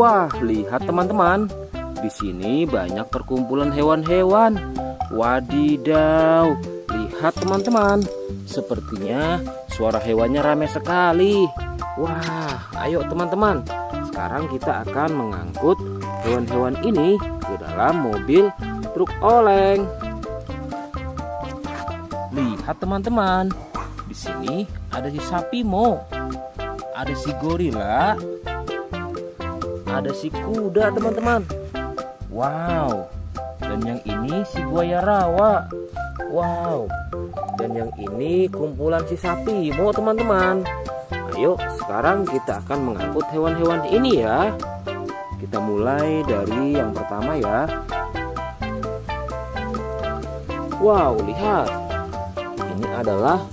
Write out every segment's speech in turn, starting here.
Wah, lihat teman-teman. Di sini banyak perkumpulan hewan-hewan. Wadidaw, lihat teman-teman. Sepertinya suara hewannya ramai sekali. Wah, ayo teman-teman. Sekarang kita akan mengangkut hewan-hewan ini ke dalam mobil truk oleng. Lihat teman-teman. Di sini ada si sapi mo, ada si gorila, ada si kuda teman-teman. Wow. Dan yang ini si buaya rawa. Wow. Dan yang ini kumpulan si sapi mo teman-teman. Ayo sekarang kita akan mengangkut hewan-hewan ini ya. Kita mulai dari yang pertama ya. Wow, lihat. Ini adalah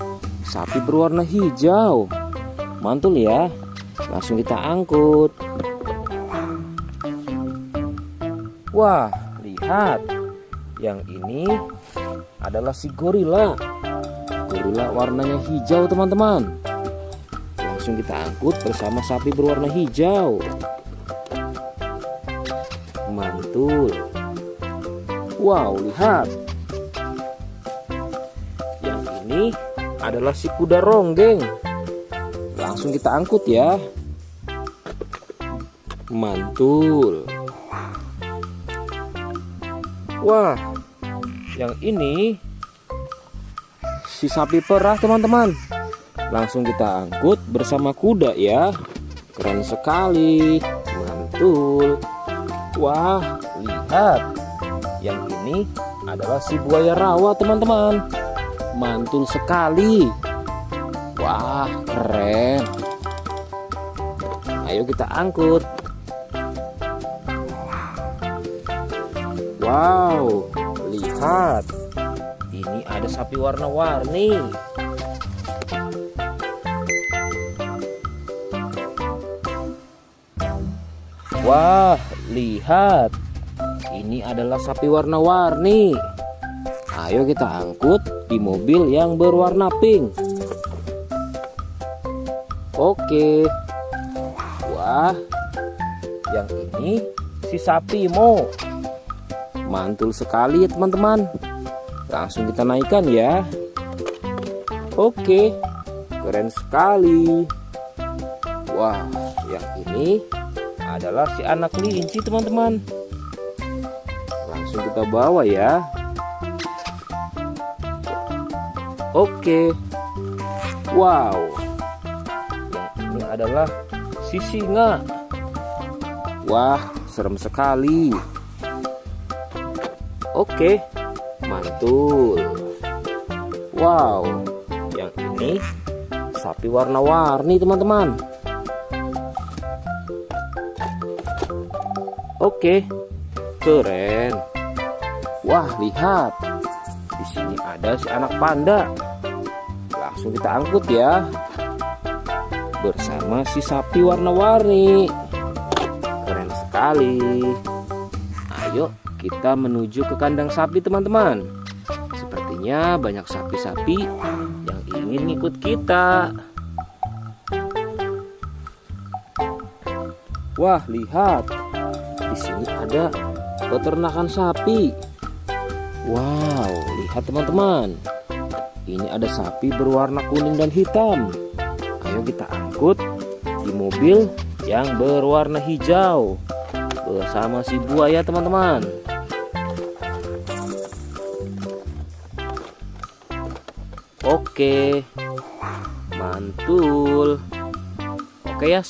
sapi berwarna hijau. Mantul ya. Langsung kita angkut. Wah, lihat. Yang ini adalah si gorila. Gorila warnanya hijau teman-teman. Langsung kita angkut bersama sapi berwarna hijau. Mantul. Wow, lihat. Yang ini adalah si kuda ronggeng. Langsung kita angkut ya. Mantul. Wah, yang ini si sapi perah teman-teman. Langsung kita angkut bersama kuda ya. Keren sekali. Mantul. Wah, lihat. Yang ini adalah si buaya rawa teman-teman. Mantul sekali. Wah, keren. Ayo kita angkut. Wow, lihat. Ini ada sapi warna-warni. Wah, lihat. Ini adalah sapi warna-warni. Ayo kita angkut di mobil yang berwarna pink. Oke. Wah, yang ini si sapi mo. Mantul sekali ya teman-teman. Langsung kita naikkan ya. Oke, keren sekali. Wah, yang ini adalah si anak kelinci teman-teman. Langsung kita bawa ya. Oke. Wow. Yang ini adalah si singa. Wah, serem sekali. Oke, mantul. Wow, yang ini sapi warna-warni teman-teman. Oke, keren. Wah, lihat. Di sini ada si anak panda. Langsung kita angkut ya. Bersama si sapi warna-warni. Keren sekali. Ayo kita menuju ke kandang sapi teman-teman. Sepertinya banyak sapi-sapi yang ingin ikut kita. Wah, lihat. Di sini ada peternakan sapi. Wow, lihat teman-teman. Ini ada sapi berwarna kuning dan hitam. Ayo kita angkut di mobil yang berwarna hijau bersama si buaya teman-teman. Oke, mantul. Oke ya,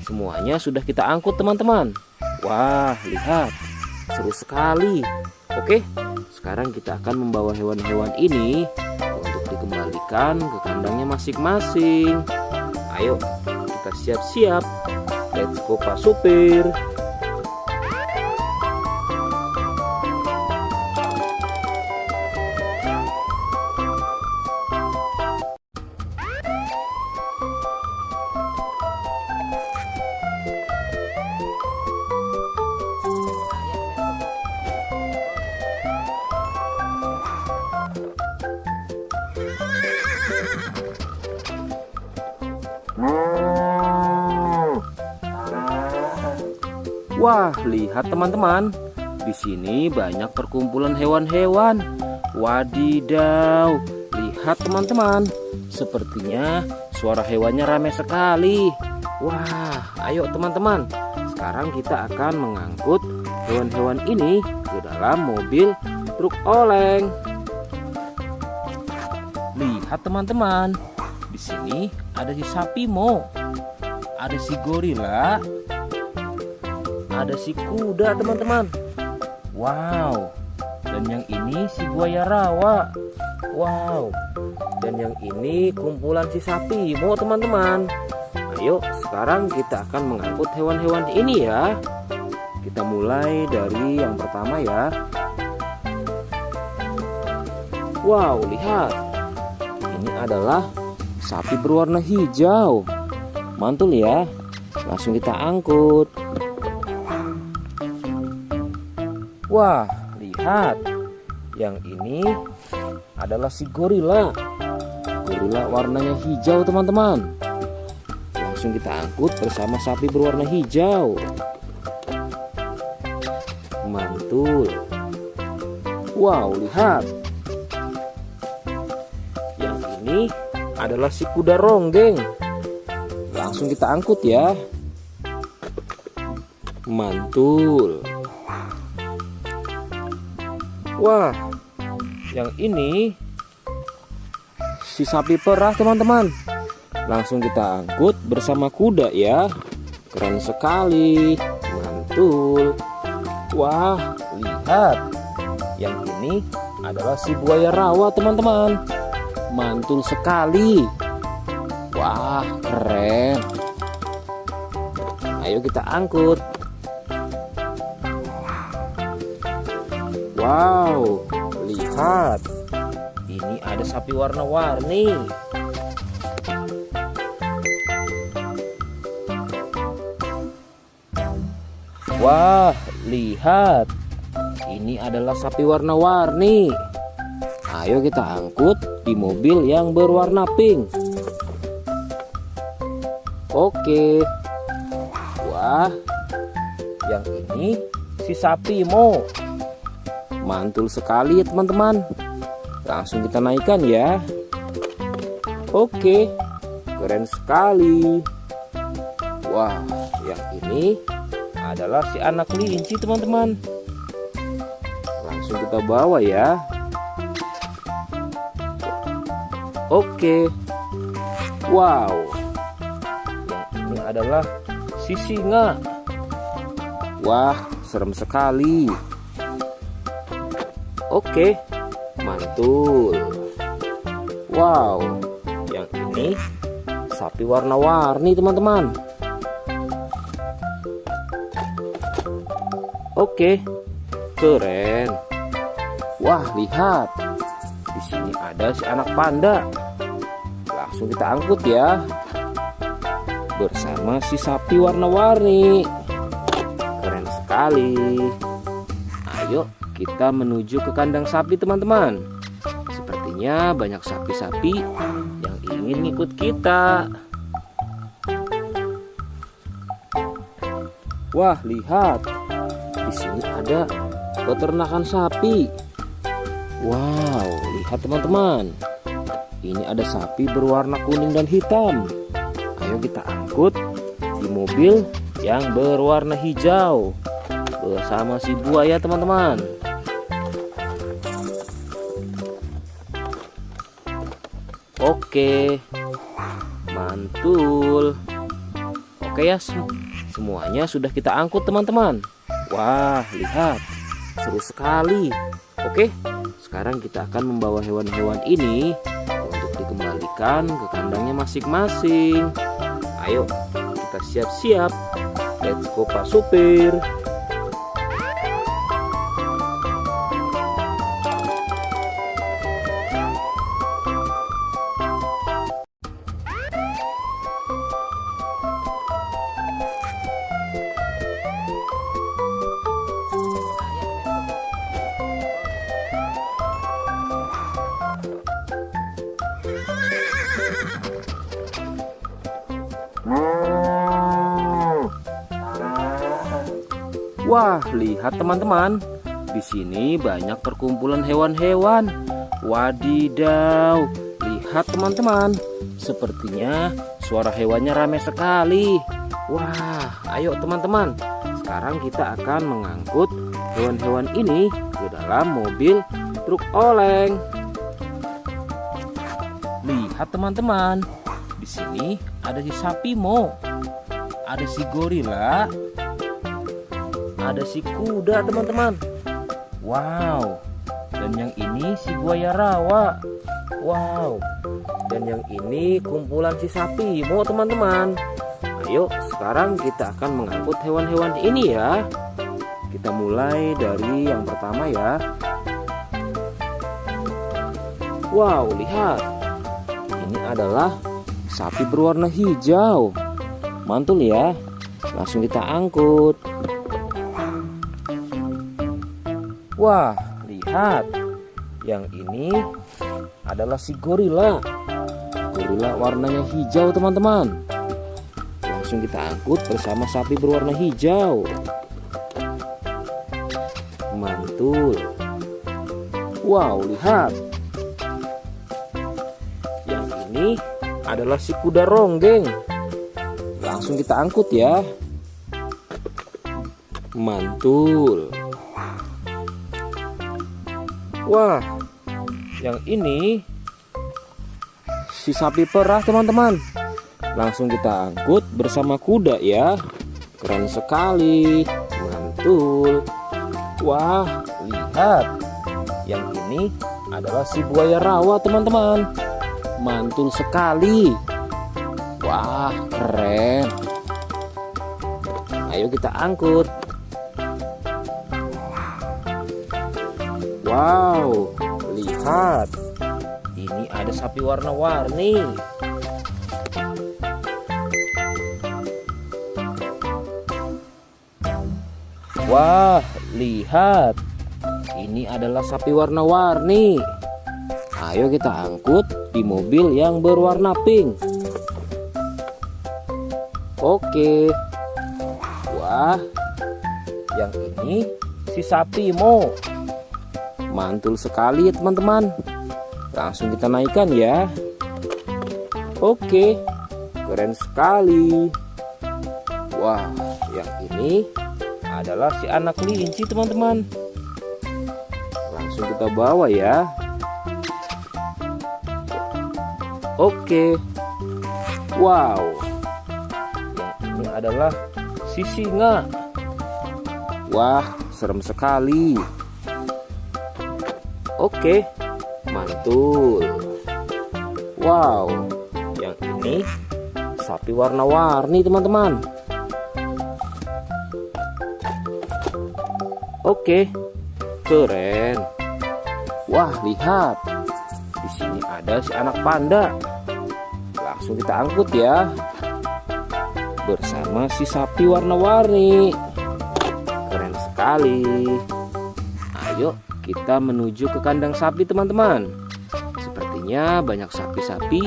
semuanya sudah kita angkut teman-teman. Wah, lihat, seru sekali. Oke, sekarang kita akan membawa hewan-hewan ini untuk dikembalikan ke kandangnya masing-masing. Ayo, kita siap-siap. Let's go Pak Supir. Wah, lihat teman-teman. Di sini banyak perkumpulan hewan-hewan. Wadidaw, lihat teman-teman. Sepertinya suara hewannya ramai sekali. Wah, ayo teman-teman. Sekarang kita akan mengangkut hewan-hewan ini ke dalam mobil truk oleng. Lihat teman-teman. Di sini ada si sapi Mo. Ada si gorila. Ada si kuda teman-teman. Wow. Dan yang ini si buaya rawa. Wow. Dan yang ini kumpulan si sapi Mo teman-teman. Ayo sekarang kita akan mengangkut hewan-hewan ini ya. Kita mulai dari yang pertama ya. Wow, lihat. Ini adalah sapi berwarna hijau. Mantul ya. Langsung kita angkut. Wah, lihat. Yang ini adalah si gorila. Gorila warnanya hijau teman-teman. Langsung kita angkut bersama sapi berwarna hijau. Mantul. Wow, lihat. Yang ini adalah si kuda ronggeng. Langsung kita angkut ya. Mantul. Wah, yang ini si sapi perah teman-teman. Langsung kita angkut bersama kuda ya. Keren sekali. Mantul. Wah, lihat. Yang ini adalah si buaya rawa teman-teman. Mantul sekali. Wah, keren. Ayo kita angkut. Wow, lihat. Ini ada sapi warna-warni. Wah, lihat. Ini adalah sapi warna-warni. Ayo kita angkut di mobil yang berwarna pink. Oke. Wah, yang ini si sapi Mo. Mantul sekali ya teman-teman. Langsung kita naikkan ya. Oke, keren sekali. Wah, yang ini adalah si anak kelinci teman-teman. Langsung kita bawa ya. Oke. Wow. Yang ini adalah si singa. Wah, serem sekali. Oke, mantul. Wow, yang ini sapi warna-warni teman-teman. Oke, keren. Wah, lihat. Di sini ada si anak panda. Langsung kita angkut ya. Bersama si sapi warna-warni. Keren sekali. Ayo kita menuju ke kandang sapi teman-teman. Sepertinya banyak sapi-sapi yang ingin ikut kita. Wah, lihat. Di sini ada peternakan sapi. Wow, lihat teman-teman. Ini ada sapi berwarna kuning dan hitam. Ayo kita angkut di mobil yang berwarna hijau bersama si buaya teman-teman. Oke, mantul. Oke ya, semuanya sudah kita angkut teman-teman. Wah, lihat, seru sekali. Oke, sekarang kita akan membawa hewan-hewan ini untuk dikembalikan ke kandangnya masing-masing. Ayo, kita siap-siap. Let's go Pak Supir. Wah, lihat teman-teman. Di sini banyak perkumpulan hewan-hewan. Wadidaw, lihat teman-teman. Sepertinya suara hewannya ramai sekali. Wah, ayo teman-teman. Sekarang kita akan mengangkut hewan-hewan ini ke dalam mobil truk oleng. Lihat teman-teman. Di sini ada si sapi Mo. Ada si gorila. Ada si kuda teman-teman. Wow. Dan yang ini si buaya rawa. Wow. Dan yang ini kumpulan si sapi Mo teman-teman. Ayo sekarang kita akan mengangkut hewan-hewan ini ya. Kita mulai dari yang pertama ya. Wow, lihat. Ini adalah sapi berwarna hijau. Mantul ya. Langsung kita angkut. Wah, lihat. Yang ini adalah si gorila. Gorila warnanya hijau teman-teman. Langsung kita angkut bersama sapi berwarna hijau. Mantul. Wow, lihat. Yang ini adalah si kuda ronggeng. Langsung kita angkut ya. Mantul. Wah, yang ini si sapi perah teman-teman. Langsung kita angkut bersama kuda ya. Keren sekali. Mantul. Wah, lihat. Yang ini adalah si buaya rawa teman-teman. Mantul sekali. Wah, keren. Ayo kita angkut. Wow, lihat. Ini ada sapi warna-warni. Wah, lihat. Ini adalah sapi warna-warni. Ayo kita angkut di mobil yang berwarna pink. Oke. Wah, yang ini si sapi Mo. Mantul sekali ya teman-teman. Langsung kita naikkan ya. Oke, keren sekali. Wah, yang ini adalah si anak kelinci teman-teman. Langsung kita bawa ya. Oke. Wow. Yang ini adalah si singa. Wah, serem sekali. Oke, mantul. Wow, yang ini sapi warna-warni teman-teman. Oke, keren. Wah, lihat. Di sini ada si anak panda. Langsung kita angkut ya. Bersama si sapi warna-warni. Keren sekali. Ayo kita menuju ke kandang sapi teman-teman. Sepertinya banyak sapi-sapi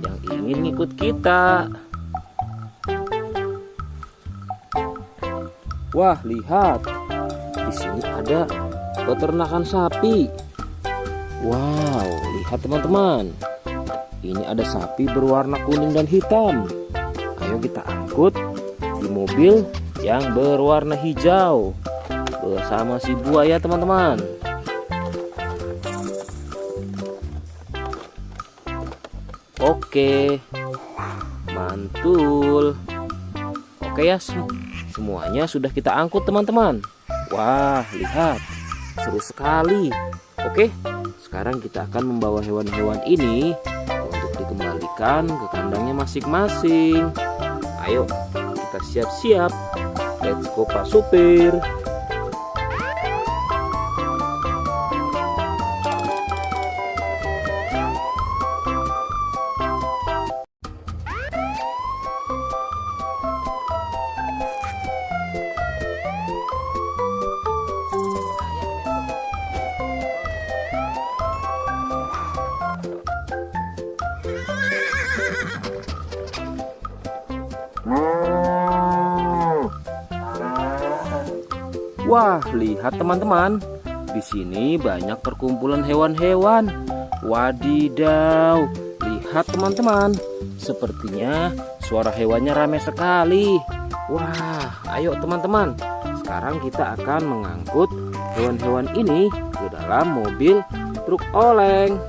yang ingin ngikut kita. Wah, lihat. Di sini ada peternakan sapi. Wow, lihat teman-teman. Ini ada sapi berwarna kuning dan hitam. Ayo kita angkut di mobil yang berwarna hijau bersama si buaya teman-teman. Oke, mantul. Oke ya, semuanya sudah kita angkut teman-teman. Wah, lihat, seru sekali. Oke, sekarang kita akan membawa hewan-hewan ini untuk dikembalikan ke kandangnya masing-masing. Ayo, kita siap-siap. Let's go Pak Supir. Wah, lihat teman-teman. Di sini banyak perkumpulan hewan-hewan. Wadidaw, lihat teman-teman. Sepertinya suara hewannya ramai sekali. Wah, ayo teman-teman. Sekarang kita akan mengangkut hewan-hewan ini ke dalam mobil truk oleng.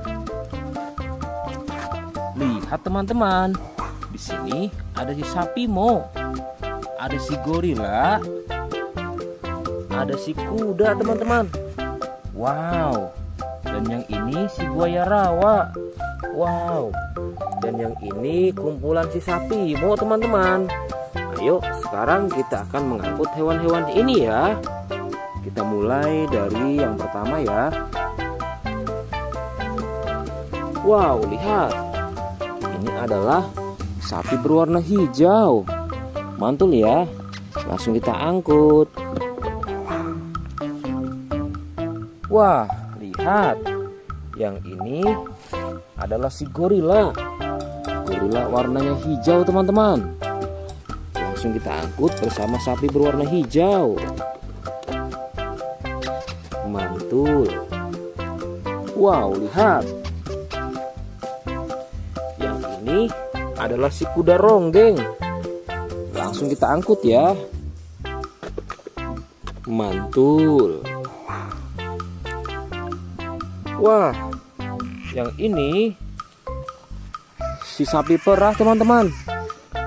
Lihat teman-teman. Di sini ada si sapi Mo. Ada si gorila. Ada si kuda teman-teman. Wow. Dan yang ini si buaya rawa. Wow. Dan yang ini kumpulan si sapi Mo teman-teman. Ayo sekarang kita akan mengangkut hewan-hewan ini ya. Kita mulai dari yang pertama ya. Wow, lihat. Ini adalah sapi berwarna hijau. Mantul ya. Langsung kita angkut. Wah, lihat. Yang ini adalah si gorila. Gorila warnanya hijau teman-teman. Langsung kita angkut bersama sapi berwarna hijau. Mantul. Wow, lihat. Yang ini adalah si kuda ronggeng. Langsung kita angkut ya. Mantul. Wah, yang ini si sapi perah teman-teman.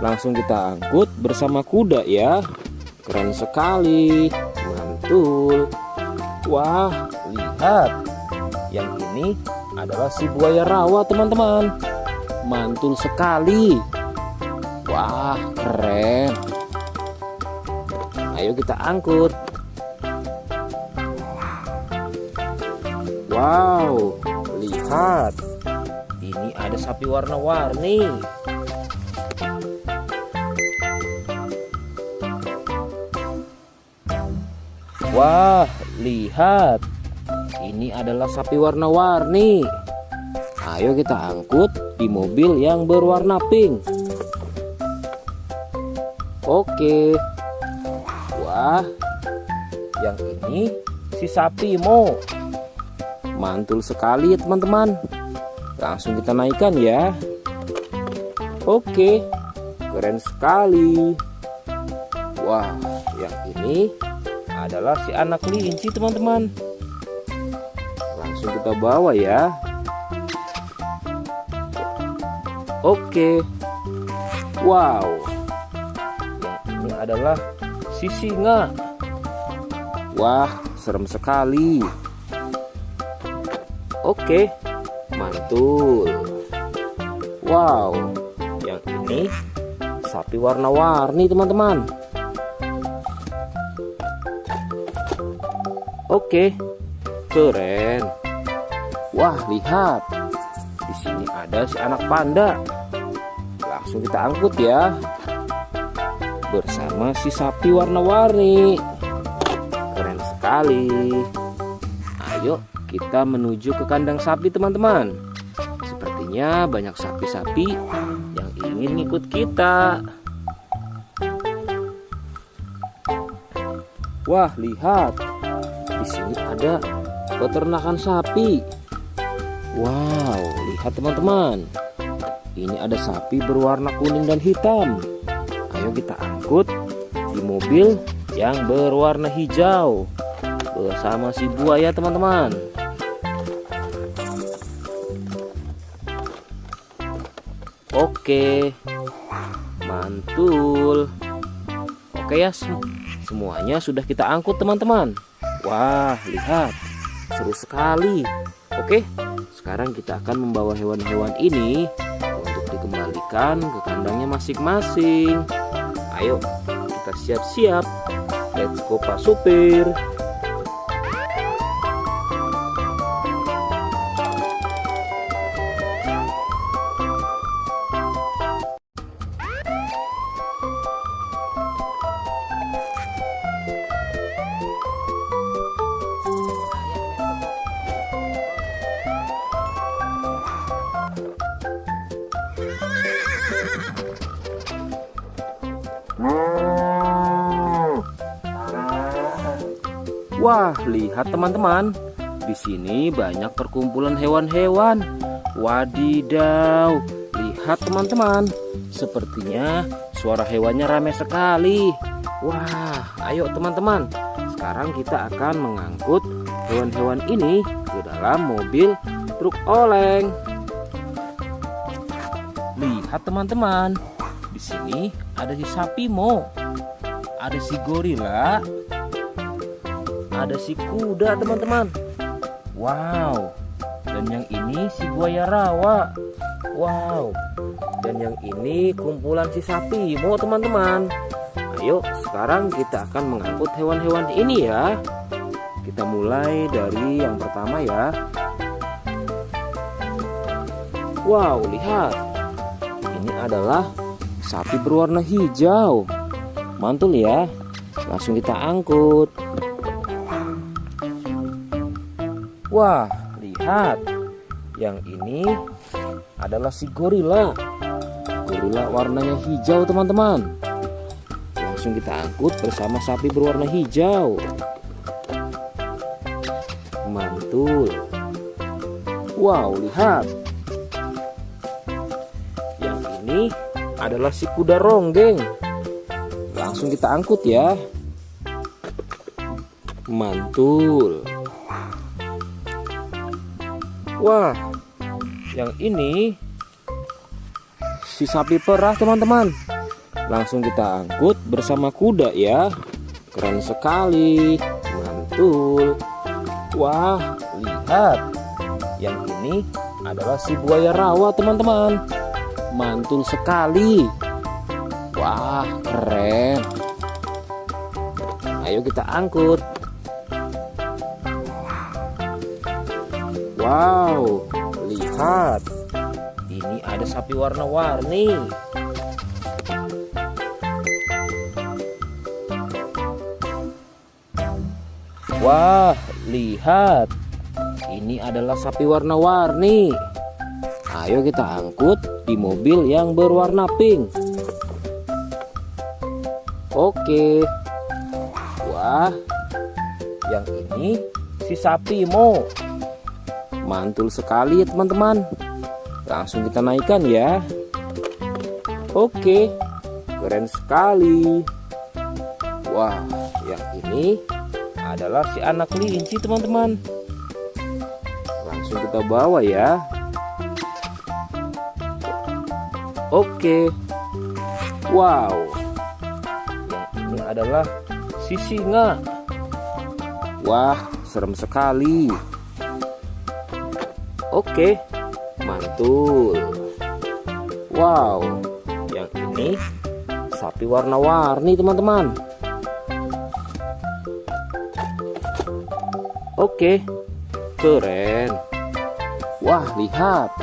Langsung kita angkut bersama kuda ya. Keren sekali. Mantul. Wah, lihat. Yang ini adalah si buaya rawa teman-teman. Mantul sekali. Wah, keren. Ayo kita angkut. Wow, lihat. Ini ada sapi warna-warni. Wah, lihat. Ini adalah sapi warna-warni. Ayo kita angkut di mobil yang berwarna pink. Oke. Wah, yang ini si sapi Mo. Mantul sekali ya teman-teman. Langsung kita naikkan ya. Oke, keren sekali. Wah, yang ini adalah si anak kelinci teman-teman. Langsung kita bawa ya. Oke. Wow. Yang ini adalah si singa. Wah, serem sekali. Oke, mantul. Wow, yang ini sapi warna-warni teman-teman. Oke, keren. Wah, lihat. Di sini ada si anak panda. Langsung kita angkut ya. Bersama si sapi warna-warni. Keren sekali. Ayo kita menuju ke kandang sapi teman-teman. Sepertinya banyak sapi-sapi yang ingin ngikut kita. Wah, lihat. Di sini ada peternakan sapi. Wow, lihat teman-teman. Ini ada sapi berwarna kuning dan hitam. Ayo kita angkut di mobil yang berwarna hijau bersama si buaya teman-teman. Oke, mantul. Oke ya, semuanya sudah kita angkut teman-teman. Wah, lihat, seru sekali. Oke, sekarang kita akan membawa hewan-hewan ini untuk dikembalikan ke kandangnya masing-masing. Ayo, kita siap-siap. Let's go Pak Supir. Wah, lihat teman-teman. Di sini banyak perkumpulan hewan-hewan. Wadidaw, lihat teman-teman. Sepertinya suara hewannya ramai sekali. Wah, ayo teman-teman. Sekarang kita akan mengangkut hewan-hewan ini ke dalam mobil truk oleng. Lihat teman-teman. Di sini ada si sapi Mo. Ada si gorila. Ada si kuda teman-teman. Wow. Dan yang ini si buaya rawa. Wow. Dan yang ini kumpulan si sapi Mo teman-teman. Ayo sekarang kita akan mengangkut hewan-hewan ini ya. Kita mulai dari yang pertama ya. Wow, lihat. Ini adalah sapi berwarna hijau. Mantul ya. Langsung kita angkut. Wah, lihat. Yang ini adalah si gorila. Gorila warnanya hijau teman-teman. Langsung kita angkut bersama sapi berwarna hijau. Mantul. Wow, lihat. Yang ini adalah si kuda ronggeng. Langsung kita angkut ya. Mantul. Wah, yang ini si sapi perah teman-teman. Langsung kita angkut bersama kuda ya. Keren sekali. Mantul. Wah, lihat. Yang ini adalah si buaya rawa teman-teman. Mantul sekali. Wah, keren. Ayo kita angkut. Wow, lihat. Ini ada sapi warna-warni. Wah, lihat. Ini adalah sapi warna-warni. Ayo kita angkut di mobil yang berwarna pink. Oke. Wah, yang ini si sapi Mo. Mantul sekali ya teman-teman. Langsung kita naikkan ya. Oke, keren sekali. Wah, yang ini adalah si anak kelinci teman-teman. Langsung kita bawa ya. Oke. Wow. Yang ini adalah si singa. Wah, serem sekali. Oke, mantul. Wow, yang ini sapi warna-warni teman-teman. Oke, keren. Wah, lihat.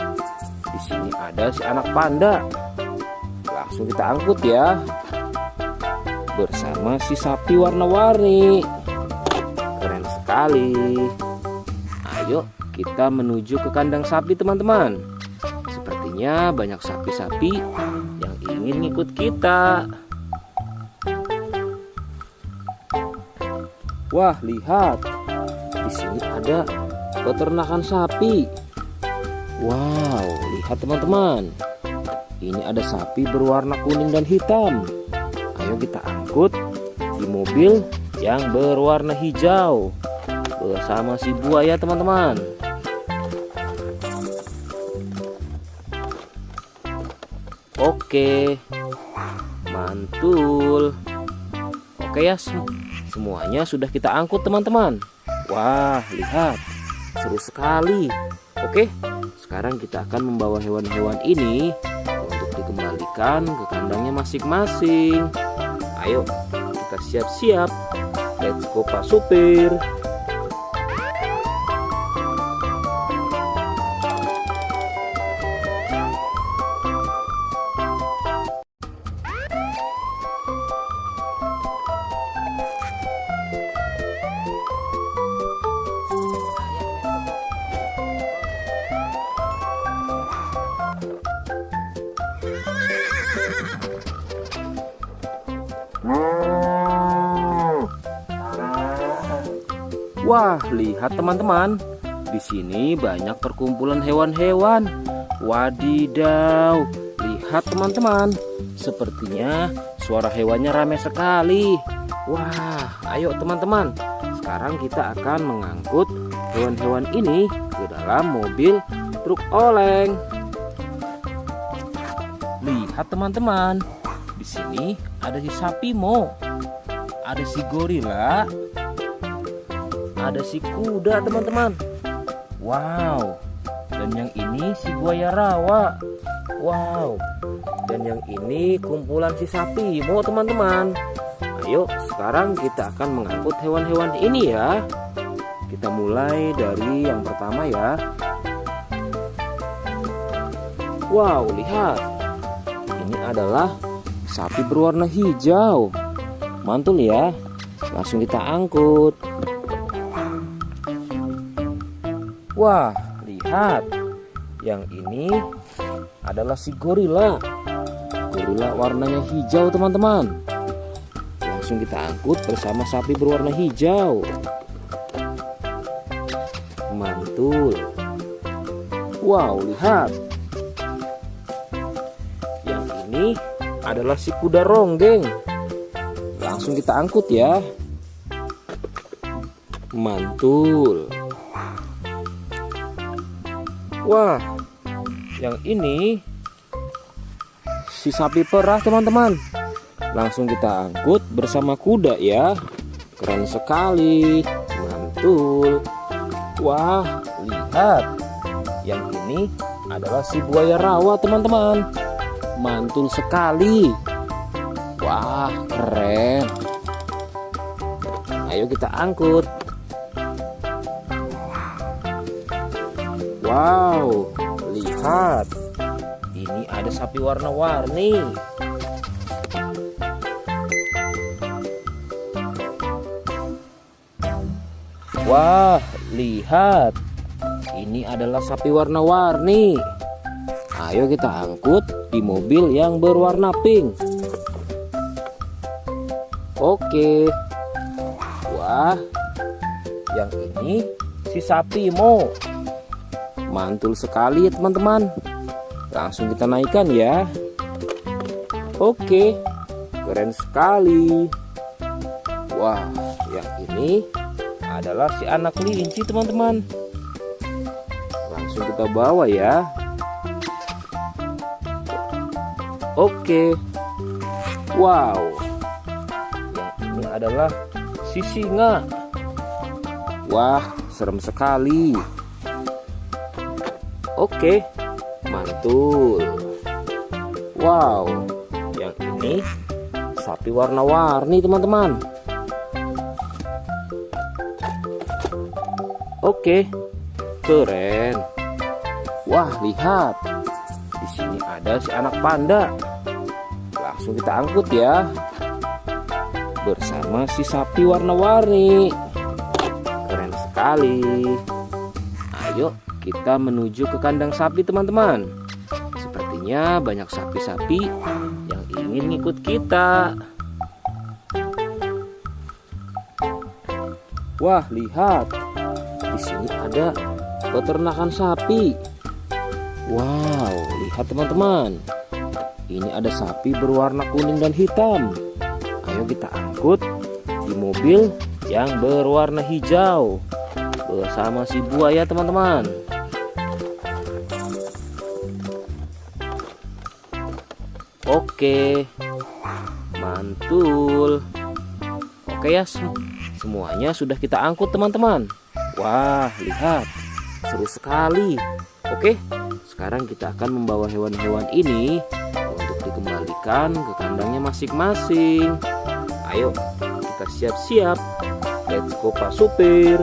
Di sini ada si anak panda. Langsung kita angkut ya. Bersama si sapi warna-warni. Keren sekali. Ayo kita menuju ke kandang sapi teman-teman. Sepertinya banyak sapi-sapi yang ingin ngikut kita. Wah, lihat. Di sini ada peternakan sapi. Wow, lihat teman-teman. Ini ada sapi berwarna kuning dan hitam. Ayo kita angkut di mobil yang berwarna hijau bersama si buaya teman-teman. Oke, mantul. Oke ya, semuanya sudah kita angkut teman-teman. Wah, lihat, seru sekali. Oke, sekarang kita akan membawa hewan-hewan ini untuk dikembalikan ke kandangnya masing-masing. Ayo, kita siap-siap. Let's go Pak Supir. Wah, lihat teman-teman. Di sini banyak perkumpulan hewan-hewan. Wadidaw, lihat teman-teman. Sepertinya suara hewannya ramai sekali. Wah, ayo teman-teman. Sekarang kita akan mengangkut hewan-hewan ini ke dalam mobil truk oleng. Lihat teman-teman. Di sini ada si sapi Mo, ada si gorila, ada si kuda teman-teman. Wow. Dan yang ini si buaya rawa. Wow. Dan yang ini kumpulan si sapi Mo teman-teman. Ayo sekarang kita akan mengangkut hewan-hewan ini ya. Kita mulai dari yang pertama ya. Wow, lihat. Ini adalah sapi berwarna hijau. Mantul ya. Langsung kita angkut. Wah, lihat. Yang ini adalah si gorila. Gorila warnanya hijau teman-teman. Langsung kita angkut bersama sapi berwarna hijau. Mantul. Wow, lihat. Yang ini adalah si kuda ronggeng. Langsung kita angkut ya. Mantul. Wah, yang ini si sapi perah teman-teman. Langsung kita angkut bersama kuda ya. Keren sekali. Mantul. Wah, lihat. Yang ini adalah si buaya rawa teman-teman. Mantul sekali. Wah, keren. Ayo kita angkut. Wow, lihat. Ini ada sapi warna-warni. Wah, lihat. Ini adalah sapi warna-warni. Ayo kita angkut di mobil yang berwarna pink. Oke. Wah, yang ini si sapi Mo. Mantul sekali ya teman-teman. Langsung kita naikkan ya. Oke, keren sekali. Wah, yang ini adalah si anak kelinci teman-teman. Langsung kita bawa ya. Oke. Wow. Yang ini adalah si singa. Wah, serem sekali. Oke, mantul. Wow, yang ini sapi warna-warni teman-teman. Oke, keren. Wah, lihat. Di sini ada si anak panda. Langsung kita angkut ya. Bersama si sapi warna-warni. Keren sekali. Ayo kita menuju ke kandang sapi teman-teman. Sepertinya banyak sapi-sapi yang ingin ngikut kita. Wah, lihat. Di sini ada peternakan sapi. Wow, lihat teman-teman. Ini ada sapi berwarna kuning dan hitam. Ayo kita angkut di mobil yang berwarna hijau bersama si buaya teman-teman. Oke, mantul. Oke ya, semuanya sudah kita angkut teman-teman. Wah, lihat, seru sekali. Oke, sekarang kita akan membawa hewan-hewan ini untuk dikembalikan ke kandangnya masing-masing. Ayo, kita siap-siap. Let's go Pak Supir.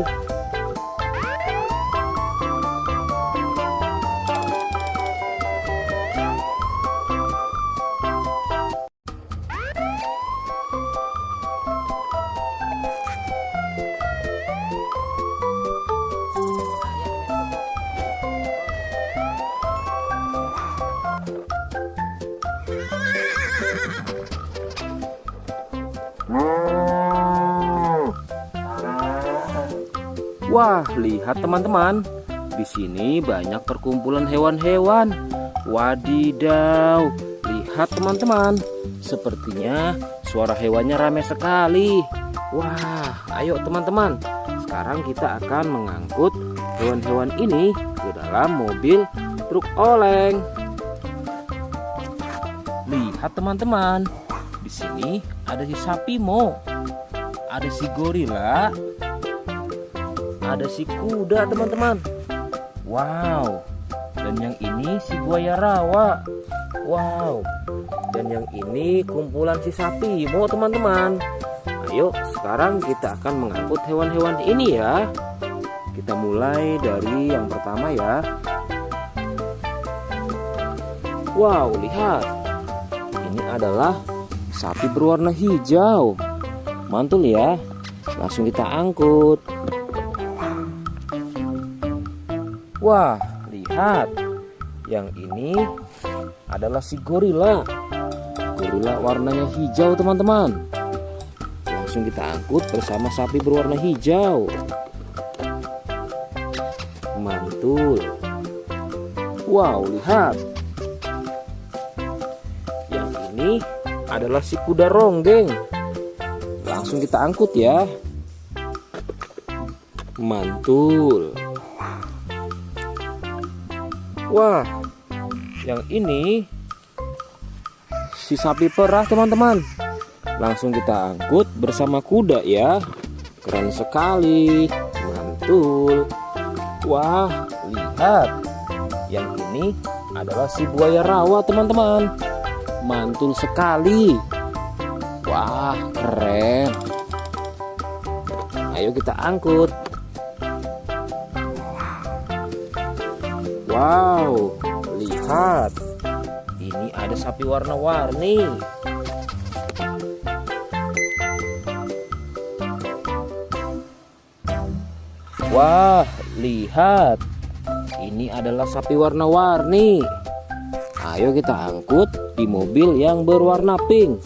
Wah, lihat teman-teman. Di sini banyak perkumpulan hewan-hewan. Wadidaw, lihat teman-teman. Sepertinya suara hewannya ramai sekali. Wah, ayo teman-teman. Sekarang kita akan mengangkut hewan-hewan ini ke dalam mobil truk oleng. Lihat teman-teman. Di sini ada si sapi Mo. Ada si gorila. Ada si kuda teman-teman. Wow. Dan yang ini si buaya rawa. Wow. Dan yang ini kumpulan si sapi Mo teman-teman. Ayo sekarang kita akan mengangkut hewan-hewan ini ya. Kita mulai dari yang pertama ya. Wow, lihat. Ini adalah sapi berwarna hijau. Mantul ya. Langsung kita angkut. Wah, lihat. Yang ini adalah si gorila. Gorila warnanya hijau teman-teman. Langsung kita angkut bersama sapi berwarna hijau. Mantul. Wow, lihat. Yang ini adalah si kuda ronggeng. Langsung kita angkut ya. Mantul. Wah, yang ini si sapi perah teman-teman. Langsung kita angkut bersama kuda ya. Keren sekali. Mantul. Wah, lihat. Yang ini adalah si buaya rawa teman-teman. Mantul sekali. Wah, keren. Ayo kita angkut. Wow, lihat. Ini ada sapi warna-warni. Wah, lihat. Ini adalah sapi warna-warni. Ayo kita angkut di mobil yang berwarna pink.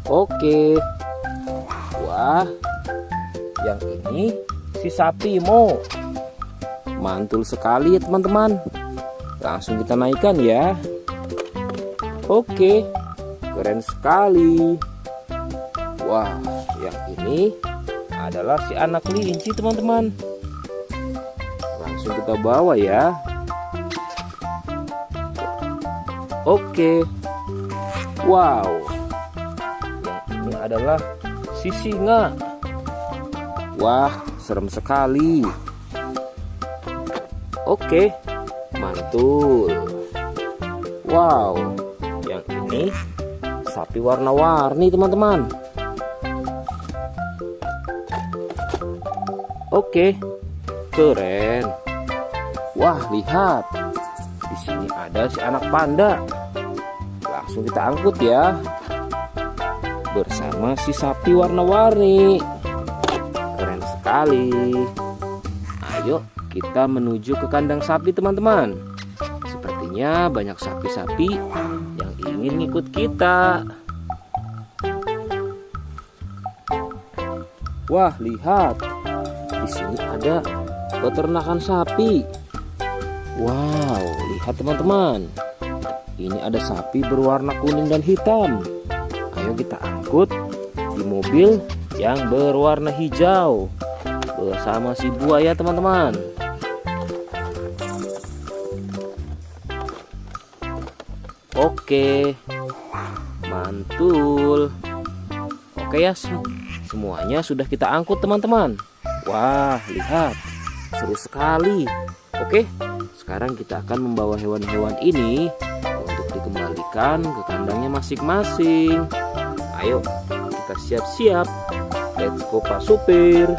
Oke. Wah, yang ini si sapi Mo. Mantul sekali ya teman-teman. Langsung kita naikkan ya. Oke, keren sekali. Wah, yang ini adalah si anak kelinci teman-teman. Langsung kita bawa ya. Oke. Wow. Yang ini adalah si singa. Wah, serem sekali. Oke, mantul. Wow, yang ini sapi warna-warni teman-teman. Oke, keren. Wah, lihat. Di sini ada si anak panda. Langsung kita angkut ya. Bersama si sapi warna-warni. Keren sekali. Ayo kita menuju ke kandang sapi teman-teman. Sepertinya banyak sapi-sapi yang ingin ikut kita. Wah, lihat. Di sini ada peternakan sapi. Wow, lihat teman-teman. Ini ada sapi berwarna kuning dan hitam. Ayo kita angkut di mobil yang berwarna hijau bersama si buaya teman-teman. Oke, mantul. Oke ya, semuanya sudah kita angkut teman-teman. Wah, lihat, seru sekali. Oke, sekarang kita akan membawa hewan-hewan ini untuk dikembalikan ke kandangnya masing-masing. Ayo, kita siap-siap. Let's go Pak Supir.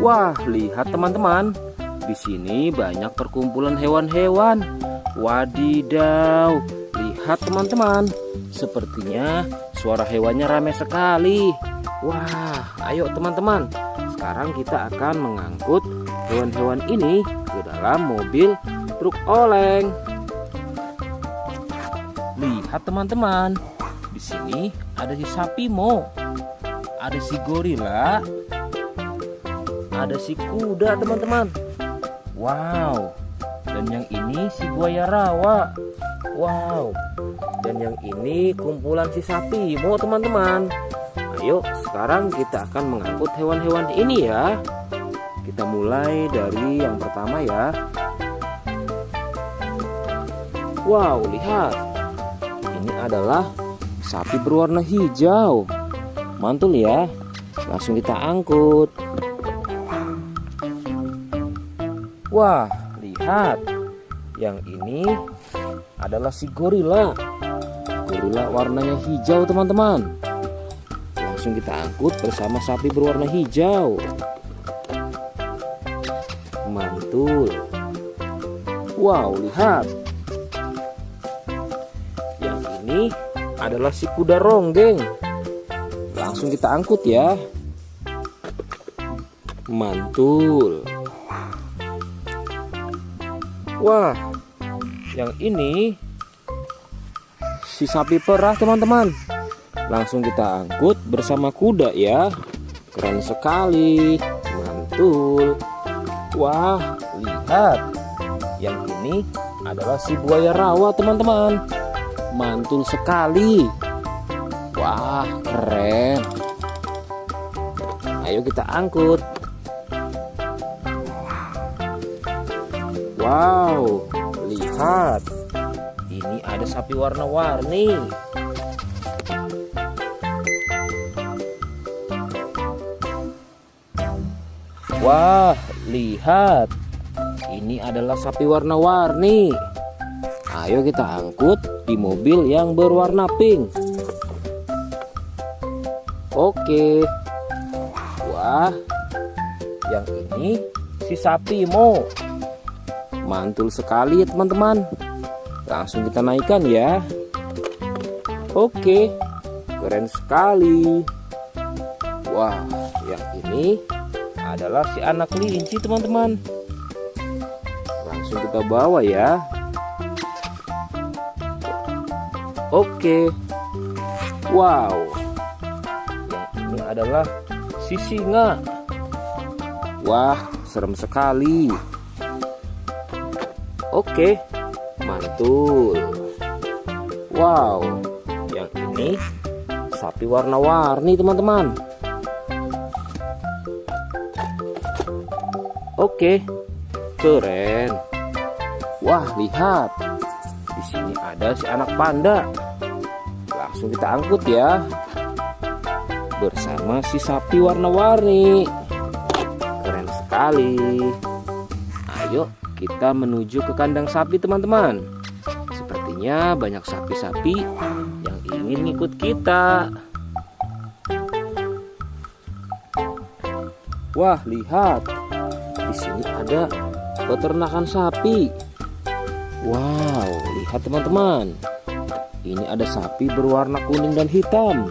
Wah, lihat teman-teman. Di sini banyak perkumpulan hewan-hewan. Wadidaw, lihat teman-teman. Sepertinya suara hewannya ramai sekali. Wah, ayo teman-teman. Sekarang kita akan mengangkut hewan-hewan ini ke dalam mobil truk oleng. Lihat teman-teman. Di sini ada si sapi Mo, ada si gorila, ada si kuda teman-teman. Wow. Dan yang ini si buaya rawa. Wow. Dan yang ini kumpulan si sapi Mo teman-teman. Ayo sekarang kita akan mengangkut hewan-hewan ini ya. Kita mulai dari yang pertama ya. Wow, lihat. Ini adalah sapi berwarna hijau. Mantul ya. Langsung kita angkut. Wah, lihat. Yang ini adalah si gorila. Gorila warnanya hijau teman-teman. Langsung kita angkut bersama sapi berwarna hijau. Mantul. Wow, lihat. Yang ini adalah si kuda ronggeng. Langsung kita angkut ya. Mantul. Wah, yang ini si sapi perah teman-teman. Langsung kita angkut bersama kuda ya. Keren sekali. Mantul. Wah, lihat. Yang ini adalah si buaya rawa teman-teman. Mantul sekali. Wah, keren. Ayo kita angkut. Wow, lihat. Ini ada sapi warna-warni. Wah, lihat. Ini adalah sapi warna-warni. Ayo kita angkut di mobil yang berwarna pink. Oke. Wah, yang ini si sapi Mo. Mantul sekali ya teman-teman. Langsung kita naikkan ya. Oke, keren sekali. Wah, yang ini adalah si anak kelinci teman-teman. Langsung kita bawa ya. Oke. Wow. Yang ini adalah si singa. Wah, serem sekali. Oke, mantul. Wow, yang ini sapi warna-warni teman-teman. Oke, keren. Wah, lihat. Di sini ada si anak panda. Langsung kita angkut ya. Bersama si sapi warna-warni. Keren sekali. Ayo kita menuju ke kandang sapi teman-teman. Sepertinya banyak sapi-sapi yang ingin ngikut kita. Wah, lihat. Di sini ada peternakan sapi. Wow, lihat teman-teman. Ini ada sapi berwarna kuning dan hitam.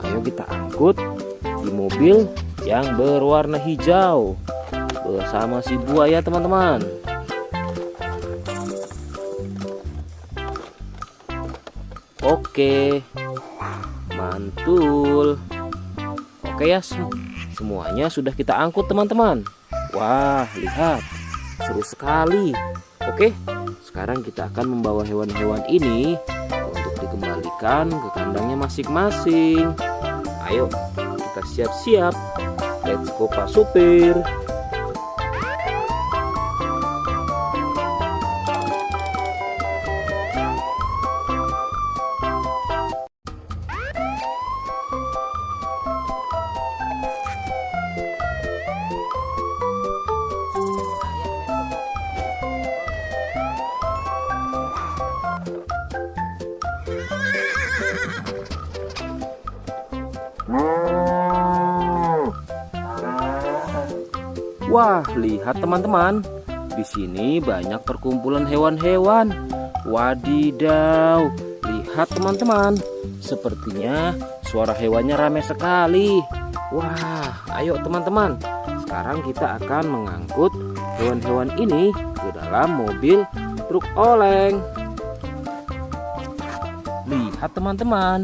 Ayo kita angkut di mobil yang berwarna hijau bersama si buaya teman-teman. Oke, mantul. Oke ya, semuanya sudah kita angkut teman-teman. Wah, lihat, seru sekali. Oke, sekarang kita akan membawa hewan-hewan ini untuk dikembalikan ke kandangnya masing-masing. Ayo, kita siap-siap. Let's go Pak Supir. Wah, lihat teman-teman. Di sini banyak perkumpulan hewan-hewan. Wadidaw, lihat teman-teman. Sepertinya suara hewannya ramai sekali. Wah, ayo teman-teman. Sekarang kita akan mengangkut hewan-hewan ini ke dalam mobil truk oleng. Lihat teman-teman.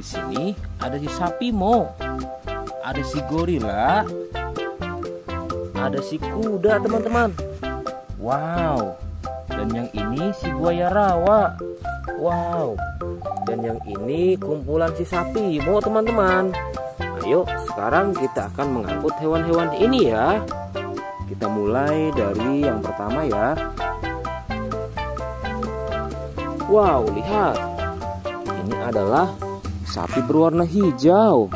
Di sini ada si sapi Mo. Ada si gorila. Ada si kuda teman-teman. Wow. Dan yang ini si buaya rawa. Wow. Dan yang ini kumpulan si sapi Mo teman-teman. Ayo sekarang kita akan mengangkut hewan-hewan ini ya. Kita mulai dari yang pertama ya. Wow, lihat. Ini adalah sapi berwarna hijau.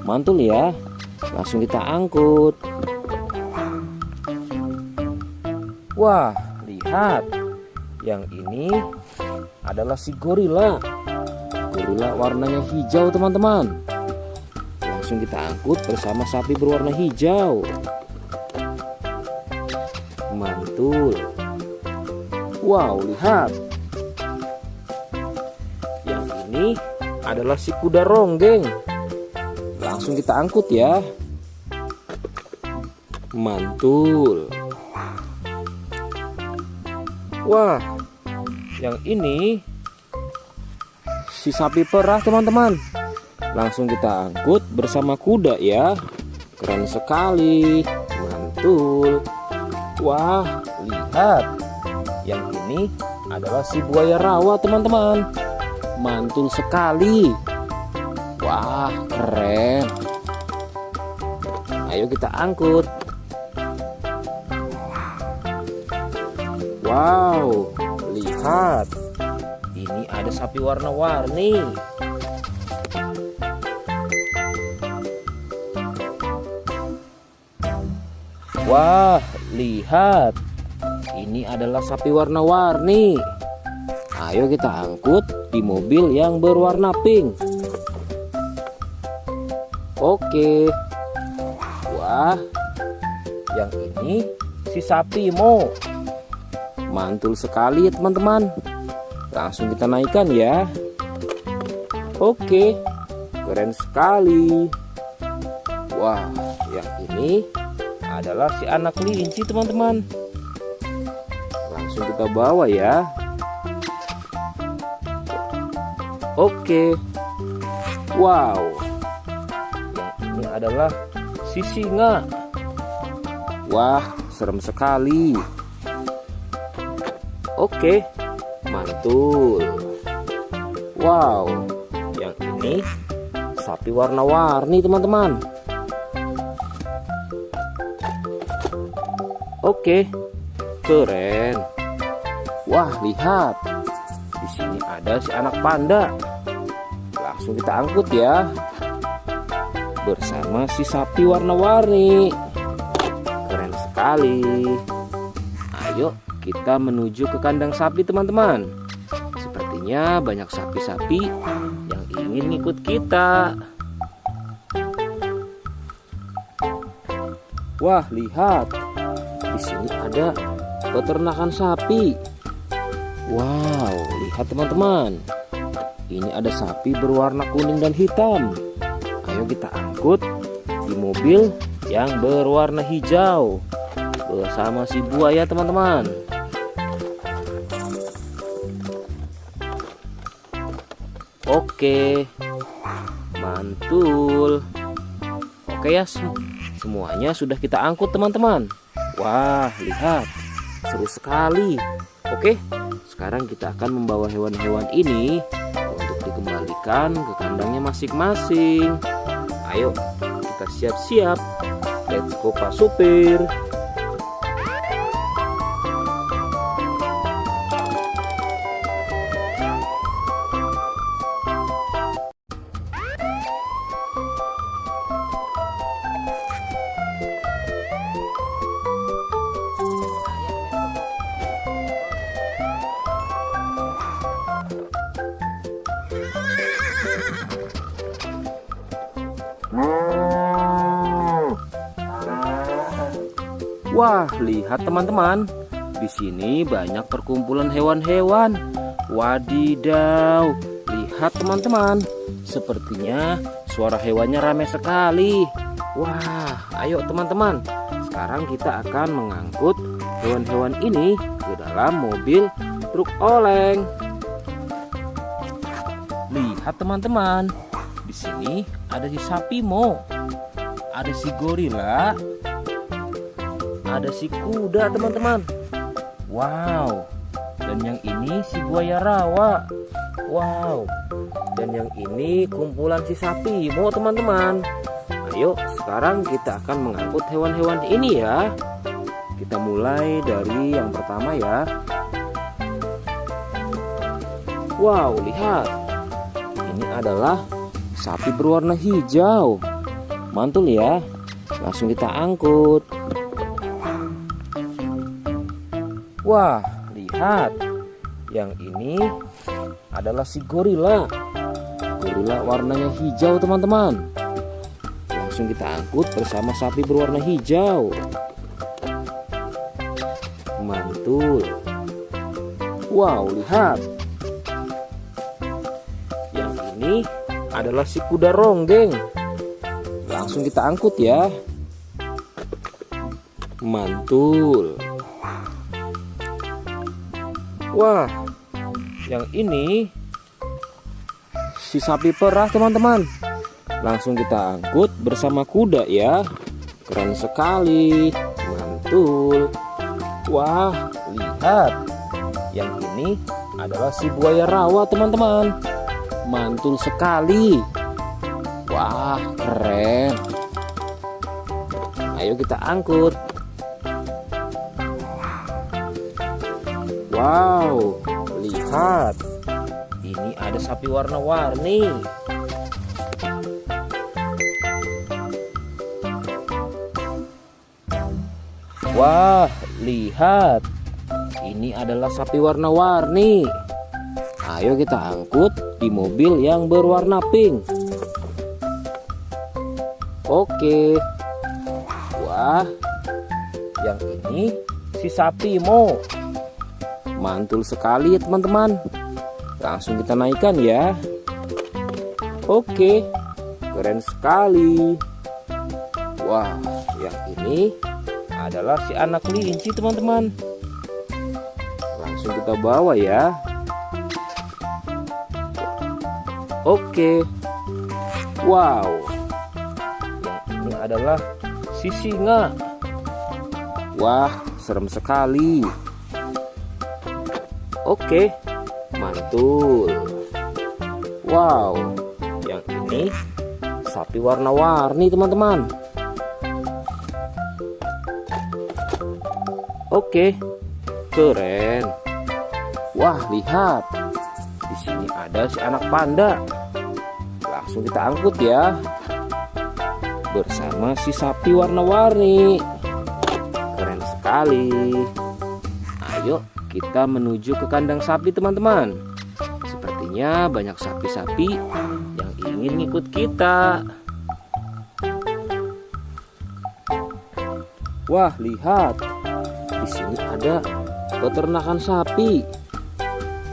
Mantul ya. Langsung kita angkut. Wah, lihat. Yang ini adalah si gorila. Gorila warnanya hijau teman-teman. Langsung kita angkut bersama sapi berwarna hijau. Mantul. Wow, lihat. Yang ini adalah si kuda ronggeng. Langsung kita angkut ya. Mantul. Wah, yang ini si sapi perah teman-teman. Langsung kita angkut bersama kuda ya. Keren sekali. Mantul. Wah, lihat. Yang ini adalah si buaya rawa teman-teman. Mantul sekali. Wah, keren. Ayo kita angkut. Wow, lihat. Ini ada sapi warna-warni. Wah, lihat. Ini adalah sapi warna-warni. Ayo kita angkut di mobil yang berwarna pink. Oke. Wah, yang ini si sapi Mo. Mantul sekali ya teman-teman. Langsung kita naikkan ya. Oke, keren sekali. Wah, yang ini adalah si anak kelinci teman-teman. Langsung kita bawa ya. Oke. Wow. Yang ini adalah si singa. Wah, serem sekali. Oke, mantul. Wow, yang ini sapi warna-warni teman-teman. Oke, keren. Wah, lihat. Di sini ada si anak panda. Langsung kita angkut ya. Bersama si sapi warna-warni. Keren sekali. Ayo kita menuju ke kandang sapi teman-teman. Sepertinya banyak sapi-sapi yang ingin ngikut kita. Wah, lihat. Di sini ada peternakan sapi. Wow, lihat teman-teman. Ini ada sapi berwarna kuning dan hitam. Ayo kita angkut di mobil yang berwarna hijau bersama si buaya teman-teman. Oke, mantul. Oke ya, semuanya sudah kita angkut teman-teman. Wah, lihat, seru sekali. Oke, sekarang kita akan membawa hewan-hewan ini untuk dikembalikan ke kandangnya masing-masing. Ayo, kita siap-siap. Let's go Pak Supir. Wah, lihat teman-teman. Di sini banyak perkumpulan hewan-hewan. Wadidaw, lihat teman-teman. Sepertinya suara hewannya ramai sekali. Wah, ayo teman-teman. Sekarang kita akan mengangkut hewan-hewan ini ke dalam mobil truk oleng. Lihat teman-teman. Di sini ada si sapi Mo. Ada si gorila. Ada si kuda teman-teman. Wow. Dan yang ini si buaya rawa. Wow. Dan yang ini kumpulan si sapi Mo teman-teman. Ayo sekarang kita akan mengangkut hewan-hewan ini ya. Kita mulai dari yang pertama ya. Wow, lihat. Ini adalah sapi berwarna hijau. Mantul ya. Langsung kita angkut. Wah, lihat. Yang ini adalah si gorila. Gorila warnanya hijau teman-teman. Langsung kita angkut bersama sapi berwarna hijau. Mantul. Wow, lihat. Yang ini adalah si kuda ronggeng. Langsung kita angkut ya. Mantul. Wah, yang ini si sapi perah teman-teman. Langsung kita angkut bersama kuda ya. Keren sekali. Mantul. Wah, lihat. Yang ini adalah si buaya rawa teman-teman. Mantul sekali. Wah, keren. Ayo kita angkut. Wow, lihat. Ini ada sapi warna-warni. Wah, lihat. Ini adalah sapi warna-warni. Ayo kita angkut di mobil yang berwarna pink. Oke. Wah, yang ini si sapi Mo. Mantul sekali ya teman-teman. Langsung kita naikkan ya. Oke, keren sekali. Wah, yang ini adalah si anak kelinci teman-teman. Langsung kita bawa ya. Oke. Wow. Yang ini adalah si singa. Wah, serem sekali. Oke, mantul. Wow, yang ini sapi warna-warni teman-teman. Oke, keren. Wah, lihat. Di sini ada si anak panda. Langsung kita angkut ya. Bersama si sapi warna-warni. Keren sekali. Ayo kita menuju ke kandang sapi teman-teman. Sepertinya banyak sapi-sapi yang ingin ngikut kita. Wah, lihat. Di sini ada peternakan sapi.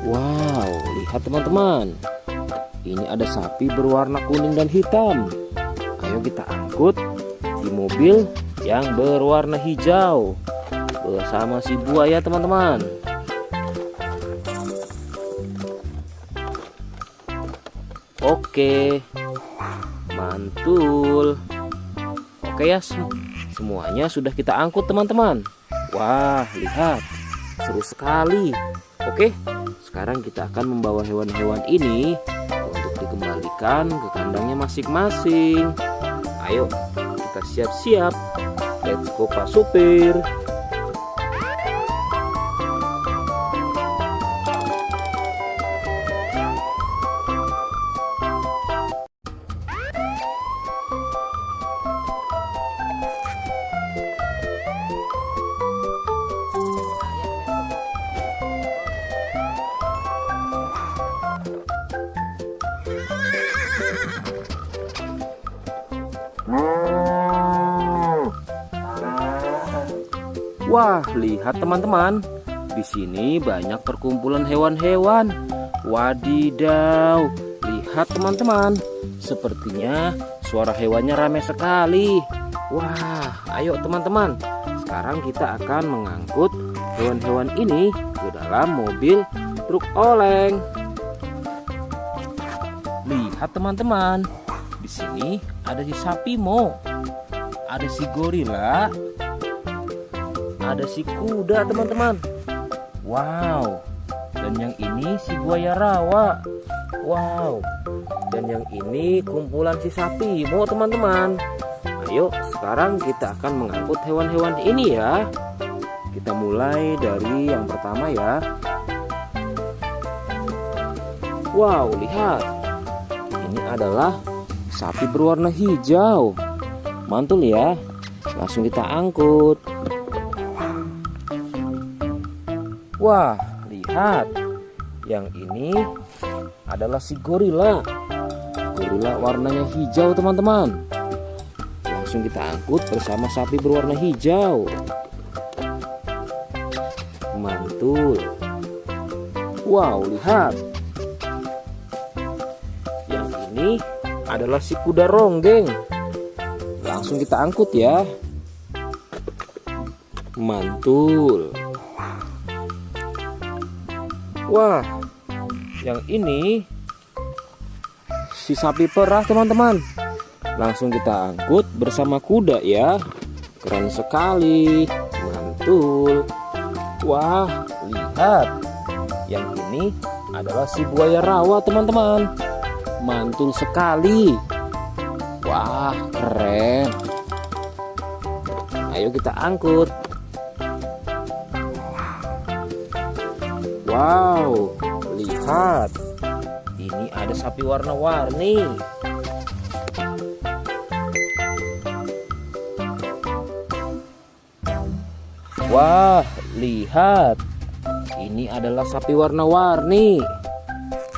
Wow, lihat teman-teman. Ini ada sapi berwarna kuning dan hitam. Ayo kita angkut di mobil yang berwarna hijau bersama si buaya teman-teman. Oke, mantul. Oke ya, semuanya sudah kita angkut teman-teman. Wah, lihat, seru sekali. Oke, sekarang kita akan membawa hewan-hewan ini untuk dikembalikan ke kandangnya masing-masing. Ayo, kita siap-siap. Let's go Pak Supir. Wah, lihat teman-teman. Di sini banyak perkumpulan hewan-hewan. Wadidaw, lihat teman-teman. Sepertinya suara hewannya ramai sekali. Wah, ayo teman-teman. Sekarang kita akan mengangkut hewan-hewan ini ke dalam mobil truk oleng. Lihat teman-teman. Di sini ada si sapi Mo. Ada si gorila. Ada si kuda teman-teman. Wow. Dan yang ini si buaya rawa. Wow. Dan yang ini kumpulan si sapi Mo teman-teman. Ayo sekarang kita akan mengangkut hewan-hewan ini ya. Kita mulai dari yang pertama ya. Wow, lihat. Ini adalah sapi berwarna hijau. Mantul ya. Langsung kita angkut. Wah, lihat. Yang ini adalah si gorila. Gorila warnanya hijau teman-teman. Langsung kita angkut bersama sapi berwarna hijau. Mantul. Wow, lihat. Yang ini adalah si kuda ronggeng. Langsung kita angkut ya. Mantul. Wah, yang ini si sapi perah teman-teman. Langsung kita angkut bersama kuda ya. Keren sekali. Mantul. Wah, lihat. Yang ini adalah si buaya rawa teman-teman. Mantul sekali. Wah, keren. Ayo kita angkut. Wow, lihat. Ini ada sapi warna-warni. Wah, lihat. Ini adalah sapi warna-warni.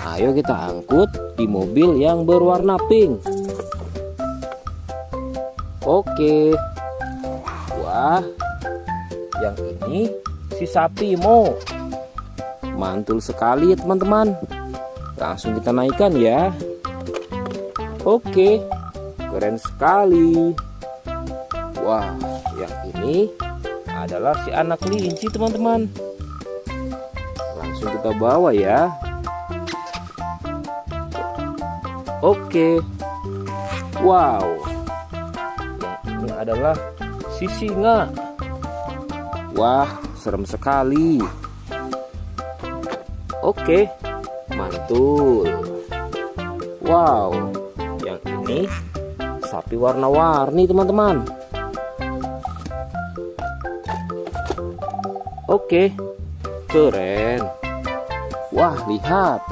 Ayo kita angkut di mobil yang berwarna pink. Oke. Wah, yang ini si sapi Mo. Mantul sekali ya teman-teman. Langsung kita naikkan ya. Oke, keren sekali. Wah, yang ini adalah si anak kelinci teman-teman. Langsung kita bawa ya. Oke. Wow, yang ini adalah si singa. Wah, serem sekali. Oke, mantul. Wow, yang ini sapi warna-warni teman-teman. Oke, keren. Wah, lihat.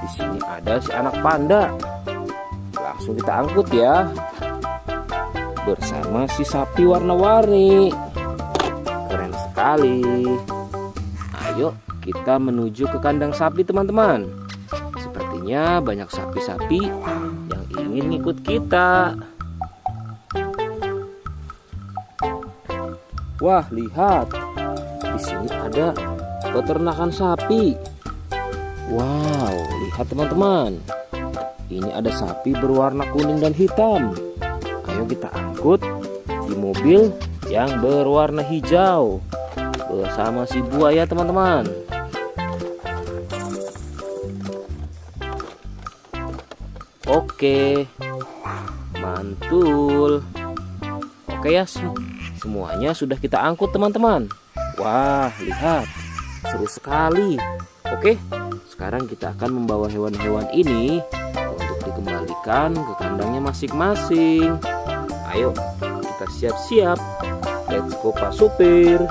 Di sini ada si anak panda. Langsung kita angkut ya. Bersama si sapi warna-warni. Keren sekali. Ayo kita menuju ke kandang sapi teman-teman. Sepertinya banyak sapi-sapi yang ingin ikut kita. Wah, lihat. Di sini ada peternakan sapi. Wow, lihat teman-teman. Ini ada sapi berwarna kuning dan hitam. Ayo kita angkut di mobil yang berwarna hijau bersama si buaya teman-teman. Oke, mantul. Oke ya, semuanya sudah kita angkut teman-teman. Wah, lihat, seru sekali. Oke, sekarang kita akan membawa hewan-hewan ini untuk dikembalikan ke kandangnya masing-masing. Ayo, kita siap-siap. Let's go Pak Supir.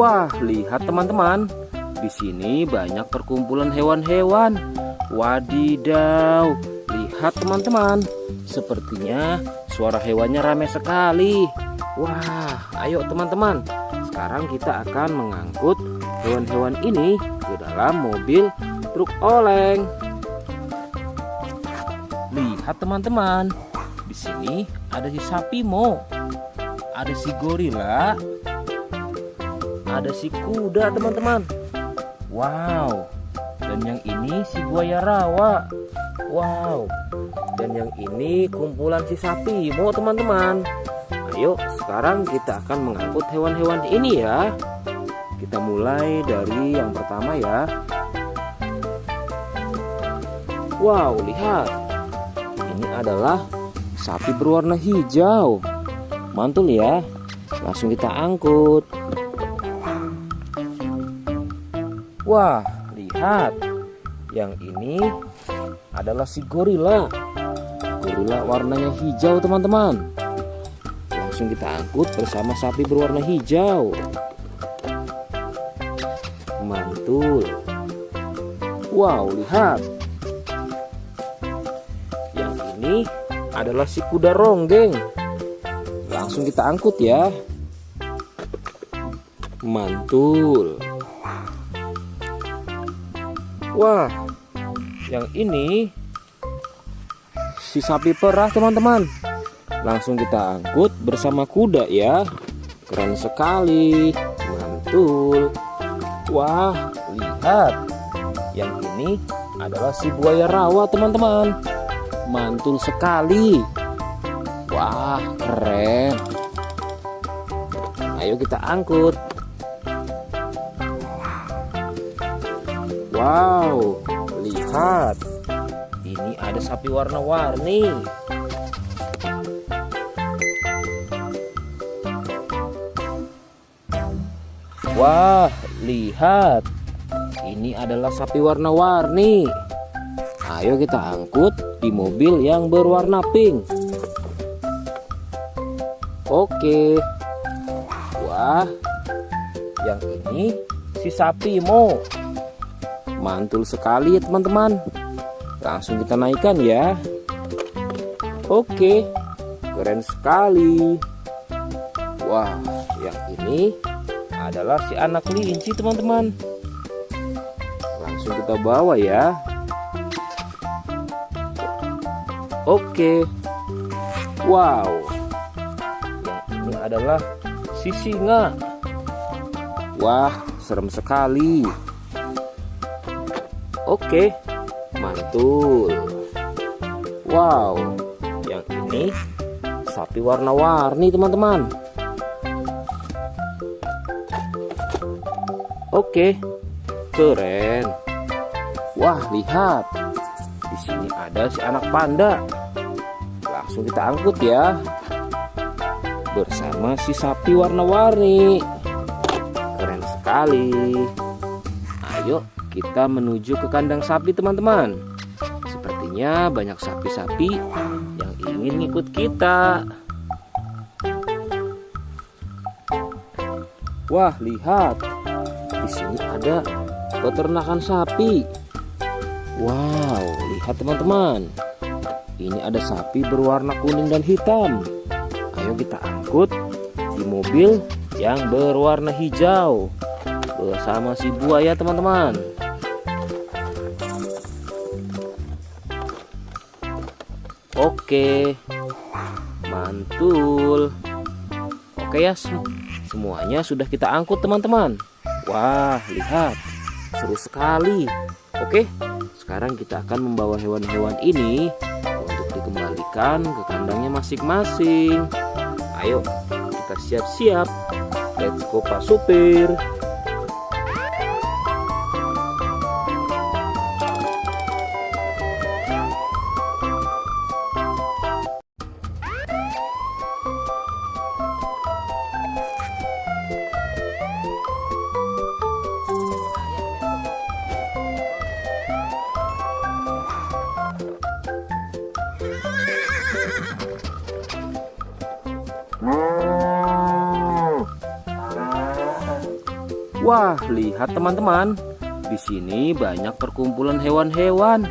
Wah, lihat teman-teman. Di sini banyak perkumpulan hewan-hewan. Wadidaw, lihat teman-teman. Sepertinya suara hewannya ramai sekali. Wah, ayo teman-teman. Sekarang kita akan mengangkut hewan-hewan ini ke dalam mobil truk oleng. Lihat teman-teman. Di sini ada si sapi Mo. Ada si gorila. Ada si kuda teman-teman. Wow. Dan yang ini si buaya rawa. Wow. Dan yang ini kumpulan si sapi Mo teman-teman. Ayo sekarang kita akan mengangkut hewan-hewan ini ya. Kita mulai dari yang pertama ya. Wow, lihat. Ini adalah sapi berwarna hijau. Mantul ya. Langsung kita angkut. Wah, lihat. Yang ini adalah si gorila. Gorila warnanya hijau teman-teman. Langsung kita angkut bersama sapi berwarna hijau. Mantul. Wow, lihat. Yang ini adalah si kuda ronggeng. Langsung kita angkut ya. Mantul. Wah, yang ini si sapi perah teman-teman. Langsung kita angkut bersama kuda ya. Keren sekali. Mantul. Wah, lihat. Yang ini adalah si buaya rawa teman-teman. Mantul sekali. Wah, keren. Ayo kita angkut. Wow, lihat. Ini ada sapi warna-warni. Wah, lihat. Ini adalah sapi warna-warni. Ayo kita angkut di mobil yang berwarna pink. Oke. Wah, yang ini si sapi Mo. Mantul sekali ya teman-teman. Langsung kita naikkan ya. Oke, keren sekali. Wah, yang ini adalah si anak kelinci teman-teman. Langsung kita bawa ya. Oke. Wow. Yang ini adalah si singa. Wah, serem sekali. Oke, mantul. Wow, yang ini sapi warna-warni teman-teman. Oke, keren. Wah, lihat. Di sini ada si anak panda. Langsung kita angkut ya. Bersama si sapi warna-warni. Keren sekali. Ayo kita menuju ke kandang sapi teman-teman. Sepertinya banyak sapi-sapi yang ingin ikut kita. Wah, lihat. Di sini ada peternakan sapi. Wow, lihat teman-teman. Ini ada sapi berwarna kuning dan hitam. Ayo kita angkut di mobil yang berwarna hijau bersama si buaya teman-teman. Oke, mantul. Oke ya, semuanya sudah kita angkut teman-teman. Wah, lihat, seru sekali. Oke, sekarang kita akan membawa hewan-hewan ini untuk dikembalikan ke kandangnya masing-masing. Ayo, kita siap-siap. Let's go Pak Supir. Wah, lihat teman-teman. Di sini banyak perkumpulan hewan-hewan.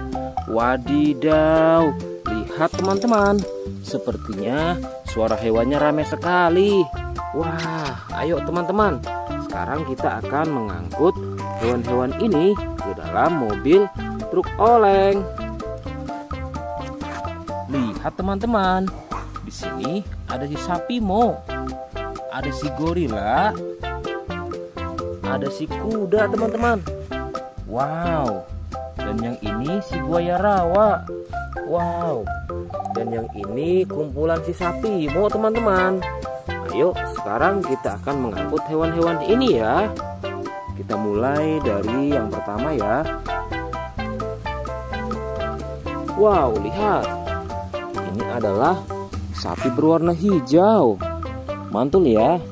Wadidaw, lihat teman-teman. Sepertinya suara hewannya ramai sekali. Wah, ayo teman-teman. Sekarang kita akan mengangkut hewan-hewan ini ke dalam mobil truk oleng. Lihat teman-teman. Di sini ada si sapi Mo. Ada si gorila. Ada si kuda teman-teman. Wow. Dan yang ini si buaya rawa. Wow. Dan yang ini kumpulan si sapi Mo teman-teman. Ayo sekarang kita akan mengangkut hewan-hewan ini ya. Kita mulai dari yang pertama ya. Wow, lihat. Ini adalah sapi berwarna hijau. Mantul ya.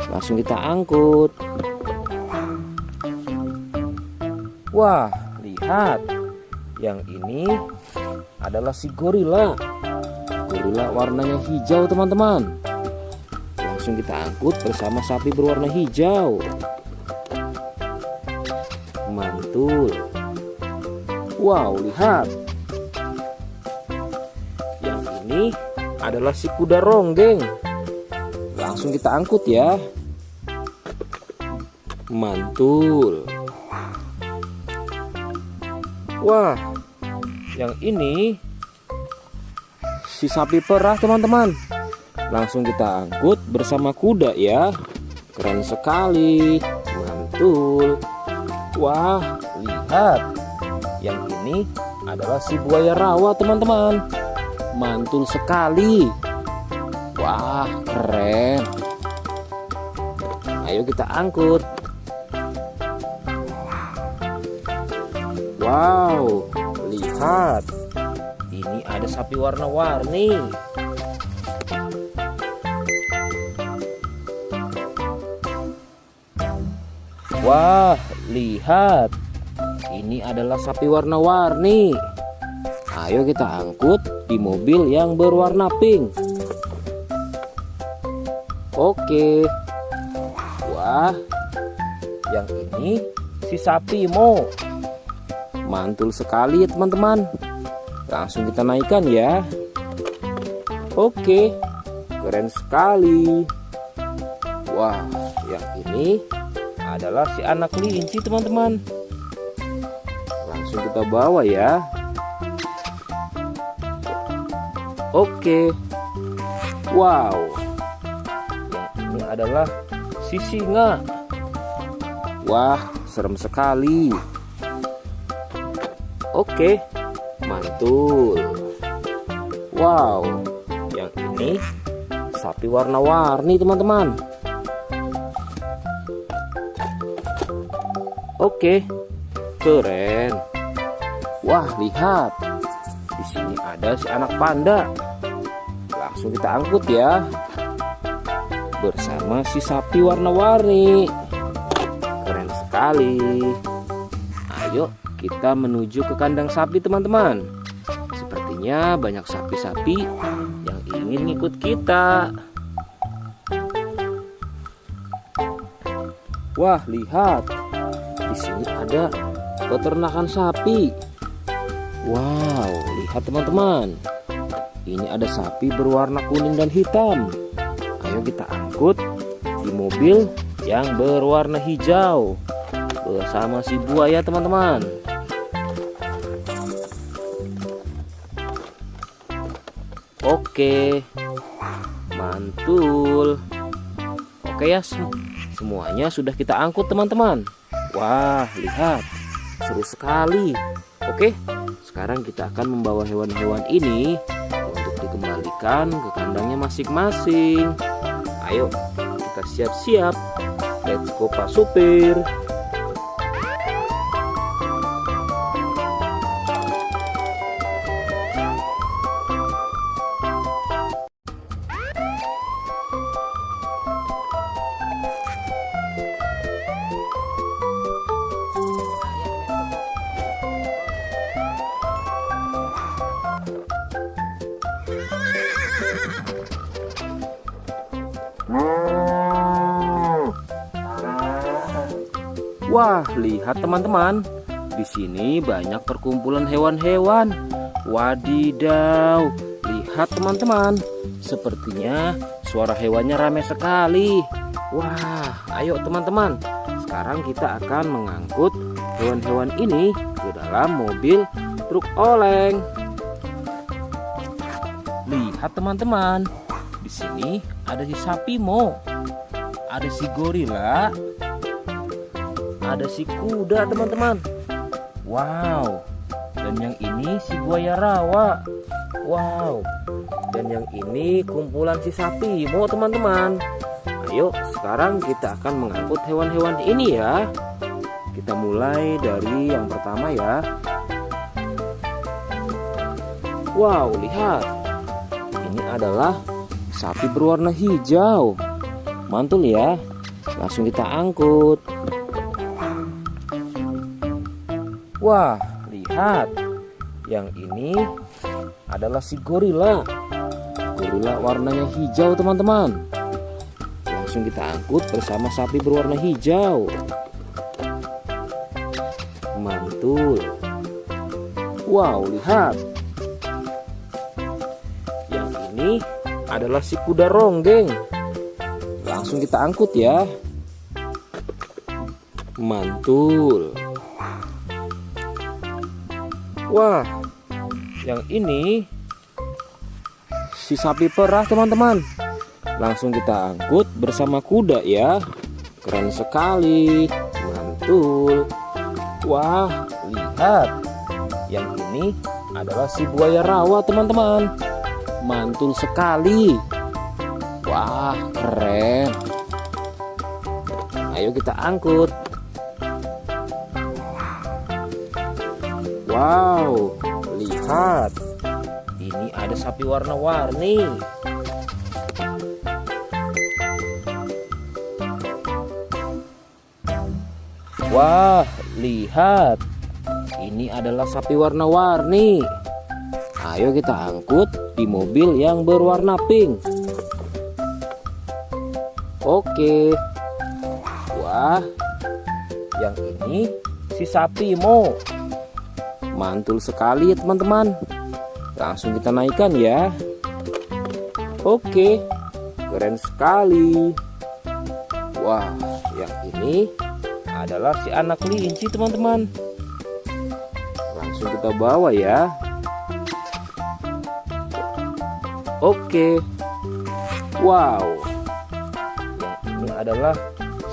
Langsung kita angkut. Wah, lihat. Yang ini adalah si gorila. Gorila warnanya hijau teman-teman. Langsung kita angkut bersama sapi berwarna hijau. Mantul. Wow, lihat. Yang ini adalah si kuda ronggeng. Langsung kita angkut ya. Mantul. Wah, yang ini si sapi perah teman-teman. Langsung kita angkut bersama kuda ya. Keren sekali. Mantul. Wah, lihat. Yang ini adalah si buaya rawa teman-teman. Mantul sekali. Wah, keren. Ayo kita angkut. Wow, lihat. Ini ada sapi warna-warni. Wah, lihat. Ini adalah sapi warna-warni. Ayo kita angkut di mobil yang berwarna pink. Oke. Wah, yang ini si sapi Mo. Mantul sekali ya teman-teman. Langsung kita naikkan ya. Oke, keren sekali. Wah, yang ini adalah si anak kelinci teman-teman. Langsung kita bawa ya. Oke. Wow. Yang ini adalah si singa. Wah, serem sekali. Oke, mantul. Wow, yang ini sapi warna-warni teman-teman. Oke, keren. Wah, lihat. Di sini ada si anak panda. Langsung kita angkut ya. Bersama si sapi warna-warni. Keren sekali. Ayo kita menuju ke kandang sapi teman-teman. Sepertinya banyak sapi-sapi yang ingin ngikut kita. Wah, lihat. Di sini ada peternakan sapi. Wow, lihat teman-teman. Ini ada sapi berwarna kuning dan hitam. Ayo kita angkut di mobil yang berwarna hijau bersama si buaya teman-teman. Oke, mantul. Oke ya, semuanya sudah kita angkut teman-teman. Wah, lihat, seru sekali. Oke, sekarang kita akan membawa hewan-hewan ini untuk dikembalikan ke kandangnya masing-masing. Ayo, kita siap-siap. Let's go Pak Supir. Wah, lihat teman-teman. Di sini banyak perkumpulan hewan-hewan. Wadidaw, lihat teman-teman. Sepertinya suara hewannya ramai sekali. Wah, ayo teman-teman. Sekarang kita akan mengangkut hewan-hewan ini ke dalam mobil truk oleng. Lihat teman-teman. Di sini ada si sapi Mo. Ada si gorila. Ada si kuda teman-teman. Wow. Dan yang ini si buaya rawa. Wow. Dan yang ini kumpulan si sapi Mo teman-teman. Ayo sekarang kita akan mengangkut hewan-hewan ini ya. Kita mulai dari yang pertama ya. Wow, lihat. Ini adalah sapi berwarna hijau. Mantul ya. Langsung kita angkut. Wah, lihat. Yang ini adalah si gorila. Gorila warnanya hijau teman-teman. Langsung kita angkut bersama sapi berwarna hijau. Mantul. Wow, lihat. Yang ini adalah si kuda ronggeng. Langsung kita angkut ya. Mantul. Wah, yang ini si sapi perah teman-teman. Langsung kita angkut bersama kuda ya. Keren sekali. Mantul. Wah, lihat. Yang ini adalah si buaya rawa teman-teman. Mantul sekali. Wah, keren. Ayo kita angkut. Wow, lihat. Ini ada sapi warna-warni. Wah, lihat. Ini adalah sapi warna-warni. Ayo kita angkut di mobil yang berwarna pink. Oke. Wah, yang ini si sapi Mo. Mantul sekali ya teman-teman. Langsung kita naikkan ya. Oke, keren sekali. Wah, yang ini adalah si anak kelinci teman-teman. Langsung kita bawa ya. Oke. Wow. Yang ini adalah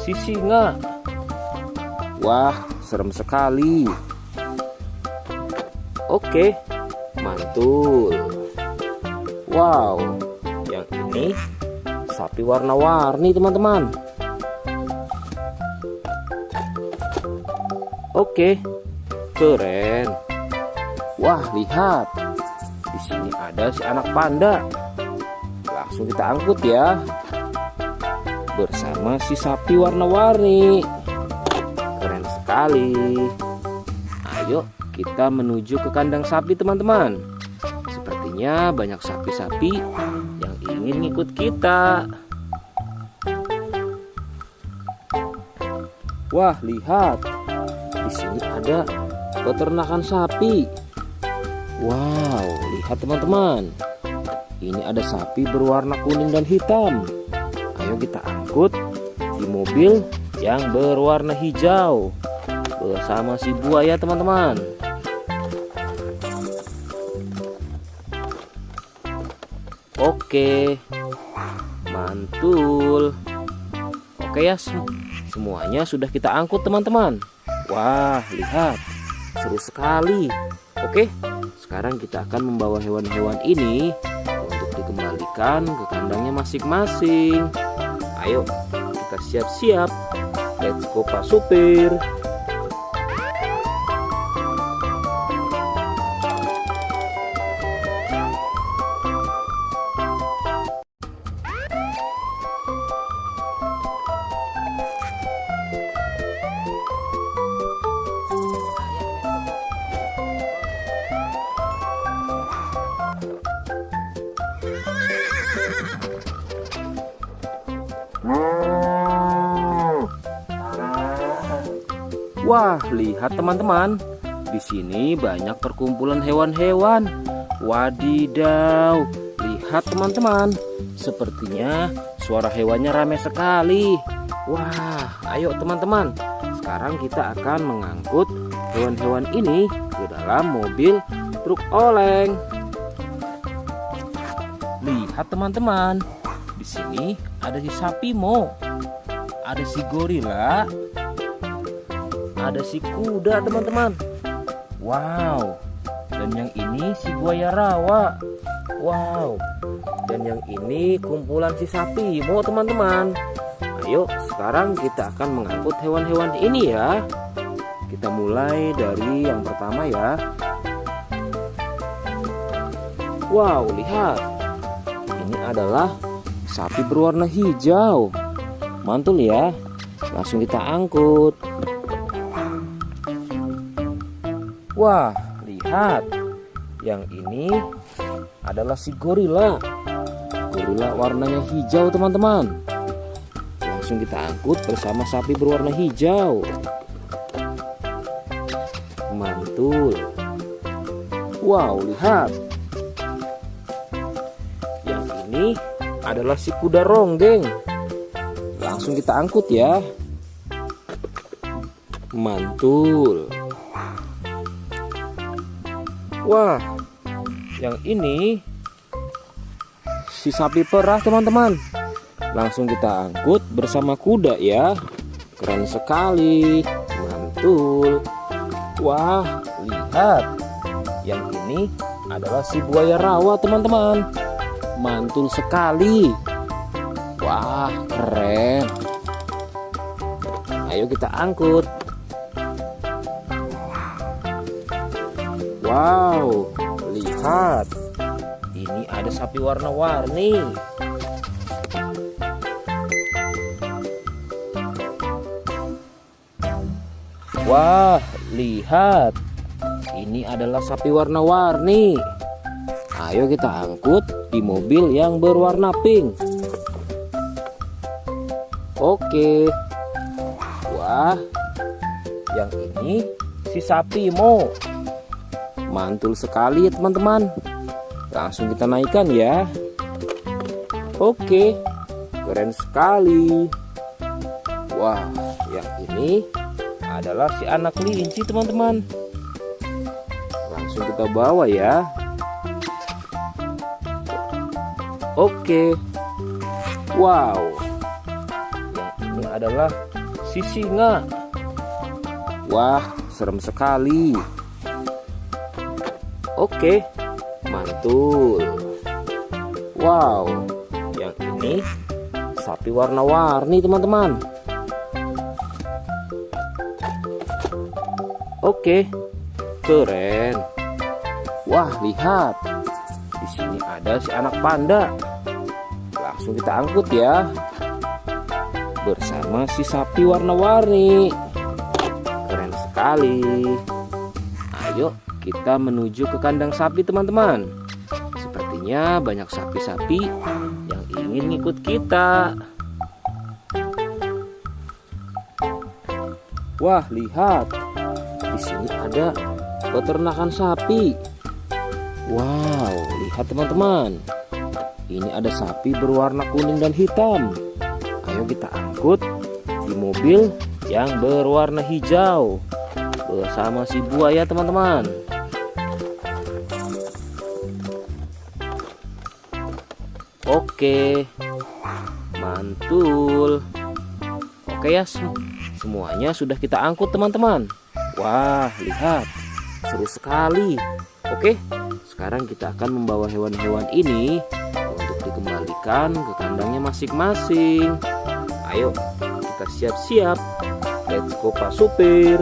si singa. Wah, serem sekali. Oke, mantul. Wow, yang ini sapi warna-warni teman-teman. Oke, keren. Wah, lihat. Di sini ada si anak panda. Langsung kita angkut ya. Bersama si sapi warna-warni. Keren sekali. Ayo kita menuju ke kandang sapi teman-teman. Sepertinya banyak sapi-sapi yang ingin ngikut kita. Wah, lihat. Di sini ada peternakan sapi. Wow, lihat teman-teman. Ini ada sapi berwarna kuning dan hitam. Ayo kita angkut di mobil yang berwarna hijau bersama si buaya teman-teman. Oke, mantul. Oke ya, semuanya sudah kita angkut teman-teman. Wah, lihat, seru sekali. Oke, sekarang kita akan membawa hewan-hewan ini untuk dikembalikan ke kandangnya masing-masing. Ayo, kita siap-siap. Let's go Pak Supir. Wah, lihat teman-teman. Di sini banyak perkumpulan hewan-hewan. Wadidaw, lihat teman-teman. Sepertinya suara hewannya ramai sekali. Wah, ayo teman-teman. Sekarang kita akan mengangkut hewan-hewan ini ke dalam mobil truk oleng. Lihat teman-teman. Di sini ada si sapi Mo. Ada si gorila. Ada si kuda teman-teman. Wow. Dan yang ini si buaya rawa. Wow. Dan yang ini kumpulan si sapi Mo teman-teman. Ayo sekarang kita akan mengangkut hewan-hewan ini ya. Kita mulai dari yang pertama ya. Wow, lihat. Ini adalah sapi berwarna hijau. Mantul ya. Langsung kita angkut. Wah, lihat. Yang ini adalah si gorila. Gorila warnanya hijau teman-teman. Langsung kita angkut bersama sapi berwarna hijau. Mantul. Wow, lihat. Yang ini adalah si kuda ronggeng. Langsung kita angkut ya. Mantul. Wah, yang ini si sapi perah teman-teman. Langsung kita angkut bersama kuda ya. Keren sekali. Mantul. Wah, lihat. Yang ini adalah si buaya rawa teman-teman. Mantul sekali. Wah, keren. Ayo kita angkut. Wow, lihat. Ini ada sapi warna-warni. Wah, lihat. Ini adalah sapi warna-warni. Ayo kita angkut di mobil yang berwarna pink. Oke. Wah, yang ini si sapi Mo. Mantul sekali ya teman-teman. Langsung kita naikkan ya. Oke. Keren sekali. Wah, yang ini adalah si anak kelinci teman-teman. Langsung kita bawa ya. Oke. Wow. Yang ini adalah si singa. Wah, serem sekali. Oke. Mantul. Wow. Yang ini sapi warna-warni teman-teman. Oke. Keren. Wah, lihat. Di sini ada si anak panda. Langsung kita angkut ya. Bersama si sapi warna-warni. Keren sekali. Ayo kita menuju ke kandang sapi teman-teman. Sepertinya banyak sapi-sapi yang ingin ngikut kita. Wah, lihat. Di sini ada peternakan sapi. Wow, lihat teman-teman. Ini ada sapi berwarna kuning dan hitam. Ayo kita angkut di mobil yang berwarna hijau bersama si buaya teman-teman. Oke. Mantul. Oke ya, semuanya sudah kita angkut teman-teman. Wah, lihat. Seru sekali. Oke, sekarang kita akan membawa hewan-hewan ini untuk dikembalikan ke kandangnya masing-masing. Ayo, kita siap-siap. Let's go Pak Supir.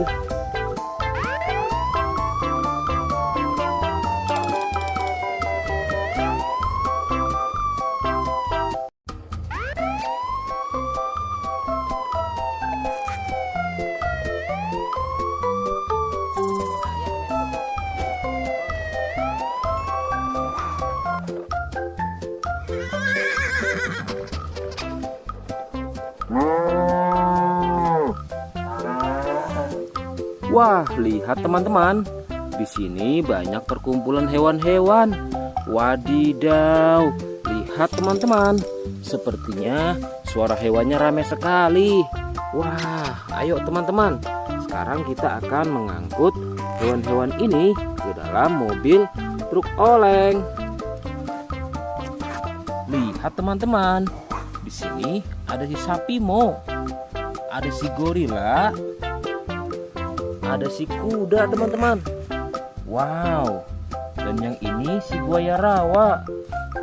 Wah, lihat teman-teman. Di sini banyak perkumpulan hewan-hewan. Wadidaw, lihat teman-teman. Sepertinya suara hewannya ramai sekali. Wah, ayo teman-teman. Sekarang kita akan mengangkut hewan-hewan ini ke dalam mobil truk oleng. Lihat teman-teman. Di sini ada si sapi Mo. Ada si gorila. Ada si kuda teman-teman. Wow. Dan yang ini si buaya rawa.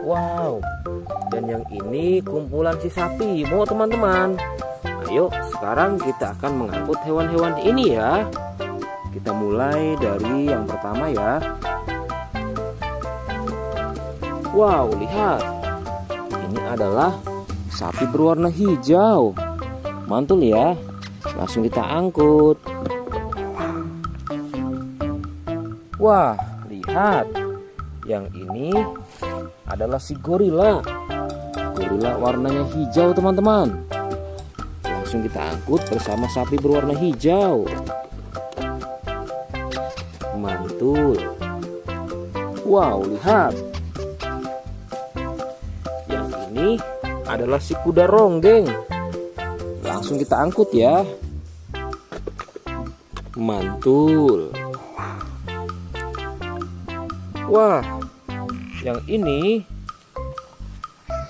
Wow. Dan yang ini kumpulan si sapi Mo teman-teman. Ayo sekarang kita akan mengangkut hewan-hewan ini ya. Kita mulai dari yang pertama ya. Wow, lihat. Ini adalah sapi berwarna hijau. Mantul ya. Langsung kita angkut. Wah, lihat. Yang ini adalah si gorila. Gorila warnanya hijau teman-teman. Langsung kita angkut bersama sapi berwarna hijau. Mantul. Wow, lihat. Yang ini adalah si kuda ronggeng. Langsung kita angkut ya. Mantul. Wah, yang ini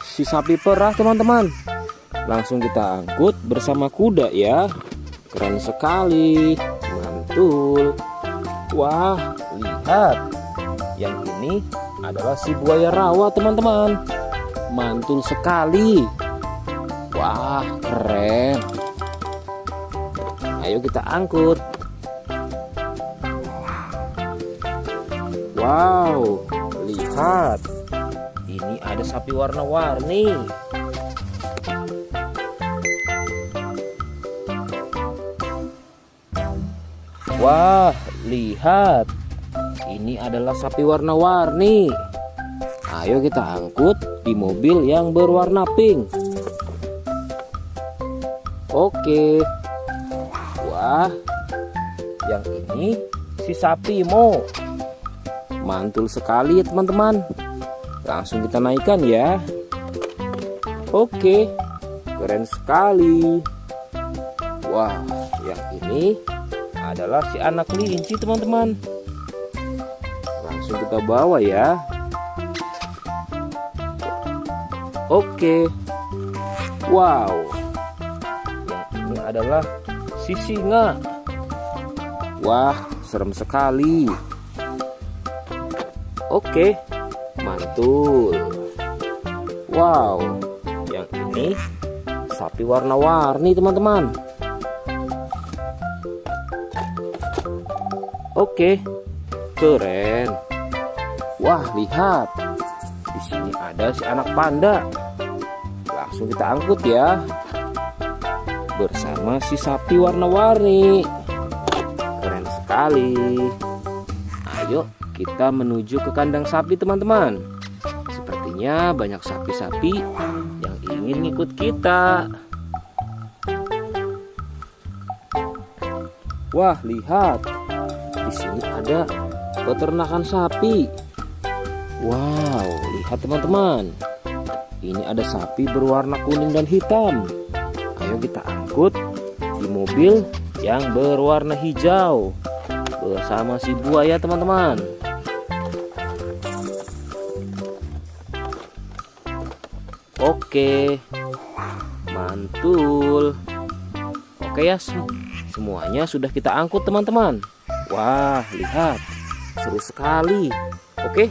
si sapi perah teman-teman. Langsung kita angkut bersama kuda ya. Keren sekali. Mantul. Wah, lihat. Yang ini adalah si buaya rawa teman-teman. Mantul sekali. Wah, keren. Ayo kita angkut. Wow, lihat. Ini ada sapi warna-warni. Wah, lihat. Ini adalah sapi warna-warni. Ayo kita angkut di mobil yang berwarna pink. Oke. Wah, yang ini si sapi Mo. Mantul sekali ya teman-teman. Langsung kita naikkan ya. Oke, keren sekali. Wah, yang ini adalah si anak kelinci teman-teman. Langsung kita bawa ya. Oke. Wow. Yang ini adalah si singa. Wah, serem sekali. Oke, mantul. Wow, yang ini sapi warna-warni teman-teman. Oke, keren. Wah, lihat. Di sini ada si anak panda. Langsung kita angkut ya. Bersama si sapi warna-warni. Keren sekali. Ayo kita menuju ke kandang sapi teman-teman. Sepertinya banyak sapi-sapi yang ingin ikut kita. Wah, lihat. Di sini ada peternakan sapi. Wow, lihat teman-teman. Ini ada sapi berwarna kuning dan hitam. Ayo kita angkut di mobil yang berwarna hijau bersama si buaya teman-teman. Oke, mantul. Oke ya, semuanya sudah kita angkut teman-teman. Wah, lihat, seru sekali. Oke,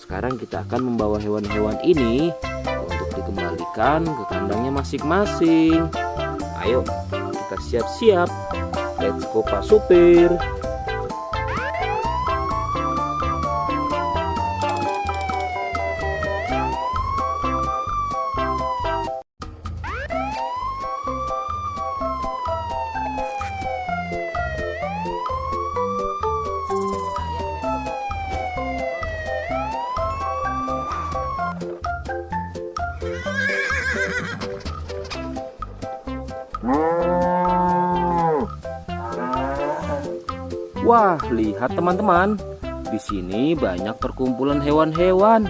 sekarang kita akan membawa hewan-hewan ini untuk dikembalikan ke kandangnya masing-masing. Ayo, kita siap-siap. Let's go Pak Supir. Wah, lihat teman-teman. Di sini banyak perkumpulan hewan-hewan.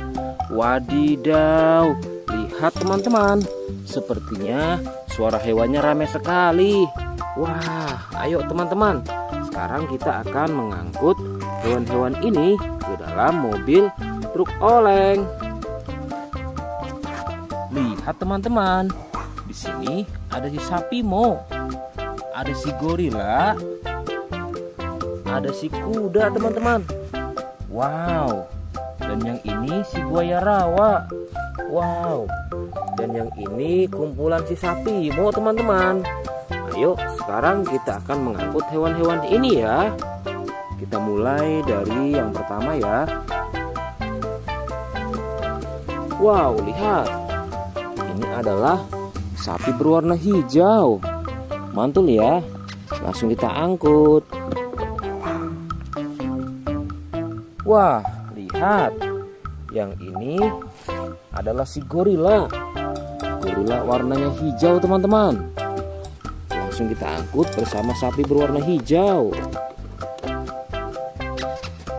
Wadidaw, lihat teman-teman. Sepertinya suara hewannya ramai sekali. Wah, ayo teman-teman. Sekarang kita akan mengangkut hewan-hewan ini ke dalam mobil truk oleng. Lihat teman-teman. Di sini ada si sapi Mo. Ada si gorila. Ada si kuda teman-teman. Wow. Dan yang ini si buaya rawa. Wow. Dan yang ini kumpulan si sapi Mo teman-teman. Ayo sekarang kita akan mengangkut hewan-hewan ini ya. Kita mulai dari yang pertama ya. Wow, lihat. Ini adalah sapi berwarna hijau. Mantul ya. Langsung kita angkut. Wah, lihat. Yang ini adalah si gorila. Gorila warnanya hijau teman-teman. Langsung kita angkut bersama sapi berwarna hijau.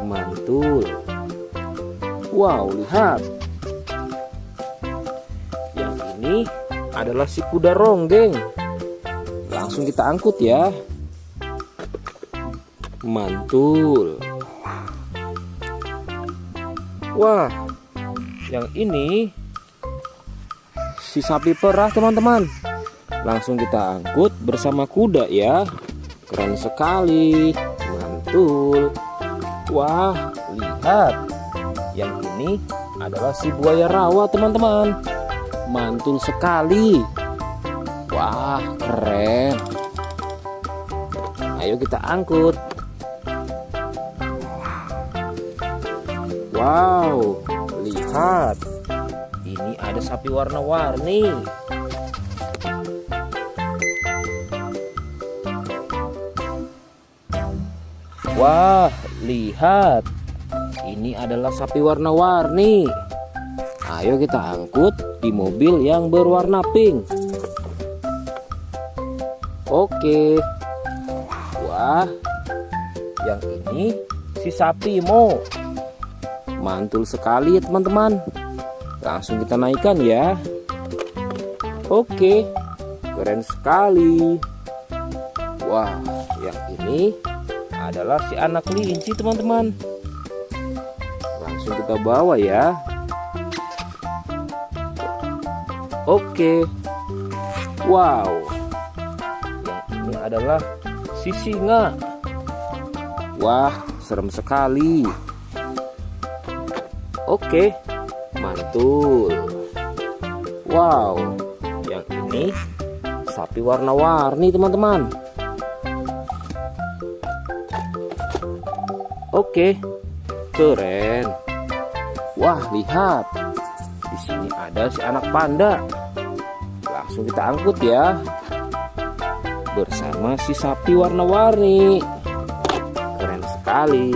Mantul. Wow, lihat. Yang ini adalah si kuda ronggeng. Langsung kita angkut ya. Mantul. Wah, yang ini si sapi perah teman-teman. Langsung kita angkut bersama kuda ya. Keren sekali. Mantul. Wah, lihat. Yang ini adalah si buaya rawa teman-teman. Mantul sekali. Wah, keren. Ayo kita angkut. Wow, lihat. Ini ada sapi warna-warni. Wah, lihat. Ini adalah sapi warna-warni. Ayo kita angkut di mobil yang berwarna pink. Oke. Wah, yang ini si sapi Mo. Mantul sekali ya teman-teman. Langsung kita naikkan ya. Oke, keren sekali. Wah, yang ini adalah si anak kelinci teman-teman. Langsung kita bawa ya. Oke. Wow. Yang ini adalah si singa. Wah, serem sekali. Oke, mantul. Wow, yang ini sapi warna-warni teman-teman. Oke, keren. Wah, lihat. Di sini ada si anak panda. Langsung kita angkut ya. Bersama si sapi warna-warni. Keren sekali.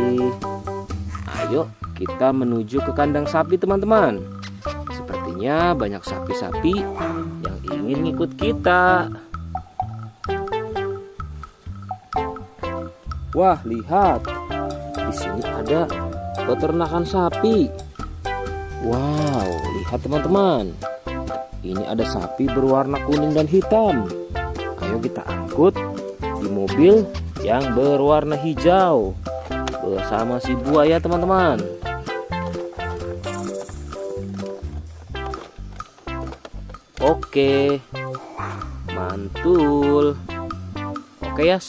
Ayo kita menuju ke kandang sapi teman-teman. Sepertinya banyak sapi-sapi yang ingin ngikut kita. Wah, lihat. Di sini ada peternakan sapi. Wow, lihat teman-teman. Ini ada sapi berwarna kuning dan hitam. Ayo kita angkut di mobil yang berwarna hijau bersama si buaya teman-teman. Oke, mantul. Oke ya,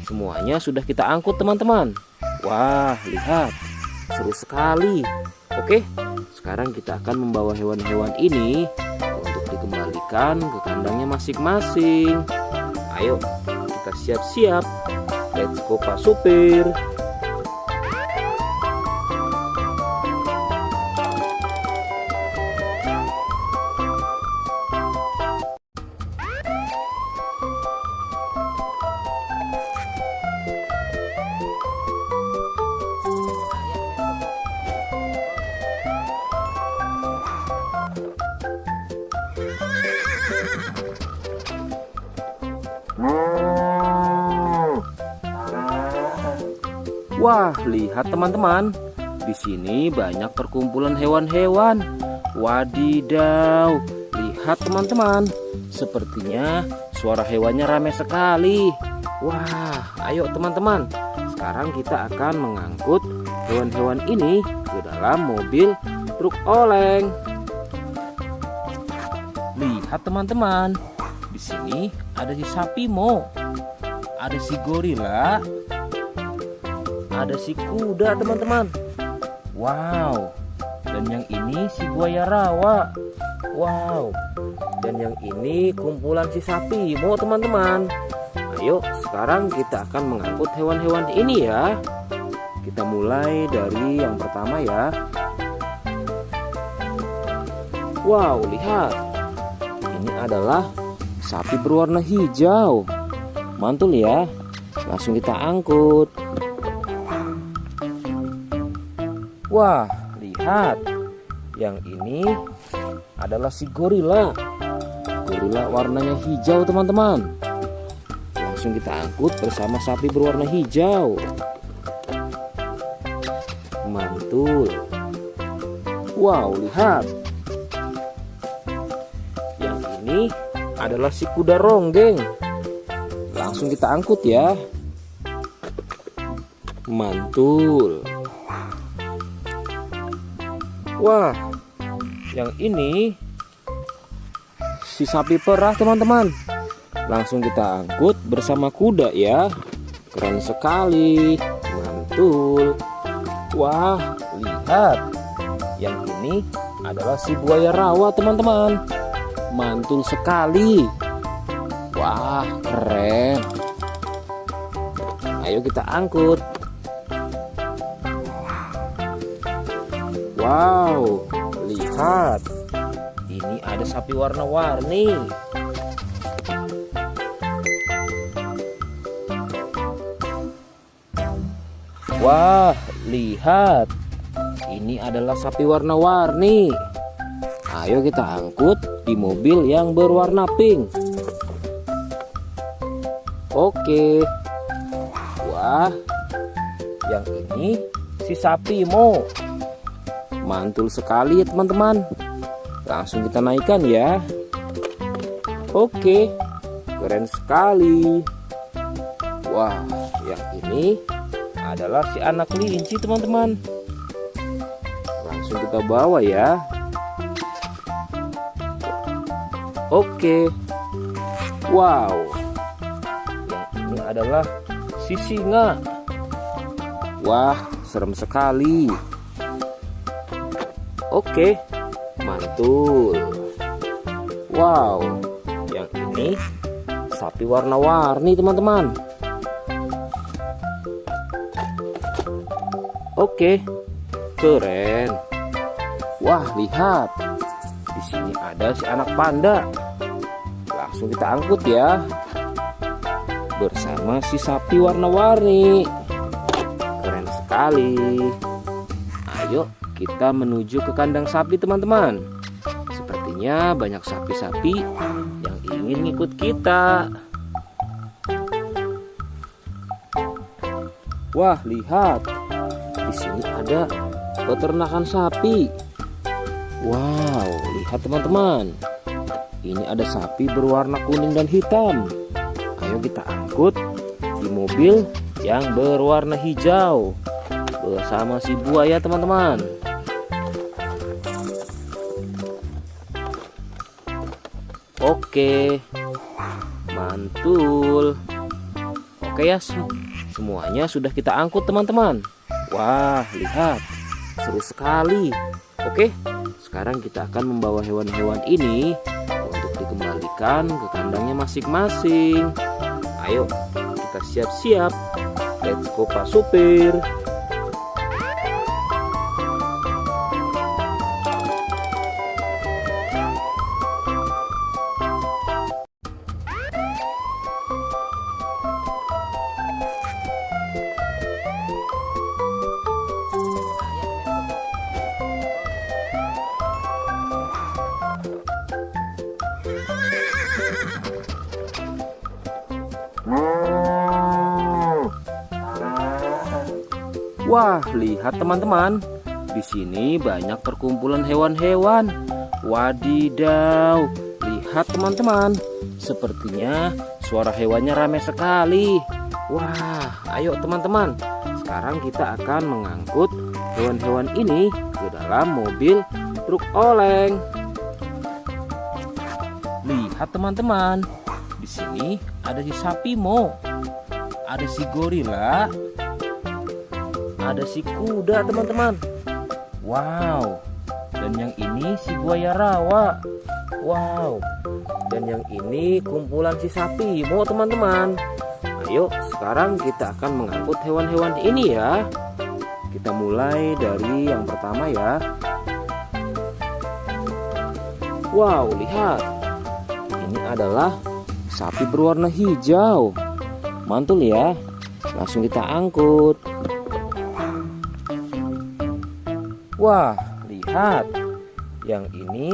semuanya sudah kita angkut teman-teman. Wah, lihat, seru sekali. Oke, sekarang kita akan membawa hewan-hewan ini untuk dikembalikan ke kandangnya masing-masing. Ayo, kita siap-siap. Let's go Pak Supir. Wah, lihat teman-teman. Di sini banyak perkumpulan hewan-hewan. Wadidaw, lihat teman-teman. Sepertinya suara hewannya ramai sekali. Wah, ayo teman-teman. Sekarang kita akan mengangkut hewan-hewan ini ke dalam mobil truk oleng. Lihat teman-teman. Di sini ada si sapi Mo. Ada si gorila. Ada si kuda teman-teman. Wow. Dan yang ini si buaya rawa. Wow. Dan yang ini kumpulan si sapi Mo teman-teman. Ayo sekarang kita akan mengangkut hewan-hewan ini ya. Kita mulai dari yang pertama ya. Wow, lihat. Ini adalah sapi berwarna hijau. Mantul ya. Langsung kita angkut. Wah, lihat. Yang ini adalah si gorila. Gorila warnanya hijau teman-teman. Langsung kita angkut bersama sapi berwarna hijau. Mantul. Wow, lihat. Yang ini adalah si kuda ronggeng. Langsung kita angkut ya. Mantul. Wah, yang ini si sapi perah teman-teman. Langsung kita angkut bersama kuda ya. Keren sekali. Mantul. Wah, lihat. Yang ini adalah si buaya rawa teman-teman. Mantul sekali. Wah, keren. Ayo kita angkut. Wow, lihat. Ini ada sapi warna-warni. Wah, lihat. Ini adalah sapi warna-warni. Ayo kita angkut di mobil yang berwarna pink. Oke. Wah, yang ini si sapi Mo. Mantul sekali ya teman-teman. Langsung kita naikkan ya. Oke, keren sekali. Wah, yang ini adalah si anak kelinci teman-teman. Langsung kita bawa ya. Oke. Wow. Yang ini adalah si singa. Wah, serem sekali. Oke, mantul. Wow, yang ini sapi warna-warni teman-teman. Oke, keren. Wah, lihat. Di sini ada si anak panda. Langsung kita angkut ya. Bersama si sapi warna-warni. Keren sekali. Ayo kita menuju ke kandang sapi teman-teman. Sepertinya banyak sapi-sapi yang ingin ngikut kita. Wah, lihat. Di sini ada peternakan sapi. Wow, lihat teman-teman. Ini ada sapi berwarna kuning dan hitam. Ayo kita angkut di mobil yang berwarna hijau bersama si buaya teman-teman. Oke, mantul. Oke ya, semuanya sudah kita angkut teman-teman. Wah, lihat, seru sekali. Oke, sekarang kita akan membawa hewan-hewan ini untuk dikembalikan ke kandangnya masing-masing. Ayo, kita siap-siap. Let's go Pak Supir. Wah, lihat teman-teman. Di sini banyak perkumpulan hewan-hewan. Wadidaw, lihat teman-teman. Sepertinya suara hewannya ramai sekali. Wah, ayo teman-teman. Sekarang kita akan mengangkut hewan-hewan ini ke dalam mobil truk oleng. Lihat teman-teman. Di sini ada si sapi Mo. Ada si gorila. Ada si kuda teman-teman. Wow. Dan yang ini si buaya rawa. Wow. Dan yang ini kumpulan si sapi Mo teman-teman. Ayo sekarang kita akan mengangkut hewan-hewan ini ya. Kita mulai dari yang pertama ya. Wow, lihat. Ini adalah sapi berwarna hijau. Mantul ya. Langsung kita angkut. Wah, lihat. Yang ini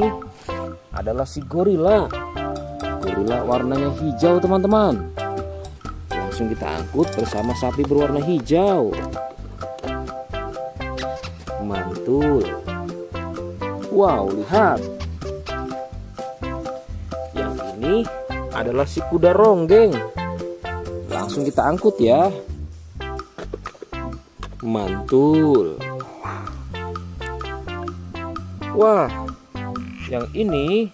adalah si gorila. Gorila warnanya hijau teman-teman. Langsung kita angkut bersama sapi berwarna hijau. Mantul. Wow, lihat. Yang ini adalah si kuda ronggeng. Langsung kita angkut ya. Mantul. Wah, yang ini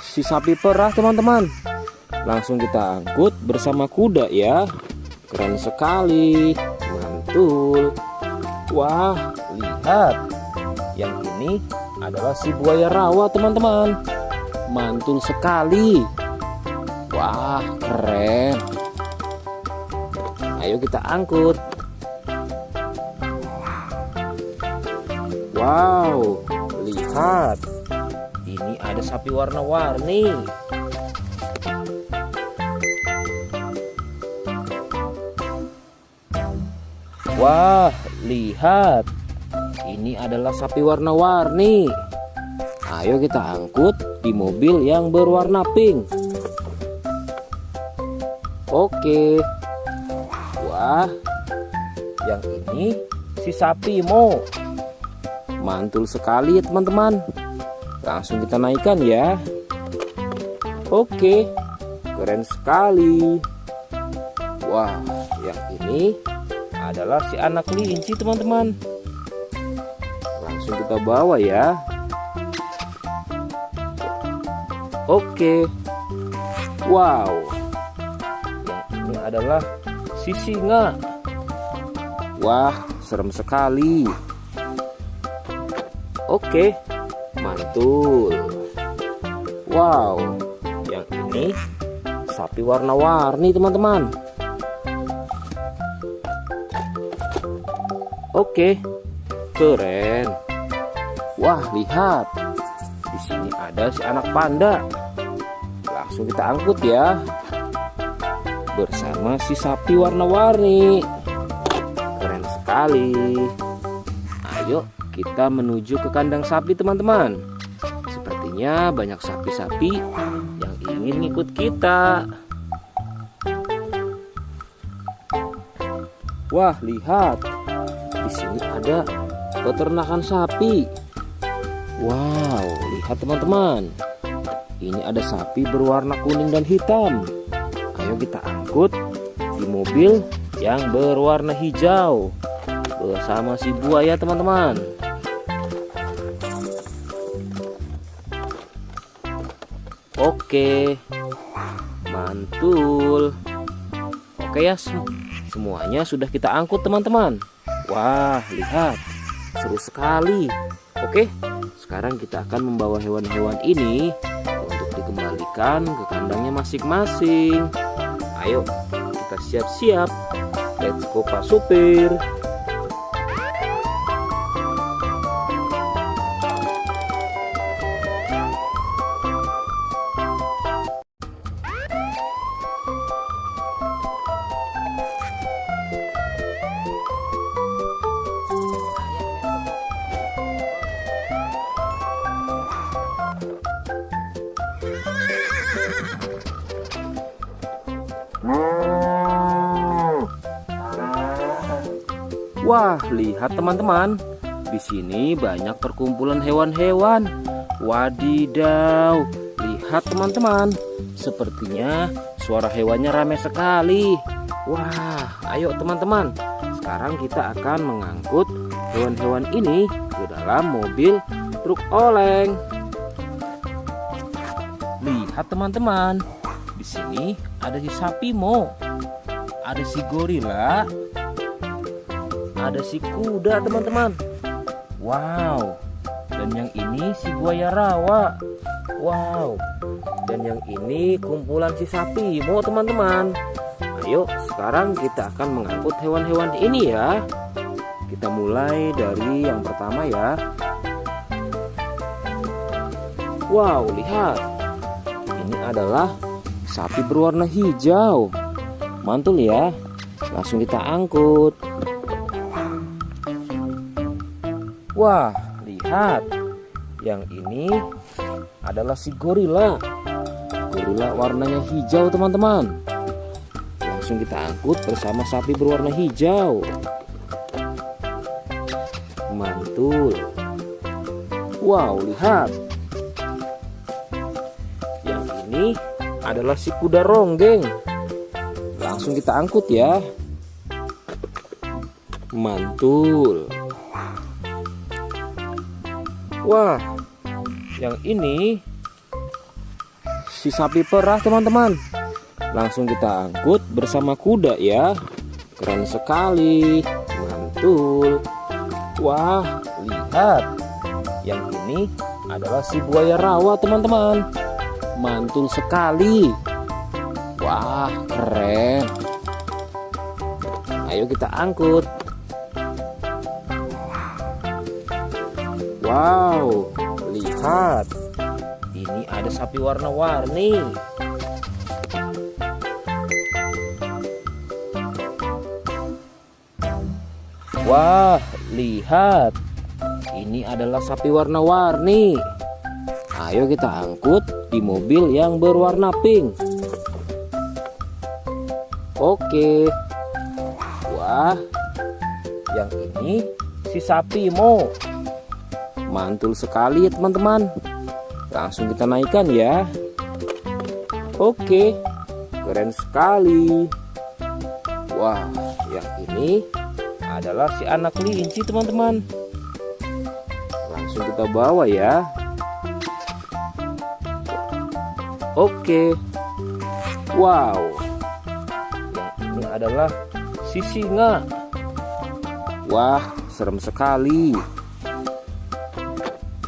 si sapi perah teman-teman. Langsung kita angkut bersama kuda ya. Keren sekali. Mantul. Wah, lihat. Yang ini adalah si buaya rawa teman-teman. Mantul sekali. Wah, keren. Ayo kita angkut. Wow, lihat. Ini ada sapi warna-warni. Wah, lihat. Ini adalah sapi warna-warni. Ayo kita angkut di mobil yang berwarna pink. Oke. Wah, yang ini si sapi Mo. Mantul sekali ya teman-teman. Langsung kita naikkan ya. Oke, keren sekali. Wah, yang ini adalah si anak kelinci teman-teman. Langsung kita bawa ya. Oke. Wow. Yang ini adalah si singa. Wah, serem sekali. Oke, mantul. Wow, yang ini sapi warna-warni teman-teman. Oke, keren. Wah, lihat. Di sini ada si anak panda. Langsung kita angkut ya. Bersama si sapi warna-warni. Keren sekali. Ayo kita menuju ke kandang sapi teman-teman. Sepertinya banyak sapi-sapi yang ingin ngikut kita. Wah, lihat. Di sini ada peternakan sapi. Wow, lihat teman-teman. Ini ada sapi berwarna kuning dan hitam. Ayo kita angkut di mobil yang berwarna hijau bersama si buaya teman-teman. Oke, mantul. Oke ya, semuanya sudah kita angkut teman-teman. Wah, lihat, seru sekali. Oke, sekarang kita akan membawa hewan-hewan ini untuk dikembalikan ke kandangnya masing-masing. Ayo, kita siap-siap. Let's go Pak Supir. Wah, lihat teman-teman. Di sini banyak perkumpulan hewan-hewan. Wadidaw, lihat teman-teman. Sepertinya suara hewannya ramai sekali. Wah, ayo teman-teman. Sekarang kita akan mengangkut hewan-hewan ini ke dalam mobil truk oleng. Lihat teman-teman. Di sini ada si sapi Mo. Ada si gorila, ada si kuda teman-teman. Wow. Dan yang ini si buaya rawa. Wow. Dan yang ini kumpulan si sapi Mo teman-teman. Ayo sekarang kita akan mengangkut hewan-hewan ini ya. Kita mulai dari yang pertama ya. Wow, lihat. Ini adalah sapi berwarna hijau. Mantul ya. Langsung kita angkut. Wah, lihat. Yang ini adalah si gorila. Gorila warnanya hijau teman-teman. Langsung kita angkut bersama sapi berwarna hijau. Mantul. Wow, lihat. Yang ini adalah si kuda ronggeng. Langsung kita angkut ya. Mantul. Wah, yang ini si sapi perah teman-teman. Langsung kita angkut bersama kuda ya. Keren sekali. Mantul. Wah, lihat. Yang ini adalah si buaya rawa teman-teman. Mantul sekali. Wah, keren. Ayo kita angkut. Wow, lihat. Ini ada sapi warna-warni. Wah, lihat. Ini adalah sapi warna-warni. Ayo kita angkut di mobil yang berwarna pink. Oke. Wah, yang ini si sapi Mo. Mantul sekali ya teman-teman. Langsung kita naikkan ya. Oke, keren sekali. Wah, yang ini adalah si anak kelinci teman-teman. Langsung kita bawa ya. Oke. Wow. Ini adalah si singa. Wah, serem sekali.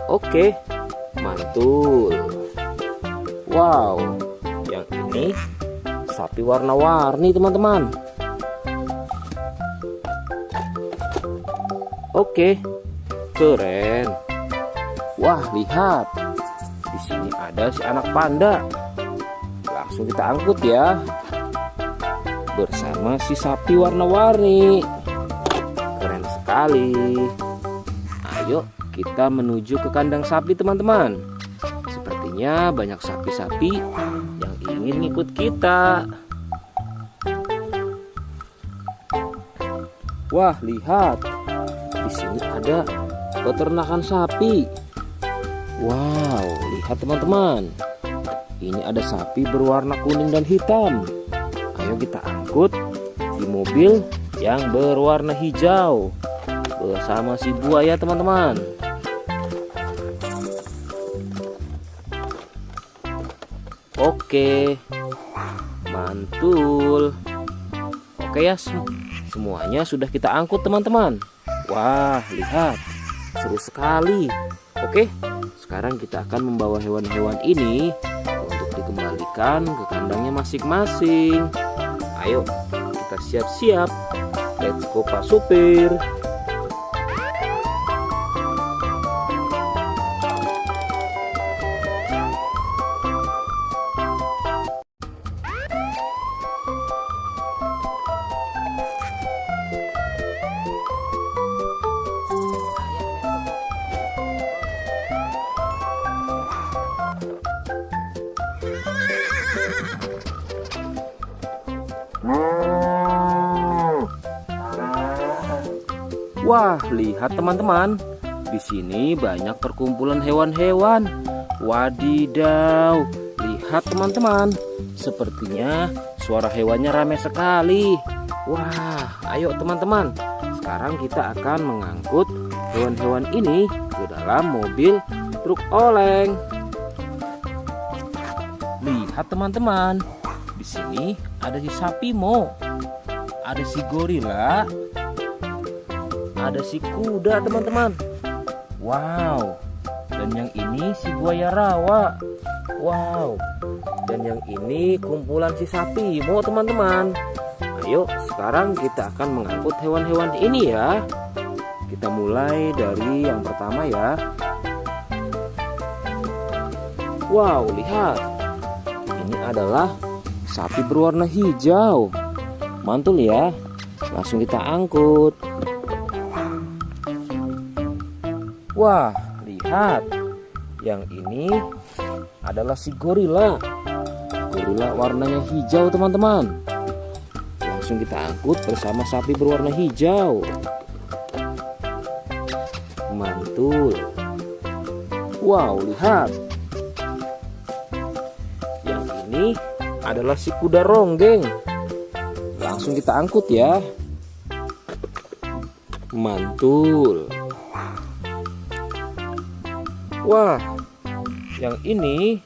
Oke, mantul. Wow, yang ini sapi warna-warni teman-teman. Oke, keren. Wah, lihat. Di sini ada si anak panda. Langsung kita angkut ya. Bersama si sapi warna-warni. Keren sekali. Ayo kita menuju ke kandang sapi teman-teman. Sepertinya banyak sapi-sapi yang ingin ngikut kita. Wah, lihat. Di sini ada peternakan sapi. Wow, lihat teman-teman. Ini ada sapi berwarna kuning dan hitam. Ayo kita angkut di mobil yang berwarna hijau bersama si buaya teman-teman. Oke, mantul. Oke ya, semuanya sudah kita angkut teman-teman. Wah, lihat, seru sekali. Oke, sekarang kita akan membawa hewan-hewan ini untuk dikembalikan ke kandangnya masing-masing. Ayo, kita siap-siap. Let's go Pak Supir. Wah, lihat teman-teman. Di sini banyak perkumpulan hewan-hewan. Wadidaw, lihat teman-teman. Sepertinya suara hewannya ramai sekali. Wah, ayo teman-teman. Sekarang kita akan mengangkut hewan-hewan ini ke dalam mobil truk oleng. Lihat teman-teman. Di sini ada si sapi Mo. Ada si gorila. Ada si kuda teman-teman. Wow. Dan yang ini si buaya rawa. Wow. Dan yang ini kumpulan si sapi Mo teman-teman. Ayo sekarang kita akan mengangkut hewan-hewan ini ya. Kita mulai dari yang pertama ya. Wow, lihat. Ini adalah sapi berwarna hijau. Mantul ya. Langsung kita angkut. Wah, lihat. Yang ini adalah si gorila. Gorila warnanya hijau teman-teman. Langsung kita angkut bersama sapi berwarna hijau. Mantul. Wow, lihat. Yang ini adalah si kuda ronggeng. Langsung kita angkut ya. Mantul. Wah, yang ini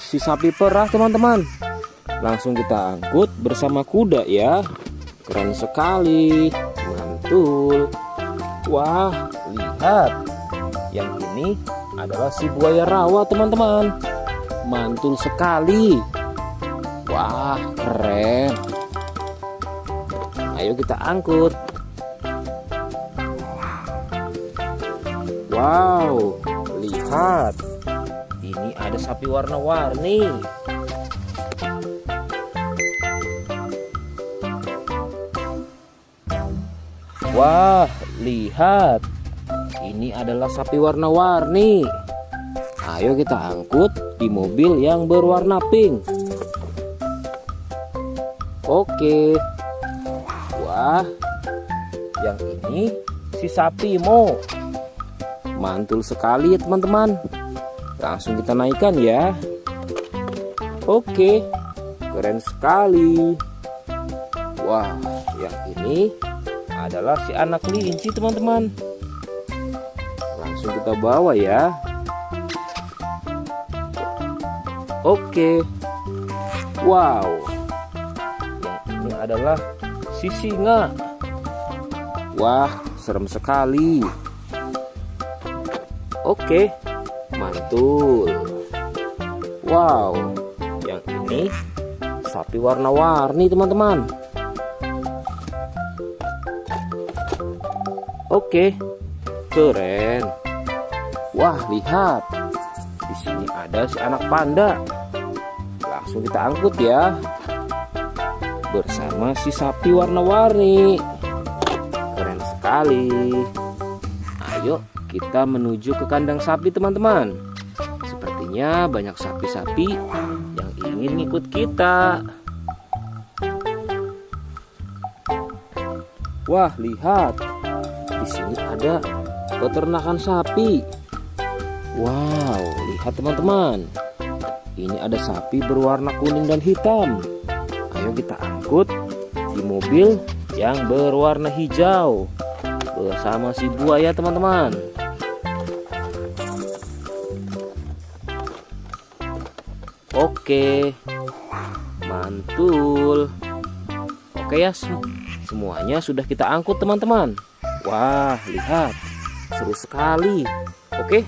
si sapi perah teman-teman. Langsung kita angkut bersama kuda ya. Keren sekali. Mantul. Wah, lihat. Yang ini adalah si buaya rawa teman-teman. Mantul sekali. Wah, keren. Ayo kita angkut. Wow, lihat. Ini ada sapi warna-warni. Wah, lihat. Ini adalah sapi warna-warni. Ayo kita angkut di mobil yang berwarna pink. Oke. Wah, yang ini si sapi Mo. Mantul sekali ya teman-teman. Langsung kita naikkan ya. Oke, keren sekali. Wah, yang ini adalah si anak kelinci teman-teman. Langsung kita bawa ya. Oke. Wow. Yang ini adalah si singa. Wah, serem sekali. Oke, mantul. Wow, yang ini sapi warna-warni teman-teman. Oke, keren. Wah, lihat. Di sini ada si anak panda. Langsung kita angkut ya. Bersama si sapi warna-warni. Keren sekali. Ayo kita menuju ke kandang sapi teman-teman. Sepertinya banyak sapi-sapi yang ingin ikut kita. Wah, lihat. Di sini ada peternakan sapi. Wow, lihat teman-teman. Ini ada sapi berwarna kuning dan hitam. Ayo kita angkut di mobil yang berwarna hijau bersama si buaya teman-teman. Oke, mantul. Oke ya, semuanya sudah kita angkut teman-teman. Wah, lihat, seru sekali. Oke,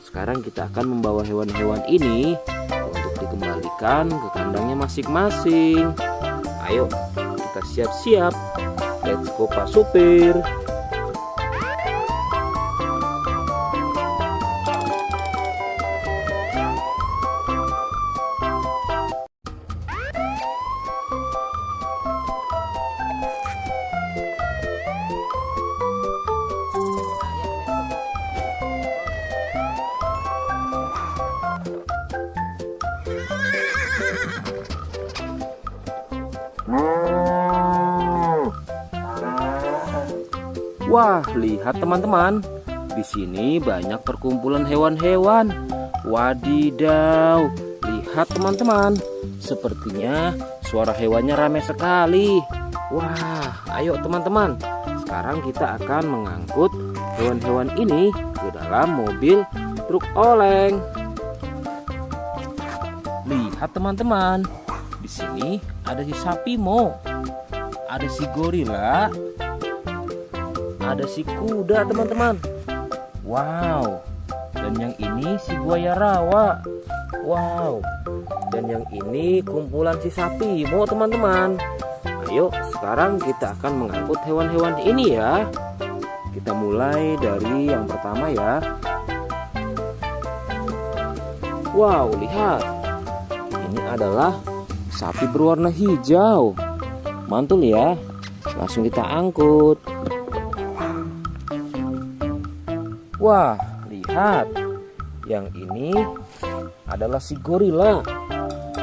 sekarang kita akan membawa hewan-hewan ini untuk dikembalikan ke kandangnya masing-masing. Ayo, kita siap-siap. Let's go Pak Supir. Wah, lihat teman-teman. Di sini banyak perkumpulan hewan-hewan. Wadidaw, lihat teman-teman. Sepertinya suara hewannya ramai sekali. Wah, ayo teman-teman. Sekarang kita akan mengangkut hewan-hewan ini ke dalam mobil truk oleng. Lihat teman-teman. Di sini ada si sapi Mo. Ada si gorila. Ada si kuda teman-teman. Wow. Dan yang ini si buaya rawa. Wow. Dan yang ini kumpulan si sapi Mo teman-teman. Ayo sekarang kita akan mengangkut hewan-hewan ini ya. Kita mulai dari yang pertama ya. Wow, lihat. Ini adalah sapi berwarna hijau. Mantul ya. Langsung kita angkut. Wah, lihat. Yang ini adalah si gorila.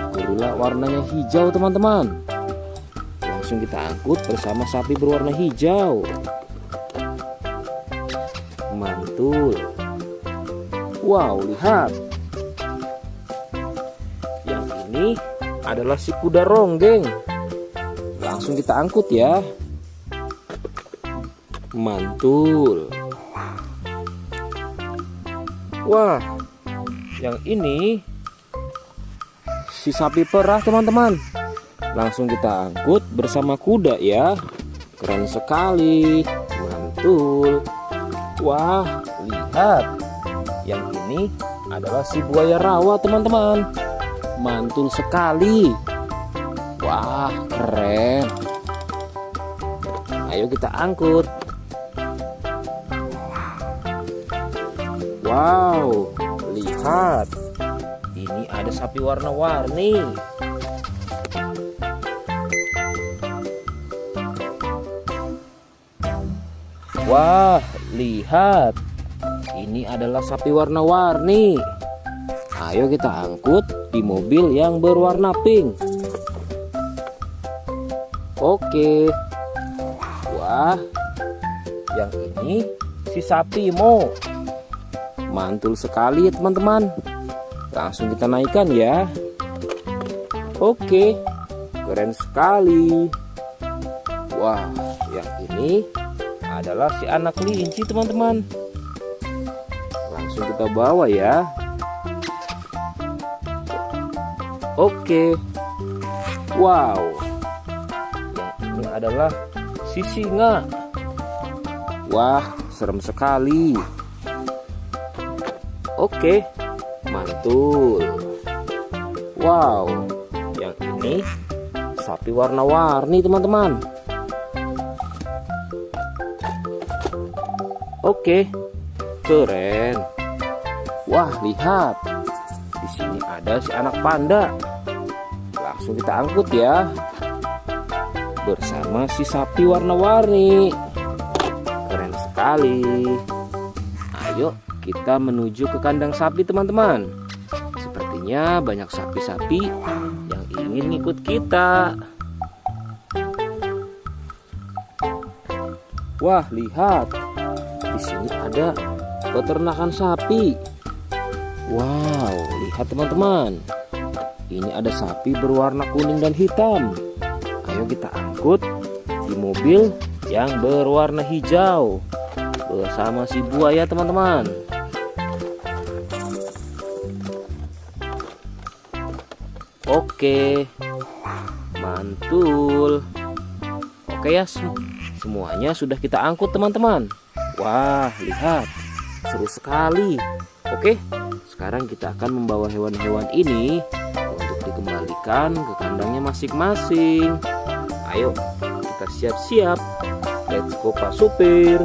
Gorila warnanya hijau teman-teman. Langsung kita angkut bersama sapi berwarna hijau. Mantul. Wow, lihat. Yang ini adalah si kuda ronggeng. Langsung kita angkut ya. Mantul. Wah, yang ini si sapi perah teman-teman. Langsung kita angkut bersama kuda ya. Keren sekali. Mantul. Wah, lihat. Yang ini adalah si buaya rawa teman-teman. Mantul sekali. Wah, keren. Ayo kita angkut. Wow, lihat. Ini ada sapi warna-warni. Wah, lihat. Ini adalah sapi warna-warni. Ayo kita angkut di mobil yang berwarna pink. Oke. Wah, yang ini si sapi Mo. Mantul sekali ya teman-teman. Langsung kita naikkan ya. Oke, keren sekali. Wah, yang ini adalah si anak kelinci teman-teman. Langsung kita bawa ya. Oke. Wow, yang ini adalah si singa. Wah, serem sekali. Oke, mantul. Wow, yang ini sapi warna-warni teman-teman. Oke, keren. Wah, lihat. Di sini ada si anak panda. Langsung kita angkut ya. Bersama si sapi warna-warni. Keren sekali. Ayo kita menuju ke kandang sapi teman-teman. Sepertinya banyak sapi-sapi yang ingin ikut kita. Wah, lihat. Di sini ada peternakan sapi. Wow, lihat teman-teman. Ini ada sapi berwarna kuning dan hitam. Ayo kita angkut di mobil yang berwarna hijau bersama si buaya teman-teman. Oke, mantul. Oke ya, semuanya sudah kita angkut teman-teman. Wah, lihat, seru sekali. Oke, sekarang kita akan membawa hewan-hewan ini untuk dikembalikan ke kandangnya masing-masing. Ayo, kita siap-siap. Let's go Pak Supir.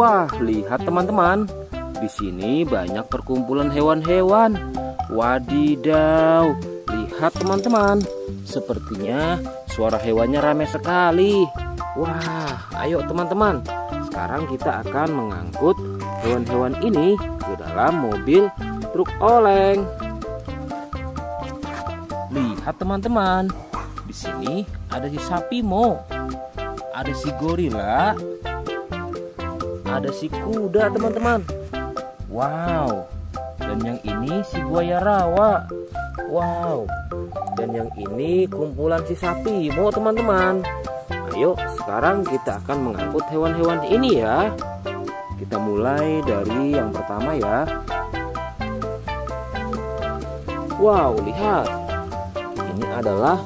Wah, lihat teman-teman. Di sini banyak perkumpulan hewan-hewan. Wadidaw, lihat teman-teman. Sepertinya suara hewannya ramai sekali. Wah, ayo teman-teman. Sekarang kita akan mengangkut hewan-hewan ini ke dalam mobil truk oleng. Lihat teman-teman. Di sini ada si sapi Mo. Ada si gorila. Ada si kuda teman-teman. Wow. Dan yang ini si buaya rawa. Wow. Dan yang ini kumpulan si sapi Mo teman-teman. Ayo sekarang kita akan mengangkut hewan-hewan ini ya. Kita mulai dari yang pertama ya. Wow, lihat. Ini adalah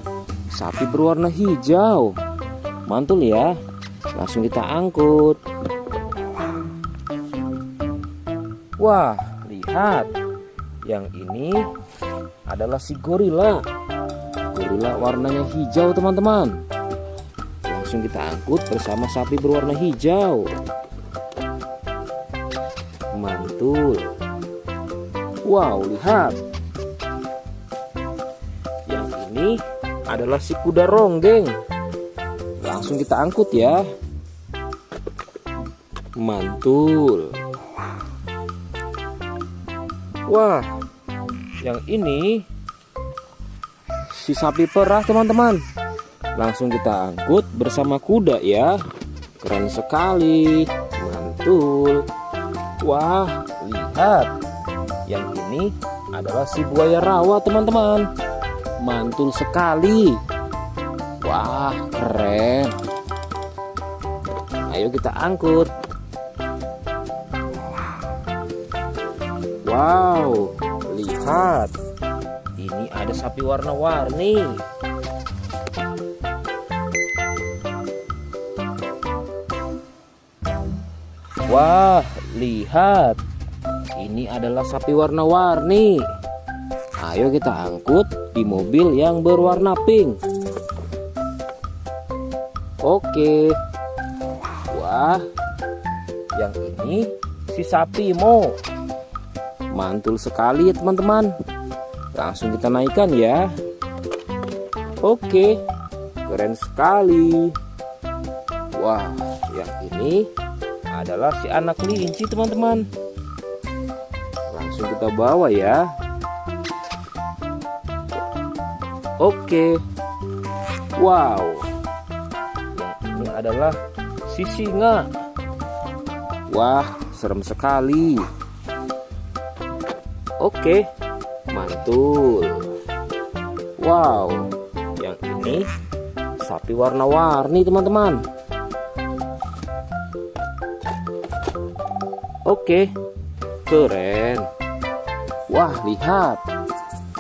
sapi berwarna hijau. Mantul ya. Langsung kita angkut. Wah, lihat. Yang ini adalah si gorila. Gorila warnanya hijau teman-teman. Langsung kita angkut bersama sapi berwarna hijau. Mantul. Wow, lihat. Yang ini adalah si kuda ronggeng. Langsung kita angkut ya. Mantul. Wah, yang ini si sapi perah teman-teman. Langsung kita angkut bersama kuda ya. Keren sekali. Mantul. Wah, lihat. Yang ini adalah si buaya rawa teman-teman. Mantul sekali. Wah, keren. Ayo kita angkut. Wow, lihat. Ini ada sapi warna-warni. Wah, lihat. Ini adalah sapi warna-warni. Ayo kita angkut di mobil yang berwarna pink. Oke. Wah, yang ini si sapi Mo. Mantul sekali ya teman-teman. Langsung kita naikkan ya. Oke, keren sekali. Wah, yang ini adalah si anak kelinci teman-teman. Langsung kita bawa ya. Oke. Wow. Yang ini adalah si singa. Wah, serem sekali. Oke, mantul. Wow, yang ini sapi warna-warni teman-teman. Oke, keren. Wah, lihat.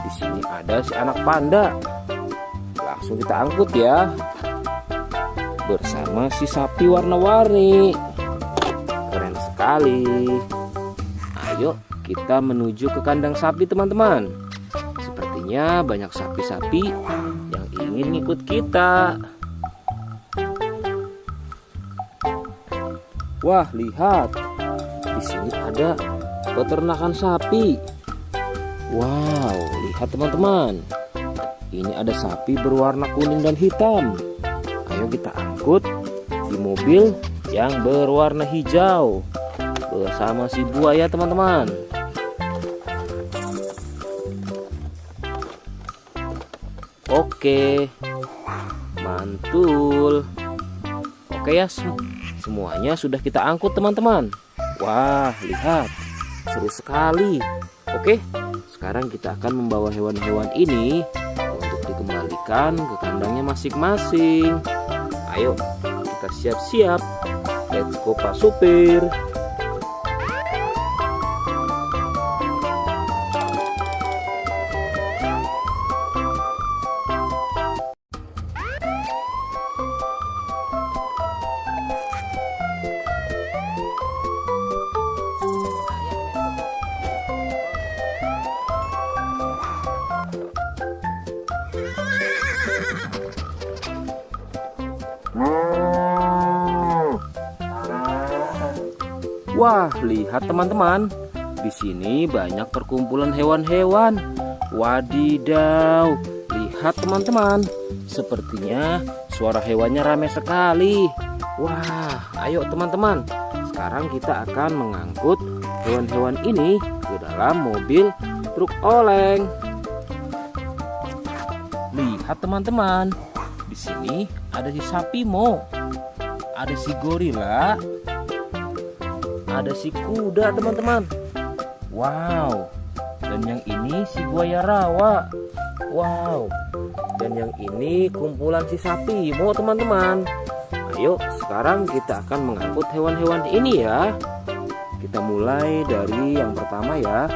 Di sini ada si anak panda. Langsung kita angkut ya. Bersama si sapi warna-warni. Keren sekali. Ayo kita menuju ke kandang sapi teman-teman. Sepertinya banyak sapi-sapi yang ingin ikut kita. Wah, lihat. Di sini ada peternakan sapi. Wow, lihat teman-teman. Ini ada sapi berwarna kuning dan hitam. Ayo kita angkut di mobil yang berwarna hijau bersama si buaya teman-teman. Oke, mantul. Oke ya, semuanya sudah kita angkut teman-teman. Wah, lihat, seru sekali. Oke, sekarang kita akan membawa hewan-hewan ini untuk dikembalikan ke kandangnya masing-masing. Ayo, kita siap-siap. Let's go Pak Supir. Wah, lihat teman-teman. Di sini banyak perkumpulan hewan-hewan. Wadidaw, lihat teman-teman. Sepertinya suara hewannya ramai sekali. Wah, ayo teman-teman. Sekarang kita akan mengangkut hewan-hewan ini ke dalam mobil truk oleng. Lihat teman-teman. Di sini ada si sapi Mo. Ada si gorila. Ada si kuda teman-teman. Wow. Dan yang ini si buaya rawa. Wow. Dan yang ini kumpulan si sapi Mo teman-teman. Ayo sekarang kita akan mengangkut hewan-hewan ini ya. Kita mulai dari yang pertama ya.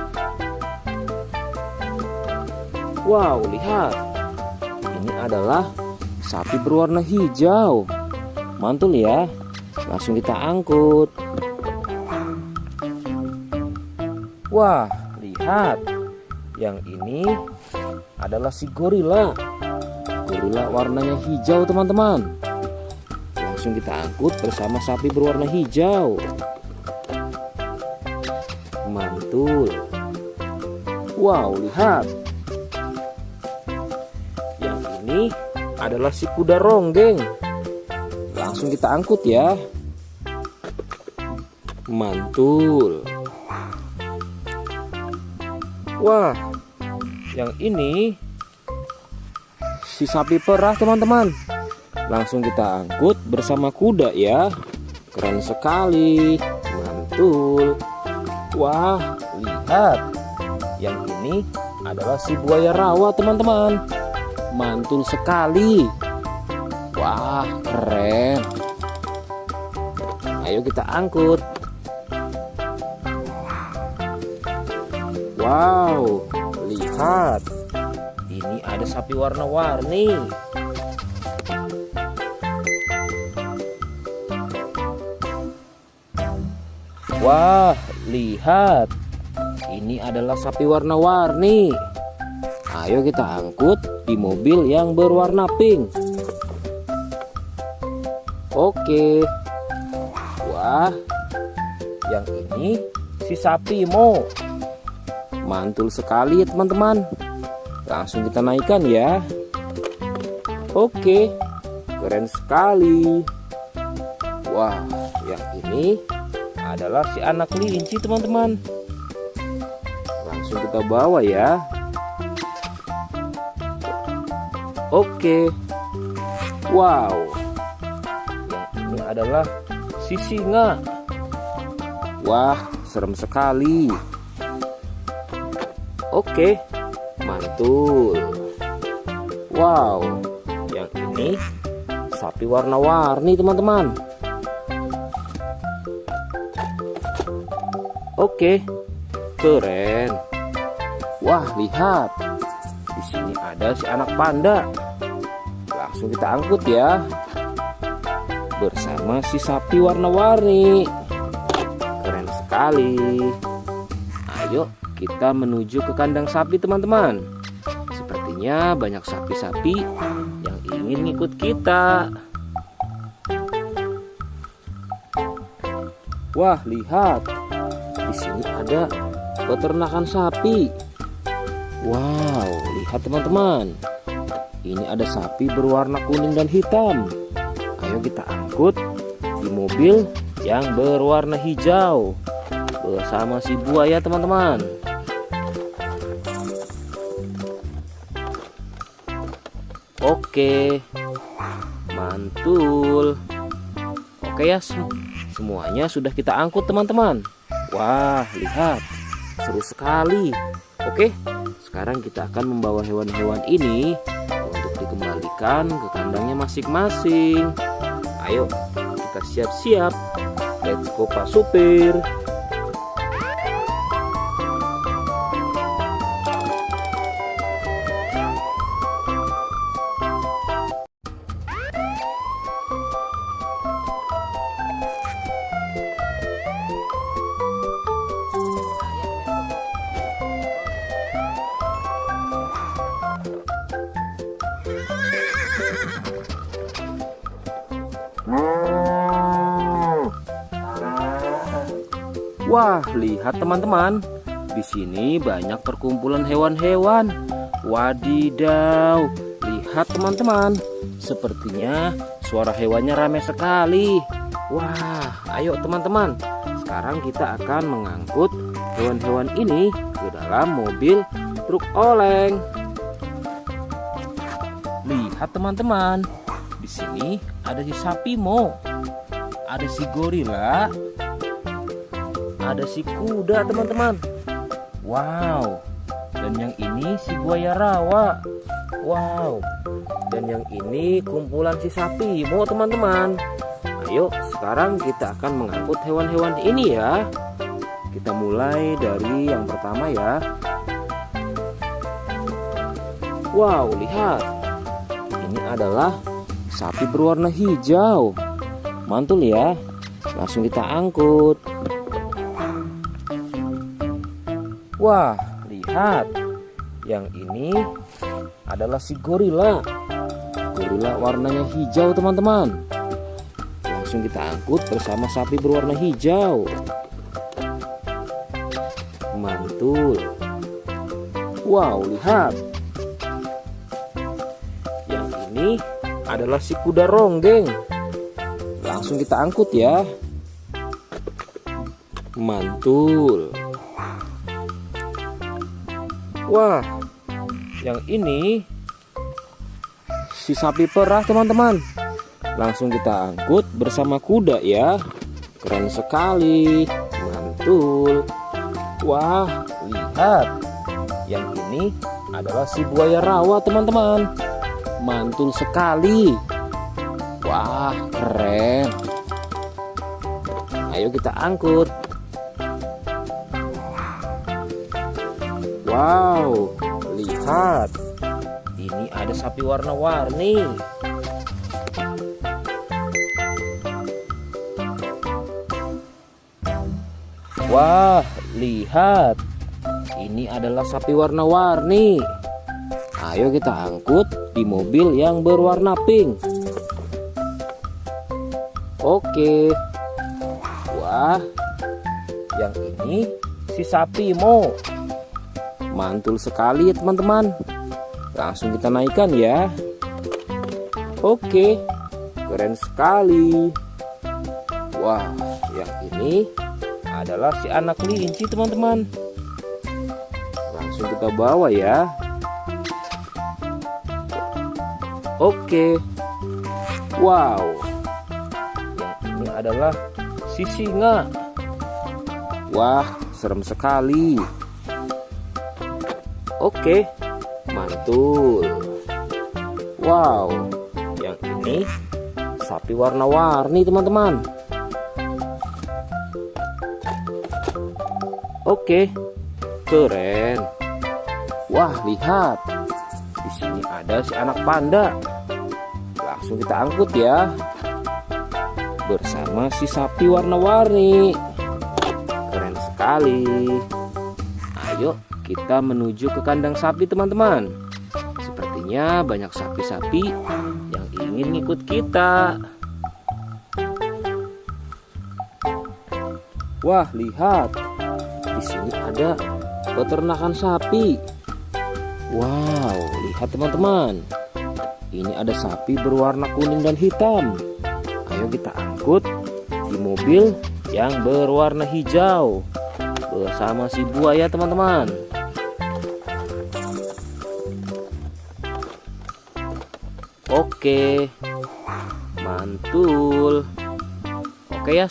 Wow, lihat. Ini adalah sapi berwarna hijau. Mantul ya. Langsung kita angkut. Wah, lihat. Yang ini adalah si gorila. Gorila warnanya hijau teman-teman. Langsung kita angkut bersama sapi berwarna hijau. Mantul. Wow, lihat. Yang ini adalah si kuda ronggeng. Langsung kita angkut ya. Mantul. Wah, yang ini si sapi perah teman-teman. Langsung kita angkut bersama kuda ya. Keren sekali. Mantul. Wah, lihat. Yang ini adalah si buaya rawa teman-teman. Mantul sekali. Wah, keren. Ayo kita angkut. Wow, lihat. Ini ada sapi warna-warni. Wah, lihat. Ini adalah sapi warna-warni. Ayo kita angkut di mobil yang berwarna pink. Oke. Wah, yang ini si sapi Mo. Mantul sekali ya teman-teman. Langsung kita naikkan ya. Oke, keren sekali. Wah, yang ini adalah si anak kelinci teman-teman. Langsung kita bawa ya. Oke. Wow. Yang ini adalah si singa. Wah, serem sekali. Oke, mantul. Wow, yang ini sapi warna-warni teman-teman. Oke, keren. Wah, lihat. Di sini ada si anak panda. Langsung kita angkut ya. Bersama si sapi warna-warni. Keren sekali. Ayo kita menuju ke kandang sapi teman-teman. Sepertinya banyak sapi-sapi yang ingin ngikut kita. Wah, lihat. Di sini ada peternakan sapi. Wow, lihat teman-teman. Ini ada sapi berwarna kuning dan hitam. Ayo kita angkut di mobil yang berwarna hijau bersama si buaya teman-teman. Oke, mantul. Oke ya, semuanya sudah kita angkut teman-teman. Wah, lihat, seru sekali. Oke, sekarang kita akan membawa hewan-hewan ini untuk dikembalikan ke kandangnya masing-masing. Ayo, kita siap-siap. Let's go Pak Supir. Wah, lihat teman-teman. Di sini banyak perkumpulan hewan-hewan. Wadidaw, lihat teman-teman. Sepertinya suara hewannya ramai sekali. Wah, ayo teman-teman. Sekarang kita akan mengangkut hewan-hewan ini ke dalam mobil truk oleng. Lihat teman-teman. Di sini ada si sapi Mo. Ada si gorila. Ada si kuda teman-teman. Wow. Dan yang ini si buaya rawa. Wow. Dan yang ini kumpulan si sapi Mo teman-teman. Ayo sekarang kita akan mengangkut hewan-hewan ini ya. Kita mulai dari yang pertama ya. Wow, lihat. Ini adalah sapi berwarna hijau. Mantul ya. Langsung kita angkut. Wah, lihat. Yang ini adalah si gorila. Gorila warnanya hijau teman-teman. Langsung kita angkut bersama sapi berwarna hijau. Mantul. Wow, lihat. Yang ini adalah si kuda ronggeng. Langsung kita angkut ya. Mantul. Wah, yang ini si sapi perah teman-teman. Langsung kita angkut bersama kuda ya. Keren sekali. Mantul. Wah, lihat. Yang ini adalah si buaya rawa teman-teman. Mantul sekali. Wah, keren. Ayo kita angkut. Wow, lihat. Ini ada sapi warna-warni. Wah, lihat. Ini adalah sapi warna-warni. Ayo kita angkut di mobil yang berwarna pink. Oke. Wah, yang ini si sapi Mo. Mantul sekali ya teman-teman. Langsung kita naikkan ya. Oke, keren sekali. Wah, yang ini adalah si anak kelinci teman-teman. Langsung kita bawa ya. Oke. Wow. Yang ini adalah si singa. Wah, serem sekali. Oke, mantul. Wow, yang ini sapi warna-warni teman-teman. Oke, keren. Wah, lihat. Di sini ada si anak panda. Langsung kita angkut ya. Bersama si sapi warna-warni. Keren sekali. Ayo kita menuju ke kandang sapi teman-teman. Sepertinya banyak sapi-sapi yang ingin ngikut kita. Wah, lihat. Di sini ada peternakan sapi. Wow, lihat teman-teman. Ini ada sapi berwarna kuning dan hitam. Ayo kita angkut di mobil yang berwarna hijau bersama si buaya teman-teman. Oke, mantul. Oke ya,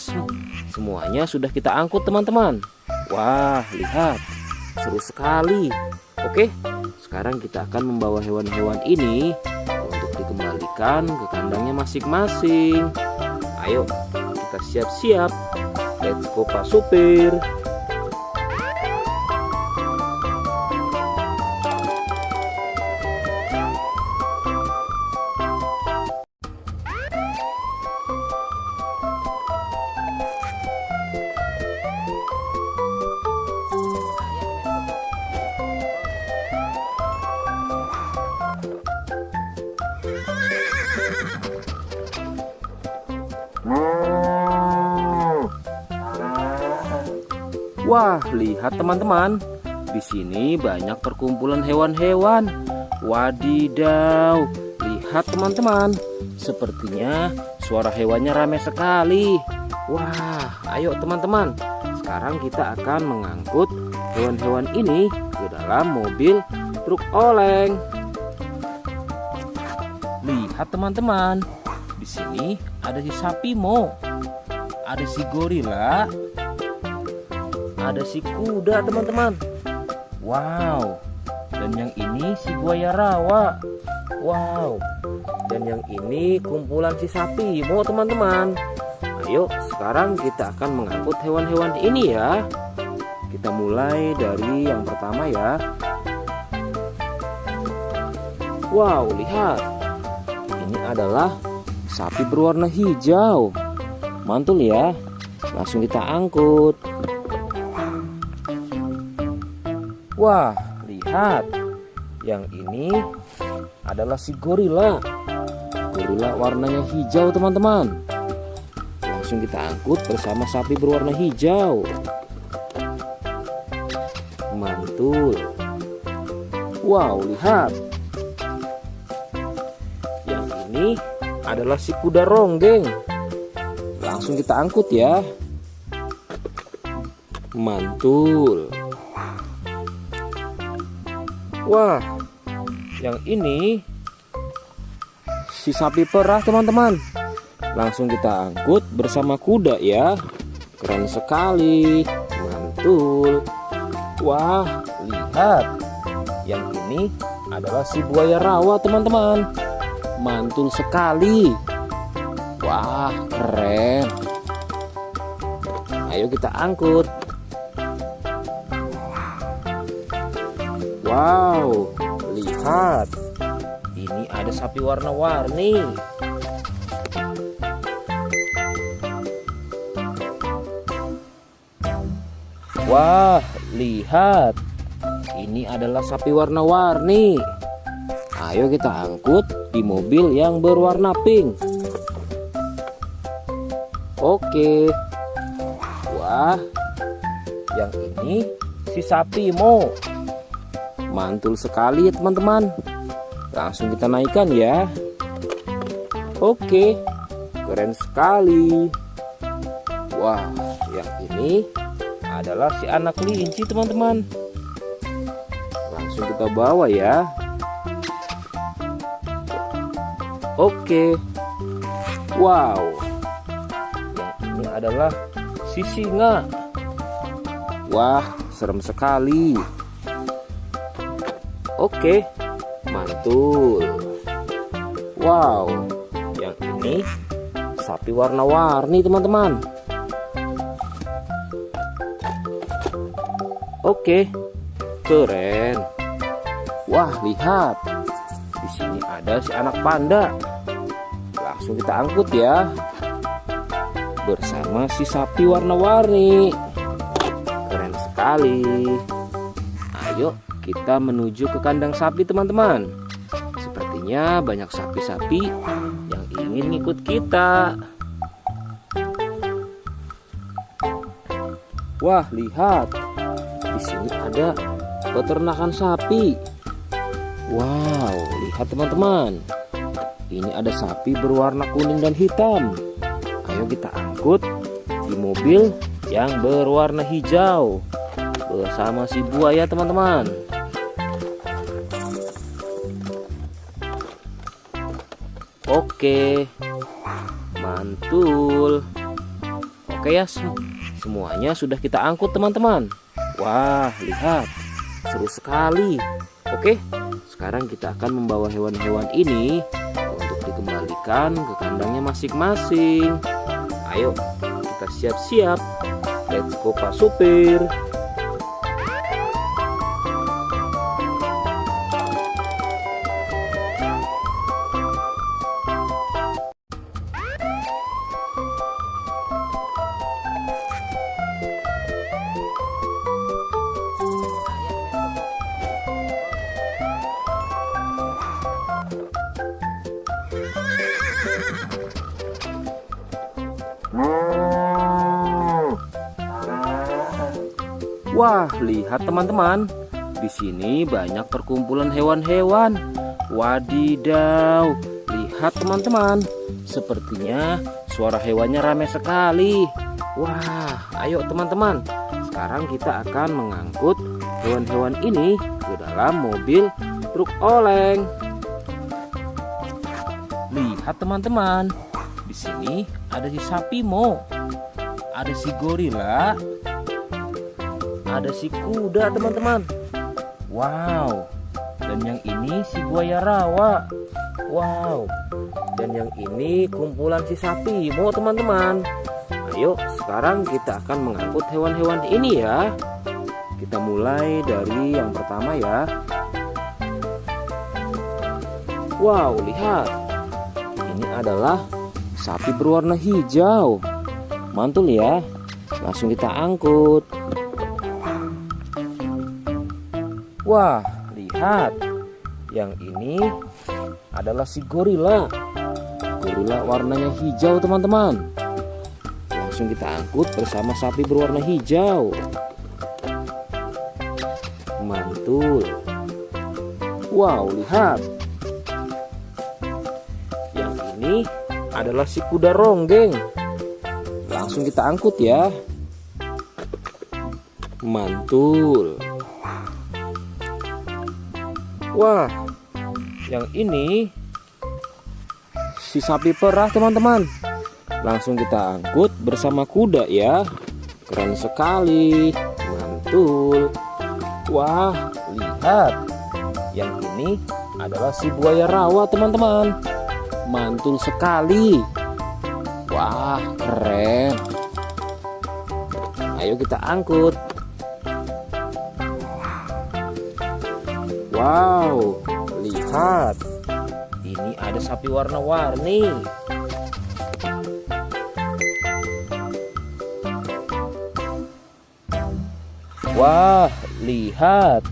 semuanya sudah kita angkut teman-teman. Wah, lihat, seru sekali. Oke, sekarang kita akan membawa hewan-hewan ini untuk dikembalikan ke kandangnya masing-masing. Ayo, kita siap-siap. Let's go Pak Supir. Wah, lihat teman-teman. Di sini banyak perkumpulan hewan-hewan. Wadidaw, lihat teman-teman. Sepertinya suara hewannya ramai sekali. Wah, ayo teman-teman. Sekarang kita akan mengangkut hewan-hewan ini ke dalam mobil truk oleng. Lihat teman-teman. Di sini ada si sapi Mo. Ada si gorila. Ada si kuda teman-teman. Wow. Dan yang ini si buaya rawa. Wow. Dan yang ini kumpulan si sapi Mo teman-teman. Ayo sekarang kita akan mengangkut hewan-hewan ini ya. Kita mulai dari yang pertama ya. Wow, lihat. Ini adalah sapi berwarna hijau. Mantul ya. Langsung kita angkut. Wah, lihat. Yang ini adalah si gorila. Gorila warnanya hijau teman-teman. Langsung kita angkut bersama sapi berwarna hijau. Mantul. Wow, lihat. Yang ini adalah si kuda ronggeng. Langsung kita angkut ya. Mantul. Wah, yang ini si sapi perah teman-teman. Langsung kita angkut bersama kuda ya. Keren sekali. Mantul. Wah, lihat. Yang ini adalah si buaya rawa teman-teman. Mantul sekali. Wah, keren. Ayo kita angkut. Wow, lihat. Ini ada sapi warna-warni. Wah, lihat. Ini adalah sapi warna-warni. Ayo kita angkut di mobil yang berwarna pink. Oke. Wah, yang ini si sapi Mo. Mantul sekali ya teman-teman. Langsung kita naikkan ya. Oke, keren sekali. Wah, yang ini adalah si anak kelinci teman-teman. Langsung kita bawa ya. Oke. Wow. Yang ini adalah si singa. Wah, serem sekali. Oke, mantul. Wow, yang ini sapi warna-warni teman-teman. Oke, keren. Wah, lihat. Di sini ada si anak panda. Langsung kita angkut ya. Bersama si sapi warna-warni. Keren sekali. Ayo kita menuju ke kandang sapi teman-teman. Sepertinya banyak sapi-sapi yang ingin ngikut kita. Wah, lihat. Di sini ada peternakan sapi. Wow, lihat teman-teman. Ini ada sapi berwarna kuning dan hitam. Ayo kita angkut di mobil yang berwarna hijau bersama si buaya teman-teman. Oke, mantul. Oke ya, semuanya sudah kita angkut teman-teman. Wah, lihat, seru sekali. Oke, sekarang kita akan membawa hewan-hewan ini untuk dikembalikan ke kandangnya masing-masing. Ayo, kita siap-siap. Let's go Pak Supir. Wah, lihat teman-teman. Di sini banyak perkumpulan hewan-hewan. Wadidaw, lihat teman-teman. Sepertinya suara hewannya ramai sekali. Wah, ayo teman-teman. Sekarang kita akan mengangkut hewan-hewan ini ke dalam mobil truk oleng. Lihat teman-teman. Di sini ada si sapi Mo. Ada si gorila. Ada si kuda teman-teman. Wow. Dan yang ini si buaya rawa. Wow. Dan yang ini kumpulan si sapi Mo teman-teman. Ayo sekarang kita akan mengangkut hewan-hewan ini ya. Kita mulai dari yang pertama ya. Wow, lihat. Ini adalah sapi berwarna hijau. Mantul ya. Langsung kita angkut. Wah, lihat. Yang ini adalah si gorila. Gorila warnanya hijau teman-teman. Langsung kita angkut bersama sapi berwarna hijau. Mantul. Wow, lihat. Yang ini adalah si kuda ronggeng. Langsung kita angkut ya. Mantul. Wah, yang ini si sapi perah teman-teman. Langsung kita angkut bersama kuda ya. Keren sekali. Mantul. Wah, lihat. Yang ini adalah si buaya rawa teman-teman. Mantul sekali. Wah, keren. Ayo kita angkut. Wow, lihat. Ini ada sapi warna-warni. Wah, lihat.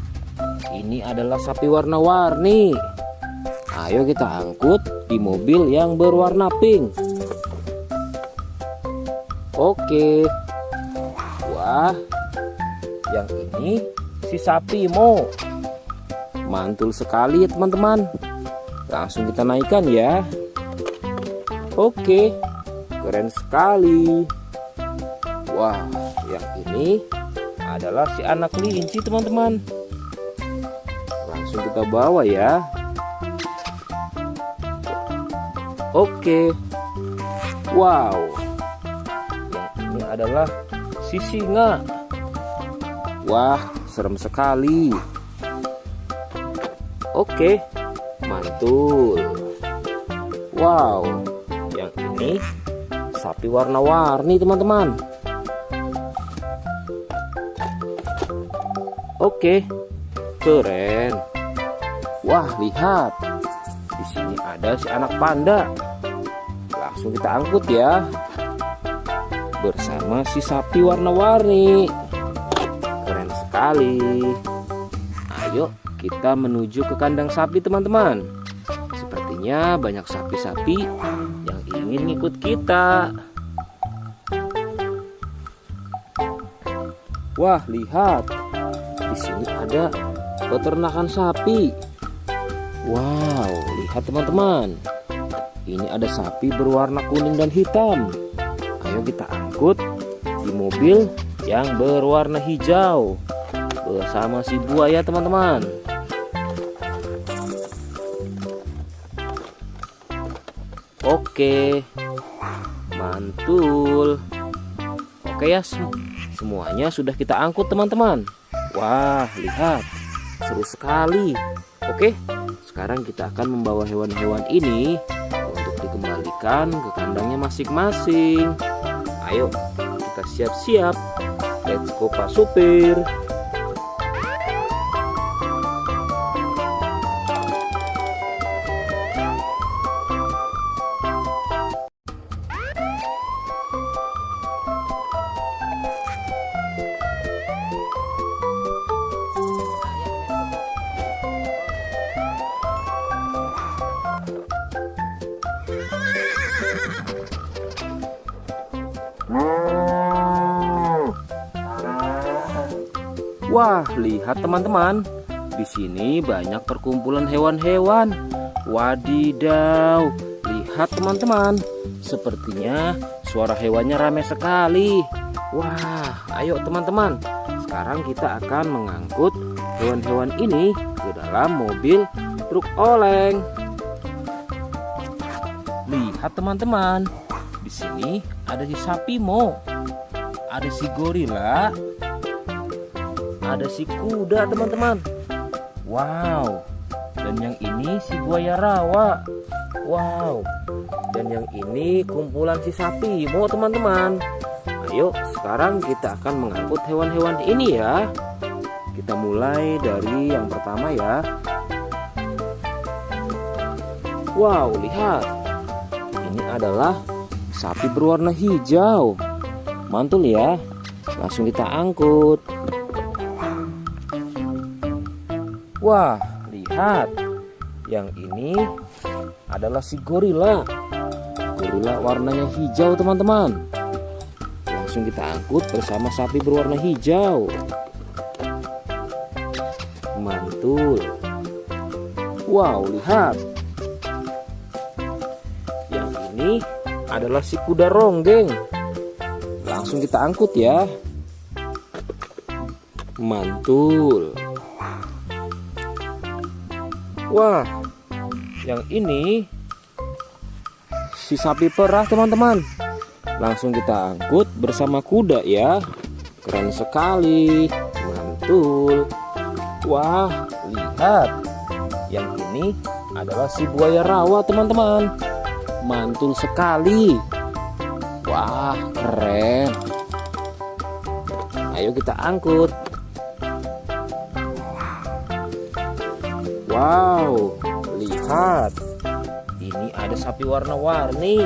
Ini adalah sapi warna-warni. Ayo kita angkut di mobil yang berwarna pink. Oke. Wah, yang ini si sapi Mo. Mantul sekali ya teman-teman. Langsung kita naikkan ya. Oke, keren sekali. Wah, yang ini adalah si anak kelinci teman-teman. Langsung kita bawa ya. Oke. Wow. Yang ini adalah si singa. Wah, serem sekali. Oke, mantul. Wow, yang ini sapi warna-warni teman-teman. Oke, keren. Wah, lihat. Di sini ada si anak panda. Langsung kita angkut ya. Bersama si sapi warna-warni. Keren sekali. Ayo kita menuju ke kandang sapi teman-teman. Sepertinya banyak sapi-sapi yang ingin ngikut kita. Wah, lihat. Di sini ada peternakan sapi. Wow, lihat teman-teman. Ini ada sapi berwarna kuning dan hitam. Ayo kita angkut di mobil yang berwarna hijau bersama si buaya teman-teman. Oke, mantul. Oke ya, semuanya sudah kita angkut teman-teman. Wah, lihat, seru sekali. Oke, sekarang kita akan membawa hewan-hewan ini untuk dikembalikan ke kandangnya masing-masing. Ayo, kita siap-siap. Let's go Pak Supir. Wah, lihat teman-teman. Di sini banyak perkumpulan hewan-hewan. Wadidaw, lihat teman-teman. Sepertinya suara hewannya ramai sekali. Wah, ayo teman-teman. Sekarang kita akan mengangkut hewan-hewan ini ke dalam mobil truk oleng. Lihat teman-teman. Di sini ada si sapi Mo. Ada si gorila. Ada si kuda teman-teman. Wow. Dan yang ini si buaya rawa. Wow. Dan yang ini kumpulan si sapi Mo teman-teman. Ayo sekarang kita akan mengangkut hewan-hewan ini ya. Kita mulai dari yang pertama ya. Wow, lihat. Ini adalah sapi berwarna hijau. Mantul ya. Langsung kita angkut. Wah, lihat. Yang ini adalah si gorila. Gorila warnanya hijau teman-teman. Langsung kita angkut bersama sapi berwarna hijau. Mantul. Wow, lihat. Yang ini adalah si kuda ronggeng. Langsung kita angkut ya. Mantul. Wah, yang ini si sapi perah teman-teman. Langsung kita angkut bersama kuda ya. Keren sekali. Mantul. Wah, lihat. Yang ini adalah si buaya rawa teman-teman. Mantul sekali. Wah, keren. Ayo kita angkut. Wow, lihat. Ini ada sapi warna-warni.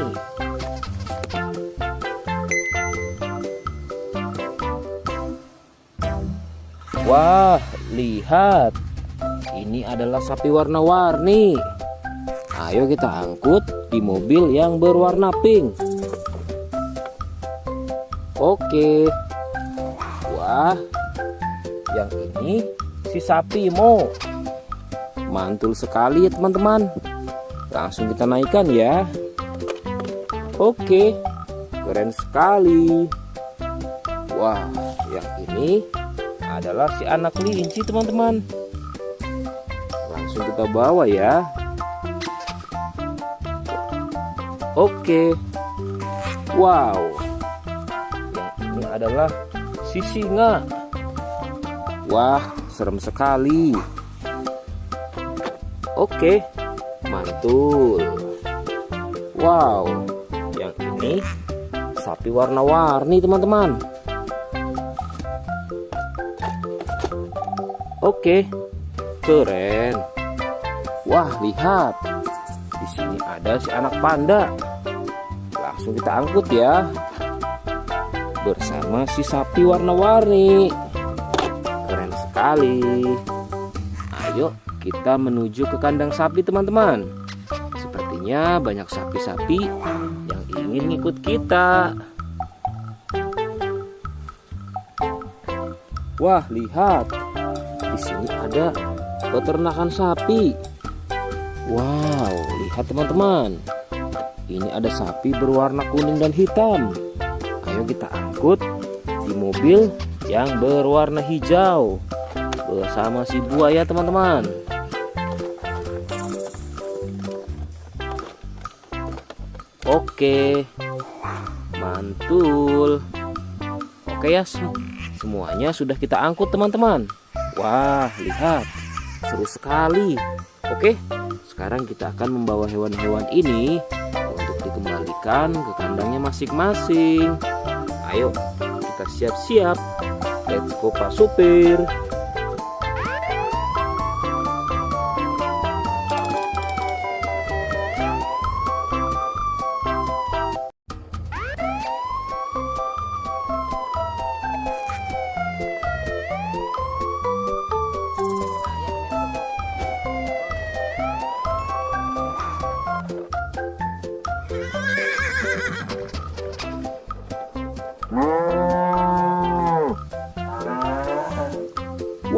Wah, lihat. Ini adalah sapi warna-warni. Ayo kita angkut di mobil yang berwarna pink. Oke. Wah, yang ini si sapi Mo. Mantul sekali ya teman-teman. Langsung kita naikkan ya. Oke, keren sekali. Wah, yang ini adalah si anak kelinci teman-teman. Langsung kita bawa ya. Oke. Wow. Yang ini adalah si singa. Wah, serem sekali. Oke, mantul. Wow, yang ini sapi warna-warni teman-teman. Oke, keren. Wah, lihat. Di sini ada si anak panda. Langsung kita angkut ya. Bersama si sapi warna-warni. Keren sekali. Ayo kita menuju ke kandang sapi teman-teman. Sepertinya banyak sapi-sapi yang ingin ngikut kita. Wah, lihat. Di sini ada peternakan sapi. Wow, lihat teman-teman. Ini ada sapi berwarna kuning dan hitam. Ayo kita angkut di mobil yang berwarna hijau bersama si buaya teman-teman. Oke, mantul. Oke ya, semuanya sudah kita angkut teman-teman. Wah, lihat, seru sekali. Oke, sekarang kita akan membawa hewan-hewan ini untuk dikembalikan ke kandangnya masing-masing. Ayo, kita siap-siap. Let's go Pak Supir.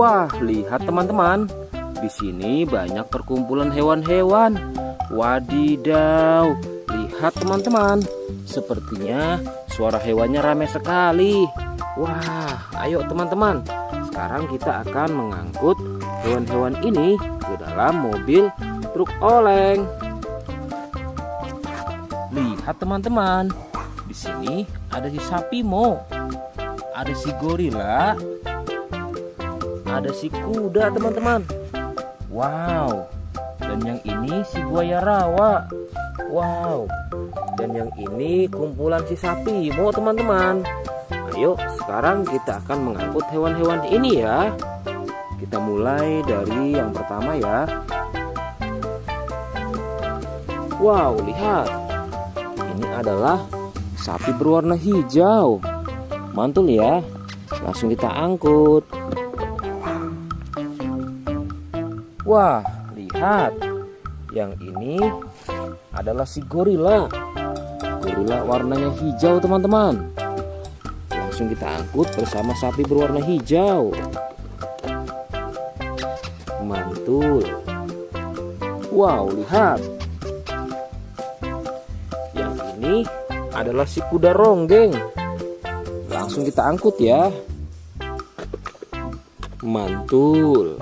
Wah, lihat teman-teman. Di sini banyak perkumpulan hewan-hewan. Wadidaw, lihat teman-teman. Sepertinya suara hewannya ramai sekali. Wah, ayo teman-teman. Sekarang kita akan mengangkut hewan-hewan ini ke dalam mobil truk oleng. Lihat teman-teman. Di sini ada si sapi Mo, ada si gorila, ada si kuda teman-teman. Wow. Dan yang ini si buaya rawa. Wow. Dan yang ini kumpulan si sapi Mo teman-teman. Ayo sekarang kita akan mengangkut hewan-hewan ini ya. Kita mulai dari yang pertama ya. Wow, lihat. Ini adalah sapi berwarna hijau. Mantul ya. Langsung kita angkut. Wah, lihat. Yang ini adalah si gorila. Gorila warnanya hijau teman-teman. Langsung kita angkut bersama sapi berwarna hijau. Mantul. Wow, lihat. Yang ini adalah si kuda ronggeng. Langsung kita angkut ya. Mantul.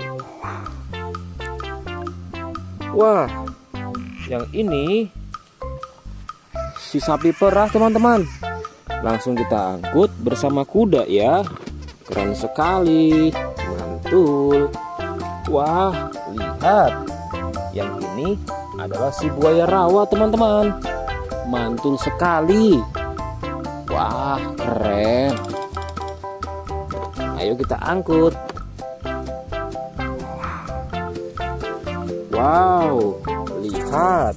Wah, yang ini si sapi perah teman-teman. Langsung kita angkut bersama kuda ya. Keren sekali. Mantul. Wah, lihat. Yang ini adalah si buaya rawa teman-teman. Mantul sekali. Wah, keren. Ayo kita angkut. Wow, lihat.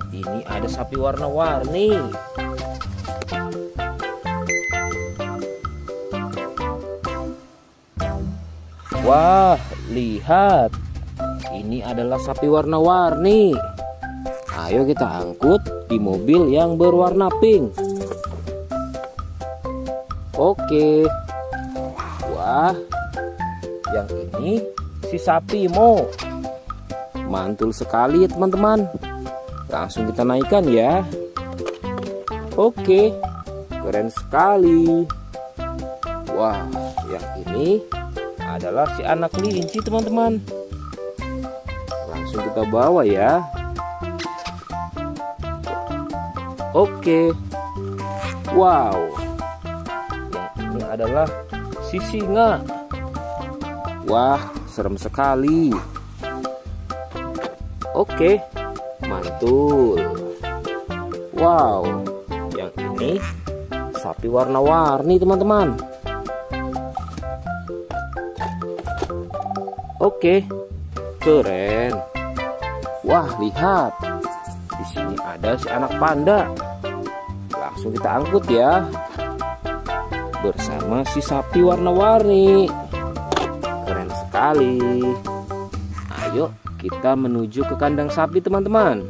Ini ada sapi warna-warni. Wah, lihat. Ini adalah sapi warna-warni. Ayo kita angkut di mobil yang berwarna pink. Oke. Wah, yang ini si sapi Mo. Mantul sekali ya teman-teman. Langsung kita naikkan ya. Oke, keren sekali. Wah, yang ini adalah si anak kelinci teman-teman. Langsung kita bawa ya. Oke. Wow. Yang ini adalah si singa. Wah, serem sekali. Oke, mantul. Wow, yang ini sapi warna-warni teman-teman. Oke, keren. Wah, lihat. Di sini ada si anak panda. Langsung kita angkut ya. Bersama si sapi warna-warni. Keren sekali. Ayo kita menuju ke kandang sapi teman-teman.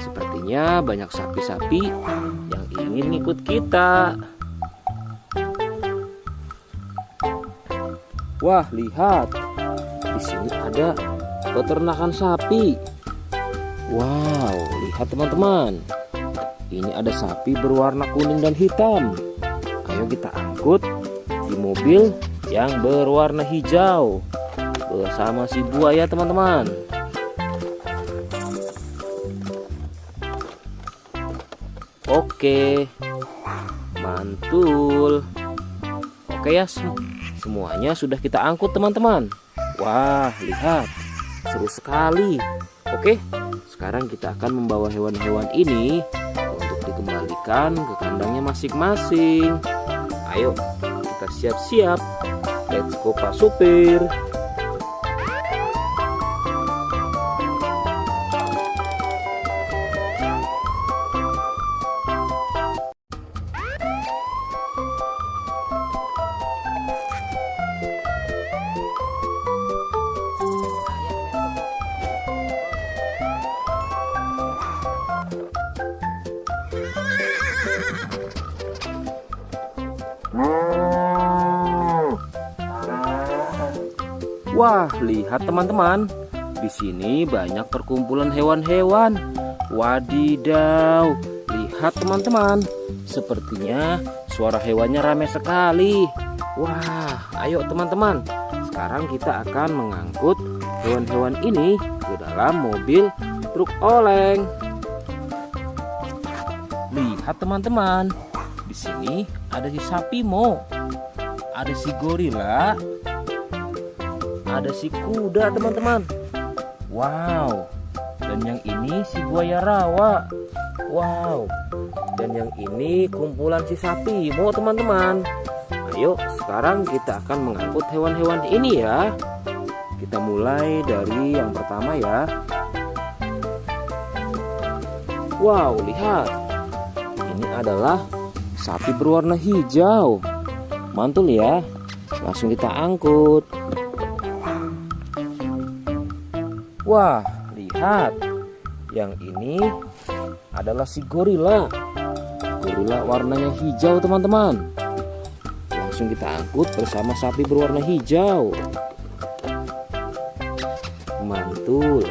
Sepertinya banyak sapi-sapi yang ingin ikut kita. Wah, lihat. Di sini ada peternakan sapi. Wow, lihat teman-teman. Ini ada sapi berwarna kuning dan hitam. Ayo kita angkut di mobil yang berwarna hijau bersama si buaya teman-teman. Oke, mantul. Oke ya, semuanya sudah kita angkut teman-teman. Wah, lihat, seru sekali. Oke, sekarang kita akan membawa hewan-hewan ini untuk dikembalikan ke kandangnya masing-masing. Ayo, kita siap-siap. Let's go Pak Supir. Wah, lihat teman-teman. Di sini banyak perkumpulan hewan-hewan. Wadidaw, lihat teman-teman. Sepertinya suara hewannya ramai sekali. Wah, ayo teman-teman. Sekarang kita akan mengangkut hewan-hewan ini ke dalam mobil truk oleng. Lihat teman-teman. Di sini ada si sapi Mo. Ada si gorila. Ada si kuda teman-teman. Wow. Dan yang ini si buaya rawa. Wow. Dan yang ini kumpulan si sapi Mo teman-teman. Ayo sekarang kita akan mengangkut hewan-hewan ini ya. Kita mulai dari yang pertama ya. Wow, lihat. Ini adalah sapi berwarna hijau. Mantul ya. Langsung kita angkut. Wah, lihat. Yang ini adalah si gorila. Gorila warnanya hijau teman-teman. Langsung kita angkut bersama sapi berwarna hijau. Mantul.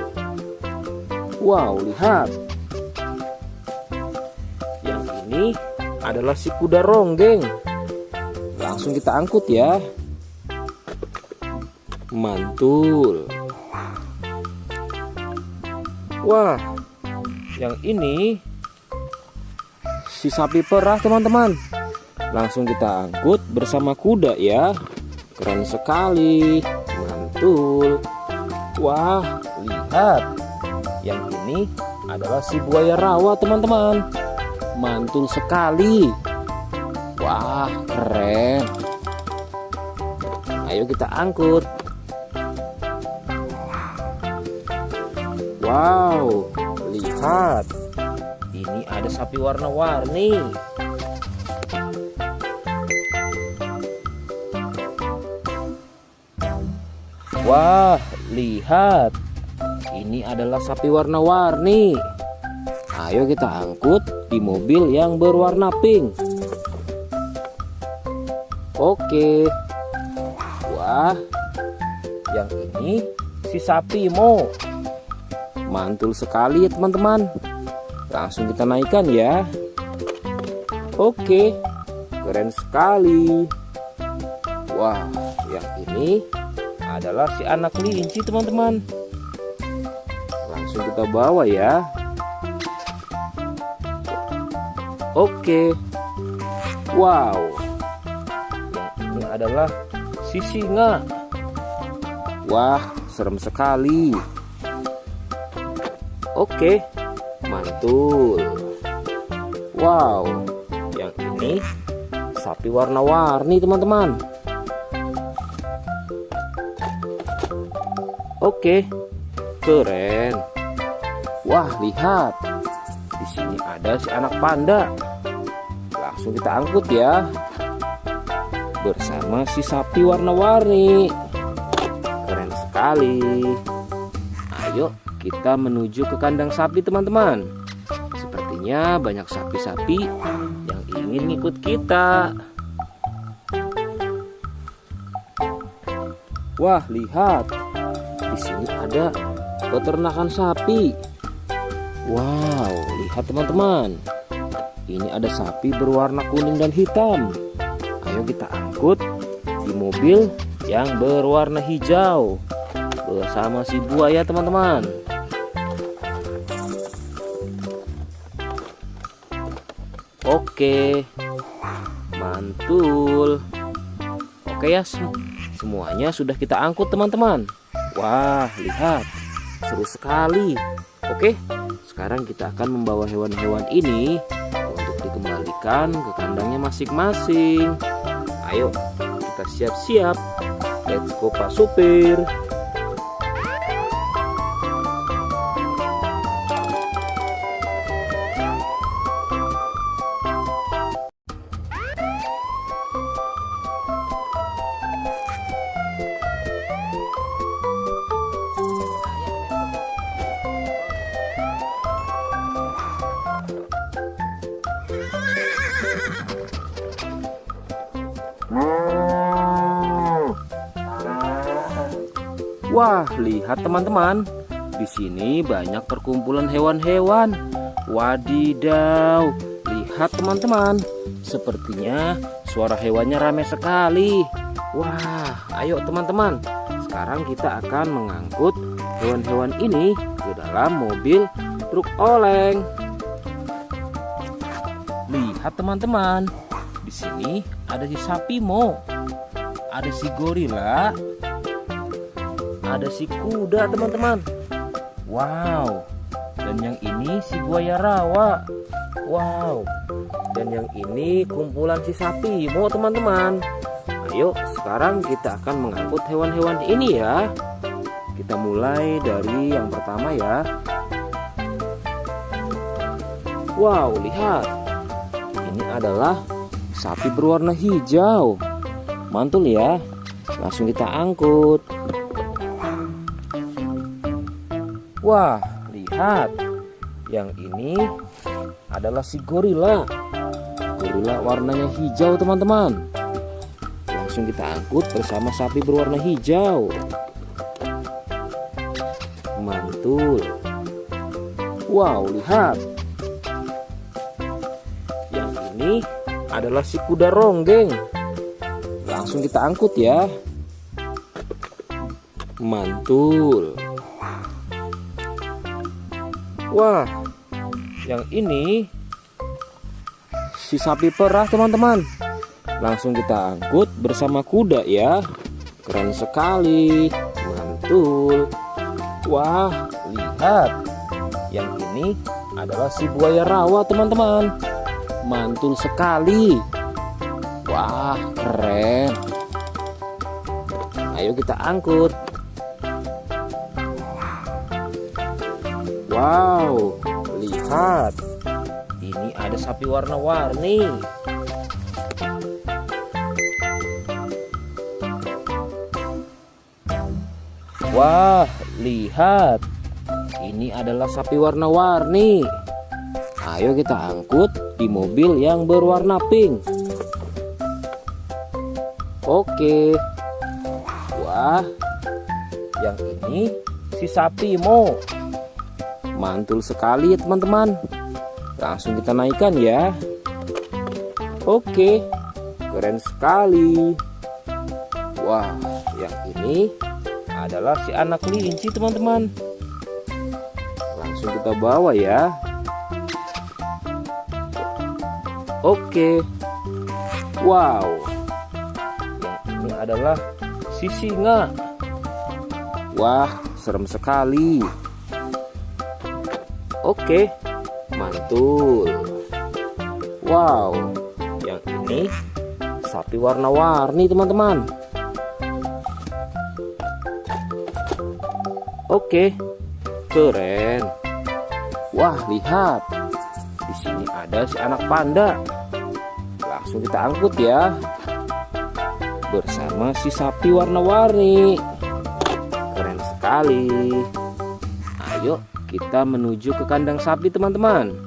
Wow, lihat. Yang ini adalah si kuda ronggeng. Langsung kita angkut ya. Mantul. Wah, yang ini si sapi perah teman-teman. Langsung kita angkut bersama kuda ya. Keren sekali. Mantul. Wah, lihat. Yang ini adalah si buaya rawa teman-teman. Mantul sekali. Wah, keren. Ayo kita angkut. Wow, lihat. Ini ada sapi warna-warni. Wah, lihat. Ini adalah sapi warna-warni. Ayo kita angkut di mobil yang berwarna pink. Oke. Wah, yang ini si sapi Mo. Mantul sekali ya teman-teman. Langsung kita naikkan ya. Oke, keren sekali. Wah, yang ini adalah si anak kelinci teman-teman. Langsung kita bawa ya. Oke. Wow. Yang ini adalah si singa. Wah, serem sekali. Oke, mantul. Wow, yang ini sapi warna-warni teman-teman. Oke, keren. Wah, lihat. Di sini ada si anak panda. Langsung kita angkut ya. Bersama si sapi warna-warni. Keren sekali. Ayo kita menuju ke kandang sapi teman-teman. Sepertinya banyak sapi-sapi yang ingin ngikut kita. Wah, lihat. Di sini ada peternakan sapi. Wow, lihat teman-teman. Ini ada sapi berwarna kuning dan hitam. Ayo kita angkut di mobil yang berwarna hijau bersama si buaya teman-teman. Oke, mantul. Oke ya, semuanya sudah kita angkut teman-teman. Wah, lihat, seru sekali. Oke, sekarang kita akan membawa hewan-hewan ini untuk dikembalikan ke kandangnya masing-masing. Ayo, kita siap-siap. Let's go Pak Supir. Wah, lihat teman-teman. Di sini banyak perkumpulan hewan-hewan. Wadidaw, lihat teman-teman. Sepertinya suara hewannya ramai sekali. Wah, ayo teman-teman. Sekarang kita akan mengangkut hewan-hewan ini ke dalam mobil truk oleng. Lihat teman-teman. Di sini ada si sapi Mo. Ada si gorila. Ada si kuda teman-teman. Wow. Dan yang ini si buaya rawa. Wow. Dan yang ini kumpulan si sapi Mo teman-teman. Ayo sekarang kita akan mengangkut hewan-hewan ini ya. Kita mulai dari yang pertama ya. Wow, lihat. Ini adalah sapi berwarna hijau. Mantul ya. Langsung kita angkut. Wah, lihat. Yang ini adalah si gorila. Gorila warnanya hijau teman-teman. Langsung kita angkut bersama sapi berwarna hijau. Mantul. Wow, lihat. Yang ini adalah si kuda ronggeng. Langsung kita angkut ya. Mantul. Wah, yang ini si sapi perah teman-teman. Langsung kita angkut bersama kuda ya. Keren sekali. Mantul. Wah, lihat. Yang ini adalah si buaya rawa teman-teman. Mantul sekali. Wah, keren. Ayo kita angkut. Wow, lihat. Ini ada sapi warna-warni. Wah, lihat. Ini adalah sapi warna-warni. Ayo kita angkut di mobil yang berwarna pink. Oke. Wah, yang ini si sapi Mo. Mantul sekali ya teman-teman. Langsung kita naikkan ya. Oke, keren sekali. Wah, yang ini adalah si anak kelinci teman-teman. Langsung kita bawa ya. Oke. Wow. Yang ini adalah si singa. Wah, serem sekali. Oke, mantul. Wow, yang ini sapi warna-warni teman-teman. Oke, keren. Wah, lihat. Di sini ada si anak panda. Langsung kita angkut ya. Bersama si sapi warna-warni. Keren sekali. Ayo kita menuju ke kandang sapi teman-teman.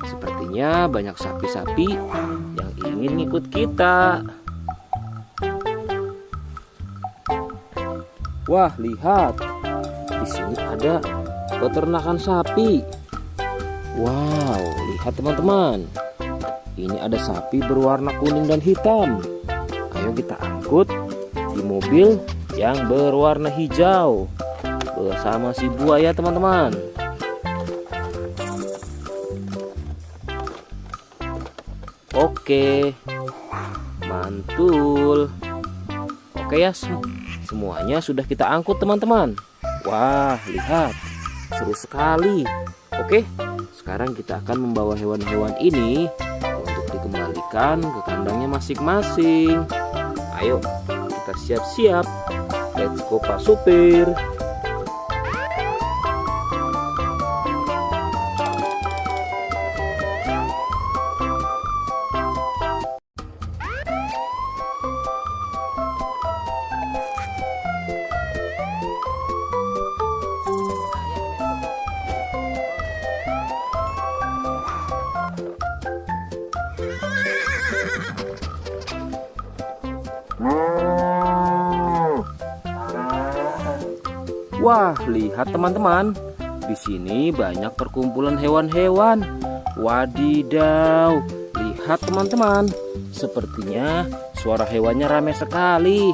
Sepertinya banyak sapi-sapi yang ingin ikut kita. Wah, lihat. Di sini ada peternakan sapi. Wow, lihat teman-teman. Ini ada sapi berwarna kuning dan hitam. Ayo kita angkut di mobil yang berwarna hijau bersama si buaya teman-teman. Oke, mantul. Oke ya, semuanya sudah kita angkut teman-teman. Wah, lihat, seru sekali. Oke, sekarang kita akan membawa hewan-hewan ini untuk dikembalikan ke kandangnya masing-masing. Ayo, kita siap-siap. Let's go Pak Supir. Wah, lihat teman-teman. Di sini banyak perkumpulan hewan-hewan. Wadidaw, lihat teman-teman. Sepertinya suara hewannya ramai sekali.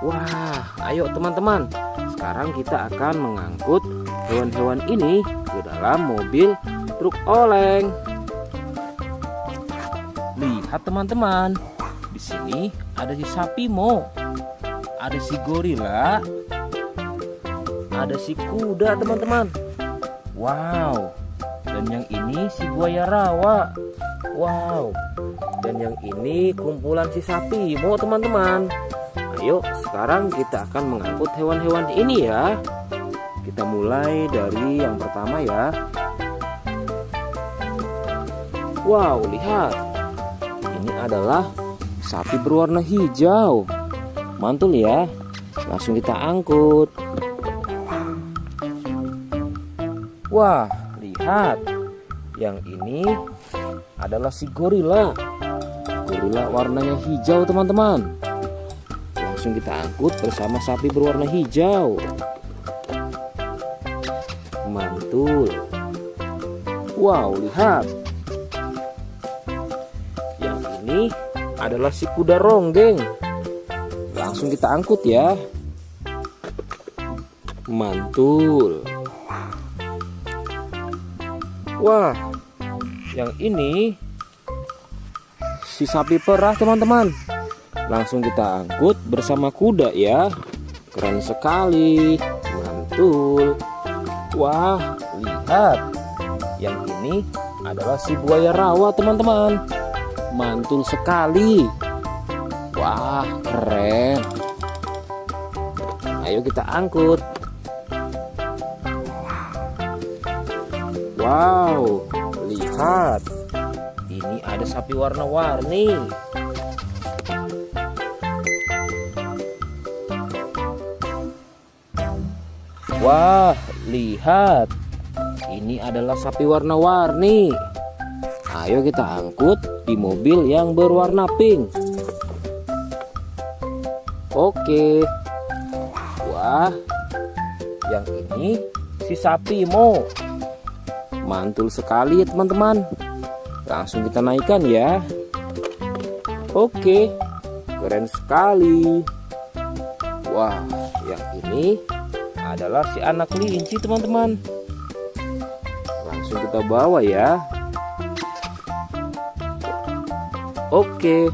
Wah, ayo teman-teman. Sekarang kita akan mengangkut hewan-hewan ini ke dalam mobil truk oleng. Lihat teman-teman. Di sini ada si sapi Mo. Ada si gorila. Ada si kuda teman-teman. Wow. Dan yang ini si buaya rawa. Wow. Dan yang ini kumpulan si sapi Mo teman-teman. Ayo sekarang kita akan mengangkut hewan-hewan ini ya. Kita mulai dari yang pertama ya. Wow, lihat. Ini adalah sapi berwarna hijau. Mantul ya. Langsung kita angkut. Wah, lihat. Yang ini adalah si gorila. Gorila warnanya hijau teman-teman. Langsung kita angkut bersama sapi berwarna hijau. Mantul. Wow, lihat. Yang ini adalah si kuda ronggeng. Langsung kita angkut ya. Mantul. Wah, yang ini si sapi perah teman-teman. Langsung kita angkut bersama kuda ya. Keren sekali. Mantul. Wah, lihat. Yang ini adalah si buaya rawa teman-teman. Mantul sekali. Wah, keren. Ayo kita angkut. Wow, lihat. Ini ada sapi warna-warni. Wah, lihat. Ini adalah sapi warna-warni. Ayo kita angkut di mobil yang berwarna pink. Oke. Wah, yang ini si sapi Mo. Mantul sekali ya teman-teman. Langsung kita naikkan ya. Oke, keren sekali. Wah, yang ini adalah si anak kelinci teman-teman. Langsung kita bawa ya. Oke.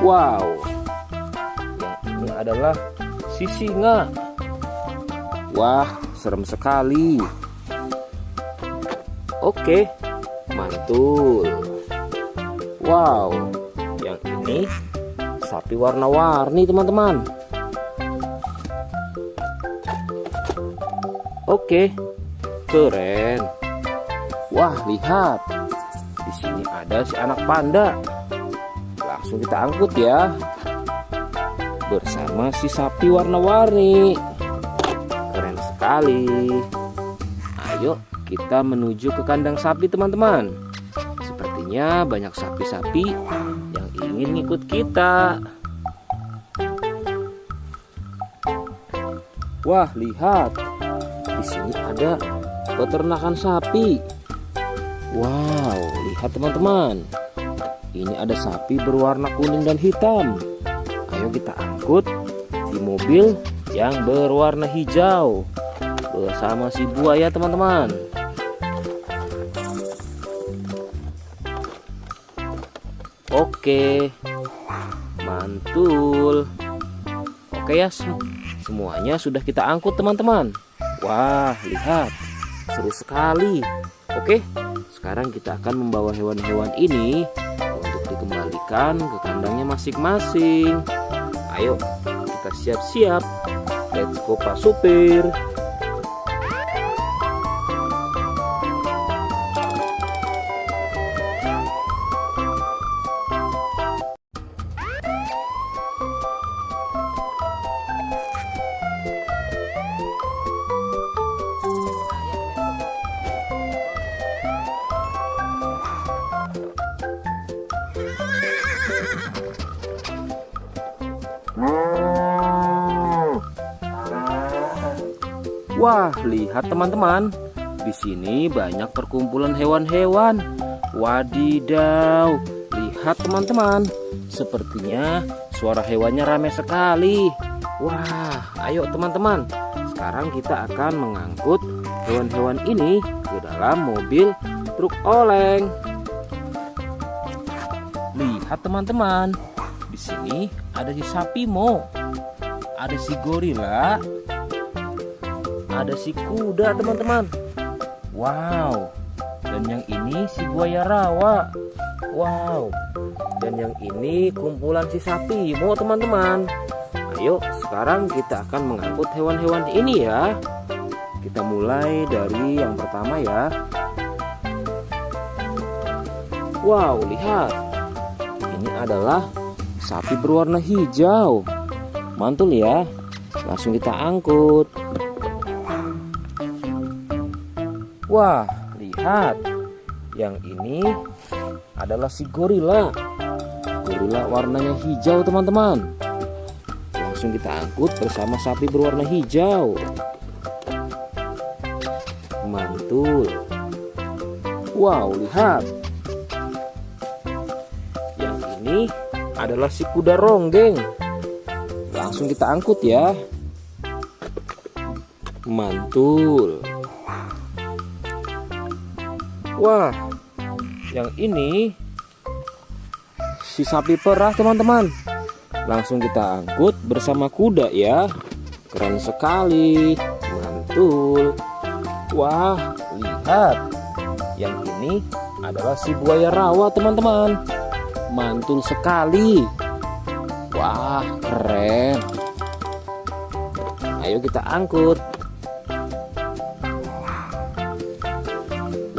Wow, yang ini adalah si singa. Wah, serem sekali. Oke, mantul. Wow, yang ini sapi warna-warni teman-teman. Oke, keren. Wah, lihat. Di sini ada si anak panda. Langsung kita angkut ya. Bersama si sapi warna-warni. Keren sekali. Ayo kita menuju ke kandang sapi teman-teman. Sepertinya banyak sapi-sapi yang ingin ikut kita. Wah, lihat. Di sini ada peternakan sapi. Wow, lihat teman-teman. Ini ada sapi berwarna kuning dan hitam. Ayo kita angkut di mobil yang berwarna hijau bersama si buaya teman-teman. Oke, mantul. Oke ya, semuanya sudah kita angkut teman-teman. Wah, lihat, seru sekali. Oke, sekarang kita akan membawa hewan-hewan ini untuk dikembalikan ke kandangnya masing-masing. Ayo, kita siap-siap. Let's go Pak Supir. Wah, lihat teman-teman. Di sini banyak perkumpulan hewan-hewan. Wadidaw, lihat teman-teman. Sepertinya suara hewannya ramai sekali. Wah, ayo teman-teman. Sekarang kita akan mengangkut hewan-hewan ini ke dalam mobil truk oleng. Lihat teman-teman. Di sini ada si sapi Mo. Ada si gorila. Ada si kuda teman-teman. Wow. Dan yang ini si buaya rawa. Wow. Dan yang ini kumpulan si sapi Mo teman-teman. Ayo sekarang kita akan mengangkut hewan-hewan ini ya. Kita mulai dari yang pertama ya. Wow, lihat. Ini adalah sapi berwarna hijau. Mantul ya. Langsung kita angkut. Wah, lihat. Yang ini adalah si gorila. Gorila warnanya hijau teman-teman. Langsung kita angkut bersama sapi berwarna hijau. Mantul. Wow, lihat. Yang ini adalah si kuda ronggeng. Langsung kita angkut ya. Mantul. Wah, yang ini si sapi perah teman-teman. Langsung kita angkut bersama kuda ya. Keren sekali. Mantul. Wah, lihat. Yang ini adalah si buaya rawa teman-teman. Mantul sekali. Wah, keren. Ayo kita angkut.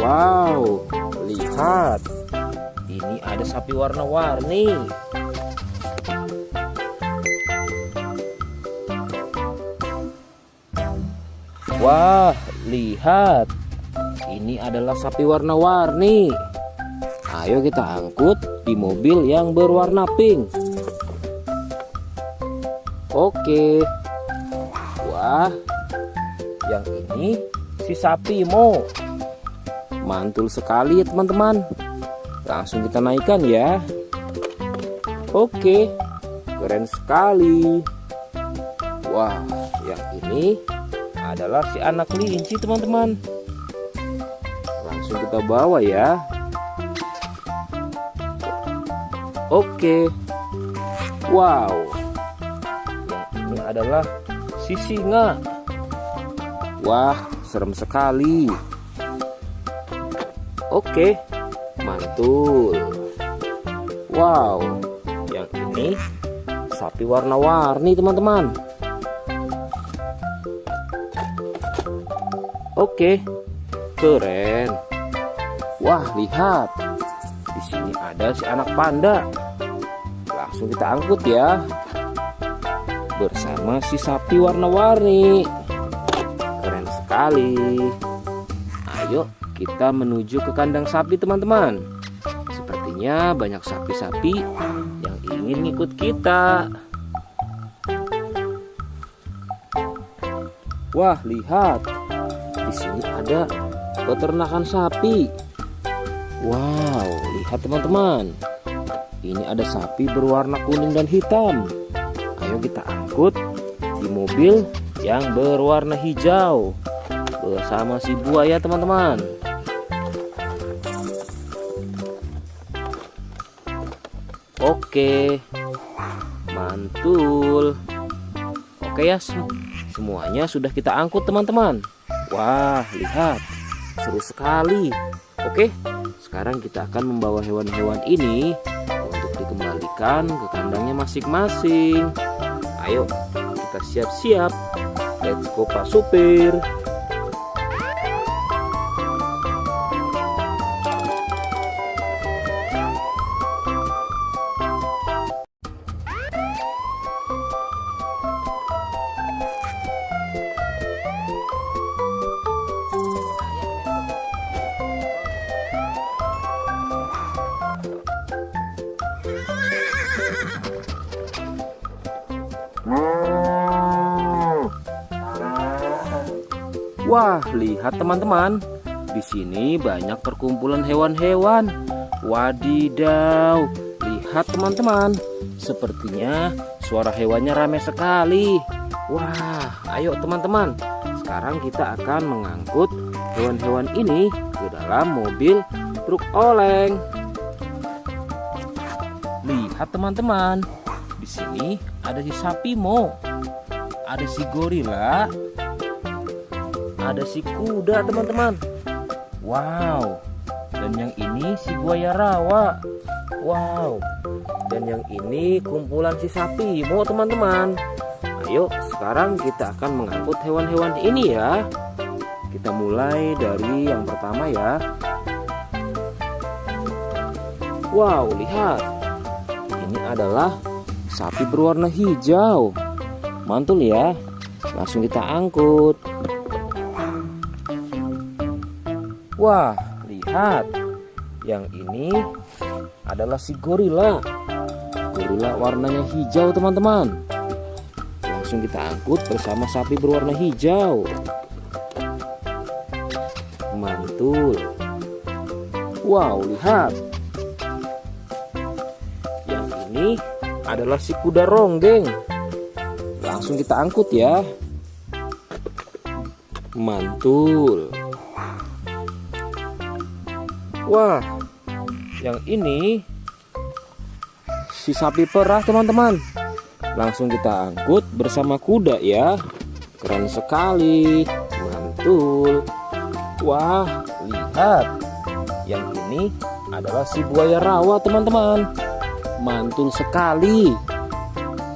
Wow, lihat. Ini ada sapi warna-warni. Wah, lihat. Ini adalah sapi warna-warni. Ayo kita angkut di mobil yang berwarna pink. Oke. Wah, yang ini si sapi Mo. Mantul sekali ya teman-teman. Langsung kita naikkan ya. Oke, keren sekali. Wah, yang ini adalah si anak kelinci teman-teman. Langsung kita bawa ya. Oke. Wow. Yang ini adalah si singa. Wah, serem sekali. Oke, mantul. Wow, yang ini sapi warna-warni teman-teman. Oke, keren. Wah, lihat. Di sini ada si anak panda. Langsung kita angkut ya. Bersama si sapi warna-warni. Keren sekali. Ayo kita menuju ke kandang sapi teman-teman. Sepertinya banyak sapi-sapi yang ingin ngikut kita. Wah, lihat. Di sini ada peternakan sapi. Wow, lihat teman-teman. Ini ada sapi berwarna kuning dan hitam. Ayo kita angkut di mobil yang berwarna hijau bersama si buaya teman-teman. Oke, mantul. Oke ya, semuanya sudah kita angkut teman-teman. Wah, lihat, seru sekali. Oke, sekarang kita akan membawa hewan-hewan ini untuk dikembalikan ke kandangnya masing-masing. Ayo, kita siap-siap. Let's go Pak Supir. Wah, lihat teman-teman. Di sini banyak perkumpulan hewan-hewan. Wadidaw, lihat teman-teman. Sepertinya suara hewannya ramai sekali. Wah, ayo teman-teman. Sekarang kita akan mengangkut hewan-hewan ini ke dalam mobil truk oleng. Lihat teman-teman. Di sini ada si sapi Mo. Ada si gorila. Ada si kuda teman-teman. Wow. Dan yang ini si buaya rawa. Wow. Dan yang ini kumpulan si sapi Mo teman-teman. Ayo sekarang kita akan mengangkut hewan-hewan ini ya. Kita mulai dari yang pertama ya. Wow, lihat. Ini adalah sapi berwarna hijau. Mantul ya. Langsung kita angkut. Wah, lihat. Yang ini adalah si gorila. Gorila warnanya hijau teman-teman. Langsung kita angkut bersama sapi berwarna hijau. Mantul. Wow, lihat. Yang ini adalah si kuda ronggeng. Langsung kita angkut ya. Mantul. Wah, yang ini si sapi perah teman-teman. Langsung kita angkut bersama kuda ya. Keren sekali. Mantul. Wah, lihat. Yang ini adalah si buaya rawa teman-teman. Mantul sekali.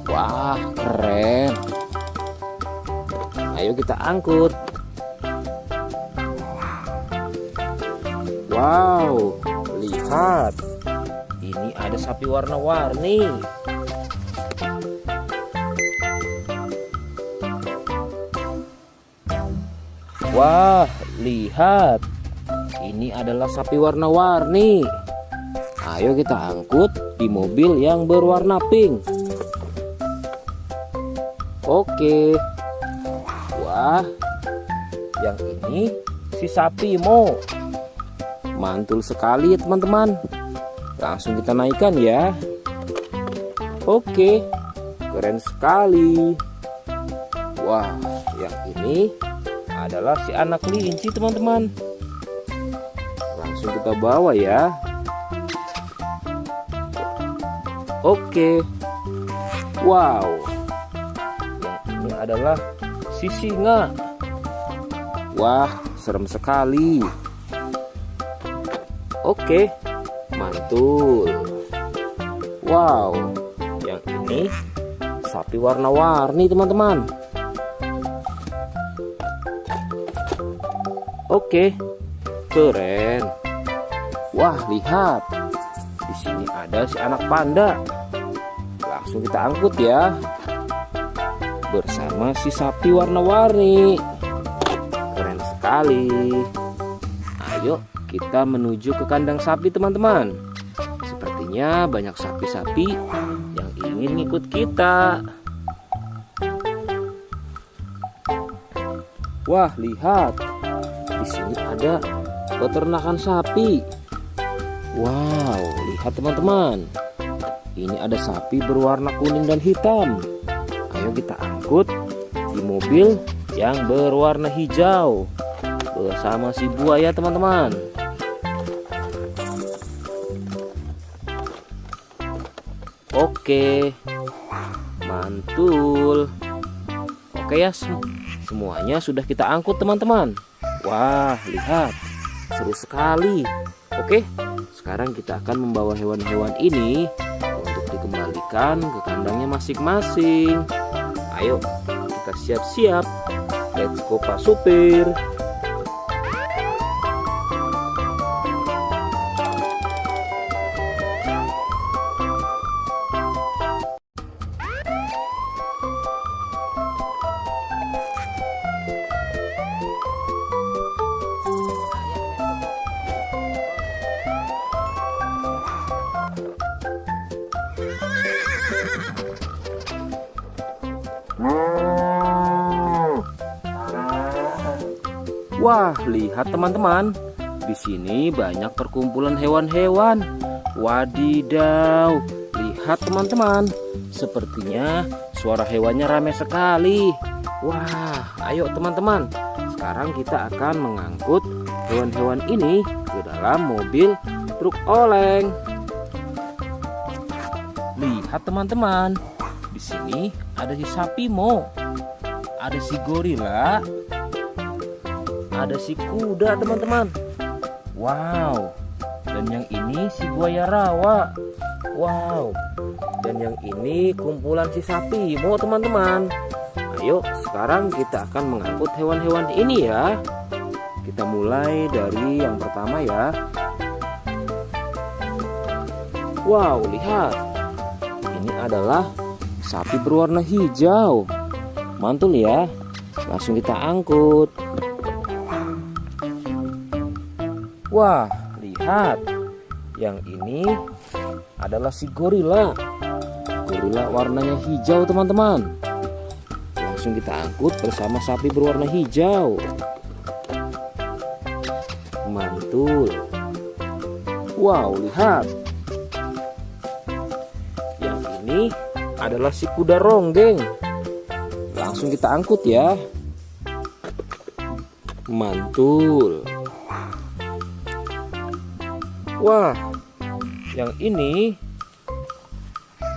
Wah, keren. Ayo kita angkut. Wow, lihat. Ini ada sapi warna-warni. Wah, lihat. Ini adalah sapi warna-warni. Ayo kita angkut di mobil yang berwarna pink. Oke. Wah, yang ini si sapi Mo. Mantul sekali teman-teman. Langsung kita naikkan ya. Oke, keren sekali. Wah, yang ini adalah si anak kelinci teman-teman. Langsung kita bawa ya. Oke. Wow. Yang ini adalah si singa. Wah, serem sekali. Oke, mantul. Wow, yang ini sapi warna-warni teman-teman. Oke, keren. Wah, lihat. Di sini ada si anak panda. Langsung kita angkut ya. Bersama si sapi warna-warni. Keren sekali. Ayo kita menuju ke kandang sapi teman-teman. Sepertinya banyak sapi-sapi yang ingin ngikut kita. Wah, lihat. Di sini ada peternakan sapi. Wow, lihat teman-teman. Ini ada sapi berwarna kuning dan hitam. Ayo kita angkut di mobil yang berwarna hijau bersama si buaya teman-teman. Oke, mantul. Oke ya, semuanya sudah kita angkut teman-teman. Wah, lihat, seru sekali. Oke, sekarang kita akan membawa hewan-hewan ini untuk dikembalikan ke kandangnya masing-masing. Ayo, kita siap-siap. Let's go Pak Supir. Wah, lihat teman-teman. Di sini banyak perkumpulan hewan-hewan. Wadidaw, lihat teman-teman. Sepertinya suara hewannya ramai sekali. Wah, ayo teman-teman. Sekarang kita akan mengangkut hewan-hewan ini ke dalam mobil truk oleng. Lihat teman-teman. Di sini ada si sapi Mo. Ada si gorila. Ada si kuda teman-teman. Wow. Dan yang ini si buaya rawa. Wow. Dan yang ini kumpulan si sapi Mo teman-teman. Ayo sekarang kita akan mengangkut hewan-hewan ini ya. Kita mulai dari yang pertama ya. Wow, lihat. Ini adalah sapi berwarna hijau. Mantul ya. Langsung kita angkut. Wah, lihat. Yang ini adalah si gorila. Gorila warnanya hijau teman-teman. Langsung kita angkut bersama sapi berwarna hijau. Mantul. Wow, lihat. Yang ini adalah si kuda ronggeng. Langsung kita angkut ya. Mantul. Wah, yang ini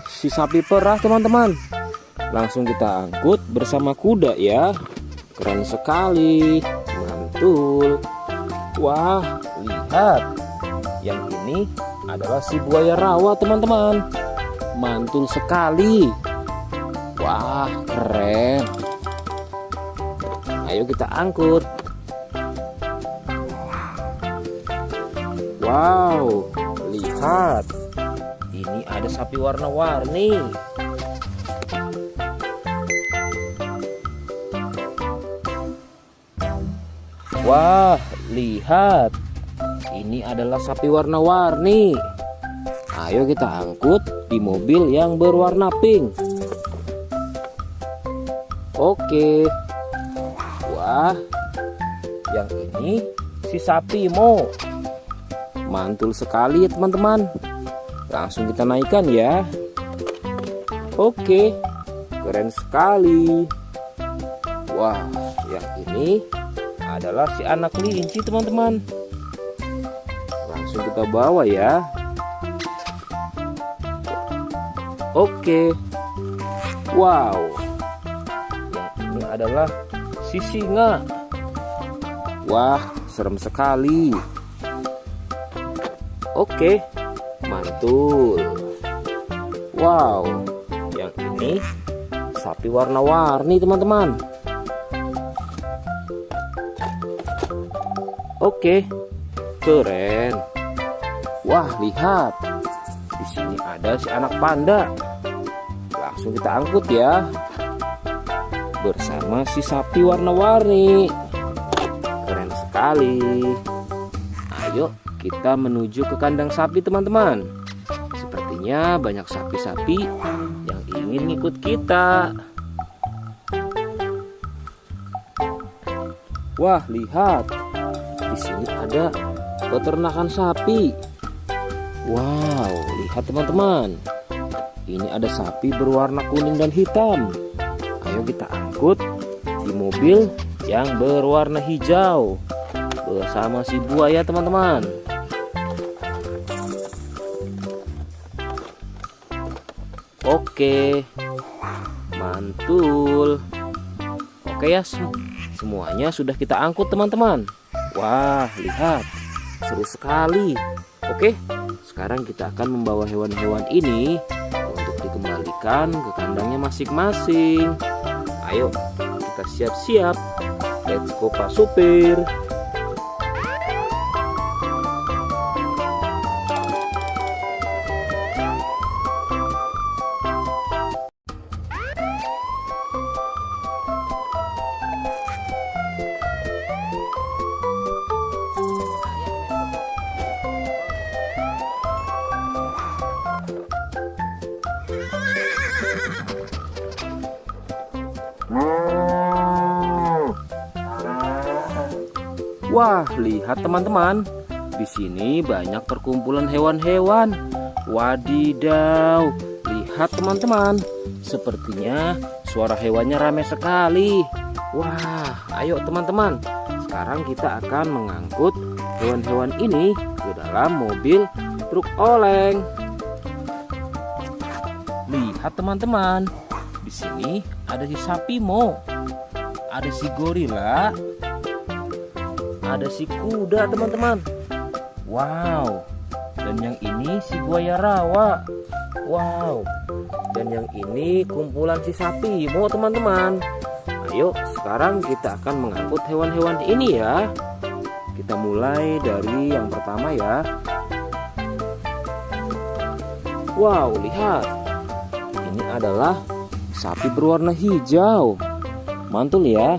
si sapi perah teman-teman. Langsung kita angkut bersama kuda ya. Keren sekali. Mantul. Wah, lihat. Yang ini adalah si buaya rawa teman-teman. Mantul sekali. Wah, keren. Ayo kita angkut. Wow, lihat. Ini ada sapi warna-warni. Wah, lihat. Ini adalah sapi warna-warni. Ayo kita angkut di mobil yang berwarna pink. Oke. Wah, yang ini si sapi Mo. Mantul sekali ya teman-teman. Langsung kita naikkan ya. Oke, keren sekali. Wah, yang ini adalah si anak kelinci teman-teman. Langsung kita bawa ya. Oke. Wow. Yang ini adalah si singa. Wah, serem sekali. Oke, mantul. Wow, yang ini sapi warna-warni teman-teman. Oke, keren. Wah, lihat. Di sini ada si anak panda. Langsung kita angkut ya. Bersama si sapi warna-warni. Keren sekali. Ayo kita menuju ke kandang sapi teman-teman. Sepertinya banyak sapi-sapi yang ingin ngikut kita. Wah, lihat. Di sini ada peternakan sapi. Wow, lihat teman-teman. Ini ada sapi berwarna kuning dan hitam. Ayo kita angkut di mobil yang berwarna hijau bersama si buaya teman-teman. Oke, mantul. Oke ya, semuanya sudah kita angkut teman-teman. Wah, lihat, seru sekali. Oke, sekarang kita akan membawa hewan-hewan ini untuk dikembalikan ke kandangnya masing-masing. Ayo, kita siap-siap. Let's go Pak Supir. Wah, lihat teman-teman. Di sini banyak perkumpulan hewan-hewan. Wadidaw, lihat teman-teman. Sepertinya suara hewannya ramai sekali. Wah, ayo teman-teman. Sekarang kita akan mengangkut hewan-hewan ini ke dalam mobil truk oleng. Lihat teman-teman. Di sini ada si sapi Mo. Ada si gorila. Ada si kuda teman-teman. Wow. Dan yang ini si buaya rawa. Wow. Dan yang ini kumpulan si sapi Mo teman-teman. Ayo sekarang kita akan mengangkut hewan-hewan ini ya. Kita mulai dari yang pertama ya. Wow, lihat. Ini adalah sapi berwarna hijau. Mantul ya.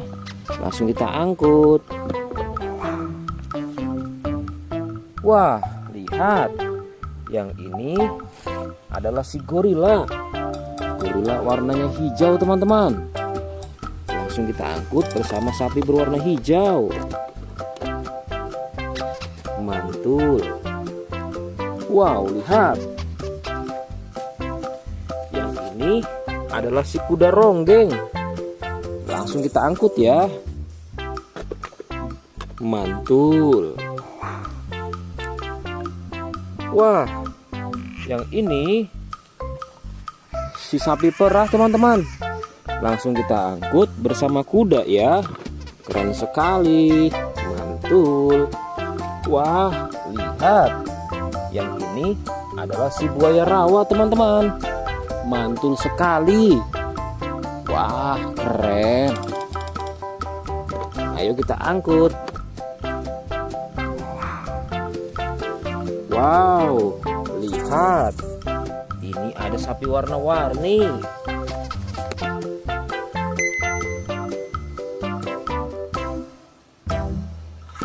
Langsung kita angkut. Wah, lihat. Yang ini adalah si gorila. Gorila warnanya hijau teman-teman. Langsung kita angkut bersama sapi berwarna hijau. Mantul. Wow, lihat. Yang ini adalah si kuda ronggeng. Langsung kita angkut ya. Mantul. Wah, yang ini si sapi perah teman-teman. Langsung kita angkut bersama kuda ya. Keren sekali. Mantul. Wah, lihat. Yang ini adalah si buaya rawa teman-teman. Mantul sekali. Wah, keren. Ayo kita angkut. Wow, lihat. Ini ada sapi warna-warni.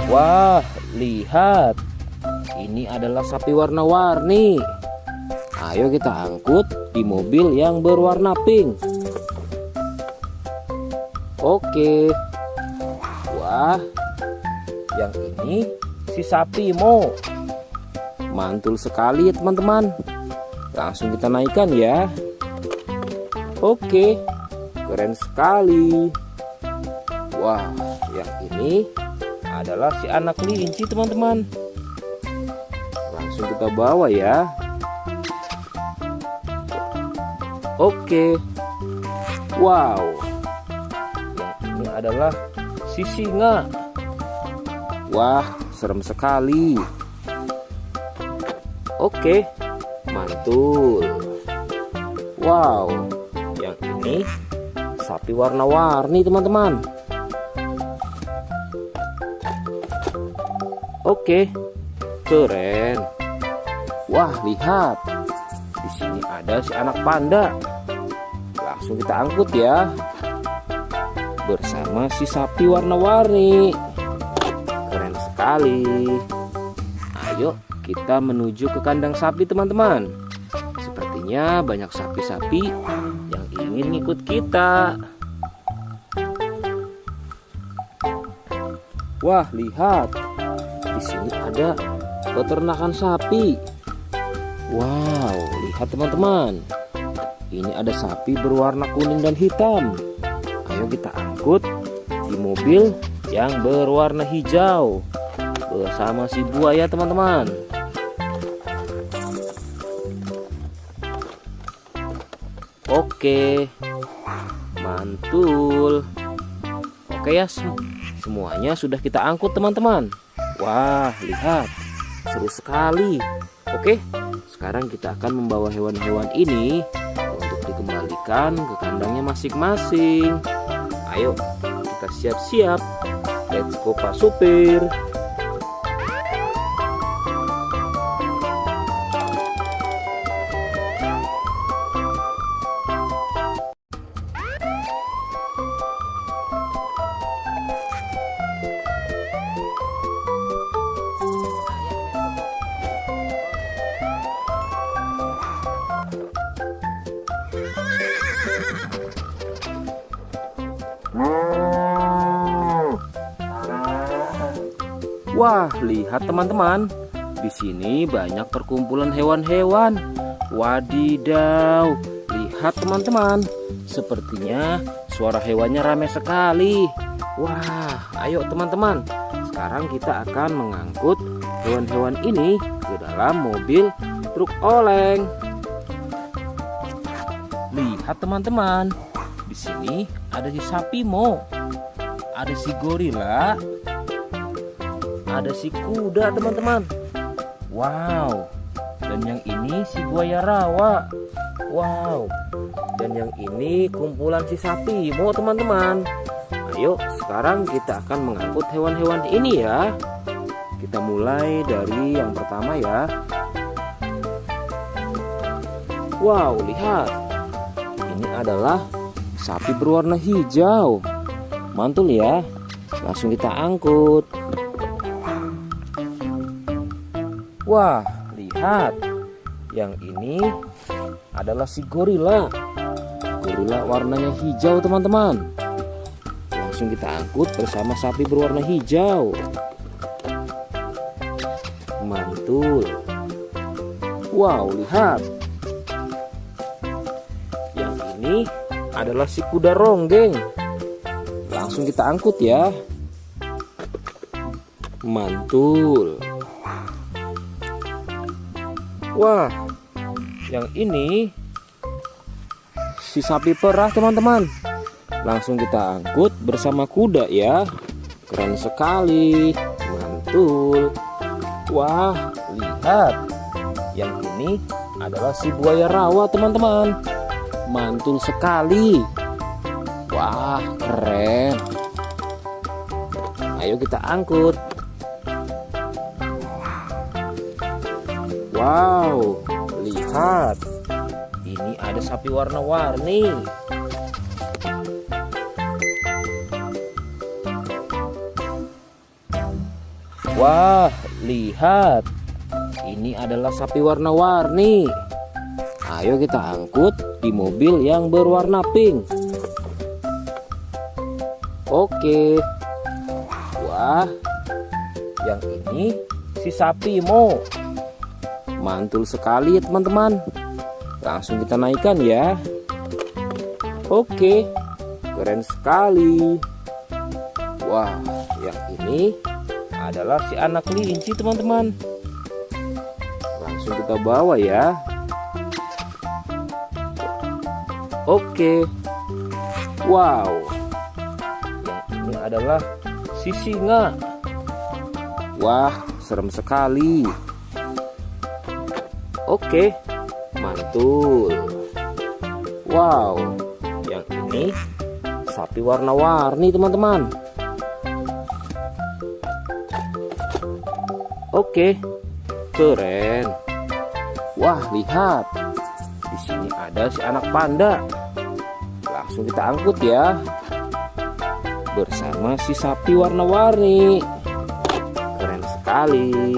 Wah, lihat. Ini adalah sapi warna-warni. Ayo kita angkut di mobil yang berwarna pink. Oke. Wah, yang ini si sapi Mo. Mantul sekali ya teman-teman. Langsung kita naikkan ya. Oke, keren sekali. Wah, yang ini adalah si anak kelinci teman-teman. Langsung kita bawa ya. Oke. Wow. Yang ini adalah si singa. Wah, serem sekali. Oke, mantul. Wow, yang ini sapi warna-warni teman-teman. Oke, keren. Wah, lihat. Di sini ada si anak panda. Langsung kita angkut ya. Bersama si sapi warna-warni. Keren sekali. Ayo kita menuju ke kandang sapi teman-teman. Sepertinya banyak sapi-sapi yang ingin ngikut kita. Wah, lihat. Di sini ada peternakan sapi. Wow, lihat teman-teman. Ini ada sapi berwarna kuning dan hitam. Ayo kita angkut di mobil yang berwarna hijau bersama si buaya teman-teman. Oke, mantul. Oke ya, semuanya sudah kita angkut teman-teman. Wah, lihat, seru sekali. Oke, sekarang kita akan membawa hewan-hewan ini untuk dikembalikan ke kandangnya masing-masing. Ayo, kita siap-siap. Let's go Pak Supir. Wah, lihat teman-teman. Di sini banyak perkumpulan hewan-hewan. Wadidaw, lihat teman-teman. Sepertinya suara hewannya ramai sekali. Wah, ayo teman-teman. Sekarang kita akan mengangkut hewan-hewan ini ke dalam mobil truk oleng. Lihat teman-teman. Di sini ada si sapi Mo. Ada si gorila. Ada si kuda teman-teman. Wow. Dan yang ini si buaya rawa. Wow. Dan yang ini kumpulan si sapi Mo teman-teman. Ayo sekarang kita akan mengangkut hewan-hewan ini ya. Kita mulai dari yang pertama ya. Wow, lihat. Ini adalah sapi berwarna hijau. Mantul ya. Langsung kita angkut. Wah, lihat. Yang ini adalah si gorila. Gorila warnanya hijau teman-teman. Langsung kita angkut bersama sapi berwarna hijau. Mantul. Wow, lihat. Yang ini adalah si kuda ronggeng. Langsung kita angkut ya. Mantul. Wah, yang ini si sapi perah teman-teman. Langsung kita angkut bersama kuda ya. Keren sekali. Mantul. Wah, lihat. Yang ini adalah si buaya rawa teman-teman. Mantul sekali. Wah, keren. Ayo kita angkut. Wow, lihat. Ini ada sapi warna-warni. Wah, lihat. Ini adalah sapi warna-warni. Ayo kita angkut di mobil yang berwarna pink. Oke. Wah, yang ini si sapi Mo. Mantul sekali ya teman-teman. Langsung kita naikkan ya. Oke, keren sekali. Wah, yang ini adalah si anak kelinci teman-teman. Langsung kita bawa ya. Oke. Wow. Yang ini adalah si singa. Wah, serem sekali. Oke, mantul. Wow, yang ini sapi warna-warni teman-teman. Oke, keren. Wah, lihat. Di sini ada si anak panda. Langsung kita angkut ya. Bersama si sapi warna-warni. Keren sekali.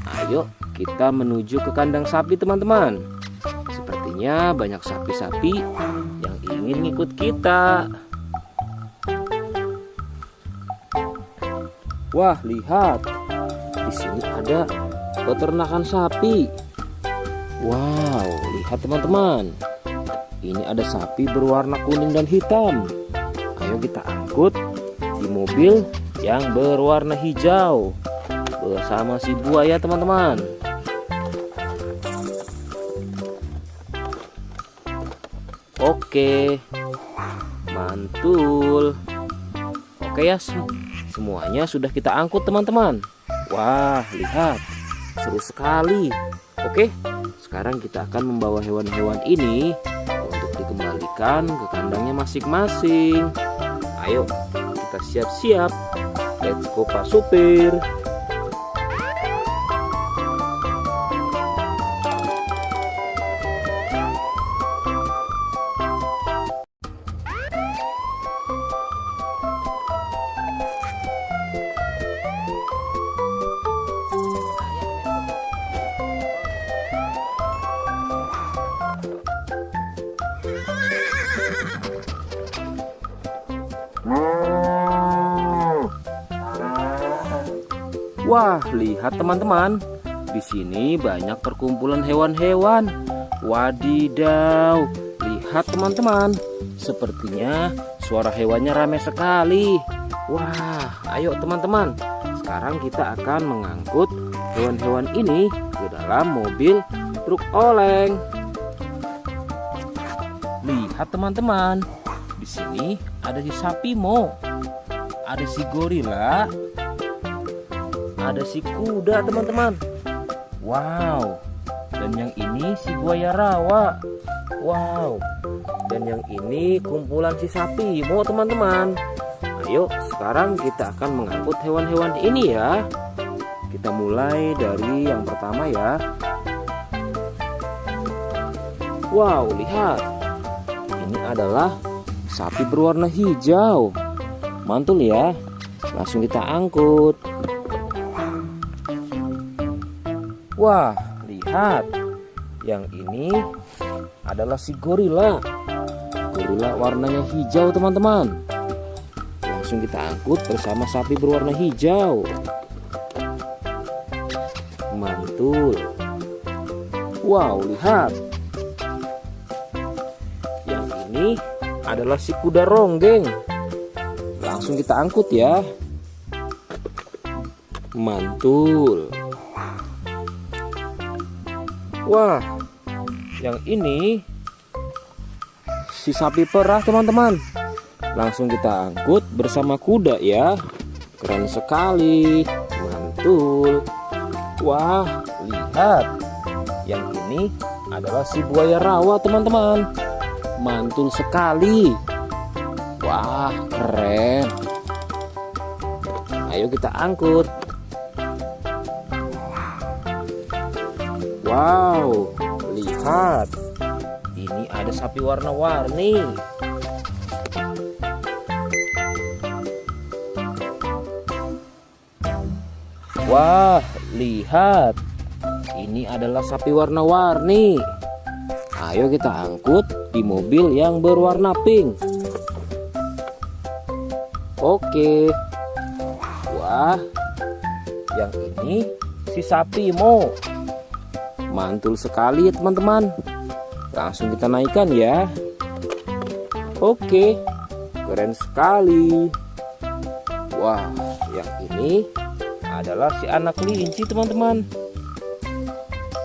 Ayo kita menuju ke kandang sapi teman-teman. Sepertinya banyak sapi-sapi yang ingin ngikut kita. Wah, lihat. Di sini ada peternakan sapi. Wow, lihat teman-teman. Ini ada sapi berwarna kuning dan hitam. Ayo kita angkut di mobil yang berwarna hijau bersama si buaya teman-teman. Oke, mantul. Oke ya, semuanya sudah kita angkut teman-teman. Wah, lihat, seru sekali. Oke, sekarang kita akan membawa hewan-hewan ini untuk dikembalikan ke kandangnya masing-masing. Ayo, kita siap-siap. Let's go Pak Supir. Wah, lihat teman-teman. Di sini banyak perkumpulan hewan-hewan. Wadidaw, lihat teman-teman. Sepertinya suara hewannya ramai sekali. Wah, ayo teman-teman. Sekarang kita akan mengangkut hewan-hewan ini ke dalam mobil truk oleng. Lihat teman-teman. Di sini ada si sapi Mo. Ada si gorila. Ada si kuda teman-teman. Wow. Dan yang ini si buaya rawa. Wow. Dan yang ini kumpulan si sapi Mo teman-teman. Ayo sekarang kita akan mengangkut hewan-hewan ini ya. Kita mulai dari yang pertama ya. Wow, lihat. Ini adalah sapi berwarna hijau. Mantul ya. Langsung kita angkut. Wah, lihat. Yang ini adalah si gorila. Gorila warnanya hijau teman-teman. Langsung kita angkut bersama sapi berwarna hijau. Mantul. Wow, lihat. Yang ini adalah si kuda ronggeng. Langsung kita angkut ya. Mantul. Wah, yang ini si sapi perah teman-teman. Langsung kita angkut bersama kuda ya. Keren sekali. Mantul. Wah, lihat. Yang ini adalah si buaya rawa teman-teman. Mantul sekali. Wah, keren. Ayo kita angkut. Wow, lihat. Ini ada sapi warna-warni. Wah, lihat. Ini adalah sapi warna-warni. Ayo kita angkut di mobil yang berwarna pink. Oke. Wah, yang ini si sapi Mo. Mantul sekali ya teman-teman. Langsung kita naikkan ya. Oke, keren sekali. Wah, yang ini adalah si anak kelinci teman-teman.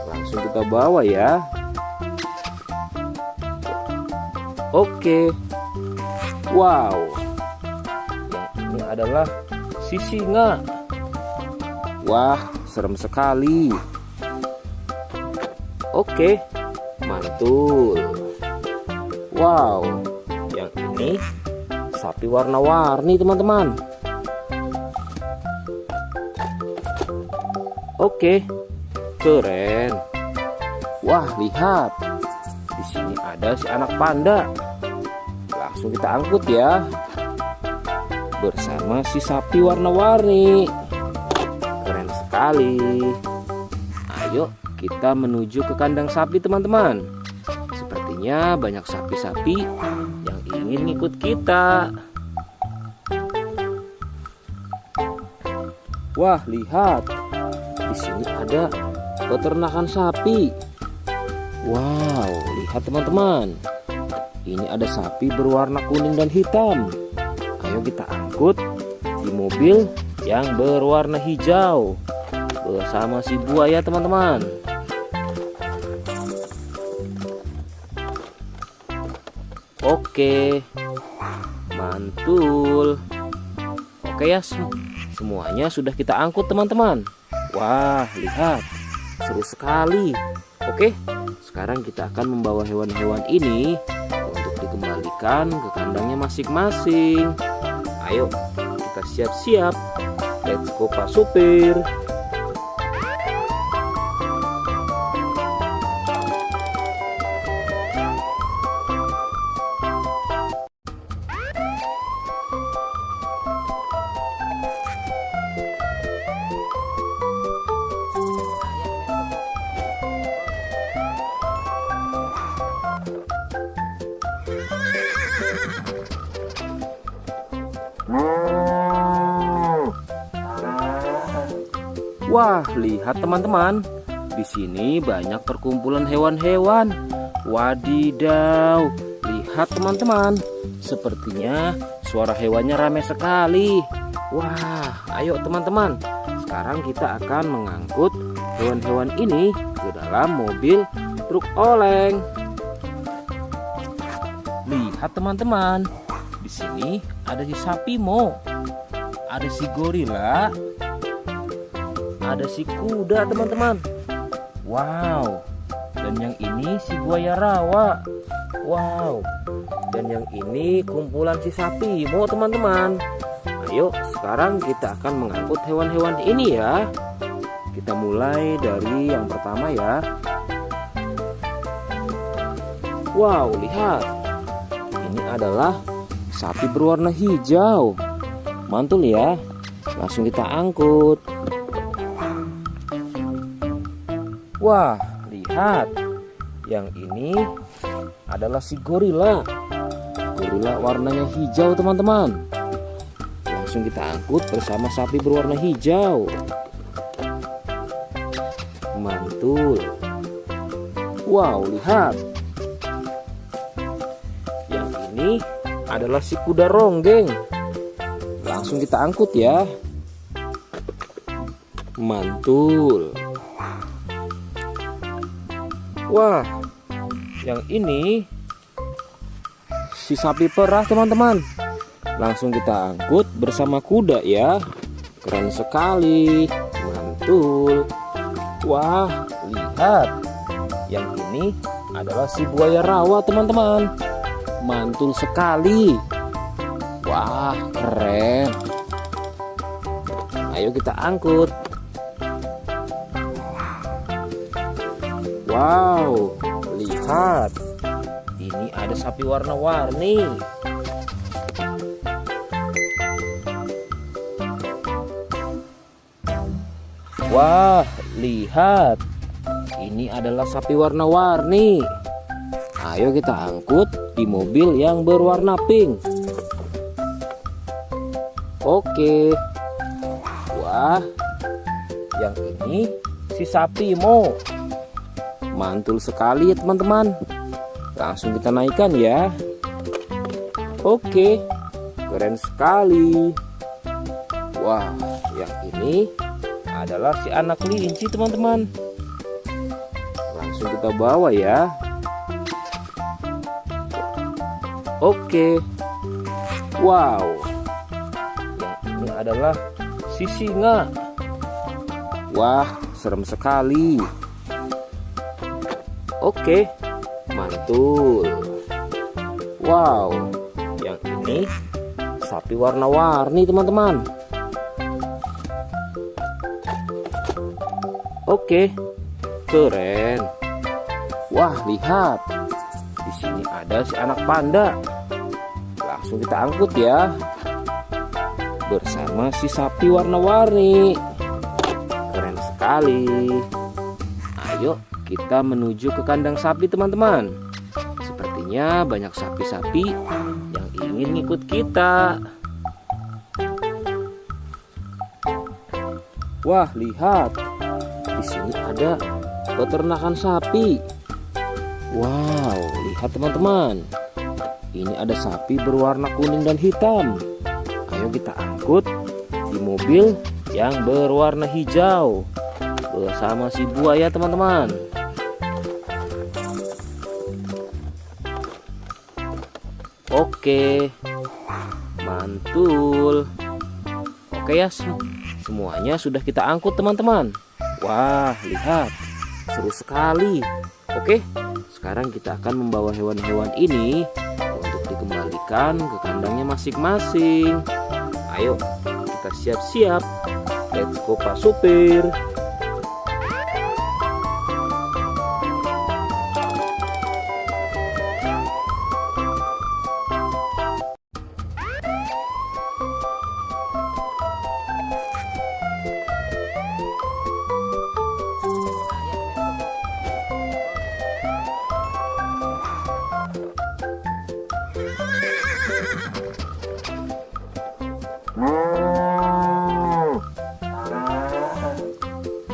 Langsung kita bawa ya. Oke. Wow. Yang ini adalah si singa. Wah, serem sekali. Oke, mantul. Wow, yang ini sapi warna-warni teman-teman. Oke, keren. Wah, lihat. Di sini ada si anak panda. Langsung kita angkut ya. Bersama si sapi warna-warni. Keren sekali. Ayo kita menuju ke kandang sapi teman-teman. Sepertinya banyak sapi-sapi yang ingin ngikut kita. Wah, lihat. Di sini ada peternakan sapi. Wow, lihat teman-teman. Ini ada sapi berwarna kuning dan hitam. Ayo kita angkut di mobil yang berwarna hijau bersama si buaya teman-teman. Oke, mantul. Oke ya, semuanya sudah kita angkut teman-teman. Wah, lihat, seru sekali. Oke, sekarang kita akan membawa hewan-hewan ini untuk dikembalikan ke kandangnya masing-masing. Ayo, kita siap-siap. Let's go Pak Supir. Wah, lihat teman-teman. Di sini banyak perkumpulan hewan-hewan. Wadidaw, lihat teman-teman. Sepertinya suara hewannya ramai sekali. Wah, ayo teman-teman. Sekarang kita akan mengangkut hewan-hewan ini ke dalam mobil truk oleng. Lihat teman-teman. Di sini ada si sapi Mo, ada si gorila, ada si kuda teman-teman. Wow. Dan yang ini si buaya rawa. Wow. Dan yang ini kumpulan si sapi Mo teman-teman. Ayo sekarang kita akan mengangkut hewan-hewan ini ya. Kita mulai dari yang pertama ya. Wow, lihat. Ini adalah sapi berwarna hijau. Mantul ya. Langsung kita angkut. Wah, lihat. Yang ini adalah si gorila. Gorila warnanya hijau teman-teman. Langsung kita angkut bersama sapi berwarna hijau. Mantul. Wow, lihat. Yang ini adalah si kuda ronggeng. Langsung kita angkut ya. Mantul. Wah, yang ini si sapi perah teman-teman. Langsung kita angkut bersama kuda ya. Keren sekali. Mantul. Wah, lihat. Yang ini adalah si buaya rawa teman-teman. Mantul sekali. Wah, keren. Ayo kita angkut. Wow, lihat. Ini ada sapi warna-warni. Wah, lihat. Ini adalah sapi warna-warni. Ayo kita angkut di mobil yang berwarna pink. Oke. Wah, yang ini si sapi Mo. Mantul sekali ya teman-teman. Langsung kita naikkan ya. Oke, keren sekali. Wah, yang ini adalah si anak kelinci teman-teman. Langsung kita bawa ya. Oke. Wow. Yang ini adalah si singa. Wah, serem sekali. Oke, mantul. Wow, yang ini sapi warna-warni teman-teman. Oke, keren. Wah, lihat. Di sini ada si anak panda. Langsung kita angkut ya. Bersama si sapi warna-warni. Keren sekali. Ayo kita menuju ke kandang sapi teman-teman. Sepertinya banyak sapi-sapi yang ingin ikut kita. Wah, lihat. Di sini ada peternakan sapi. Wow, lihat teman-teman. Ini ada sapi berwarna kuning dan hitam. Ayo kita angkut di mobil yang berwarna hijau bersama si buaya teman-teman. Oke, mantul. Oke ya, semuanya sudah kita angkut teman-teman. Wah, lihat, seru sekali. Oke, sekarang kita akan membawa hewan-hewan ini untuk dikembalikan ke kandangnya masing-masing. Ayo, kita siap-siap. Let's go Pak Supir.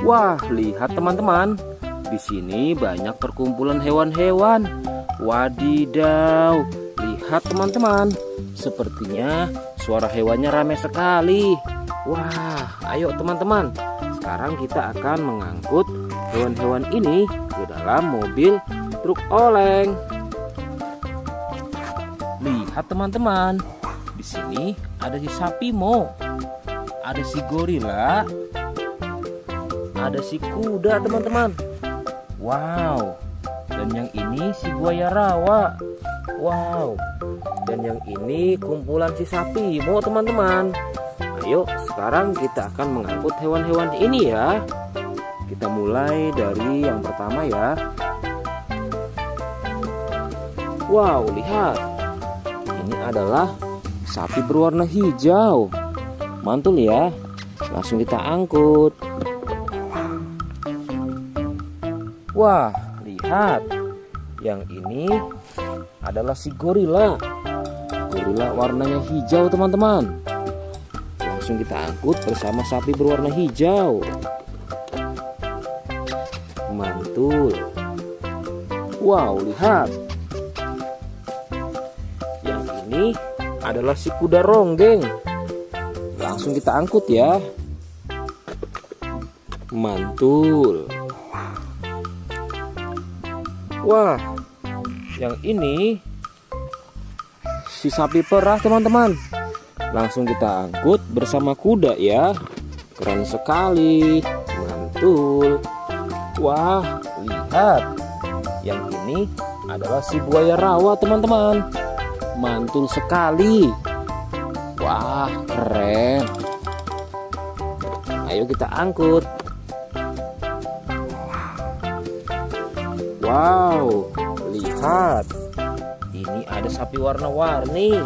Wah, lihat teman-teman. Di sini banyak perkumpulan hewan-hewan. Wadidaw, lihat teman-teman. Sepertinya suara hewannya ramai sekali. Wah, ayo teman-teman. Sekarang kita akan mengangkut hewan-hewan ini ke dalam mobil truk oleng. Lihat teman-teman. Di sini ada si sapi Mo. Ada si gorila. Ada si kuda teman-teman. Wow. Dan yang ini si buaya rawa. Wow. Dan yang ini kumpulan si sapi Mo teman-teman. Ayo sekarang kita akan mengangkut hewan-hewan ini ya. Kita mulai dari yang pertama ya. Wow, lihat. Ini adalah sapi berwarna hijau. Mantul ya. Langsung kita angkut. Wah, lihat. Yang ini adalah si gorila. Gorila warnanya hijau teman-teman. Langsung kita angkut bersama sapi berwarna hijau. Mantul. Wow, lihat. Yang ini adalah si kuda ronggeng. Langsung kita angkut ya. Mantul. Wah, yang ini si sapi perah teman-teman. Langsung kita angkut bersama kuda ya. Keren sekali. Mantul. Wah, lihat. Yang ini adalah si buaya rawa teman-teman. Mantul sekali. Wah, keren. Ayo kita angkut. Wow, lihat. Ini ada sapi warna-warni.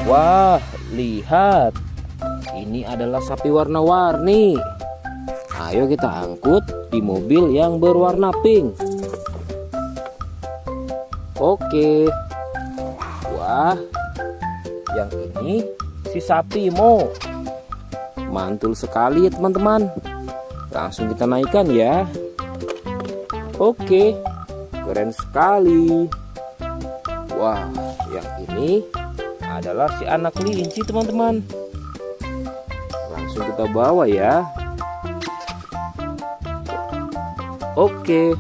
Wah, lihat. Ini adalah sapi warna-warni. Ayo kita angkut di mobil yang berwarna pink. Oke. Wah, yang ini si sapi Mo. Mantul sekali ya teman-teman. Langsung kita naikkan ya. Oke, keren sekali. Wah, yang ini adalah si anak kelinci teman-teman. Langsung kita bawa ya. Oke.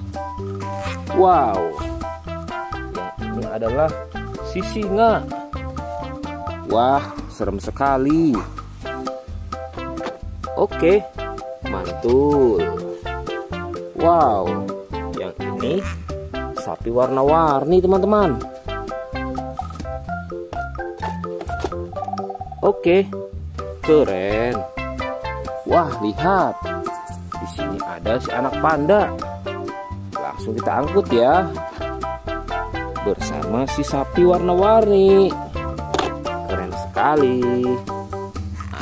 Wow. Yang ini adalah si singa. Wah, serem sekali. Oke, mantul. Wow, yang ini sapi warna-warni teman-teman. Oke, keren. Wah, lihat. Di sini ada si anak panda. Langsung kita angkut ya. Bersama si sapi warna-warni. Keren sekali.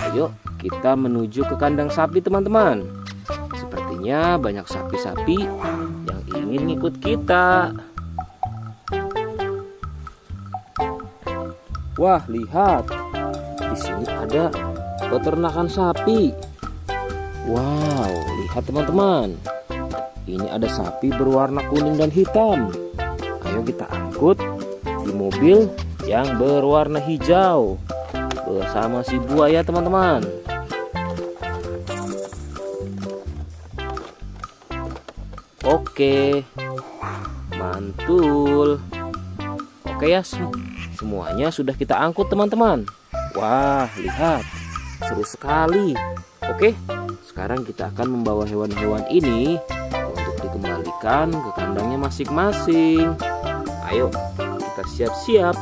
Ayo kita menuju ke kandang sapi teman-teman. Sepertinya banyak sapi-sapi yang ingin ngikut kita. Wah, lihat. Di sini ada peternakan sapi. Wow, lihat teman-teman. Ini ada sapi berwarna kuning dan hitam. Ayo kita angkut di mobil yang berwarna hijau bersama si buaya teman-teman. Oke, mantul. Oke ya, semuanya sudah kita angkut teman-teman. Wah, lihat, seru sekali. Oke, sekarang kita akan membawa hewan-hewan ini untuk dikembalikan ke kandangnya masing-masing. Ayo, kita siap-siap.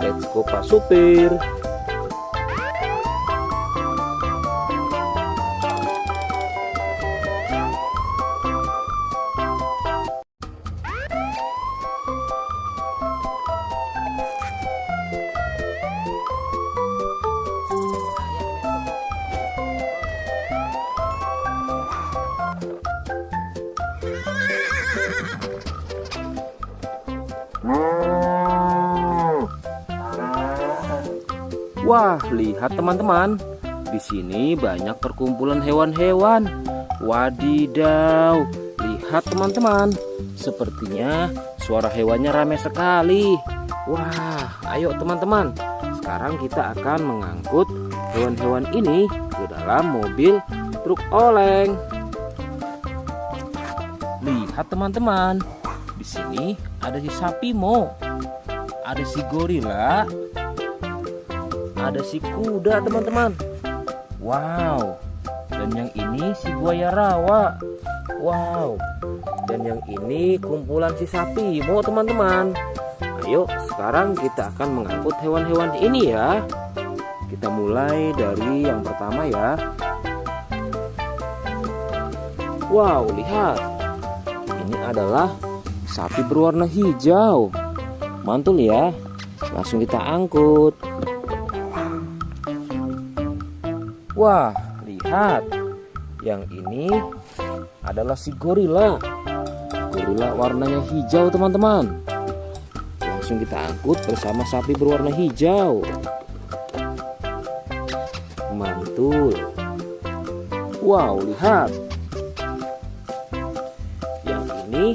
Let's go Pak Supir. Wah, lihat teman-teman. Di sini banyak perkumpulan hewan-hewan. Wadidaw, lihat teman-teman. Sepertinya suara hewannya ramai sekali. Wah, ayo teman-teman. Sekarang kita akan mengangkut hewan-hewan ini ke dalam mobil truk oleng. Lihat teman-teman. Di sini ada si sapi Mo. Ada si gorila, ada si kuda teman-teman. Wow. Dan yang ini si buaya rawa. Wow. Dan yang ini kumpulan si sapi Mo teman-teman. Ayo sekarang kita akan mengangkut hewan-hewan ini ya. Kita mulai dari yang pertama ya. Wow, lihat. Ini adalah sapi berwarna hijau. Mantul ya. Langsung kita angkut. Wah, lihat. Yang ini adalah si gorila. Gorila warnanya hijau teman-teman. Langsung kita angkut bersama sapi berwarna hijau. Mantul. Wow, lihat. Yang ini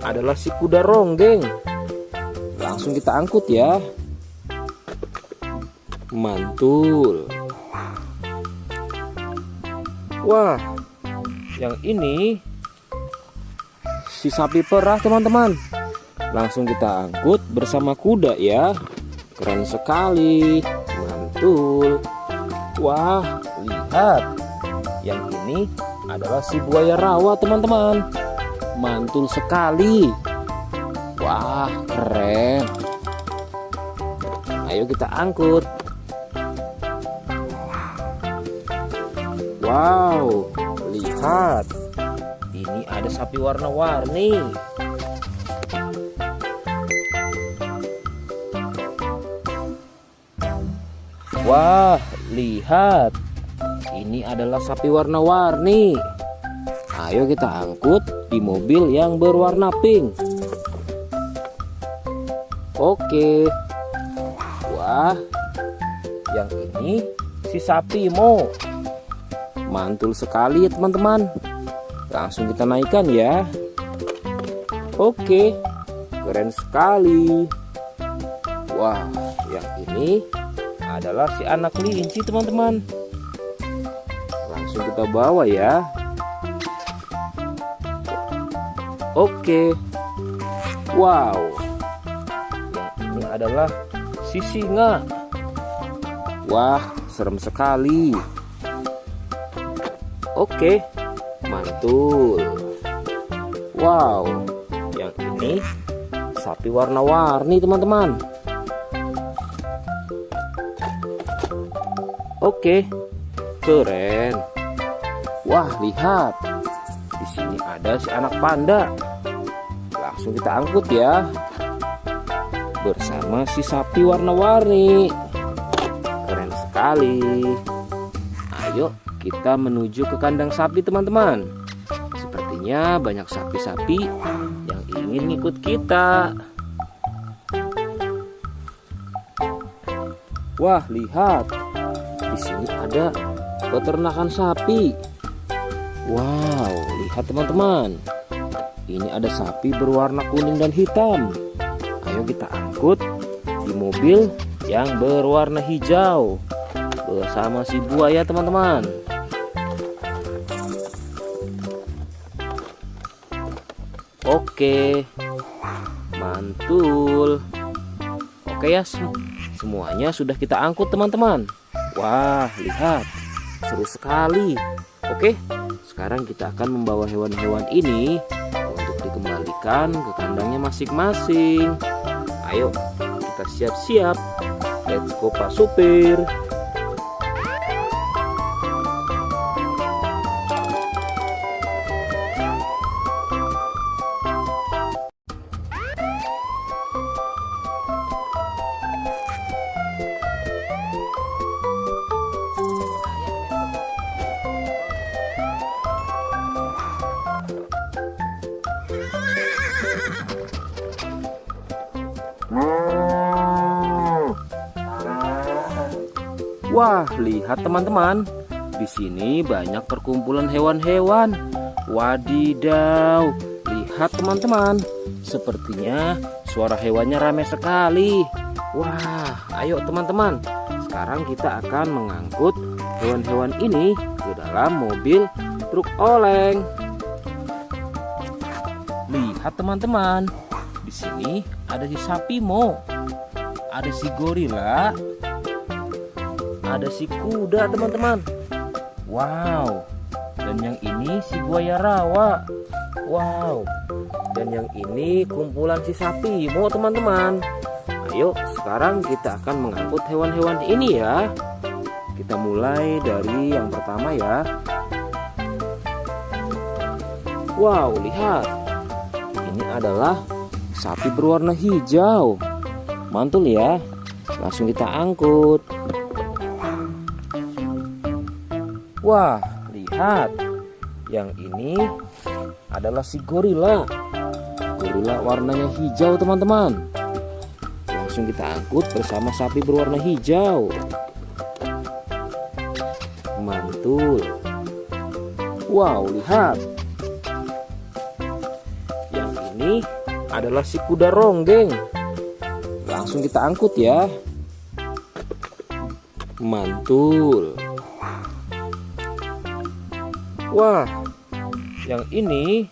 adalah si kuda ronggeng. Langsung kita angkut ya. Mantul. Wah, yang ini si sapi perah teman-teman. Langsung kita angkut bersama kuda ya. Keren sekali. Mantul. Wah, lihat. Yang ini adalah si buaya rawa teman-teman. Mantul sekali. Wah, keren. Ayo kita angkut. Wow, lihat. Ini ada sapi warna-warni. Wah, lihat. Ini adalah sapi warna-warni. Ayo kita angkut di mobil yang berwarna pink. Oke. Wah, yang ini si sapi Mo. Mantul sekali ya teman-teman. Langsung kita naikkan ya. Oke, keren sekali. Wah, yang ini adalah si anak kelinci teman-teman. Langsung kita bawa ya. Oke. Wow. Yang ini adalah si singa. Wah, serem sekali. Oke, mantul. Wow, yang ini sapi warna-warni teman-teman. Oke, keren. Wah, lihat. Di sini ada si anak panda. Langsung kita angkut ya. Bersama si sapi warna-warni. Keren sekali. Ayo kita menuju ke kandang sapi teman-teman. Sepertinya banyak sapi-sapi yang ingin ngikut kita. Wah, lihat. Di sini ada peternakan sapi. Wow, lihat teman-teman. Ini ada sapi berwarna kuning dan hitam. Ayo kita angkut di mobil yang berwarna hijau bersama si buaya teman-teman. Oke, mantul. Oke ya, semuanya sudah kita angkut teman-teman. Wah, lihat, seru sekali. Oke, sekarang kita akan membawa hewan-hewan ini untuk dikembalikan ke kandangnya masing-masing. Ayo, kita siap-siap. Let's go Pak Supir. Wah, lihat teman-teman. Di sini banyak perkumpulan hewan-hewan. Wadidaw, lihat teman-teman. Sepertinya suara hewannya ramai sekali. Wah, ayo teman-teman. Sekarang kita akan mengangkut hewan-hewan ini ke dalam mobil truk oleng. Lihat teman-teman. Di sini ada si sapi Mo. Ada si gorila. Ada si kuda teman-teman. Wow. Dan yang ini si buaya rawa. Wow. Dan yang ini kumpulan si sapi Mo teman-teman. Ayo sekarang kita akan mengangkut hewan-hewan ini ya. Kita mulai dari yang pertama ya. Wow, lihat. Ini adalah sapi berwarna hijau. Mantul ya. Langsung kita angkut. Wah, lihat. Yang ini adalah si gorila. Gorila warnanya hijau teman-teman. Langsung kita angkut bersama sapi berwarna hijau. Mantul. Wow, lihat. Yang ini adalah si kuda ronggeng. Langsung kita angkut ya. Mantul. Wah, yang ini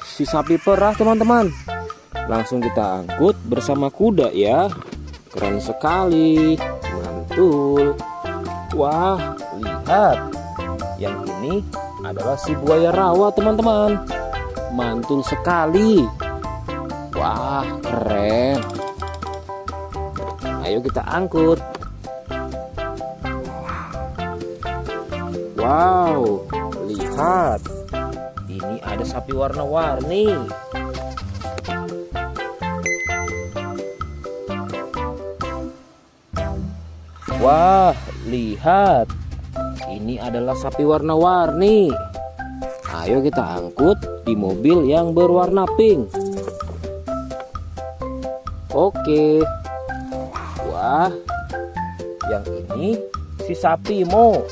si sapi perah teman-teman. Langsung kita angkut bersama kuda ya. Keren sekali. Mantul. Wah, lihat. Yang ini adalah si buaya rawa teman-teman. Mantul sekali. Wah, keren. Ayo kita angkut. Wow, lihat. Ini ada sapi warna-warni. Wah, lihat. Ini adalah sapi warna-warni. Ayo kita angkut di mobil yang berwarna pink. Oke. Wah, yang ini si sapi Mo.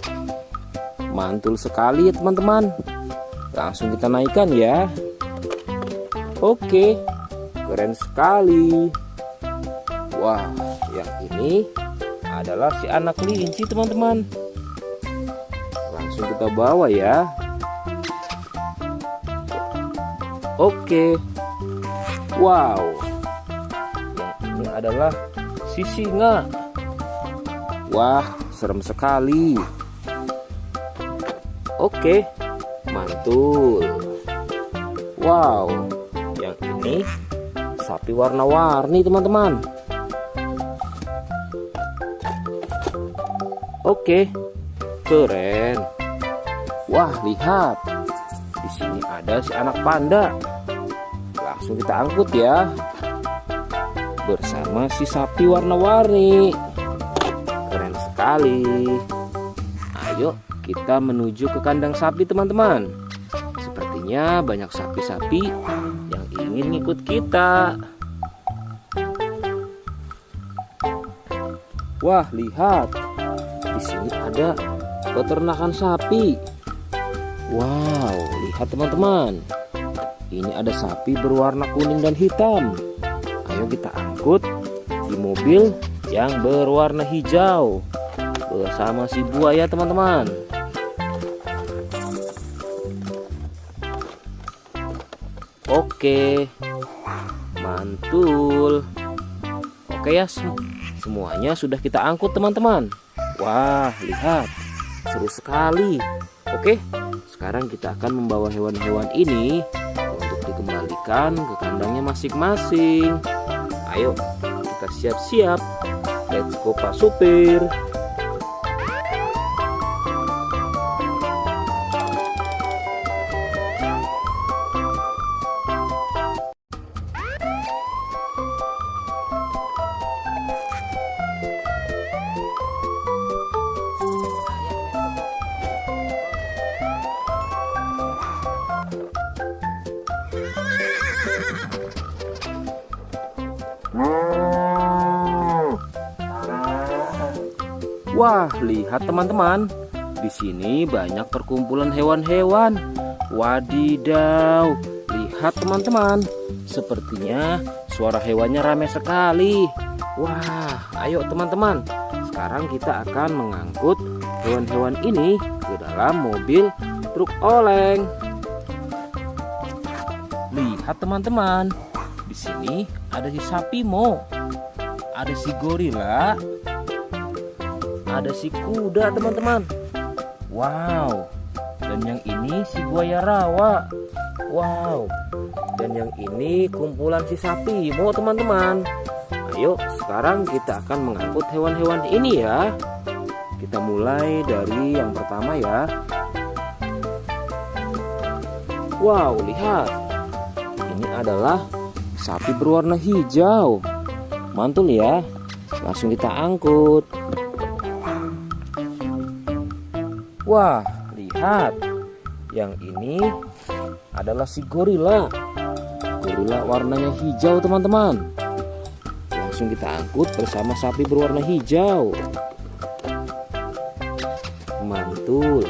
Mantul sekali ya teman-teman. Langsung kita naikkan ya. Oke, keren sekali. Wah, yang ini adalah si anak kelinci teman-teman. Langsung kita bawa ya. Oke. Wow. Yang ini adalah si singa. Wah, serem sekali. Oke, mantul. Wow, yang ini sapi warna-warni teman-teman. Oke, keren. Wah, lihat. Di sini ada si anak panda. Langsung kita angkut ya. Bersama si sapi warna-warni. Keren sekali. Ayo kita menuju ke kandang sapi teman-teman. Sepertinya banyak sapi-sapi yang ingin ngikut kita. Wah, lihat. Di sini ada peternakan sapi. Wow, lihat teman-teman. Ini ada sapi berwarna kuning dan hitam. Ayo kita angkut di mobil yang berwarna hijau bersama si buaya teman-teman. Oke, mantul. Oke ya, semuanya sudah kita angkut teman-teman. Wah, lihat, seru sekali. Oke, sekarang kita akan membawa hewan-hewan ini untuk dikembalikan ke kandangnya masing-masing. Ayo, kita siap-siap. Let's go Pak Supir. Wah, lihat teman-teman. Di sini banyak perkumpulan hewan-hewan. Wadidaw, lihat teman-teman. Sepertinya suara hewannya ramai sekali. Wah, ayo teman-teman. Sekarang kita akan mengangkut hewan-hewan ini ke dalam mobil truk oleng. Lihat teman-teman. Di sini ada si sapi Mo, ada si gorila, ada si kuda teman-teman. Wow. Dan yang ini si buaya rawa. Wow. Dan yang ini kumpulan si sapi Mo teman-teman. Ayo sekarang kita akan mengangkut hewan-hewan ini ya. Kita mulai dari yang pertama ya. Wow, lihat. Ini adalah sapi berwarna hijau. Mantul ya. Langsung kita angkut. Wah, lihat. Yang ini adalah si gorila. Gorila warnanya hijau teman-teman. Langsung kita angkut bersama sapi berwarna hijau. Mantul.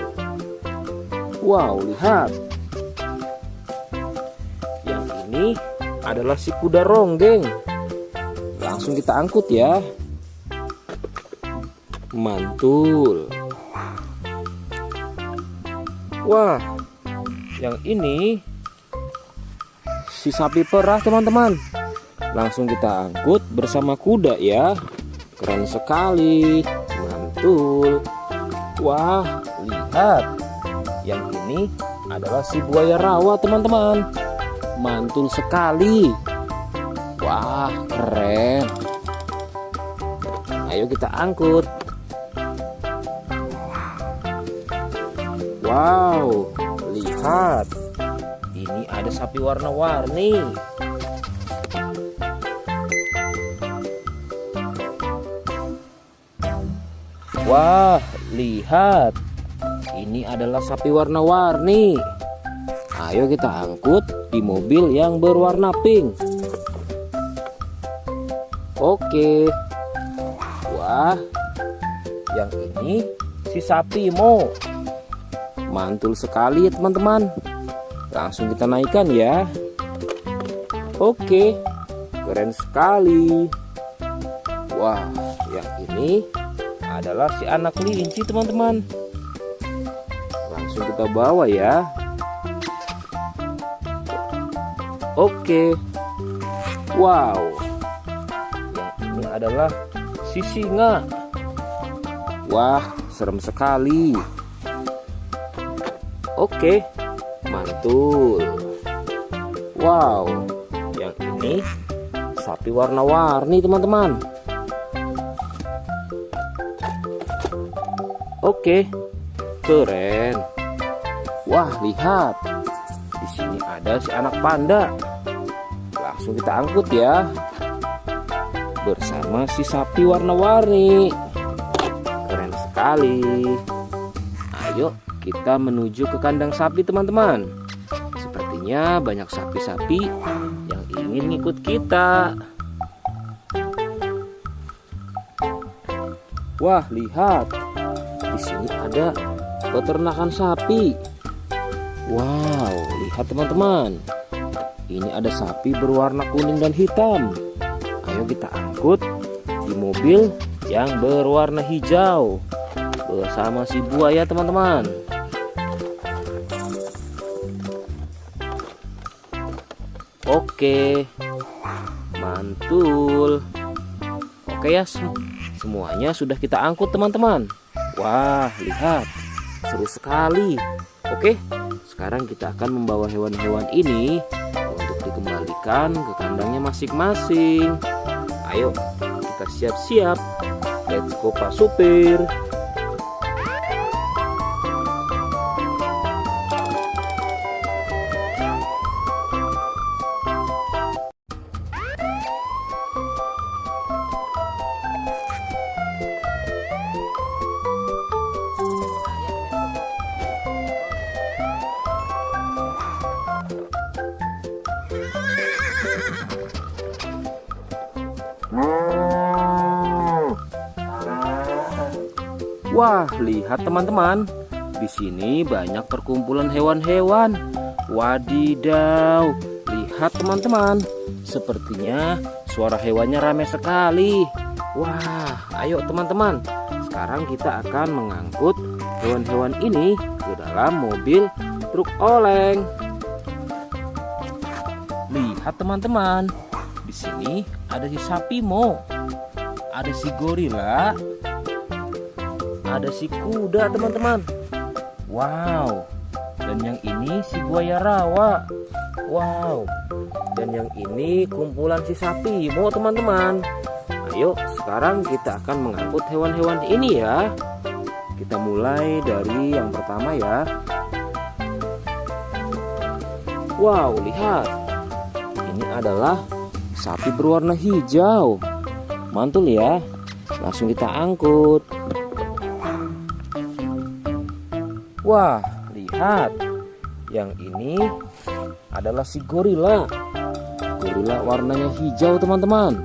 Wow, lihat. Yang ini adalah si kuda ronggeng. Langsung kita angkut ya. Mantul. Wah, yang ini si sapi perah teman-teman. Langsung kita angkut bersama kuda ya. Keren sekali. Mantul. Wah, lihat. Yang ini adalah si buaya rawa teman-teman. Mantul sekali. Wah, keren. Ayo kita angkut. Wow, lihat. Ini ada sapi warna-warni. Wah, lihat. Ini adalah sapi warna-warni. Ayo kita angkut di mobil yang berwarna pink. Oke. Wah, yang ini si sapi Mo. Mantul sekali ya teman-teman. Langsung kita naikkan ya. Oke, keren sekali. Wah, yang ini adalah si anak kelinci teman-teman. Langsung kita bawa ya. Oke. Wow. Yang ini adalah si singa. Wah, serem sekali. Oke, mantul. Wow, yang ini sapi warna-warni teman-teman. Oke, keren. Wah, lihat. Di sini ada si anak panda. Langsung kita angkut ya. Bersama si sapi warna-warni. Keren sekali. Ayo kita menuju ke kandang sapi teman-teman. Sepertinya banyak sapi-sapi yang ingin ngikut kita. Wah, lihat. Di sini ada peternakan sapi. Wow, lihat teman-teman. Ini ada sapi berwarna kuning dan hitam. Ayo kita angkut di mobil yang berwarna hijau bersama si buaya teman-teman. Oke, mantul. Oke ya, semuanya sudah kita angkut teman-teman. Wah, lihat, seru sekali. Oke, sekarang kita akan membawa hewan-hewan ini untuk dikembalikan ke kandangnya masing-masing. Ayo, kita siap-siap. Let's go Pak Supir. Wah, lihat teman-teman. Di sini banyak perkumpulan hewan-hewan. Wadidaw, lihat teman-teman. Sepertinya suara hewannya ramai sekali. Wah, ayo teman-teman. Sekarang kita akan mengangkut hewan-hewan ini ke dalam mobil truk oleng. Lihat teman-teman. Di sini ada si sapi Mo. Ada si gorila. Ada si kuda teman-teman. Wow. Dan yang ini si buaya rawa. Wow. Dan yang ini kumpulan si sapi Mo teman-teman. Ayo sekarang kita akan mengangkut hewan-hewan ini ya. Kita mulai dari yang pertama ya. Wow, lihat. Ini adalah sapi berwarna hijau. Mantul ya. Langsung kita angkut. Wah, lihat. Yang ini adalah si gorila. Gorila warnanya hijau teman-teman.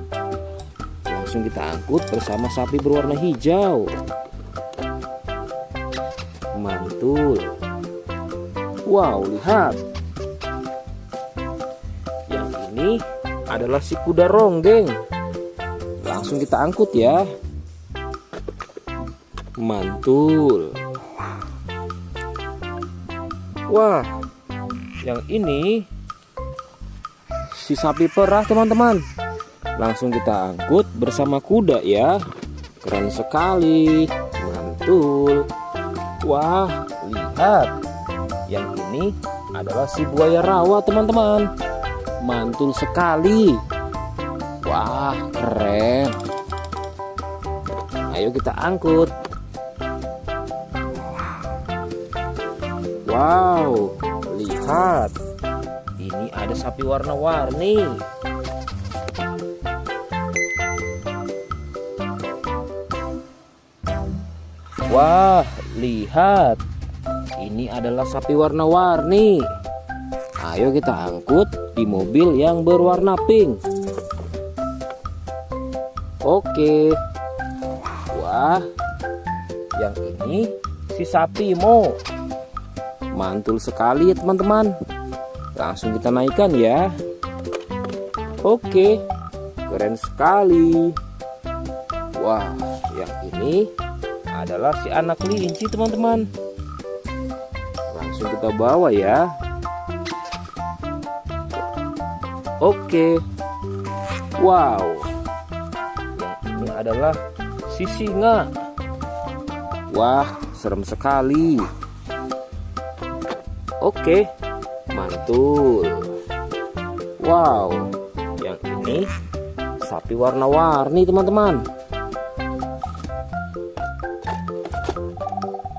Langsung kita angkut bersama sapi berwarna hijau. Mantul. Wow, lihat. Yang ini adalah si kuda ronggeng. Langsung kita angkut ya. Mantul. Wah, yang ini si sapi perah teman-teman. Langsung kita angkut bersama kuda ya. Keren sekali. Mantul. Wah, lihat. Yang ini adalah si buaya rawa teman-teman. Mantul sekali. Wah, keren. Ayo kita angkut. Wow, lihat. Ini ada sapi warna-warni. Wah, lihat. Ini adalah sapi warna-warni. Ayo kita angkut di mobil yang berwarna pink. Oke. Wah, yang ini si sapi Mo. Mantul sekali ya teman-teman. Langsung kita naikkan ya. Oke, keren sekali. Wah, yang ini adalah si anak kelinci teman-teman. Langsung kita bawa ya. Oke. Wow. Yang ini adalah si singa. Wah, serem sekali. Oke, mantul. Wow, yang ini sapi warna-warni teman-teman.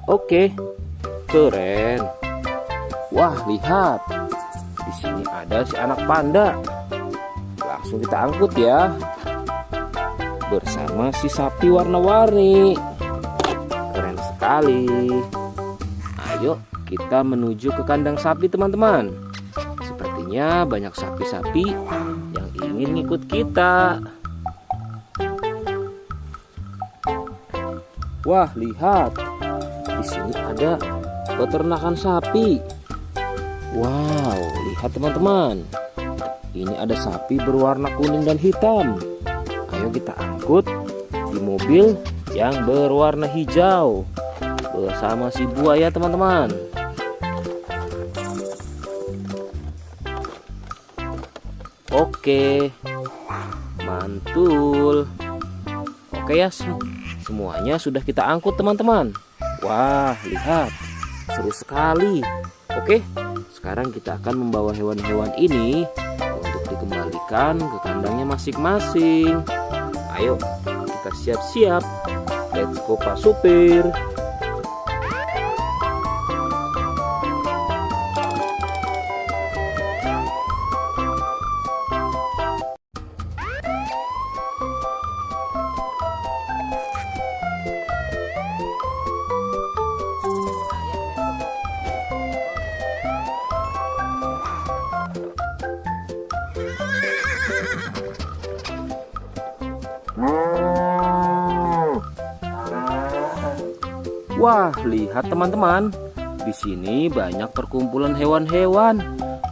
Oke, keren. Wah, lihat. Di sini ada si anak panda. Langsung kita angkut ya. Bersama si sapi warna-warni. Keren sekali. Ayo kita menuju ke kandang sapi teman-teman. Sepertinya banyak sapi-sapi yang ingin ngikut kita. Wah, lihat. Di sini ada peternakan sapi. Wow, lihat teman-teman. Ini ada sapi berwarna kuning dan hitam. Ayo kita angkut di mobil yang berwarna hijau bersama si buaya teman-teman. Oke, mantul. Oke ya, semuanya sudah kita angkut teman-teman. Wah, lihat, seru sekali. Oke, sekarang kita akan membawa hewan-hewan ini untuk dikembalikan ke kandangnya masing-masing. Ayo, kita siap-siap. Let's go Pak Supir. Wah, lihat teman-teman. Di sini banyak perkumpulan hewan-hewan.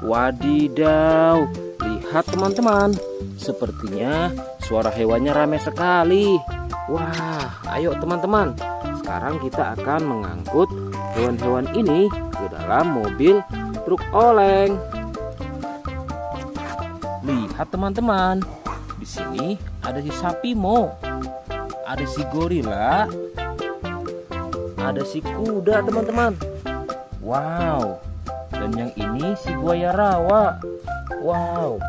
Wadidaw, lihat teman-teman. Sepertinya suara hewannya ramai sekali. Wah, ayo teman-teman. Sekarang kita akan mengangkut hewan-hewan ini ke dalam mobil truk oleng. Lihat teman-teman. Di sini ada si sapi Mo, ada si gorila, ada si kuda teman-teman. Wow. Dan yang ini si buaya rawa. Wow.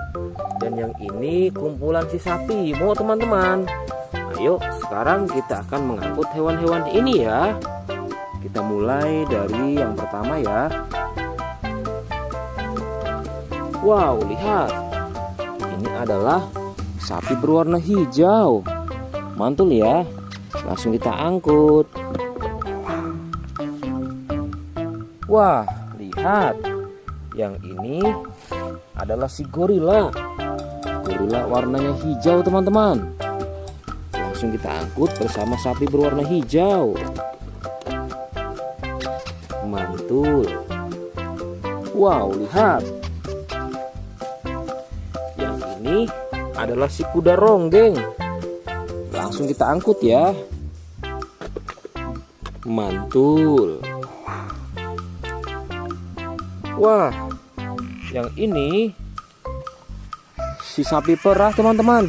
Dan yang ini kumpulan si sapi Mo teman-teman. Ayo sekarang kita akan mengangkut hewan-hewan ini ya. Kita mulai dari yang pertama ya. Wow, lihat. Ini adalah sapi berwarna hijau. Mantul ya. Langsung kita angkut. Wah, lihat. Yang ini adalah si gorila. Gorila warnanya hijau teman-teman. Langsung kita angkut bersama sapi berwarna hijau. Mantul. Wow, lihat. Yang ini adalah si kuda ronggeng. Langsung kita angkut ya. Mantul. Wah, yang ini si sapi perah teman-teman.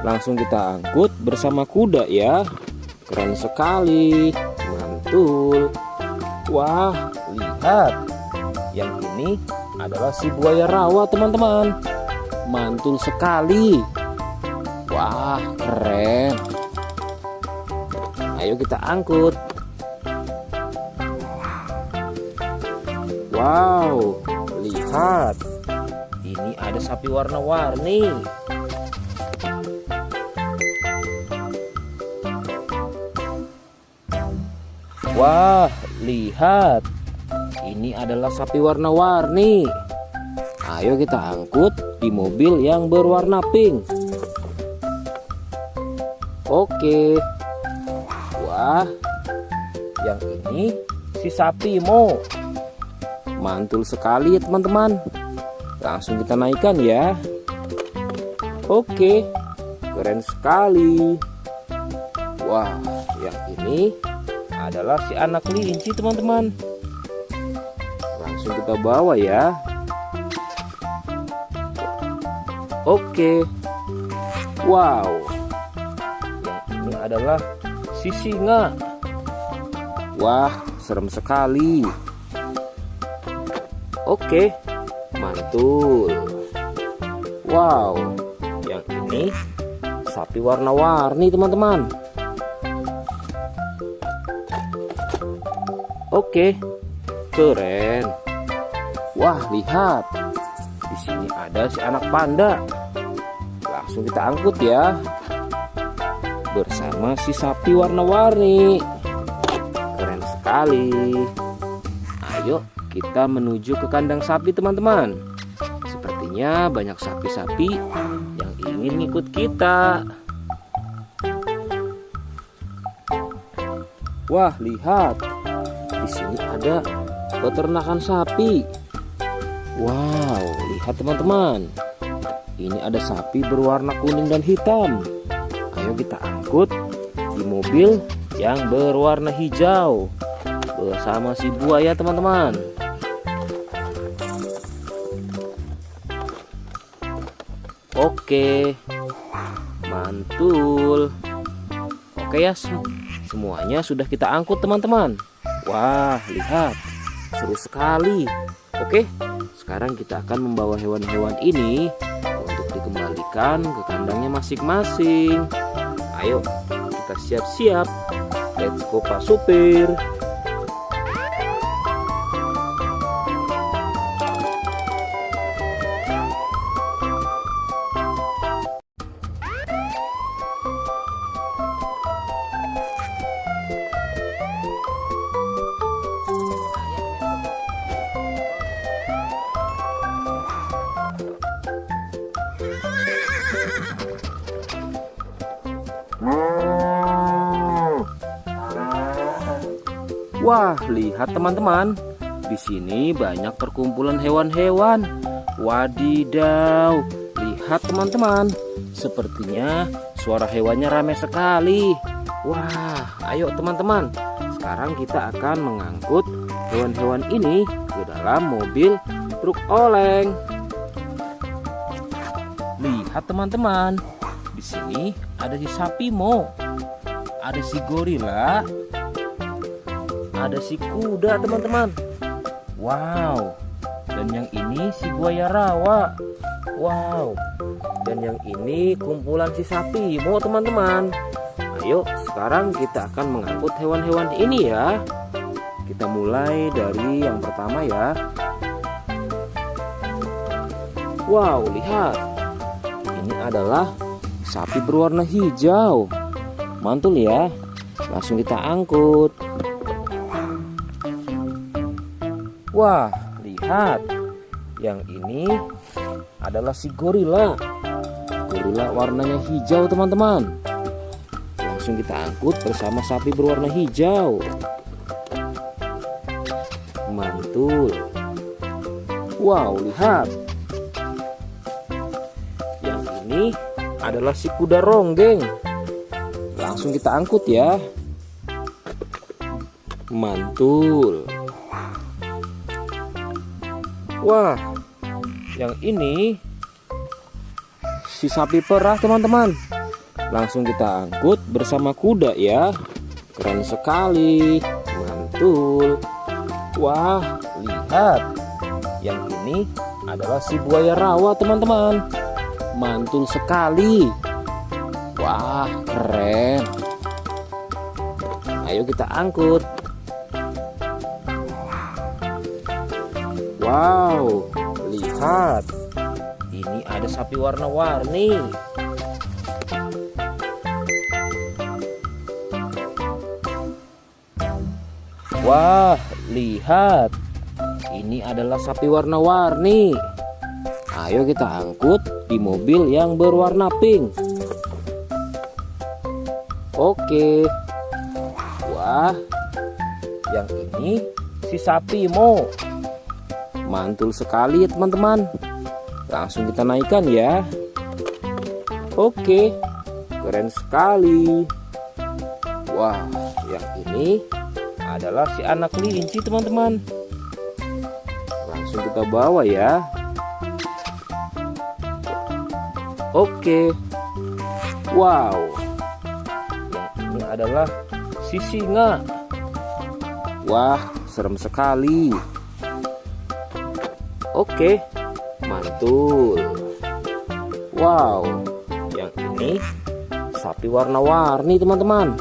Langsung kita angkut bersama kuda ya. Keren sekali. Mantul. Wah, lihat. Yang ini adalah si buaya rawa teman-teman. Mantul sekali. Wah, keren. Ayo kita angkut. Wow, lihat. Ini ada sapi warna-warni. Wah, lihat. Ini adalah sapi warna-warni. Ayo kita angkut di mobil yang berwarna pink. Oke. Wah, yang ini si sapi Mo. Mantul sekali ya teman-teman. Langsung kita naikkan ya. Oke, keren sekali. Wah, yang ini adalah si anak kelinci teman-teman. Langsung kita bawa ya. Oke. Wow. Yang ini adalah si singa. Wah, serem sekali. Oke, mantul. Wow, yang ini sapi warna-warni teman-teman. Oke, keren. Wah, lihat. Di sini ada si anak panda. Langsung kita angkut ya. Bersama si sapi warna-warni. Keren sekali. Ayo kita menuju ke kandang sapi teman-teman. Sepertinya banyak sapi-sapi yang ingin ngikut kita. Wah, lihat. Di sini ada peternakan sapi. Wow, lihat teman-teman. Ini ada sapi berwarna kuning dan hitam. Ayo kita angkut di mobil yang berwarna hijau bersama si buaya teman-teman. Oke, mantul. Oke ya, semuanya sudah kita angkut teman-teman. Wah, lihat, seru sekali. Oke, sekarang kita akan membawa hewan-hewan ini untuk dikembalikan ke kandangnya masing-masing. Ayo, kita siap-siap. Let's go Pak Supir. Wah, lihat teman-teman. Di sini banyak perkumpulan hewan-hewan. Wadidaw, lihat teman-teman. Sepertinya suara hewannya ramai sekali. Wah, ayo teman-teman. Sekarang kita akan mengangkut hewan-hewan ini ke dalam mobil truk oleng. Lihat teman-teman. Di sini ada si sapi Mo. Ada si gorila, ada si kuda teman-teman. Wow. Dan yang ini si buaya rawa. Wow. Dan yang ini kumpulan si sapi Mo teman-teman. Ayo sekarang kita akan mengangkut hewan-hewan ini ya. Kita mulai dari yang pertama ya. Wow, lihat. Ini adalah sapi berwarna hijau. Mantul ya. Langsung kita angkut. Wah, lihat. Yang ini adalah si gorila. Gorila warnanya hijau teman-teman. Langsung kita angkut bersama sapi berwarna hijau. Mantul. Wow, lihat. Yang ini adalah si kuda ronggeng. Langsung kita angkut ya. Mantul. Wah, yang ini si sapi perah teman-teman. Langsung kita angkut bersama kuda ya. Keren sekali. Mantul. Wah, lihat. Yang ini adalah si buaya rawa teman-teman. Mantul sekali. Wah, keren. Ayo kita angkut. Wow, lihat. Ini ada sapi warna-warni. Wah, lihat. Ini adalah sapi warna-warni. Ayo kita angkut di mobil yang berwarna pink. Oke. Wah, yang ini si sapi Mo. Mantul sekali ya teman-teman. Langsung kita naikkan ya. Oke, keren sekali. Wah, yang ini adalah si anak kelinci teman-teman. Langsung kita bawa ya. Oke. Wow. Yang ini adalah si singa. Wah, serem sekali. Oke, mantul. Wow, yang ini sapi warna-warni teman-teman.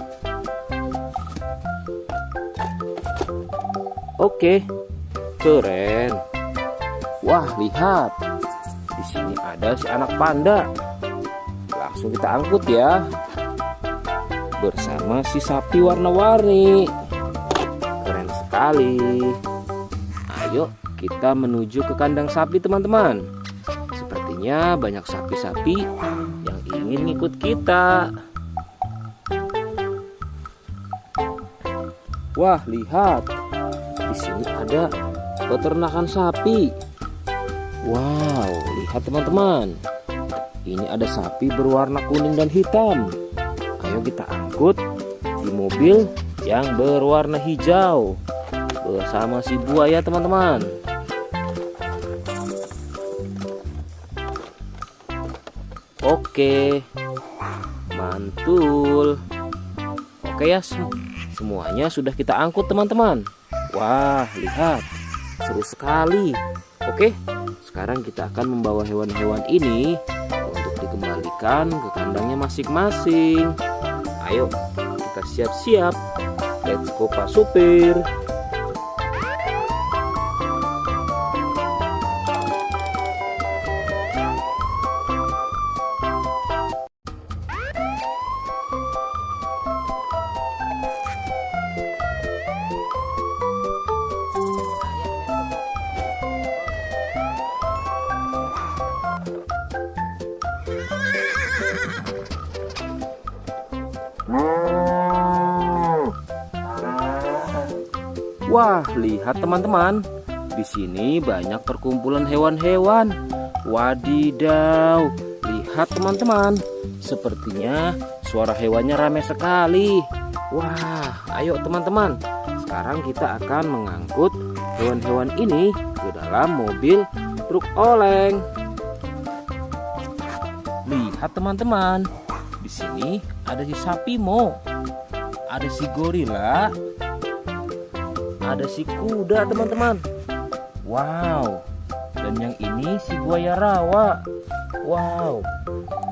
Oke, keren. Wah, lihat. Di sini ada si anak panda. Langsung kita angkut ya. Bersama si sapi warna-warni. Keren sekali. Ayo kita menuju ke kandang sapi teman-teman. Sepertinya banyak sapi-sapi yang ingin ngikut kita. Wah, lihat. Di sini ada peternakan sapi. Wow, lihat teman-teman. Ini ada sapi berwarna kuning dan hitam. Ayo kita angkut di mobil yang berwarna hijau bersama si buaya teman-teman. Oke, mantul. Oke ya, semuanya sudah kita angkut teman-teman. Wah, lihat, seru sekali. Oke, sekarang kita akan membawa hewan-hewan ini untuk dikembalikan ke kandangnya masing-masing. Ayo, kita siap-siap. Let's go Pak Supir. Wah, lihat teman-teman. Di sini banyak perkumpulan hewan-hewan. Wadidaw, lihat teman-teman. Sepertinya suara hewannya ramai sekali. Wah, ayo teman-teman. Sekarang kita akan mengangkut hewan-hewan ini ke dalam mobil truk oleng. Lihat teman-teman. Di sini ada si sapi Mo. Ada si gorila. Ada si kuda teman-teman. Wow. Dan yang ini si buaya rawa. Wow.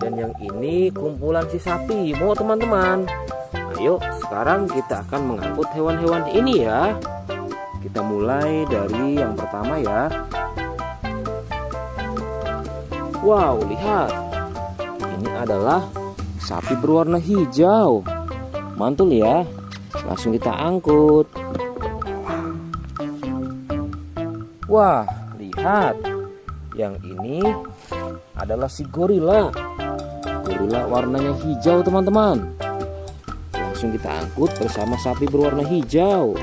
Dan yang ini kumpulan si sapi Mo teman-teman. Ayo sekarang kita akan mengangkut hewan-hewan ini ya. Kita mulai dari yang pertama ya. Wow, lihat. Ini adalah sapi berwarna hijau. Mantul ya. Langsung kita angkut. Wah, lihat. Yang ini adalah si gorila. Gorila warnanya hijau teman-teman. Langsung kita angkut bersama sapi berwarna hijau.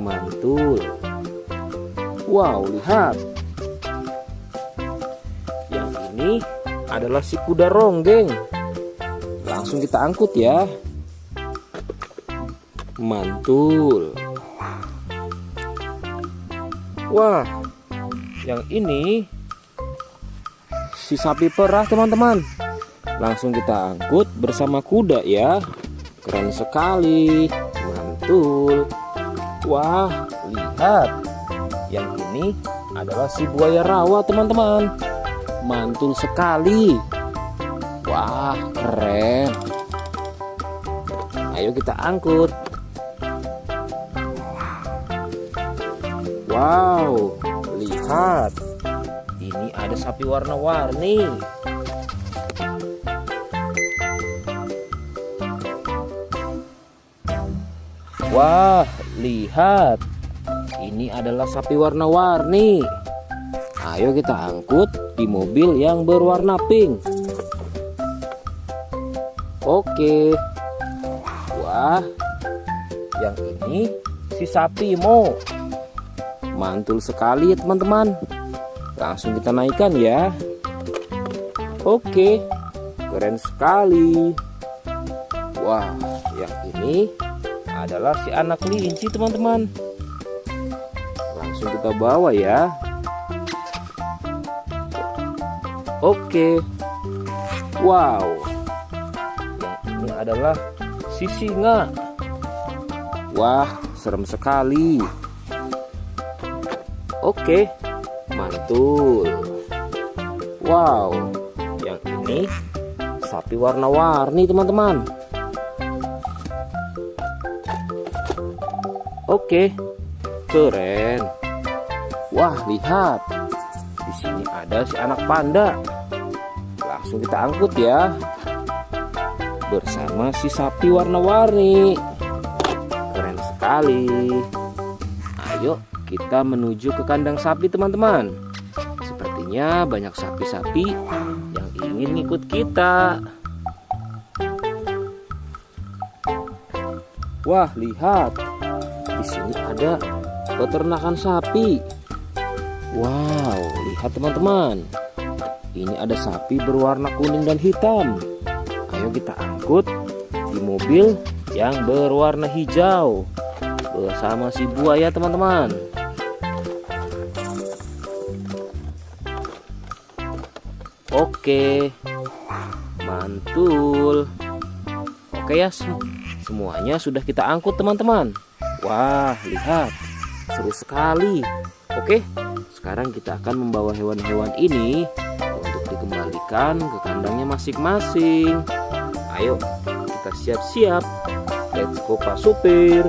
Mantul. Wow, lihat. Yang ini adalah si kuda ronggeng. Langsung kita angkut ya. Mantul. Wah, yang ini si sapi perah teman-teman. Langsung kita angkut bersama kuda ya. Keren sekali. Mantul. Wah, lihat. Yang ini adalah si buaya rawa teman-teman. Mantul sekali. Wah, keren. Ayo kita angkut. Wow, lihat. Ini ada sapi warna-warni. Wah, lihat. Ini adalah sapi warna-warni. Ayo kita angkut di mobil yang berwarna pink. Oke. Wah, yang ini si sapi Mo. Mantul sekali ya teman-teman. Langsung kita naikkan ya. Oke, keren sekali. Wah, yang ini adalah si anak kelinci teman-teman. Langsung kita bawa ya. Oke. Wow. Yang ini adalah si singa. Wah, serem sekali. Oke, mantul. Wow, yang ini sapi warna-warni teman-teman. Oke, keren. Wah, lihat. Di sini ada si anak panda. Langsung kita angkut ya. Bersama si sapi warna-warni. Keren sekali. Ayo kita menuju ke kandang sapi teman-teman. Sepertinya banyak sapi-sapi yang ingin ikut kita. Wah, lihat. Di sini ada peternakan sapi. Wow, lihat teman-teman. Ini ada sapi berwarna kuning dan hitam. Ayo kita angkut di mobil yang berwarna hijau bersama si buaya teman-teman. Oke, mantul. Oke ya, semuanya sudah kita angkut teman-teman. Wah, lihat, seru sekali. Oke, sekarang kita akan membawa hewan-hewan ini untuk dikembalikan ke kandangnya masing-masing. Ayo, kita siap-siap. Let's go Pak Supir.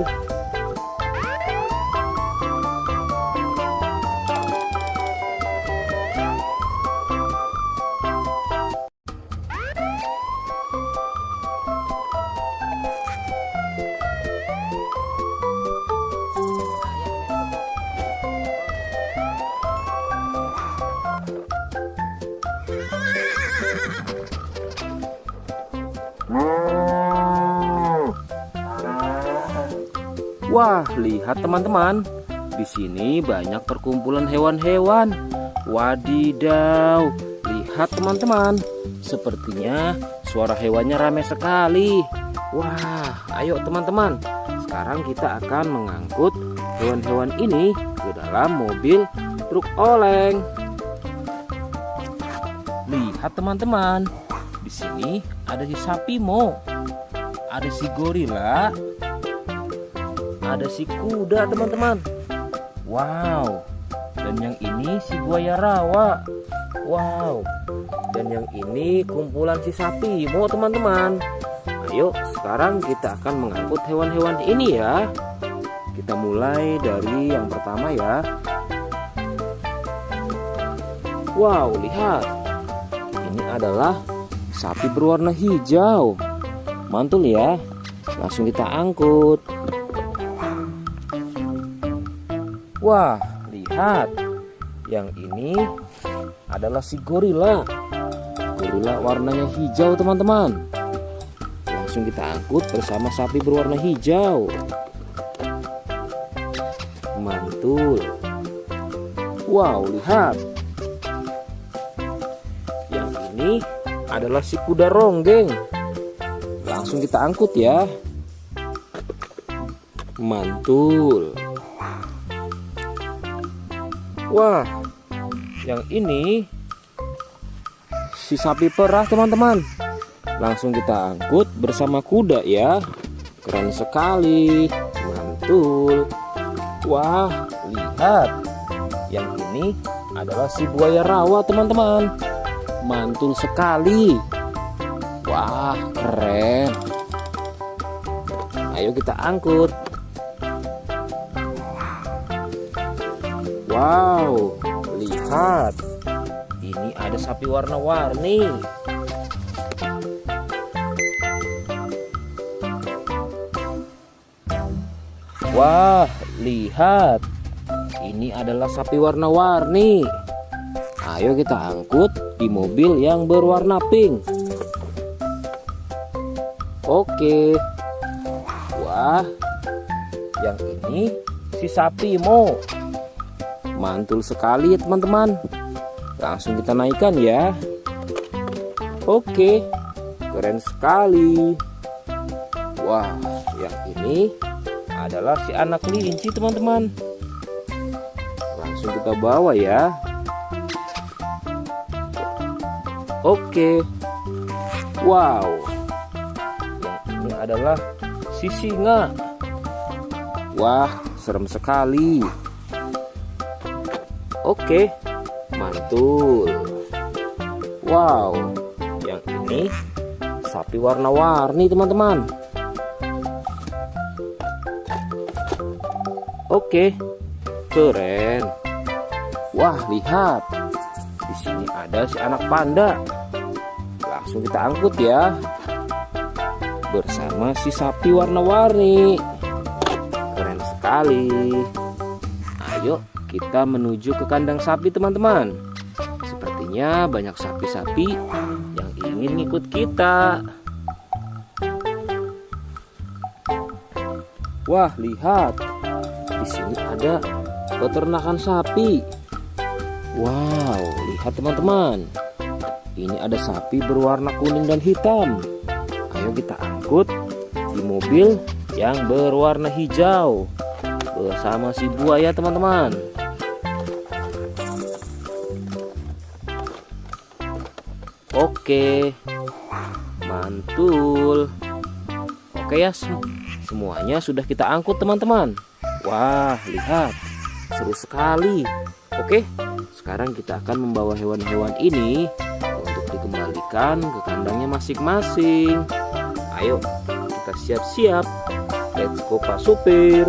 Wah, lihat teman-teman. Di sini banyak perkumpulan hewan-hewan. Wadidaw, lihat teman-teman. Sepertinya suara hewannya ramai sekali. Wah, ayo teman-teman. Sekarang kita akan mengangkut hewan-hewan ini ke dalam mobil truk oleng. Lihat teman-teman. Di sini ada si sapi Mo. Ada si gorila. Ada si kuda teman-teman. Wow. Dan yang ini si buaya rawa. Wow. Dan yang ini kumpulan si sapi Mo teman-teman. Ayo sekarang kita akan mengangkut hewan-hewan ini ya. Kita mulai dari yang pertama ya. Wow, lihat. Ini adalah sapi berwarna hijau. Mantul ya. Langsung kita angkut. Wah, lihat. Yang ini adalah si gorila. Gorila warnanya hijau teman-teman. Langsung kita angkut bersama sapi berwarna hijau. Mantul. Wow, lihat. Yang ini adalah si kuda ronggeng. Langsung kita angkut ya. Mantul. Wah, yang ini si sapi perah teman-teman. Langsung kita angkut bersama kuda ya. Keren sekali. Mantul. Wah, lihat. Yang ini adalah si buaya rawa teman-teman. Mantul sekali. Wah, keren. Ayo kita angkut. Wow, lihat. Ini ada sapi warna-warni. Wah, lihat. Ini adalah sapi warna-warni. Ayo kita angkut di mobil yang berwarna pink. Oke. Wah, yang ini si sapi Mo. Mantul sekali ya teman-teman. Langsung kita naikkan ya. Oke, keren sekali. Wah, yang ini adalah si anak kelinci teman-teman. Langsung kita bawa ya. Oke. Wow. Yang ini adalah si singa. Wah, serem sekali. Oke, mantul. Wow, yang ini sapi warna-warni teman-teman. Oke, keren. Wah, lihat. Di sini ada si anak panda. Langsung kita angkut ya. Bersama si sapi warna-warni. Keren sekali. Ayo kita menuju ke kandang sapi teman-teman. Sepertinya banyak sapi-sapi yang ingin ngikut kita. Wah, lihat. Di sini ada peternakan sapi. Wow, lihat teman-teman. Ini ada sapi berwarna kuning dan hitam. Ayo kita angkut di mobil yang berwarna hijau bersama si buaya teman-teman. Oke, mantul. Oke ya, semuanya sudah kita angkut teman-teman. Wah, lihat, seru sekali. Oke, sekarang kita akan membawa hewan-hewan ini untuk dikembalikan ke kandangnya masing-masing. Ayo, kita siap-siap. Let's go Pak Supir.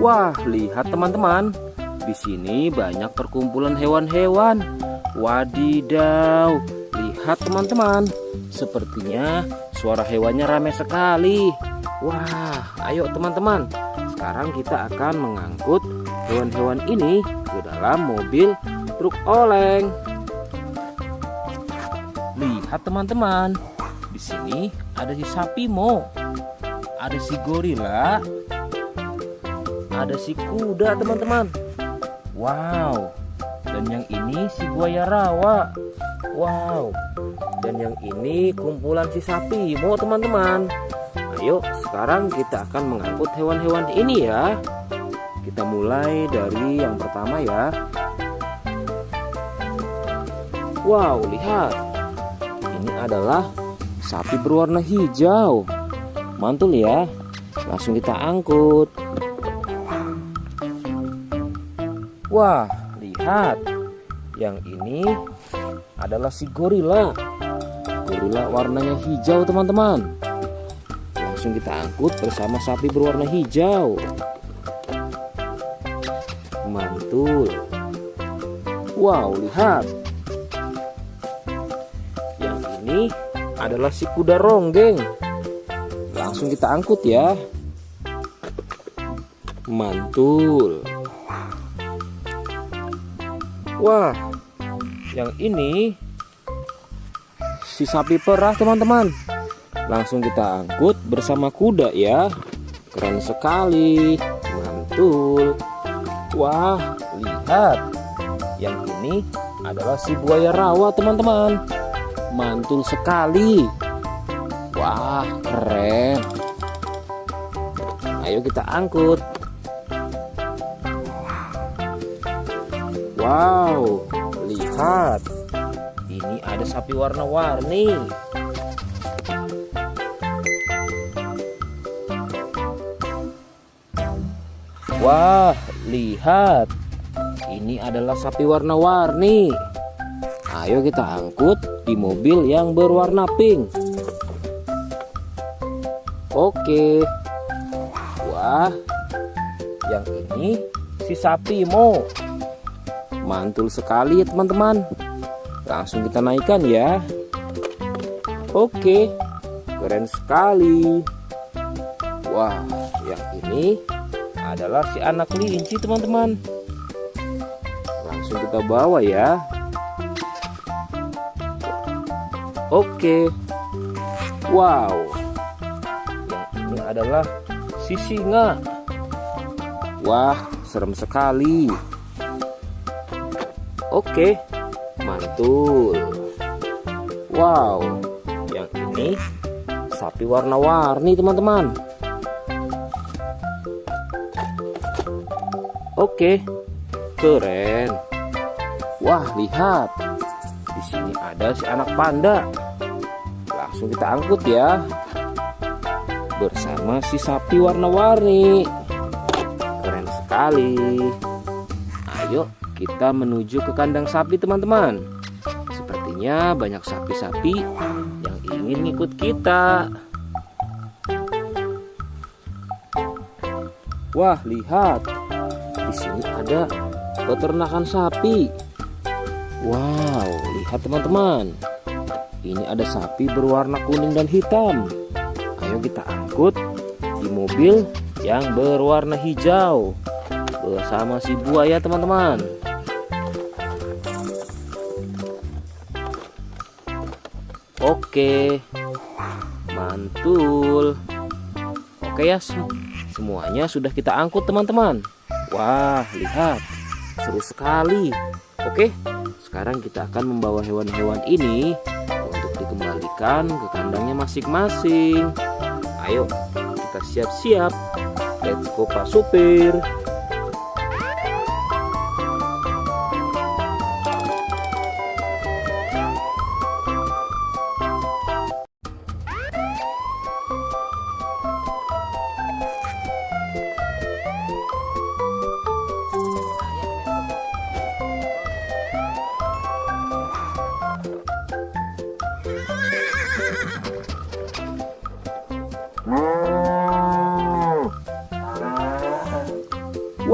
Wah, lihat teman-teman. Di sini banyak perkumpulan hewan-hewan. Wadidaw, lihat teman-teman. Sepertinya suara hewannya ramai sekali. Wah, ayo teman-teman. Sekarang kita akan mengangkut hewan-hewan ini ke dalam mobil truk oleng. Lihat teman-teman. Di sini ada si sapi Mo. Ada si gorila. Ada si kuda teman-teman. Wow. Dan yang ini si buaya rawa. Wow. Dan yang ini kumpulan si sapi Mo teman-teman. Ayo sekarang kita akan mengangkut hewan-hewan ini ya. Kita mulai dari yang pertama ya. Wow, lihat. Ini adalah sapi berwarna hijau. Mantul ya. Langsung kita angkut. Wah, lihat. Yang ini adalah si gorila. Gorila warnanya hijau teman-teman. Langsung kita angkut bersama sapi berwarna hijau. Mantul. Wow, lihat. Yang ini adalah si kuda ronggeng. Langsung kita angkut ya. Mantul. Wah, yang ini si sapi perah teman-teman. Langsung kita angkut bersama kuda ya. Keren sekali. Mantul. Wah, lihat. Yang ini adalah si buaya rawa teman-teman. Mantul sekali. Wah, keren. Ayo kita angkut. Wow, lihat. Ini ada sapi warna-warni. Wah, lihat. Ini adalah sapi warna-warni. Ayo kita angkut di mobil yang berwarna pink. Oke. Wah, yang ini si sapi Mo. Mantul sekali ya teman-teman. Langsung kita naikkan ya. Oke, keren sekali. Wah, yang ini adalah si anak kelinci teman-teman. Langsung kita bawa ya. Oke. Wow. Yang ini adalah si singa. Wah, serem sekali. Oke, mantul. Wow, yang ini sapi warna-warni teman-teman. Oke, keren. Wah, lihat. Di sini ada si anak panda. Langsung kita angkut ya. Bersama si sapi warna-warni. Keren sekali. Ayo kita menuju ke kandang sapi teman-teman. Sepertinya banyak sapi-sapi yang ingin ikut kita. Wah, lihat. Di sini ada peternakan sapi. Wow, lihat teman-teman. Ini ada sapi berwarna kuning dan hitam. Ayo kita angkut di mobil yang berwarna hijau bersama si buaya teman-teman. Oke, mantul. Oke ya, semuanya sudah kita angkut teman-teman. Wah, lihat, seru sekali. Oke, sekarang kita akan membawa hewan-hewan ini untuk dikembalikan ke kandangnya masing-masing. Ayo, kita siap-siap. Let's go Pak Supir.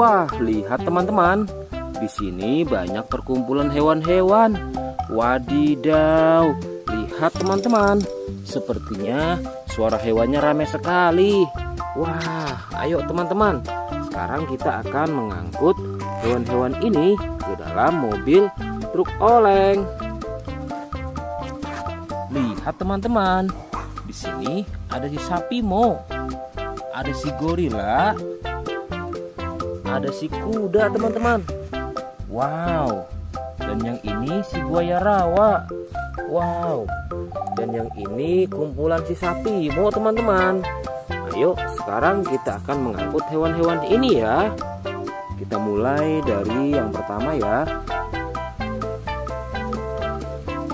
Wah, lihat teman-teman. Di sini banyak perkumpulan hewan-hewan. Wadidaw, lihat teman-teman. Sepertinya suara hewannya ramai sekali. Wah, ayo teman-teman. Sekarang kita akan mengangkut hewan-hewan ini ke dalam mobil truk oleng. Lihat teman-teman. Di sini ada si sapi Mo. Ada si gorila. Ada si kuda teman-teman. Wow. Dan yang ini si buaya rawa. Wow. Dan yang ini kumpulan si sapi Mo teman-teman. Ayo sekarang kita akan mengangkut hewan-hewan ini ya. Kita mulai dari yang pertama ya.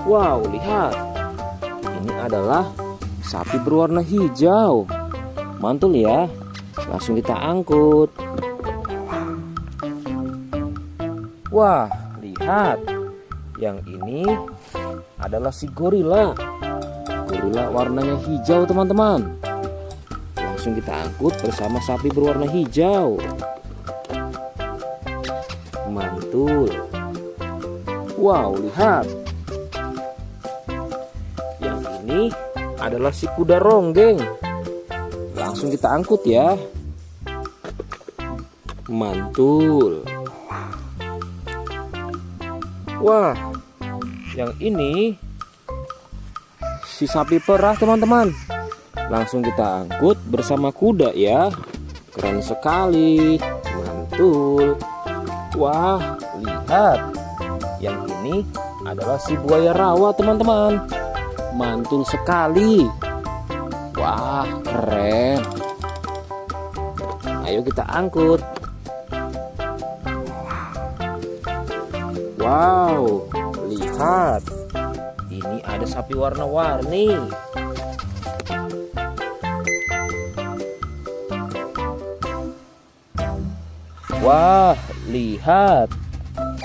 Wow, lihat. Ini adalah sapi berwarna hijau. Mantul ya. Langsung kita angkut. Wah, lihat. Yang ini adalah si gorila. Gorila warnanya hijau teman-teman. Langsung kita angkut bersama sapi berwarna hijau. Mantul. Wow, lihat. Yang ini adalah si kuda ronggeng. Langsung kita angkut ya. Mantul. Wah, yang ini si sapi perah teman-teman. Langsung kita angkut bersama kuda ya. Keren sekali. Mantul. Wah, lihat. Yang ini adalah si buaya rawa teman-teman. Mantul sekali. Wah, keren. Ayo kita angkut. Wow, lihat. Ini ada sapi warna-warni. Wah, lihat.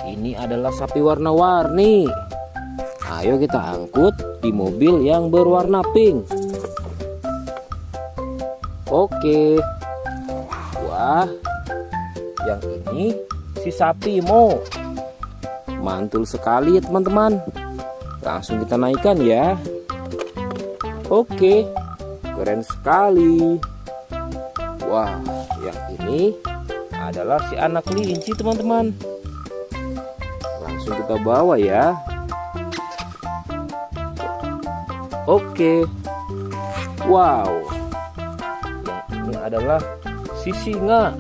Ini adalah sapi warna-warni. Ayo kita angkut di mobil yang berwarna pink. Oke. Wah, yang ini si sapi Mo. Mantul sekali ya teman-teman. Langsung kita naikkan ya. Oke, keren sekali. Wah, yang ini adalah si anak kelinci teman-teman. Langsung kita bawa ya. Oke. Wow. Yang ini adalah si singa.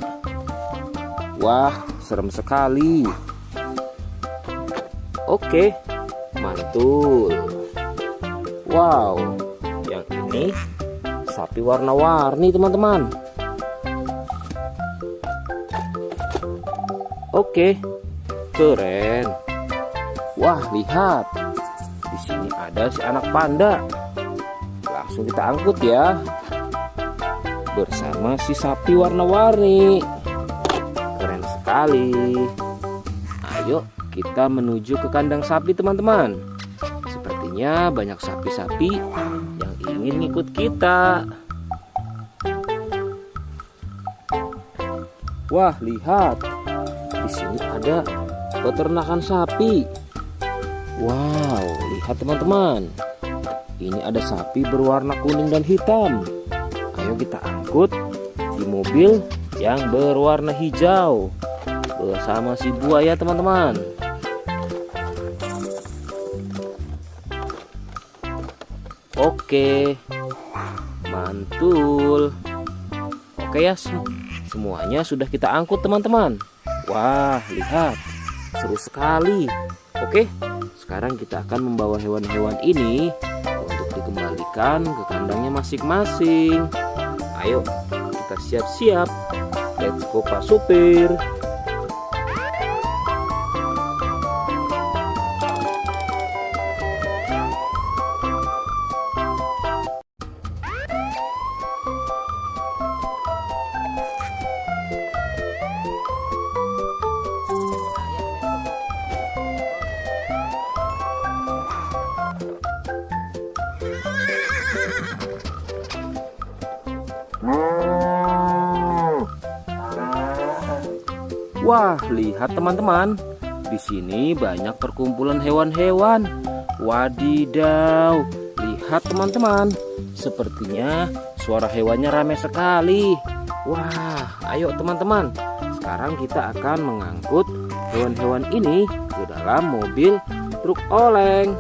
Wah, serem sekali. Oke, mantul. Wow, yang ini sapi warna-warni teman-teman. Oke, keren. Wah, lihat. Di sini ada si anak panda. Langsung kita angkut ya. Bersama si sapi warna-warni. Keren sekali. Ayo kita menuju ke kandang sapi teman-teman. Sepertinya banyak sapi-sapi yang ingin ikut kita. Wah, lihat. Di sini ada peternakan sapi. Wow, lihat teman-teman. Ini ada sapi berwarna kuning dan hitam. Ayo kita angkut di mobil yang berwarna hijau bersama si buaya teman-teman. Oke, mantul. Oke ya, semuanya sudah kita angkut teman-teman. Wah, lihat, seru sekali. Oke, sekarang kita akan membawa hewan-hewan ini untuk dikembalikan ke kandangnya masing-masing. Ayo, kita siap-siap. Let's go Pak Supir. Wah, lihat teman-teman. Di sini banyak perkumpulan hewan-hewan. Wadidaw, lihat teman-teman. Sepertinya suara hewannya ramai sekali. Wah, ayo teman-teman. Sekarang kita akan mengangkut hewan-hewan ini ke dalam mobil truk oleng.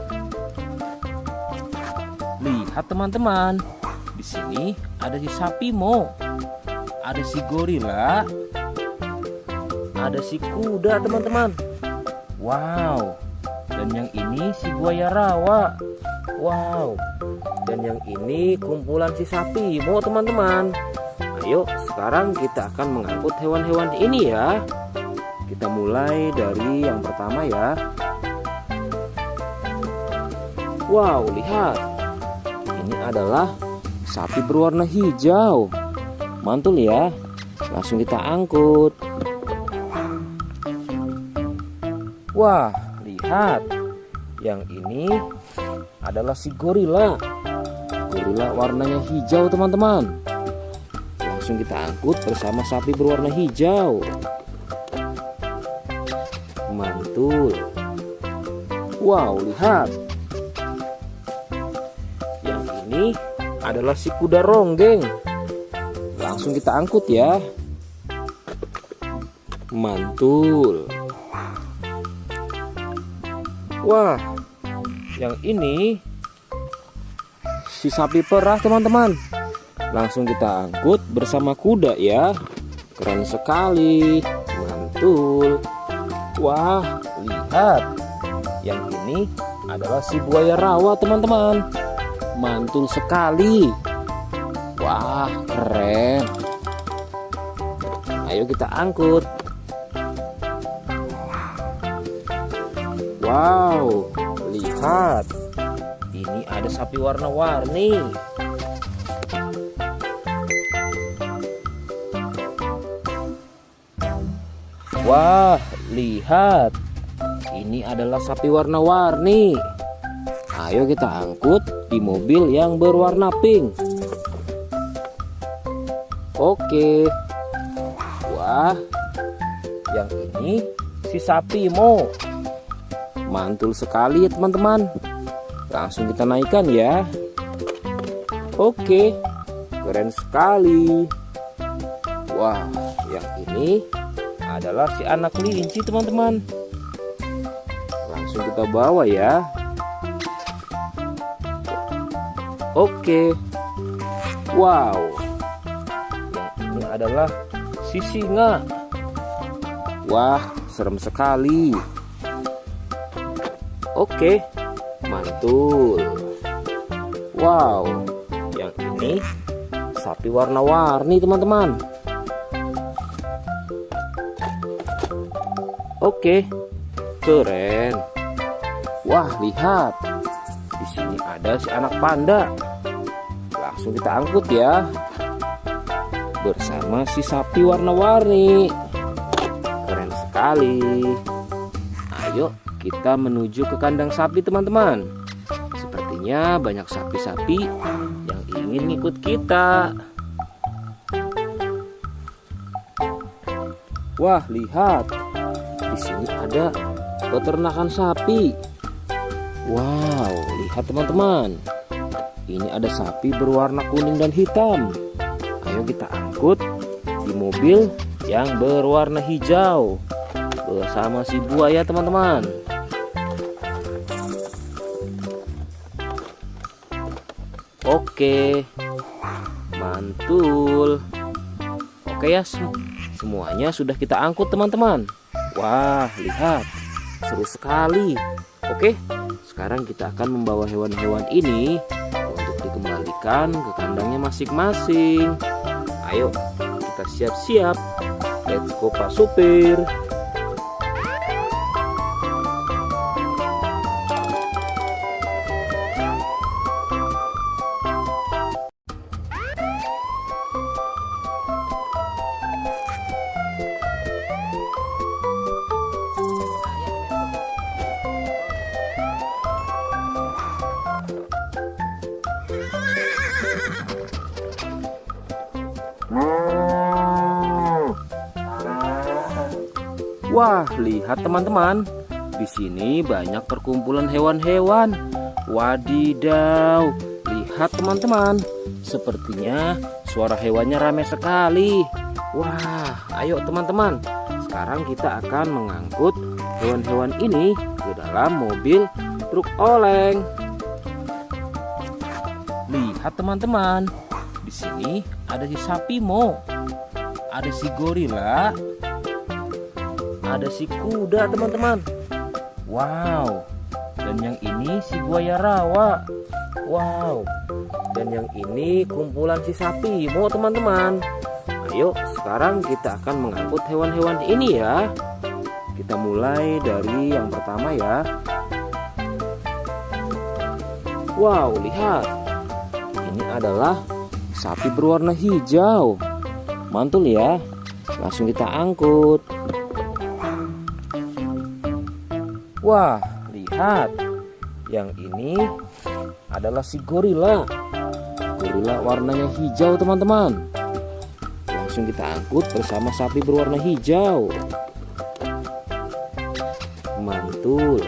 Lihat teman-teman. Di sini ada si sapi Mo. Ada si gorila. Ada si kuda teman-teman. Wow. Dan yang ini si buaya rawa. Wow. Dan yang ini kumpulan si sapi Mo teman-teman. Ayo sekarang kita akan mengangkut hewan-hewan ini ya. Kita mulai dari yang pertama ya. Wow, lihat. Ini adalah sapi berwarna hijau. Mantul ya. Langsung kita angkut. Wah, lihat. Yang ini adalah si gorila. Gorila warnanya hijau teman-teman. Langsung kita angkut bersama sapi berwarna hijau. Mantul. Wow, lihat. Yang ini adalah si kuda ronggeng. Langsung kita angkut ya. Mantul. Wah, yang ini si sapi perah teman-teman. Langsung kita angkut bersama kuda ya. Keren sekali. Mantul. Wah, lihat. Yang ini adalah si buaya rawa teman-teman. Mantul sekali. Wah, keren. Ayo kita angkut. Wow, lihat. Ini ada sapi warna-warni. Wah, lihat. Ini adalah sapi warna-warni. Ayo kita angkut di mobil yang berwarna pink. Oke. Wah, yang ini si sapi Mo. Mantul sekali ya teman-teman. Langsung kita naikkan ya. Oke, keren sekali. Wah, yang ini adalah si anak kelinci teman-teman. Langsung kita bawa ya. Oke. Wow. Yang ini adalah si singa. Wah, serem sekali. Oke, mantul. Wow, yang ini sapi warna-warni teman-teman. Oke, keren. Wah, lihat. Di sini ada si anak panda. Langsung kita angkut ya. Bersama si sapi warna-warni. Keren sekali. Ayo kita menuju ke kandang sapi teman-teman. Sepertinya banyak sapi-sapi yang ingin ngikut kita. Wah, lihat. Di sini ada peternakan sapi. Wow, lihat teman-teman. Ini ada sapi berwarna kuning dan hitam. Ayo kita angkut di mobil yang berwarna hijau bersama si buaya teman-teman. Oke, mantul. Oke ya, semuanya sudah kita angkut teman-teman. Wah, lihat, seru sekali. Oke, sekarang kita akan membawa hewan-hewan ini untuk dikembalikan ke kandangnya masing-masing. Ayo, kita siap-siap. Let's go Pak Supir. Wah, lihat teman-teman. Di sini banyak perkumpulan hewan-hewan. Wadidaw, lihat teman-teman. Sepertinya suara hewannya ramai sekali. Wah, ayo teman-teman. Sekarang kita akan mengangkut hewan-hewan ini ke dalam mobil truk oleng. Lihat teman-teman. Di sini ada si sapi Mo. Ada si gorila. Ada si kuda teman-teman. Wow. Dan yang ini si buaya rawa. Wow. Dan yang ini kumpulan si sapi Mo teman-teman. Ayo sekarang kita akan mengangkut hewan-hewan ini ya. Kita mulai dari yang pertama ya. Wow, lihat. Ini adalah sapi berwarna hijau. Mantul ya. Langsung kita angkut. Wah, lihat. Yang ini adalah si gorila. Gorila warnanya hijau teman-teman. Langsung kita angkut bersama sapi berwarna hijau. Mantul.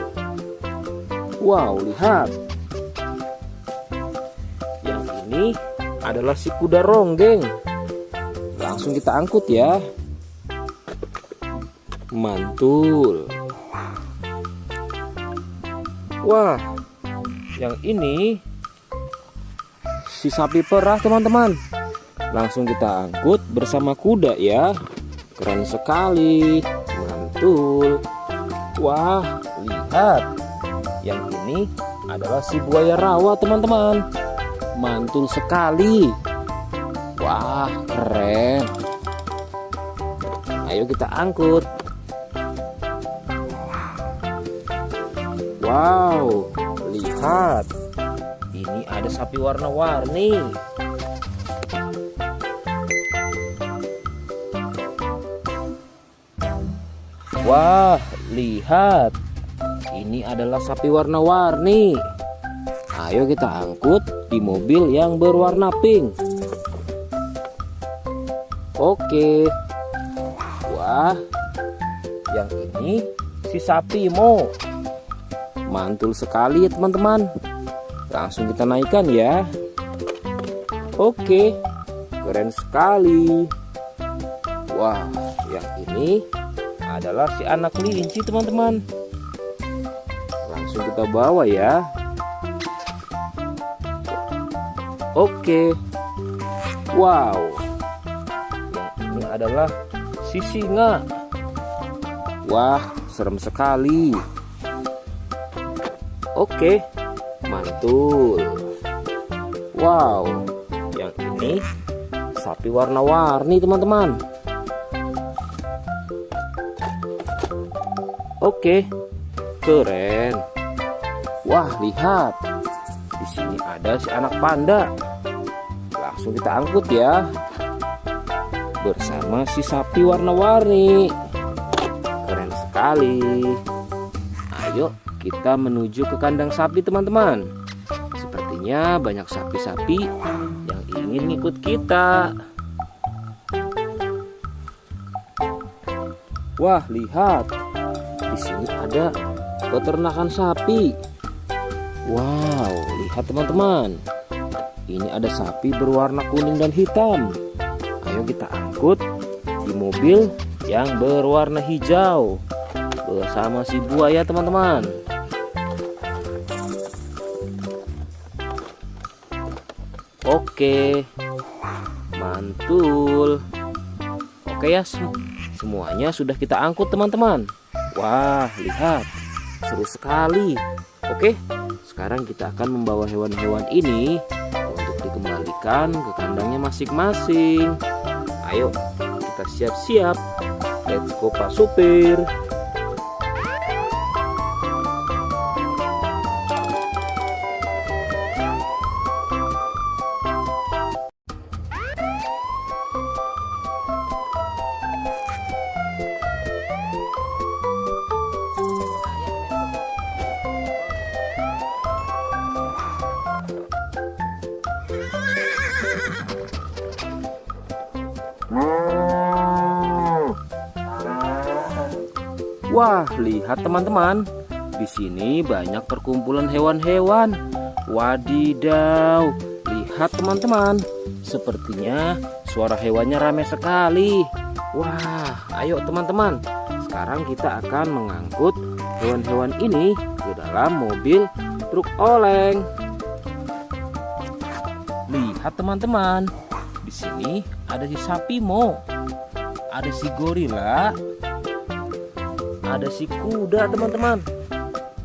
Wow, lihat. Yang ini adalah si kuda ronggeng. Langsung kita angkut ya. Mantul. Wah, yang ini si sapi perah teman-teman. Langsung kita angkut bersama kuda ya. Keren sekali. Mantul. Wah, lihat. Yang ini adalah si buaya rawa teman-teman. Mantul sekali. Wah, keren. Ayo kita angkut. Wow, lihat. Ini ada sapi warna-warni. Wah, lihat. Ini adalah sapi warna-warni. Ayo kita angkut di mobil yang berwarna pink. Oke. Wah, yang ini si sapi Mo. Mantul sekali ya teman-teman. Langsung kita naikkan ya. Oke, keren sekali. Wah, yang ini adalah si anak kelinci teman-teman. Langsung kita bawa ya. Oke. Wow. Yang ini adalah si singa. Wah, serem sekali. Oke, mantul. Wow, yang ini sapi warna-warni teman-teman. Oke, keren. Wah, lihat. Di sini ada si anak panda. Langsung kita angkut ya. Bersama si sapi warna-warni. Keren sekali. Ayo kita menuju ke kandang sapi teman-teman. Sepertinya banyak sapi-sapi yang ingin ngikut kita. Wah, lihat. Di sini ada peternakan sapi. Wow, lihat teman-teman. Ini ada sapi berwarna kuning dan hitam. Ayo kita angkut di mobil yang berwarna hijau bersama si buaya teman-teman. Oke, mantul. Oke ya, semuanya sudah kita angkut teman-teman. Wah, lihat, seru sekali. Oke, sekarang kita akan membawa hewan-hewan ini untuk dikembalikan ke kandangnya masing-masing. Ayo, kita siap-siap. Let's go Pak Supir. Wah, lihat teman-teman. Di sini banyak perkumpulan hewan-hewan. Wadidaw, lihat teman-teman. Sepertinya suara hewannya ramai sekali. Wah, ayo teman-teman. Sekarang kita akan mengangkut hewan-hewan ini ke dalam mobil truk oleng. Lihat teman-teman. Di sini ada si sapi Mo. Ada si gorila. Ada si kuda teman-teman.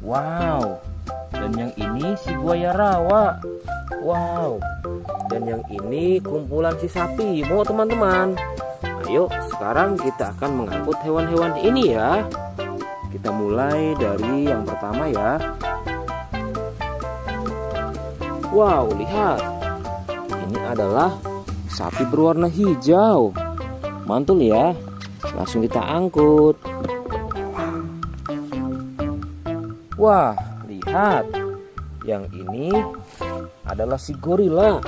Wow. Dan yang ini si buaya rawa. Wow. Dan yang ini kumpulan si sapi Mo teman-teman. Ayo sekarang kita akan mengangkut hewan-hewan ini ya. Kita mulai dari yang pertama ya. Wow, lihat. Ini adalah sapi berwarna hijau. Mantul ya. Langsung kita angkut. Wah, lihat. Yang ini adalah si gorila.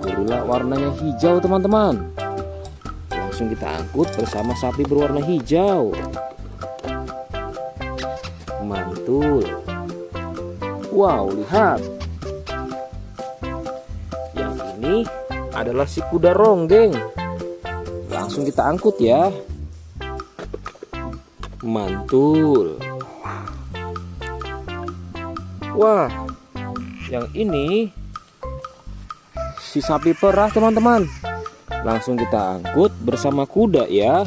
Gorila warnanya hijau teman-teman. Langsung kita angkut bersama sapi berwarna hijau. Mantul. Wow, lihat. Yang ini adalah si kuda ronggeng. Langsung kita angkut ya. Mantul. Wah, yang ini si sapi perah teman-teman. Langsung kita angkut bersama kuda ya.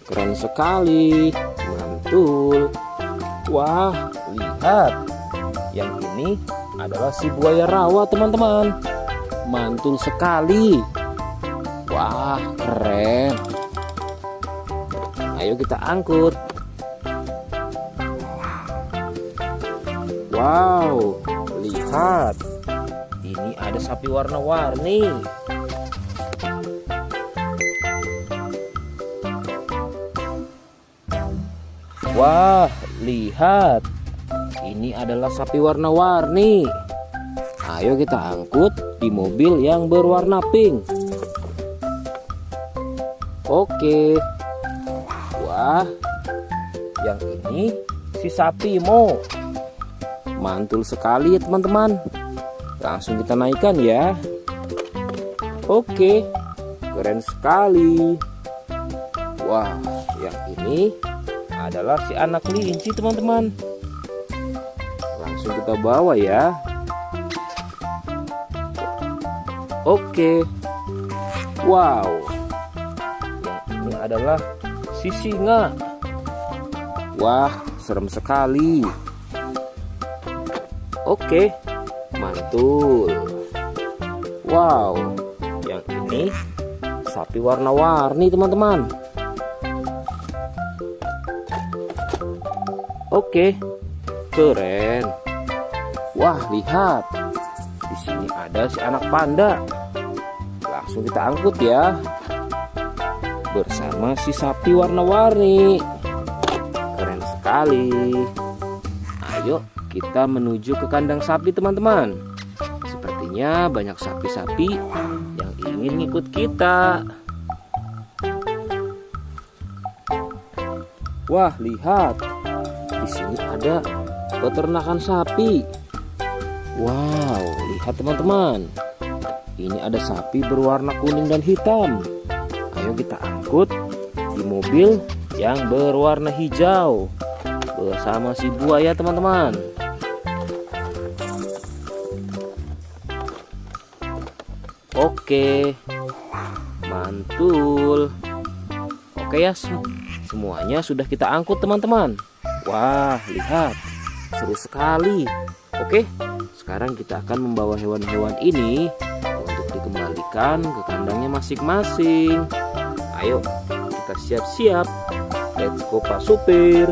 Keren sekali. Mantul. Wah, lihat. Yang ini adalah si buaya rawa teman-teman. Mantul sekali. Wah, keren. Ayo kita angkut. Wow, lihat. Ini ada sapi warna-warni. Wah, lihat. Ini adalah sapi warna-warni. Ayo kita angkut di mobil yang berwarna pink. Oke. Wah, yang ini si sapi Mo. Mantul sekali ya teman-teman. Langsung kita naikkan ya. Oke, keren sekali. Wah, yang ini adalah si anak kelinci teman-teman. Langsung kita bawa ya. Oke. Wow. Yang ini adalah si singa. Wah, serem sekali. Oke, mantul. Wow, yang ini sapi warna-warni teman-teman. Oke, keren. Wah, lihat. Di sini ada si anak panda. Langsung kita angkut ya. Bersama si sapi warna-warni. Keren sekali. Ayo kita menuju ke kandang sapi teman-teman. Sepertinya banyak sapi-sapi yang ingin ngikut kita. Wah, lihat. Di sini ada peternakan sapi. Wow, lihat teman-teman. Ini ada sapi berwarna kuning dan hitam. Ayo kita angkut di mobil yang berwarna hijau bersama si buaya teman-teman. Oke, mantul. Oke ya, semuanya sudah kita angkut teman-teman. Wah, lihat, seru sekali. Oke, sekarang kita akan membawa hewan-hewan ini untuk dikembalikan ke kandangnya masing-masing. Ayo, kita siap-siap. Let's go Pak Supir.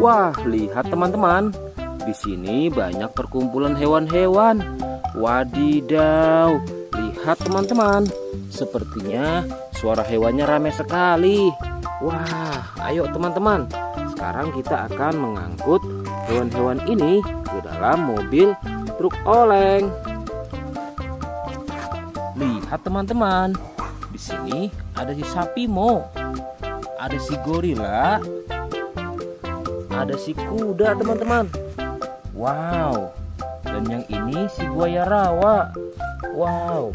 Wah, lihat teman-teman. Di sini banyak perkumpulan hewan-hewan. Wadidaw, lihat teman-teman. Sepertinya suara hewannya ramai sekali. Wah, ayo teman-teman. Sekarang kita akan mengangkut hewan-hewan ini ke dalam mobil truk oleng. Lihat teman-teman. Di sini ada si sapi Mo. Ada si gorila. Ada si kuda teman-teman. Wow. Dan yang ini si buaya rawa. Wow.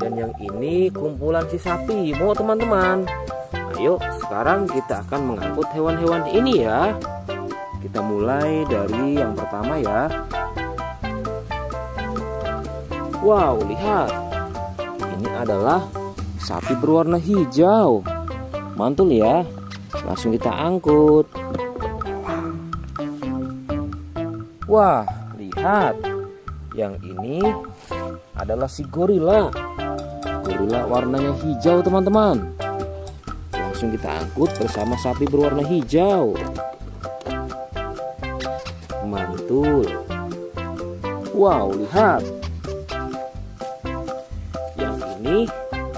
Dan yang ini kumpulan si sapi Mo teman-teman. Ayo sekarang kita akan mengangkut hewan-hewan ini ya. Kita mulai dari yang pertama ya. Wow, lihat. Ini adalah sapi berwarna hijau. Mantul ya. Langsung kita angkut. Wah, lihat. Yang ini adalah si gorila. Gorila warnanya hijau teman-teman. Langsung kita angkut bersama sapi berwarna hijau. Mantul. Wow, lihat. Yang ini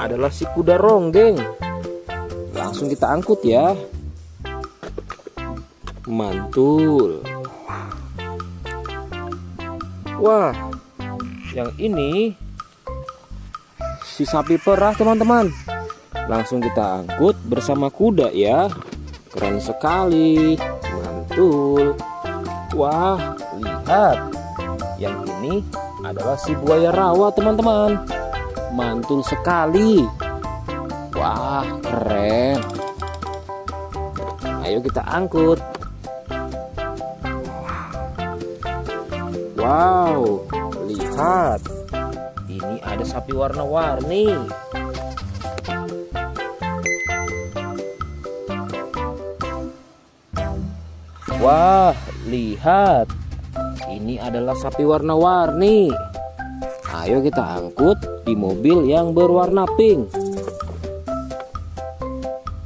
adalah si kuda ronggeng. Langsung kita angkut ya. Mantul. Wah, yang ini si sapi perah teman-teman. Langsung kita angkut bersama kuda ya. Keren sekali. Mantul. Wah, lihat. Yang ini adalah si buaya rawa teman-teman. Mantul sekali. Wah, keren. Ayo kita angkut. Wow, lihat. Ini ada sapi warna-warni. Wah, lihat. Ini adalah sapi warna-warni. Ayo kita angkut di mobil yang berwarna pink.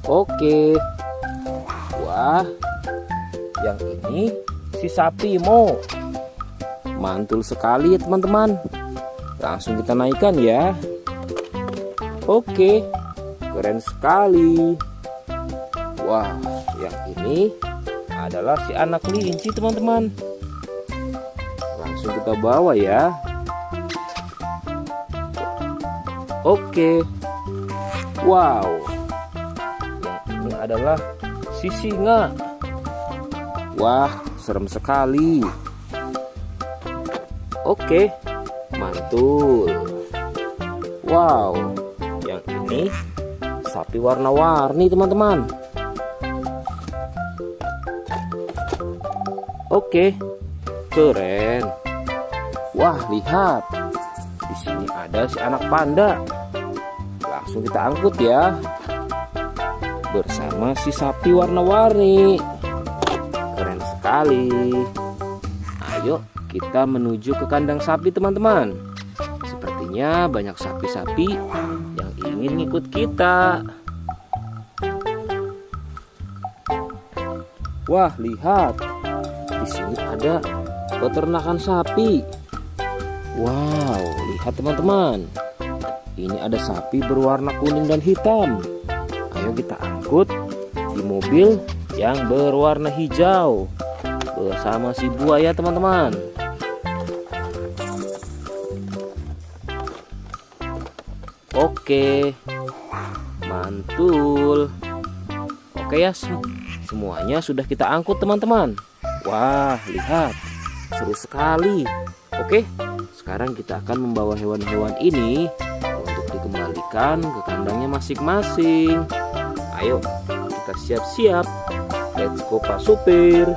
Oke. Wah, yang ini si sapi Mo. Mantul sekali ya teman-teman. Langsung kita naikkan ya. Oke, keren sekali. Wah, yang ini adalah si anak kelinci teman-teman. Langsung kita bawa ya. Oke. Wow. Yang ini adalah si singa. Wah, serem sekali. Oke, mantul. Wow, yang ini sapi warna-warni teman-teman. Oke, keren. Wah, lihat. Di sini ada si anak panda. Langsung kita angkut ya. Bersama si sapi warna-warni. Keren sekali. Ayo kita menuju ke kandang sapi teman-teman. Sepertinya banyak sapi-sapi yang ingin ikut kita. Wah, lihat. Di sini ada peternakan sapi. Wow, lihat teman-teman. Ini ada sapi berwarna kuning dan hitam. Ayo kita angkut di mobil yang berwarna hijau bersama si buaya teman-teman. Oke, mantul. Oke ya, semuanya sudah kita angkut teman-teman. Wah, lihat, seru sekali. Oke, sekarang kita akan membawa hewan-hewan ini untuk dikembalikan ke kandangnya masing-masing. Ayo, kita siap-siap. Let's go Pak Supir.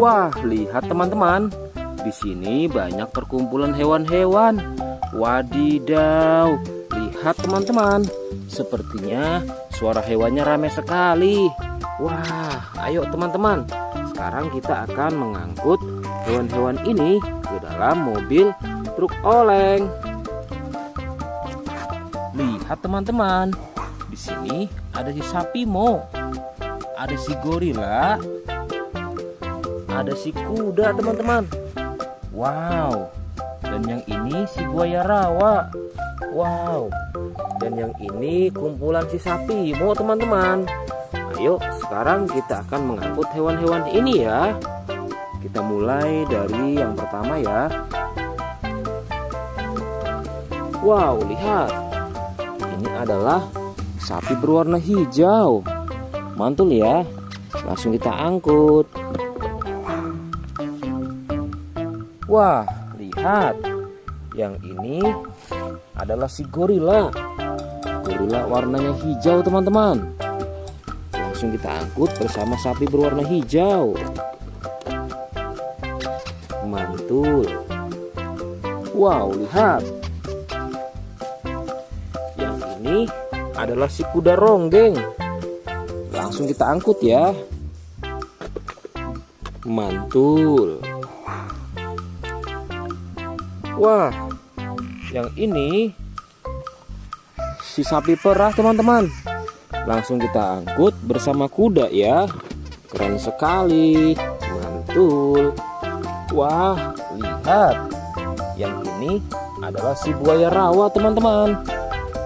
Wah, lihat teman-teman. Di sini banyak perkumpulan hewan-hewan. Wadidaw, lihat teman-teman. Sepertinya suara hewannya ramai sekali. Wah, ayo teman-teman. Sekarang kita akan mengangkut hewan-hewan ini ke dalam mobil truk oleng. Lihat teman-teman. Di sini ada si sapi Mo, ada si gorila, ada si kuda teman-teman. Wow. Dan yang ini si buaya rawa. Wow. Dan yang ini kumpulan si sapi Mo teman-teman. Ayo sekarang kita akan mengangkut hewan-hewan ini ya. Kita mulai dari yang pertama ya. Wow, lihat. Ini adalah sapi berwarna hijau. Mantul ya. Langsung kita angkut. Wah, lihat. Yang ini adalah si gorila. Gorila warnanya hijau teman-teman. Langsung kita angkut bersama sapi berwarna hijau. Mantul. Wow, lihat. Yang ini adalah si kuda ronggeng. Langsung kita angkut ya. Mantul. Wah, yang ini si sapi perah teman-teman. Langsung kita angkut bersama kuda ya. Keren sekali. Mantul. Wah, lihat. Yang ini adalah si buaya rawa teman-teman.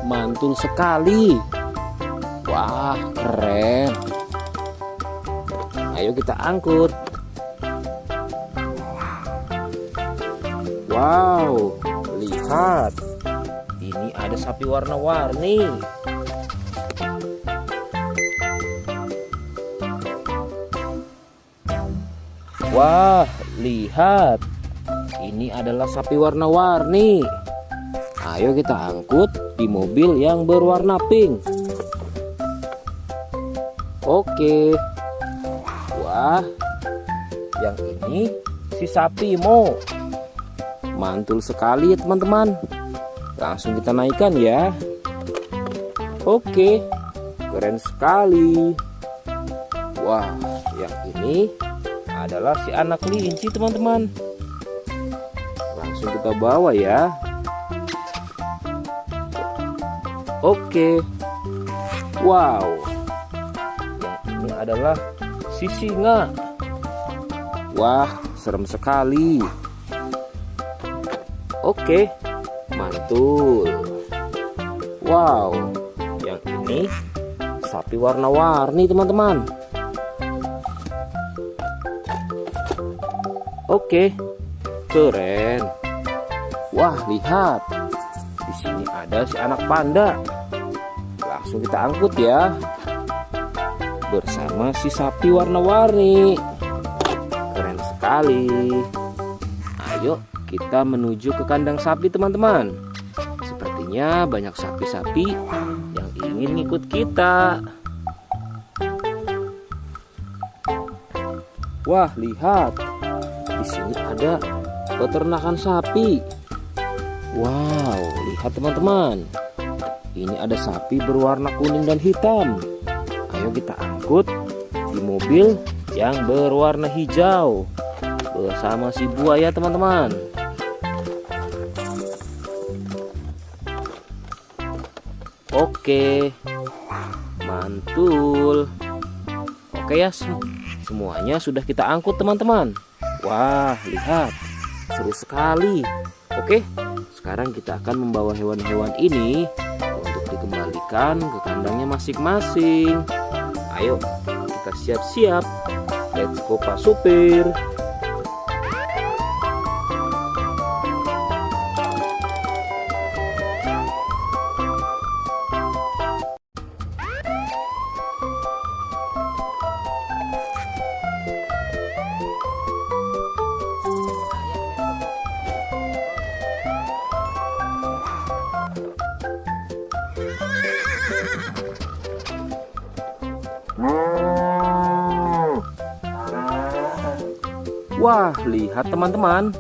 Mantul sekali. Wah, keren. Ayo kita angkut. Wow, lihat. Ini ada sapi warna-warni. Wah, lihat. Ini adalah sapi warna-warni. Ayo kita angkut di mobil yang berwarna pink. Oke. Wah, yang ini si sapi Mo. Mantul sekali ya teman-teman. Langsung kita naikkan ya. Oke, keren sekali. Wah, yang ini adalah si anak kelinci teman-teman. Langsung kita bawa ya. Oke. Wow. Yang ini adalah si singa. Wah, serem sekali. Oke, mantul. Wow, yang ini sapi warna-warni teman-teman. Oke, keren. Wah, lihat. Di sini ada si anak panda. Langsung kita angkut ya. Bersama si sapi warna-warni. Keren sekali. Ayo kita menuju ke kandang sapi teman-teman. Sepertinya banyak sapi-sapi yang ingin ngikut kita. Wah, lihat. Di sini ada peternakan sapi. Wow, lihat teman-teman. Ini ada sapi berwarna kuning dan hitam. Ayo kita angkut di mobil yang berwarna hijau bersama si buaya teman-teman. Oke, mantul. Oke ya, semuanya sudah kita angkut teman-teman. Wah, lihat, seru sekali. Oke, sekarang kita akan membawa hewan-hewan ini untuk dikembalikan ke kandangnya masing-masing. Ayo, kita siap-siap. Let's go Pak Supir. Wah, lihat teman-teman.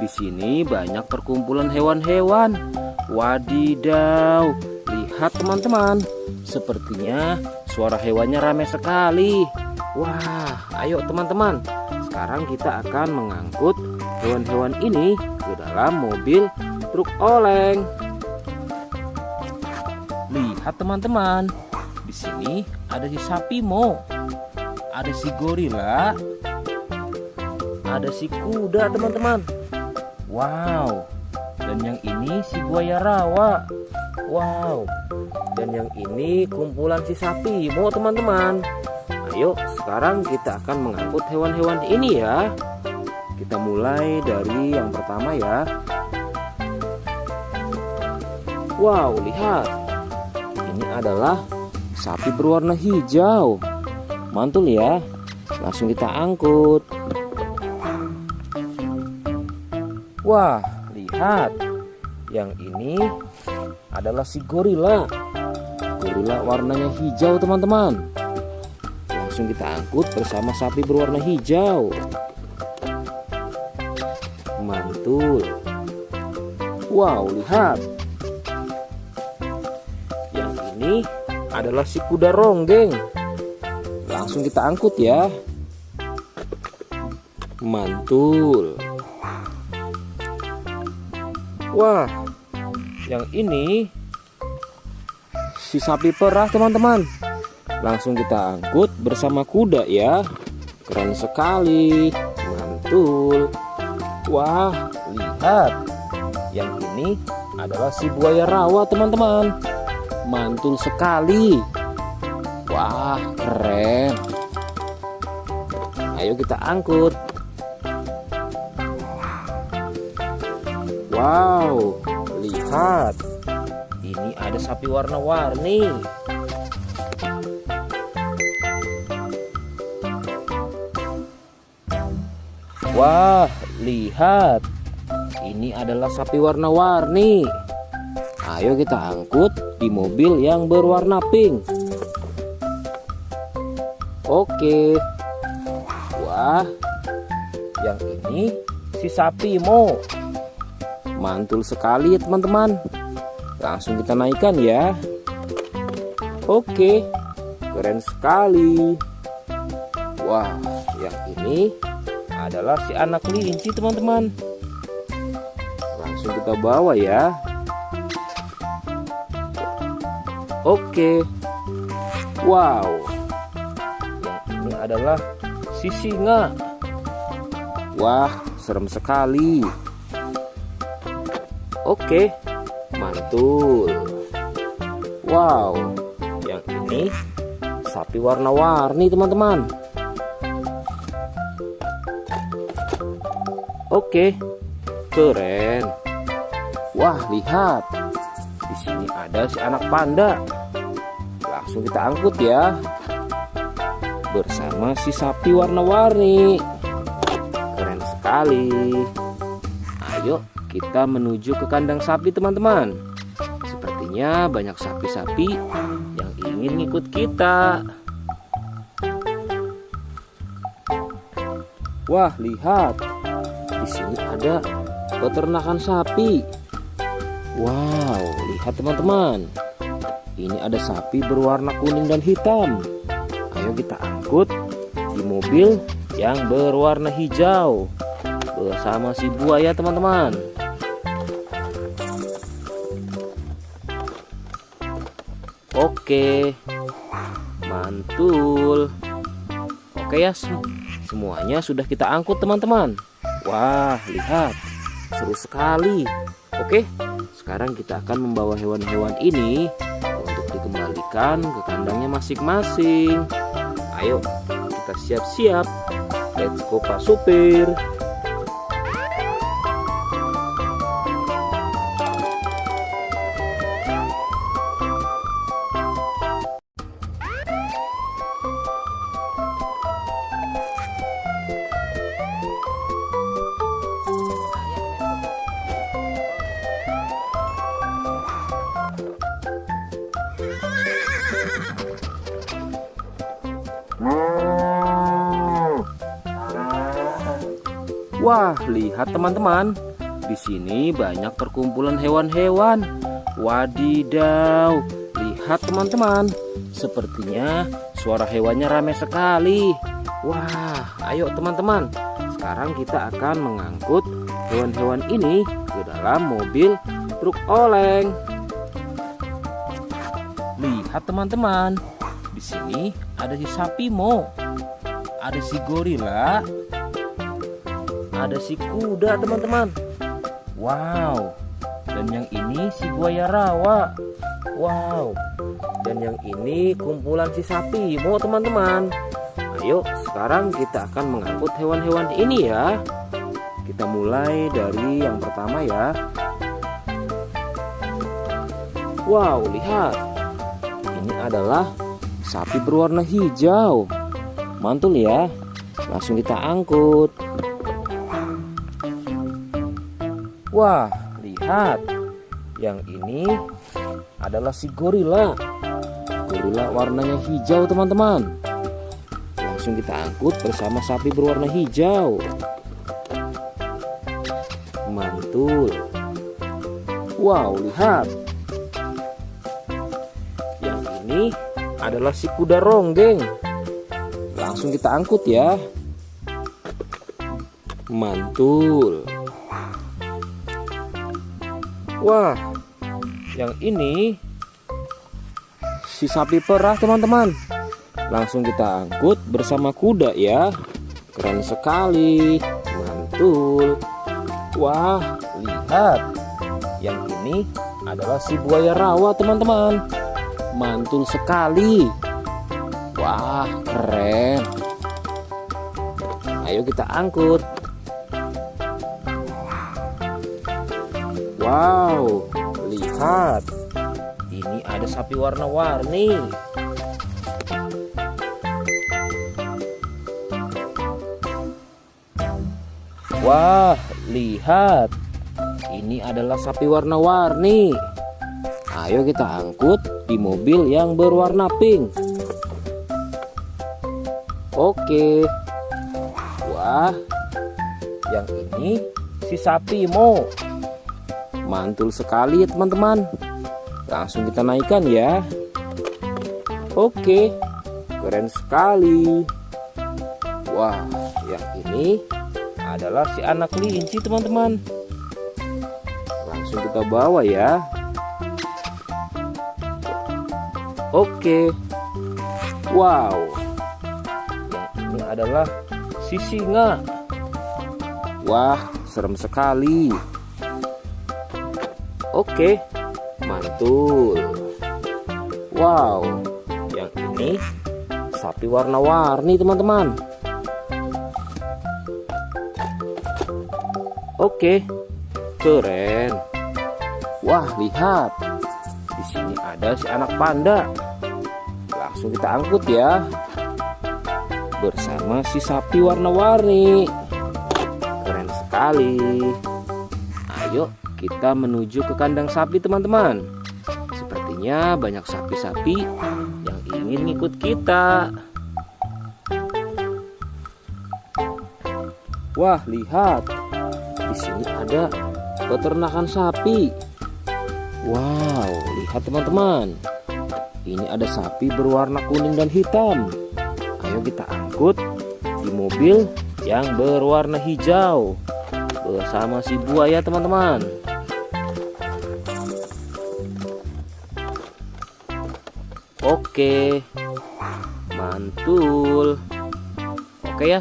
Di sini banyak perkumpulan hewan-hewan. Wadidaw, lihat teman-teman. Sepertinya suara hewannya ramai sekali. Wah, ayo teman-teman. Sekarang kita akan mengangkut hewan-hewan ini ke dalam mobil truk oleng. Lihat teman-teman. Di sini ada si sapi Mo. Ada si gorila. Ada si kuda teman-teman. Wow. Dan yang ini si buaya rawa. Wow. Dan yang ini kumpulan si sapi Mo teman-teman. Ayo sekarang kita akan mengangkut hewan-hewan ini ya. Kita mulai dari yang pertama ya. Wow, lihat. Ini adalah sapi berwarna hijau. Mantul ya. Langsung kita angkut. Wah, lihat. Yang ini adalah si gorila. Gorila warnanya hijau teman-teman. Langsung kita angkut bersama sapi berwarna hijau. Mantul. Wow, lihat. Yang ini adalah si kuda ronggeng. Langsung kita angkut ya. Mantul. Wah, yang ini si sapi perah teman-teman. Langsung kita angkut bersama kuda ya. Keren sekali. Mantul. Wah, lihat. Yang ini adalah si buaya rawa teman-teman. Mantul sekali. Wah, keren. Ayo kita angkut. Wow, lihat. Ini ada sapi warna-warni. Wah, lihat. Ini adalah sapi warna-warni. Ayo kita angkut di mobil yang berwarna pink. Oke. Wah, yang ini si sapi Mo. Mantul sekali ya teman-teman. Langsung kita naikkan ya. Oke, keren sekali. Wah, yang ini adalah si anak kelinci teman-teman. Langsung kita bawa ya. Oke. Wow. Yang ini adalah si singa. Wah, serem sekali. Oke, mantul. Wow, yang ini sapi warna-warni teman-teman. Oke, keren. Wah, lihat. Di sini ada si anak panda. Langsung kita angkut ya. Bersama si sapi warna-warni. Keren sekali. Ayo kita menuju ke kandang sapi teman-teman. Sepertinya banyak sapi-sapi yang ingin ngikut kita. Wah, lihat. Di sini ada peternakan sapi. Wow, lihat teman-teman. Ini ada sapi berwarna kuning dan hitam. Ayo kita angkut di mobil yang berwarna hijau bersama si buaya teman-teman. Oke, mantul. Oke ya, semuanya sudah kita angkut teman-teman. Wah, lihat, seru sekali. Oke, sekarang kita akan membawa hewan-hewan ini untuk dikembalikan ke kandangnya masing-masing. Ayo, kita siap-siap. Let's go Pak Supir. Wah, lihat teman-teman. Di sini banyak perkumpulan hewan-hewan. Wadidaw, lihat teman-teman. Sepertinya suara hewannya ramai sekali. Wah, ayo teman-teman. Sekarang kita akan mengangkut hewan-hewan ini ke dalam mobil truk oleng. Lihat teman-teman. Di sini ada si sapi Mo. Ada si gorila. Ada si kuda teman-teman. Wow. Dan yang ini si buaya rawa. Wow. Dan yang ini kumpulan si sapi Mo teman-teman. Ayo sekarang kita akan mengangkut hewan-hewan ini ya. Kita mulai dari yang pertama ya. Wow, lihat. Ini adalah sapi berwarna hijau. Mantul ya. Langsung kita angkut. Wah, lihat. Yang ini adalah si gorila. Gorila warnanya hijau teman-teman. Langsung kita angkut bersama sapi berwarna hijau. Mantul. Wow, lihat. Yang ini adalah si kuda ronggeng. Langsung kita angkut ya. Mantul. Wah, yang ini si sapi perah teman-teman. Langsung kita angkut bersama kuda ya. Keren sekali. Mantul. Wah, lihat. Yang ini adalah si buaya rawa teman-teman. Mantul sekali. Wah, keren. Ayo kita angkut. Wow, lihat. Ini ada sapi warna-warni. Wah, lihat. Ini adalah sapi warna-warni. Ayo kita angkut di mobil yang berwarna pink. Oke. Wah, yang ini si sapi Mo. Mantul sekali ya teman-teman. Langsung kita naikkan ya. Oke, keren sekali. Wah, yang ini adalah si anak kelinci teman-teman. Langsung kita bawa ya. Oke. Wow. Yang ini adalah si singa. Wah, serem sekali. Oke, mantul. Wow, yang ini sapi warna-warni teman-teman. Oke, keren. Wah, lihat. Di sini ada si anak panda. Langsung kita angkut ya. Bersama si sapi warna-warni. Keren sekali. Ayo kita menuju ke kandang sapi teman-teman. Sepertinya banyak sapi-sapi yang ingin ngikut kita. Wah, lihat. Di sini ada peternakan sapi. Wow, lihat teman-teman. Ini ada sapi berwarna kuning dan hitam. Ayo kita angkut di mobil yang berwarna hijau bersama si buaya teman-teman. Oke, mantul. Oke ya,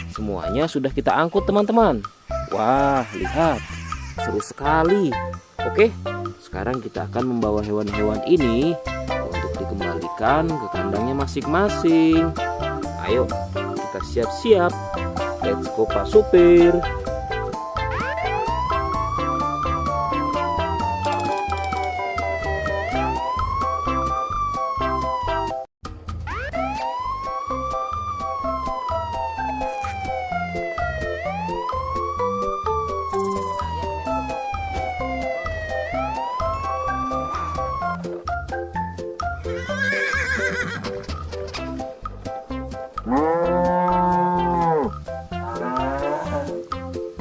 semuanya sudah kita angkut teman-teman. Wah, lihat, seru sekali. Oke, sekarang kita akan membawa hewan-hewan ini untuk dikembalikan ke kandangnya masing-masing. Ayo, kita siap-siap. Let's go Pak Supir.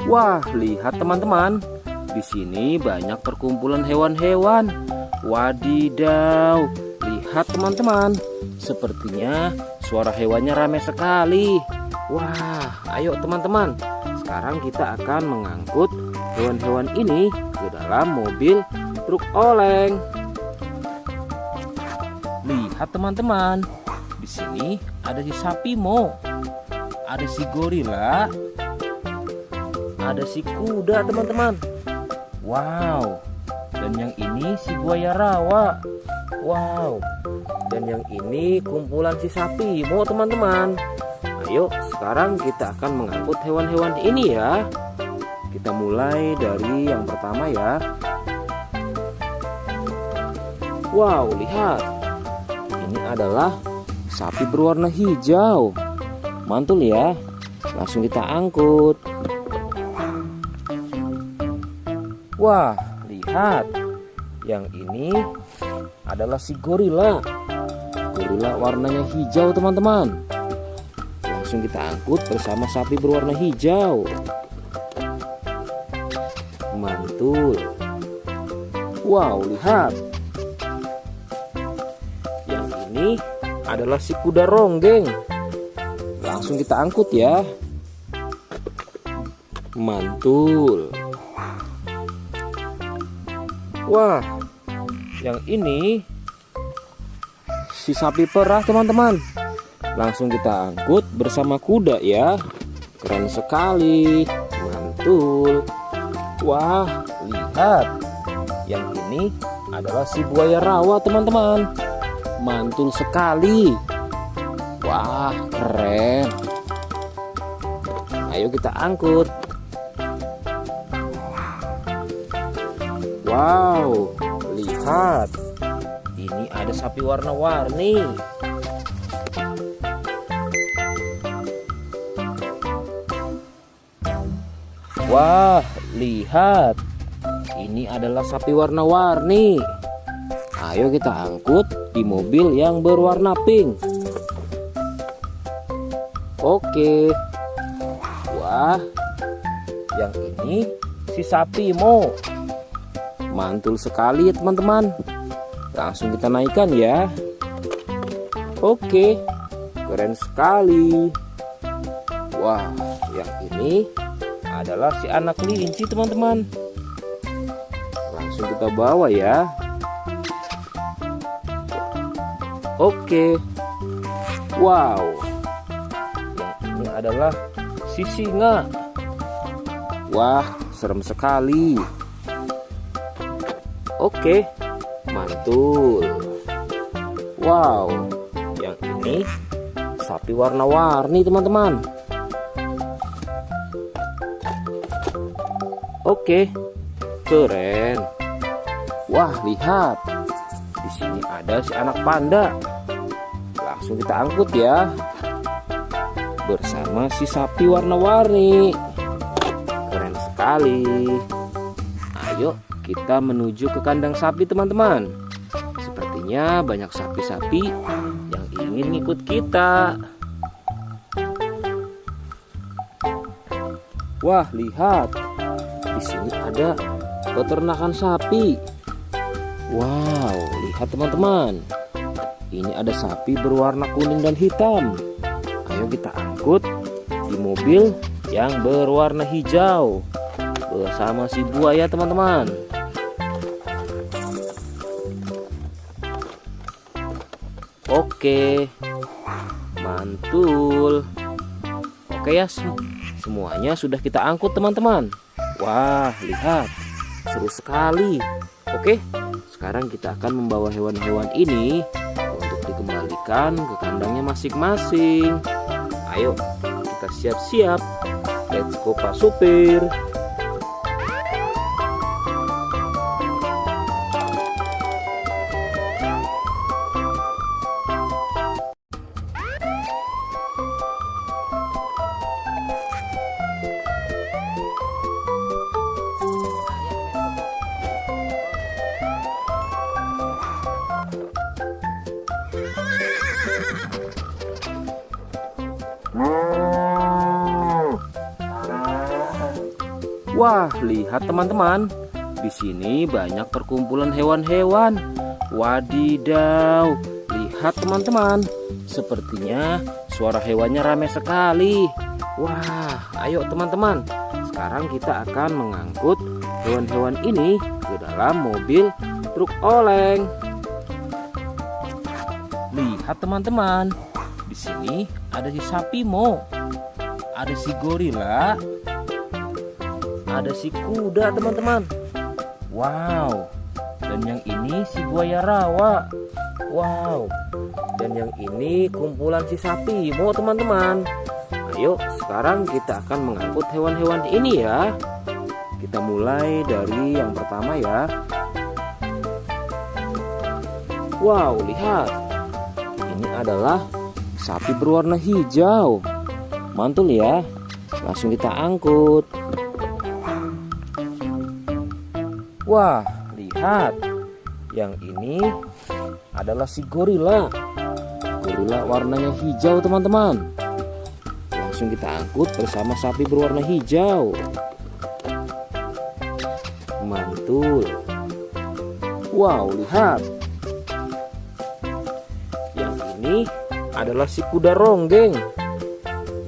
Wah, lihat teman-teman. Di sini banyak perkumpulan hewan-hewan. Wadidaw, lihat teman-teman. Sepertinya suara hewannya ramai sekali. Wah, ayo teman-teman. Sekarang kita akan mengangkut hewan-hewan ini ke dalam mobil truk oleng. Lihat teman-teman. Di sini ada si sapi Mo. Ada si gorila. Ada si kuda teman-teman. Wow. Dan yang ini si buaya rawa. Wow. Dan yang ini kumpulan si sapi Mo teman-teman. Ayo sekarang kita akan mengangkut hewan-hewan ini ya. Kita mulai dari yang pertama ya. Wow, lihat. Ini adalah sapi berwarna hijau. Mantul ya. Langsung kita angkut. Wah, lihat. Yang ini adalah si gorila. Gorila warnanya hijau teman-teman. Langsung kita angkut bersama sapi berwarna hijau. Mantul. Wow, lihat. Yang ini adalah si kuda ronggeng. Langsung kita angkut ya. Mantul. Wah, yang ini si sapi perah teman-teman. Langsung kita angkut bersama kuda ya. Keren sekali. Mantul. Wah, lihat. Yang ini adalah si buaya rawa teman-teman. Mantul sekali. Wah, keren. Ayo kita angkut. Wow, lihat. Ini ada sapi warna-warni. Wah, lihat. Ini adalah sapi warna-warni. Ayo kita angkut di mobil yang berwarna pink. Oke. Wah, yang ini si sapi Mo. Mantul sekali ya teman-teman. Langsung kita naikkan ya. Oke, keren sekali. Wah, yang ini adalah si anak kelinci teman-teman. Langsung kita bawa ya. Oke. Wow. Yang ini adalah si singa. Wah, serem sekali. Oke, mantul. Wow, yang ini sapi warna-warni teman-teman. Oke, keren. Wah, lihat. Di sini ada si anak panda. Langsung kita angkut ya. Bersama si sapi warna-warni. Keren sekali. Ayo kita menuju ke kandang sapi teman-teman. Sepertinya banyak sapi-sapi yang ingin ngikut kita. Wah, lihat. Di sini ada peternakan sapi. Wow, lihat teman-teman. Ini ada sapi berwarna kuning dan hitam. Ayo kita angkut di mobil yang berwarna hijau bersama si buaya teman-teman. Oke, mantul. Oke ya, semuanya sudah kita angkut teman-teman. Wah, lihat, seru sekali. Oke, sekarang kita akan membawa hewan-hewan ini untuk dikembalikan ke kandangnya masing-masing. Ayo, kita siap-siap. Let's go Pak Supir. Wah, lihat teman-teman. Di sini banyak perkumpulan hewan-hewan. Wadidaw, lihat teman-teman. Sepertinya suara hewannya ramai sekali. Wah, ayo teman-teman. Sekarang kita akan mengangkut hewan-hewan ini ke dalam mobil truk oleng. Lihat teman-teman. Di sini ada si sapi Mo. Ada si gorila. Ada si kuda teman-teman. Wow. Dan yang ini si buaya rawa. Wow. Dan yang ini kumpulan si sapi Mo teman-teman. Ayo sekarang kita akan mengangkut hewan-hewan ini ya. Kita mulai dari yang pertama ya. Wow, lihat. Ini adalah sapi berwarna hijau. Mantul ya. Langsung kita angkut. Wah, lihat. Yang ini adalah si gorila. Gorila warnanya hijau teman-teman. Langsung kita angkut bersama sapi berwarna hijau. Mantul. Wow, lihat. Yang ini adalah si kuda ronggeng.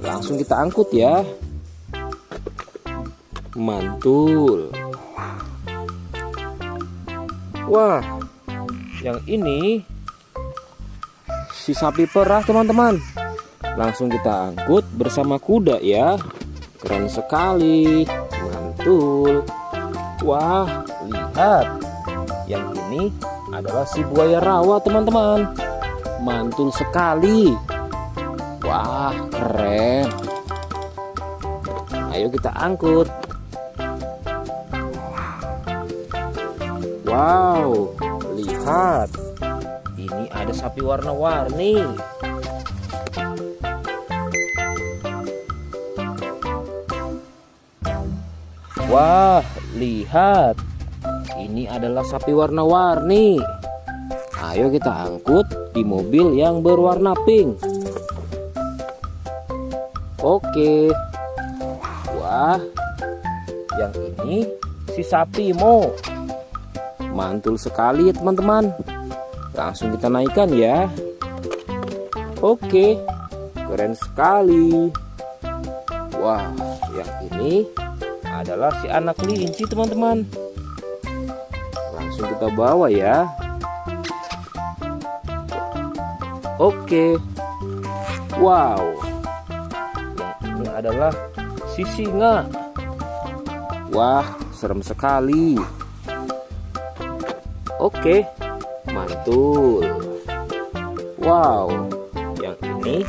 Langsung kita angkut ya. Mantul. Wah, yang ini si sapi perah teman-teman. Langsung kita angkut bersama kuda ya. Keren sekali. Mantul. Wah, lihat. Yang ini adalah si buaya rawa teman-teman. Mantul sekali. Wah, keren. Ayo kita angkut. Wow, lihat. Ini ada sapi warna-warni. Wah, lihat. Ini adalah sapi warna-warni. Ayo kita angkut di mobil yang berwarna pink. Oke. Wah, yang ini si sapi Mo. Mantul sekali ya teman-teman. Langsung kita naikkan ya. Oke, keren sekali. Wah, yang ini adalah si anak kelinci teman-teman. Langsung kita bawa ya. Oke. Wow. Yang ini adalah si singa. Wah, serem sekali. Oke, mantul. Wow, yang ini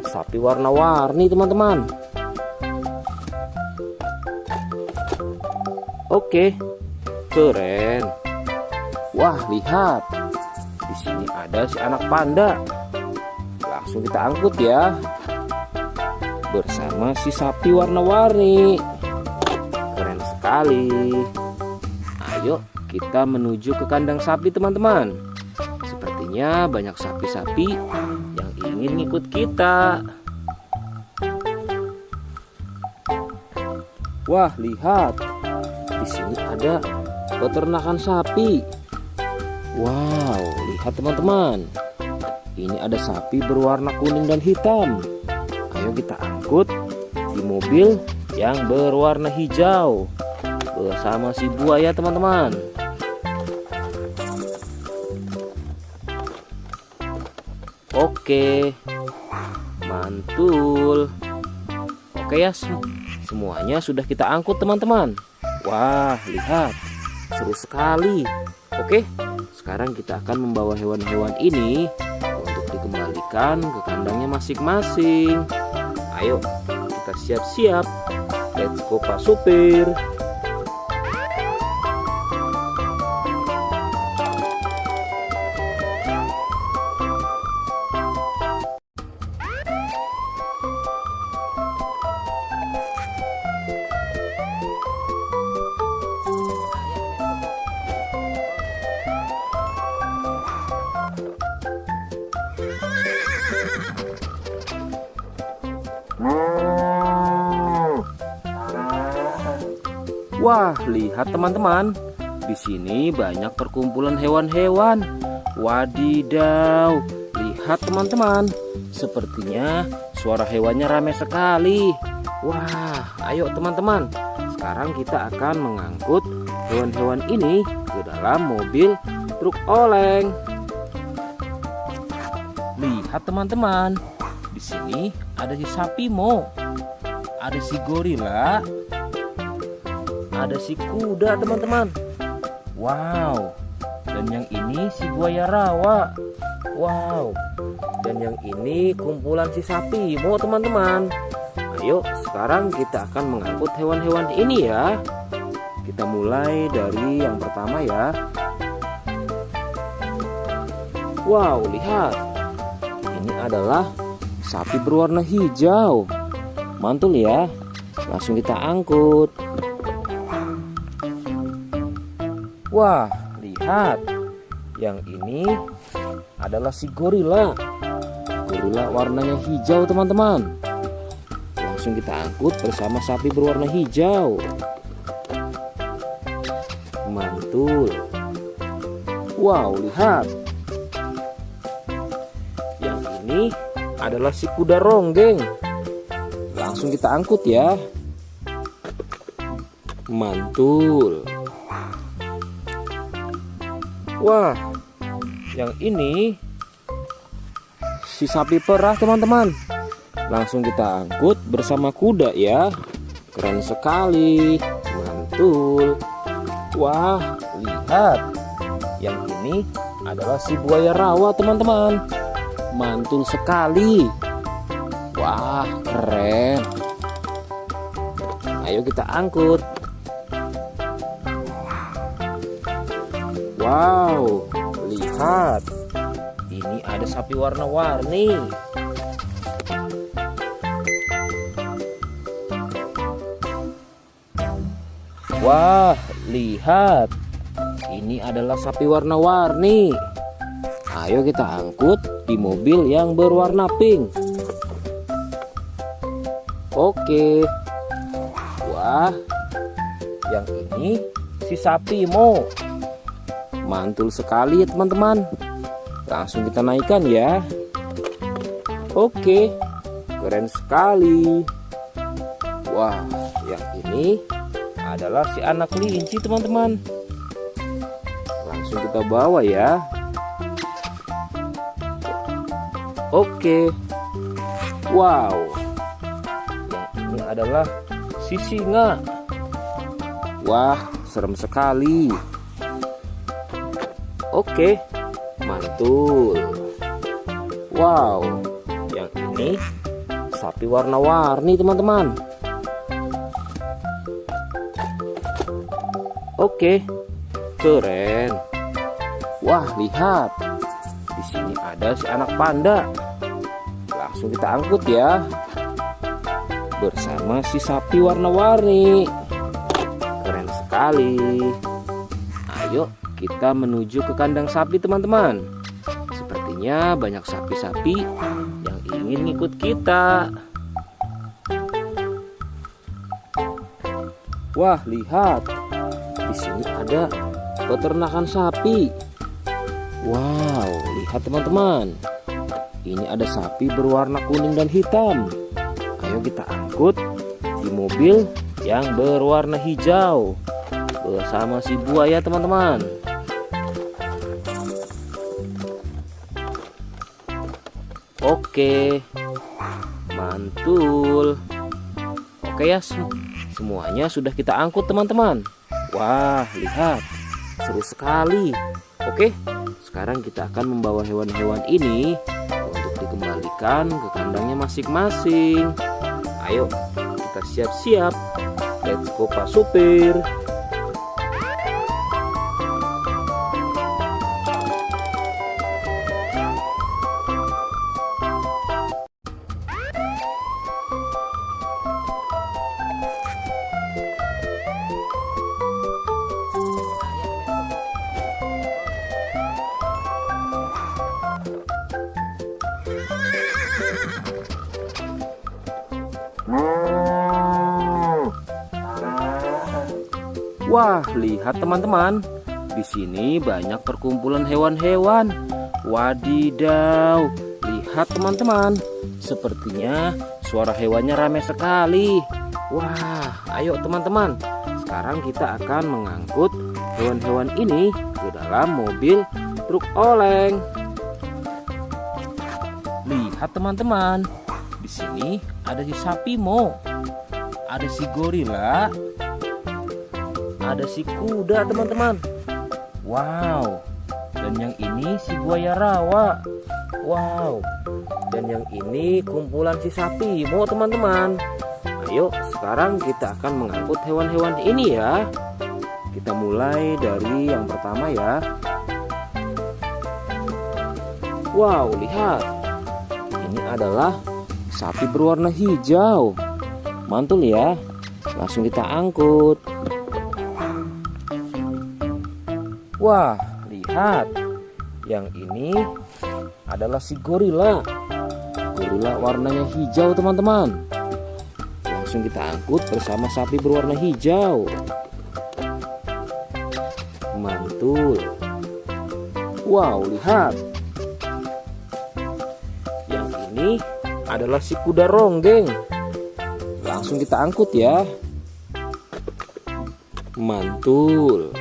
sapi warna-warni teman-teman. Oke, keren. Wah, lihat. Di sini ada si anak panda. Langsung kita angkut ya. Bersama si sapi warna-warni. Keren sekali. Ayo kita menuju ke kandang sapi teman-teman. Sepertinya banyak sapi-sapi yang ingin ikut kita. Wah, lihat. Di sini ada peternakan sapi. Wow, lihat teman-teman. Ini ada sapi berwarna kuning dan hitam. Ayo kita angkut di mobil yang berwarna hijau bersama si buaya teman-teman. Oke, mantul. Oke ya, semuanya sudah kita angkut teman-teman. Wah, lihat, seru sekali. Oke, sekarang kita akan membawa hewan-hewan ini untuk dikembalikan ke kandangnya masing-masing. Ayo, kita siap-siap. Let's go Pak Supir. Wah, lihat teman-teman. Di sini banyak perkumpulan hewan-hewan. Wadidaw, lihat teman-teman. Sepertinya suara hewannya ramai sekali. Wah, ayo teman-teman. Sekarang kita akan mengangkut hewan-hewan ini ke dalam mobil truk oleng. Lihat teman-teman. Di sini ada si sapi Mo, ada si gorila, ada si kuda teman-teman. Wow. Dan yang ini si buaya rawa. Wow. Dan yang ini kumpulan si sapi Mo teman-teman. Ayo sekarang kita akan mengangkut hewan-hewan ini ya. Kita mulai dari yang pertama ya. Wow, lihat. Ini adalah sapi berwarna hijau. Mantul ya. Langsung kita angkut. Wah, lihat. Yang ini adalah si gorila. Gorila warnanya hijau teman-teman. Langsung kita angkut bersama sapi berwarna hijau. Mantul. Wow, lihat. Yang ini adalah si kuda ronggeng. Langsung kita angkut ya. Mantul. Wah, yang ini si sapi perah teman-teman. Langsung kita angkut bersama kuda ya. Keren sekali. Mantul. Wah, lihat. Yang ini adalah si buaya rawa teman-teman. Mantul sekali. Wah, keren. Ayo kita angkut. Wow, lihat. Ini ada sapi warna-warni. Wah, lihat. Ini adalah sapi warna-warni. Ayo kita angkut di mobil yang berwarna pink. Oke. Wah, yang ini si sapi Mo. Mantul sekali ya teman-teman. Langsung kita naikkan ya. Oke, keren sekali. Wah, yang ini adalah si anak kelinci teman-teman. Langsung kita bawa ya. Oke. Wow. Yang ini adalah si singa. Wah, serem sekali. Oke, mantul. Wow, yang ini sapi warna-warni teman-teman. Oke, keren. Wah, lihat. Di sini ada si anak panda. Langsung kita angkut ya. Bersama si sapi warna-warni. Keren sekali. Ayo kita menuju ke kandang sapi teman-teman. Sepertinya banyak sapi-sapi yang ingin ikut kita. Wah, lihat. Di sini ada peternakan sapi. Wow, lihat teman-teman. Ini ada sapi berwarna kuning dan hitam. Ayo kita angkut di mobil yang berwarna hijau bersama si buaya teman-teman. Oke, mantul. Oke ya, semuanya sudah kita angkut teman-teman. Wah, lihat, seru sekali. Oke, sekarang kita akan membawa hewan-hewan ini untuk dikembalikan ke kandangnya masing-masing. Ayo, kita siap-siap. Let's go Pak Supir. Wah, lihat teman-teman. Di sini banyak perkumpulan hewan-hewan. Wadidaw, lihat teman-teman. Sepertinya suara hewannya ramai sekali. Wah, ayo teman-teman. Sekarang kita akan mengangkut hewan-hewan ini ke dalam mobil truk oleng. Lihat teman-teman. Di sini ada si sapi Mo. Ada si gorila. Ada si kuda teman-teman. Wow. Dan yang ini si buaya rawa. Wow. Dan yang ini kumpulan si sapi Mo teman-teman. Ayo sekarang kita akan mengangkut hewan-hewan ini ya. Kita mulai dari yang pertama ya. Wow, lihat. Ini adalah sapi berwarna hijau. Mantul ya. Langsung kita angkut. Wah, lihat. Yang ini adalah si gorila. Gorila warnanya hijau teman-teman. Langsung kita angkut bersama sapi berwarna hijau. Mantul. Wow, lihat. Yang ini adalah si kuda ronggeng. Langsung kita angkut ya. Mantul.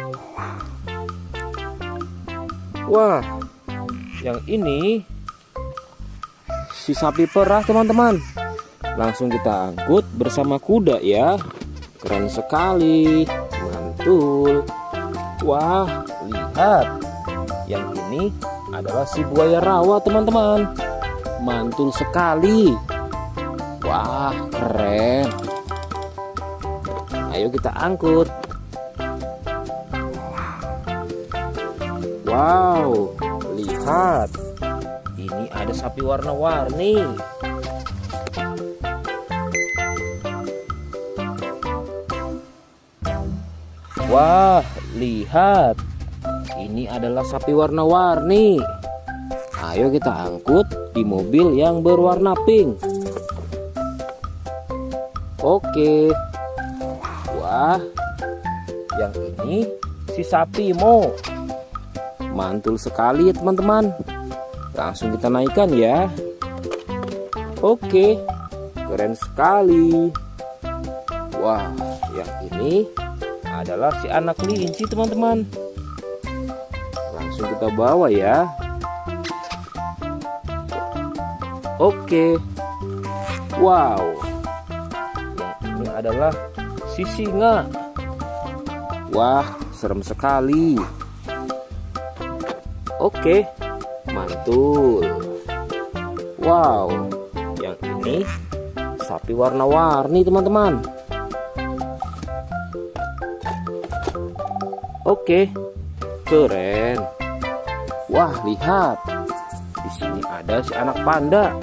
Wah, yang ini si sapi perah teman-teman. Langsung kita angkut bersama kuda ya. Keren sekali. Mantul. Wah, lihat. Yang ini adalah si buaya rawa teman-teman. Mantul sekali. Wah, keren. Ayo kita angkut. Wow, lihat. Ini ada sapi warna-warni. Wah, lihat. Ini adalah sapi warna-warni. Ayo kita angkut di mobil yang berwarna pink. Oke. Wah, yang ini si sapi Mo. Mantul sekali ya teman-teman. Langsung kita naikkan ya. Oke, keren sekali. Wah, yang ini adalah si anak kelinci teman-teman. Langsung kita bawa ya. Oke. Wow. Yang ini adalah si singa. Wah, serem sekali. Oke, mantul. Wow, yang ini sapi warna-warni teman-teman. Oke, keren. Wah, lihat. Di sini ada si anak panda.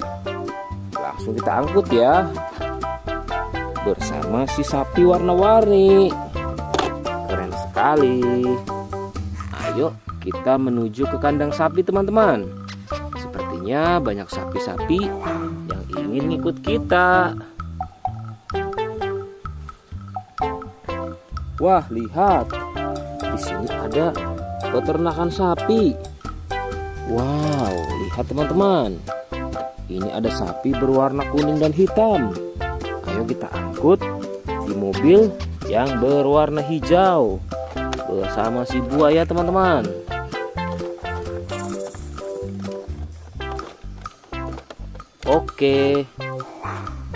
Langsung kita angkut ya. Bersama si sapi warna-warni. Keren sekali. Ayo kita menuju ke kandang sapi teman-teman. Sepertinya banyak sapi-sapi yang ingin ikut kita. Wah, lihat. Di sini ada peternakan sapi. Wow, lihat teman-teman. Ini ada sapi berwarna kuning dan hitam. Ayo kita angkut di mobil yang berwarna hijau bersama si buaya teman-teman. Oke,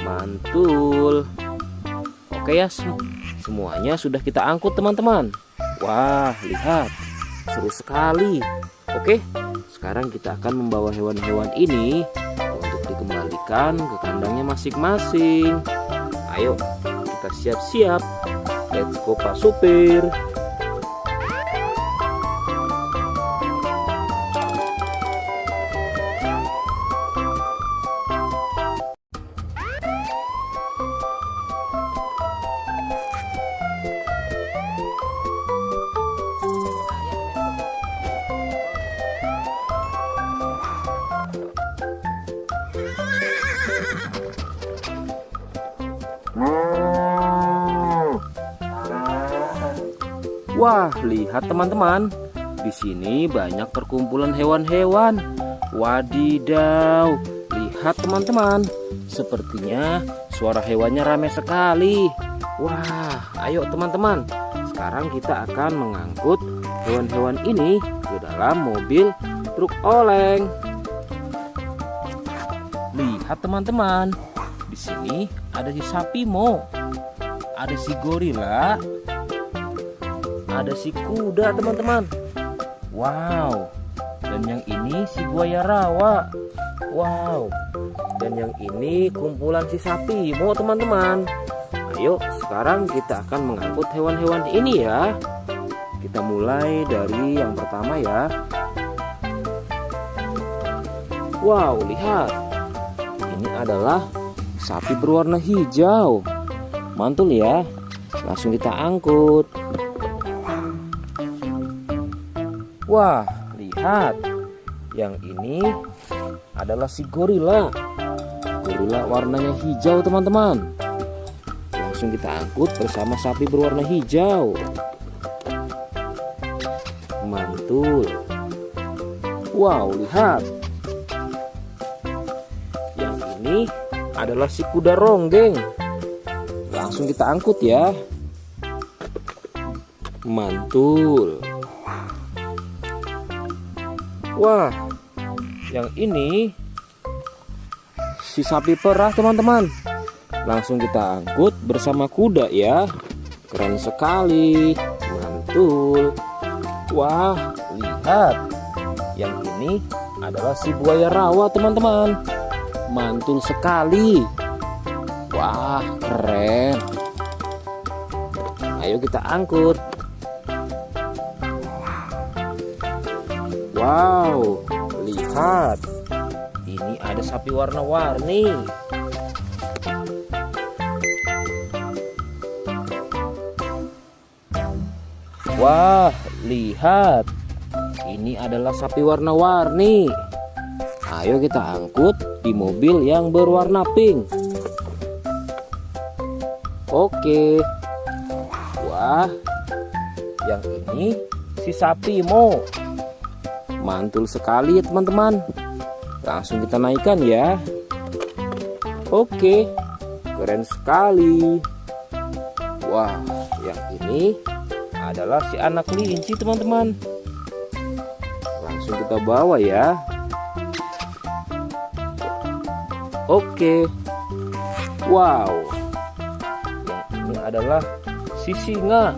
mantul. Oke ya, semuanya sudah kita angkut teman-teman. Wah, lihat, seru sekali. Oke, sekarang kita akan membawa hewan-hewan ini untuk dikembalikan ke kandangnya masing-masing. Ayo, kita siap-siap. Let's go Pak Supir. Wah, lihat teman-teman. Di sini banyak perkumpulan hewan-hewan. Wadidaw, lihat teman-teman. Sepertinya suara hewannya ramai sekali. Wah, ayo teman-teman. Sekarang kita akan mengangkut hewan-hewan ini ke dalam mobil truk oleng. Lihat teman-teman. Di sini ada si sapi Mo. Ada si gorila. Ada si kuda teman-teman. Wow. Dan yang ini si buaya rawa. Wow. Dan yang ini kumpulan si sapi Mo teman-teman. Ayo sekarang kita akan mengangkut hewan-hewan ini ya. Kita mulai dari yang pertama ya. Wow, lihat. Ini adalah sapi berwarna hijau. Mantul ya. Langsung kita angkut. Wah, lihat. Yang ini adalah si gorila. Gorila warnanya hijau teman-teman. Langsung kita angkut bersama sapi berwarna hijau. Mantul. Wow, lihat. Yang ini adalah si kuda ronggeng. Langsung kita angkut ya. Mantul. Wah, yang ini si sapi perah teman-teman. Langsung kita angkut bersama kuda ya. Keren sekali. Mantul. Wah, lihat. Yang ini adalah si buaya rawa teman-teman. Mantul sekali. Wah, keren. Ayo kita angkut. Wow, lihat. Ini ada sapi warna-warni. Wah, lihat. Ini adalah sapi warna-warni. Ayo kita angkut di mobil yang berwarna pink. Oke. Wah, yang ini si sapi Mo. Mantul sekali ya teman-teman. Langsung kita naikkan ya. Oke, keren sekali. Wah, yang ini adalah si anak kelinci teman-teman. Langsung kita bawa ya. Oke. Wow. Yang ini adalah si singa.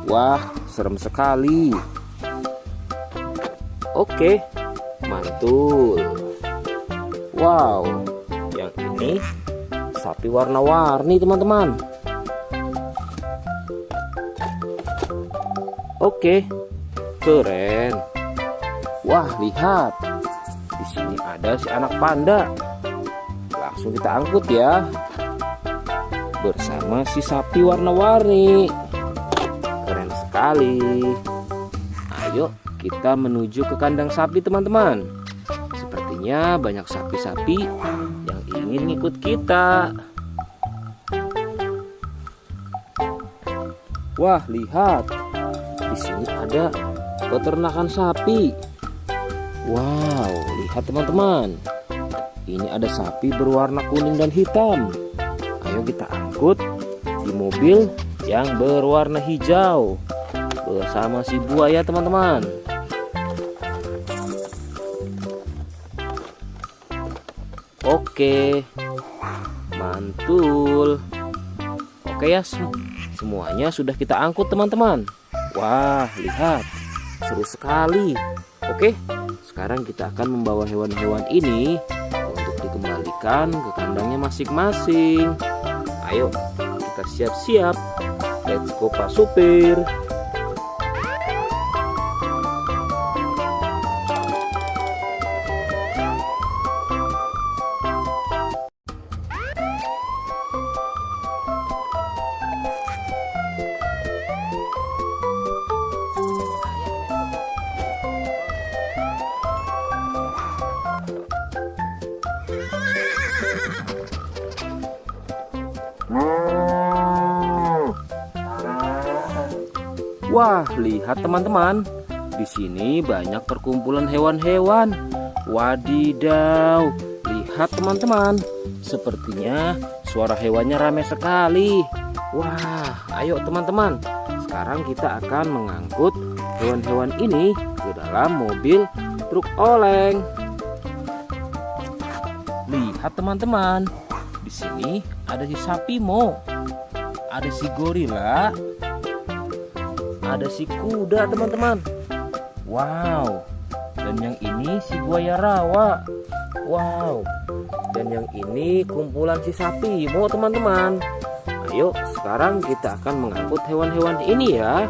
Wah, serem sekali. Oke, mantul. Wow, yang ini sapi warna-warni teman-teman. Oke, keren. Wah, lihat. Di sini ada si anak panda. Langsung kita angkut ya. Bersama si sapi warna-warni. Keren sekali. Ayo kita menuju ke kandang sapi teman-teman. Sepertinya banyak sapi-sapi yang ingin ngikut kita. Wah, lihat. Di sini ada peternakan sapi. Wow, lihat teman-teman. Ini ada sapi berwarna kuning dan hitam. Ayo kita angkut di mobil yang berwarna hijau bersama si buaya teman-teman. Oke, mantul. Oke ya, semuanya sudah kita angkut teman-teman. Wah, lihat, seru sekali. Oke, sekarang kita akan membawa hewan-hewan ini untuk dikembalikan ke kandangnya masing-masing. Ayo, kita siap-siap. Let's go Pak Supir. Wah, lihat teman-teman. Di sini banyak perkumpulan hewan-hewan. Wadidaw, lihat teman-teman. Sepertinya suara hewannya ramai sekali. Wah, ayo teman-teman. Sekarang kita akan mengangkut hewan-hewan ini ke dalam mobil truk oleng. Lihat teman-teman. Di sini ada si sapi Mo. Ada si gorila. Ada si kuda teman-teman. Wow. Dan yang ini si buaya rawa. Wow. Dan yang ini kumpulan si sapi Mo teman-teman. Ayo sekarang kita akan mengangkut hewan-hewan ini ya.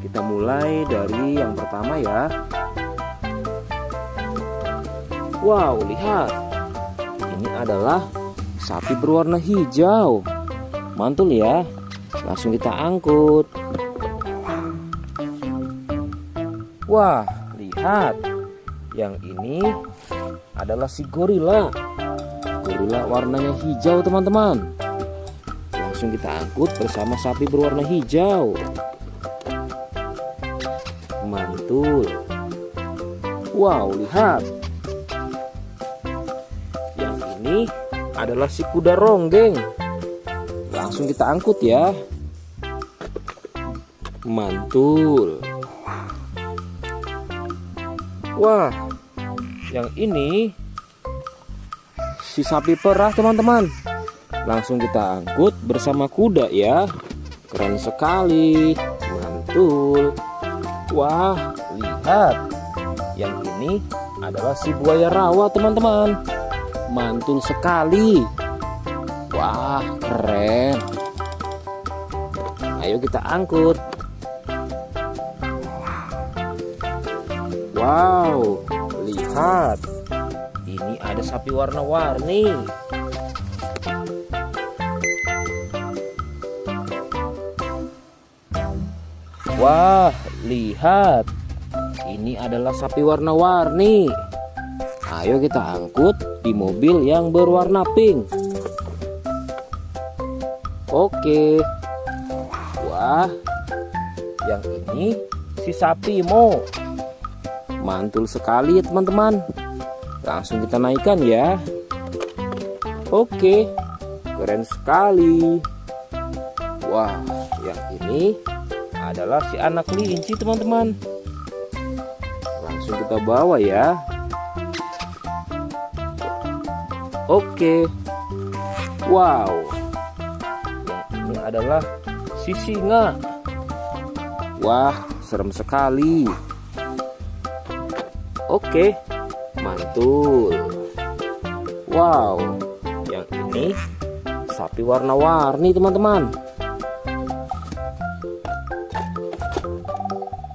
Kita mulai dari yang pertama ya. Wow, lihat. Ini adalah sapi berwarna hijau. Mantul ya. Langsung kita angkut. Wah, lihat. Yang ini adalah si gorila. Gorila warnanya hijau teman-teman. Langsung kita angkut bersama sapi berwarna hijau. Mantul. Wow, lihat. Yang ini adalah si kuda ronggeng. Langsung kita angkut ya. Mantul. Wah, yang ini si sapi perah teman-teman. Langsung kita angkut bersama kuda ya. Keren sekali. Mantul. Wah, lihat. Yang ini adalah si buaya rawa teman-teman. Mantul sekali. Wah, keren. Ayo kita angkut. Wow, lihat. Ini ada sapi warna-warni. Wah, lihat. Ini adalah sapi warna-warni. Ayo kita angkut di mobil yang berwarna pink. Oke. Wah, yang ini si sapi Mo. Mantul sekali ya teman-teman. Langsung kita naikkan ya. Oke, keren sekali. Wah, yang ini adalah si anak kelinci teman-teman. Langsung kita bawa ya. Oke. Wow. Yang ini adalah si singa. Wah, serem sekali. Oke, mantul. Wow, yang ini sapi warna-warni teman-teman.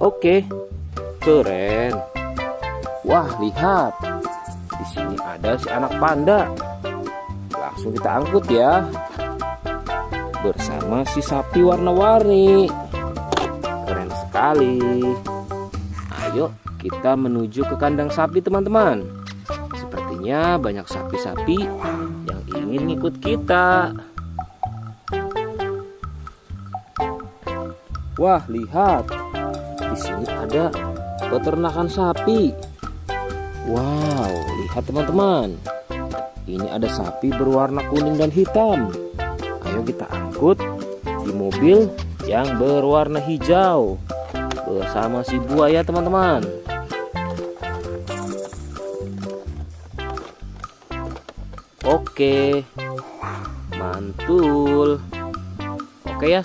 Oke, keren. Wah, lihat. Di sini ada si anak panda. Langsung kita angkut ya. Bersama si sapi warna-warni. Keren sekali. Ayo kita menuju ke kandang sapi teman-teman. Sepertinya banyak sapi-sapi yang ingin ngikut kita. Wah, lihat. Di sini ada peternakan sapi. Wow, lihat teman-teman. Ini ada sapi berwarna kuning dan hitam. Ayo kita angkut di mobil yang berwarna hijau bersama si buaya teman-teman. Oke, mantul. Oke ya,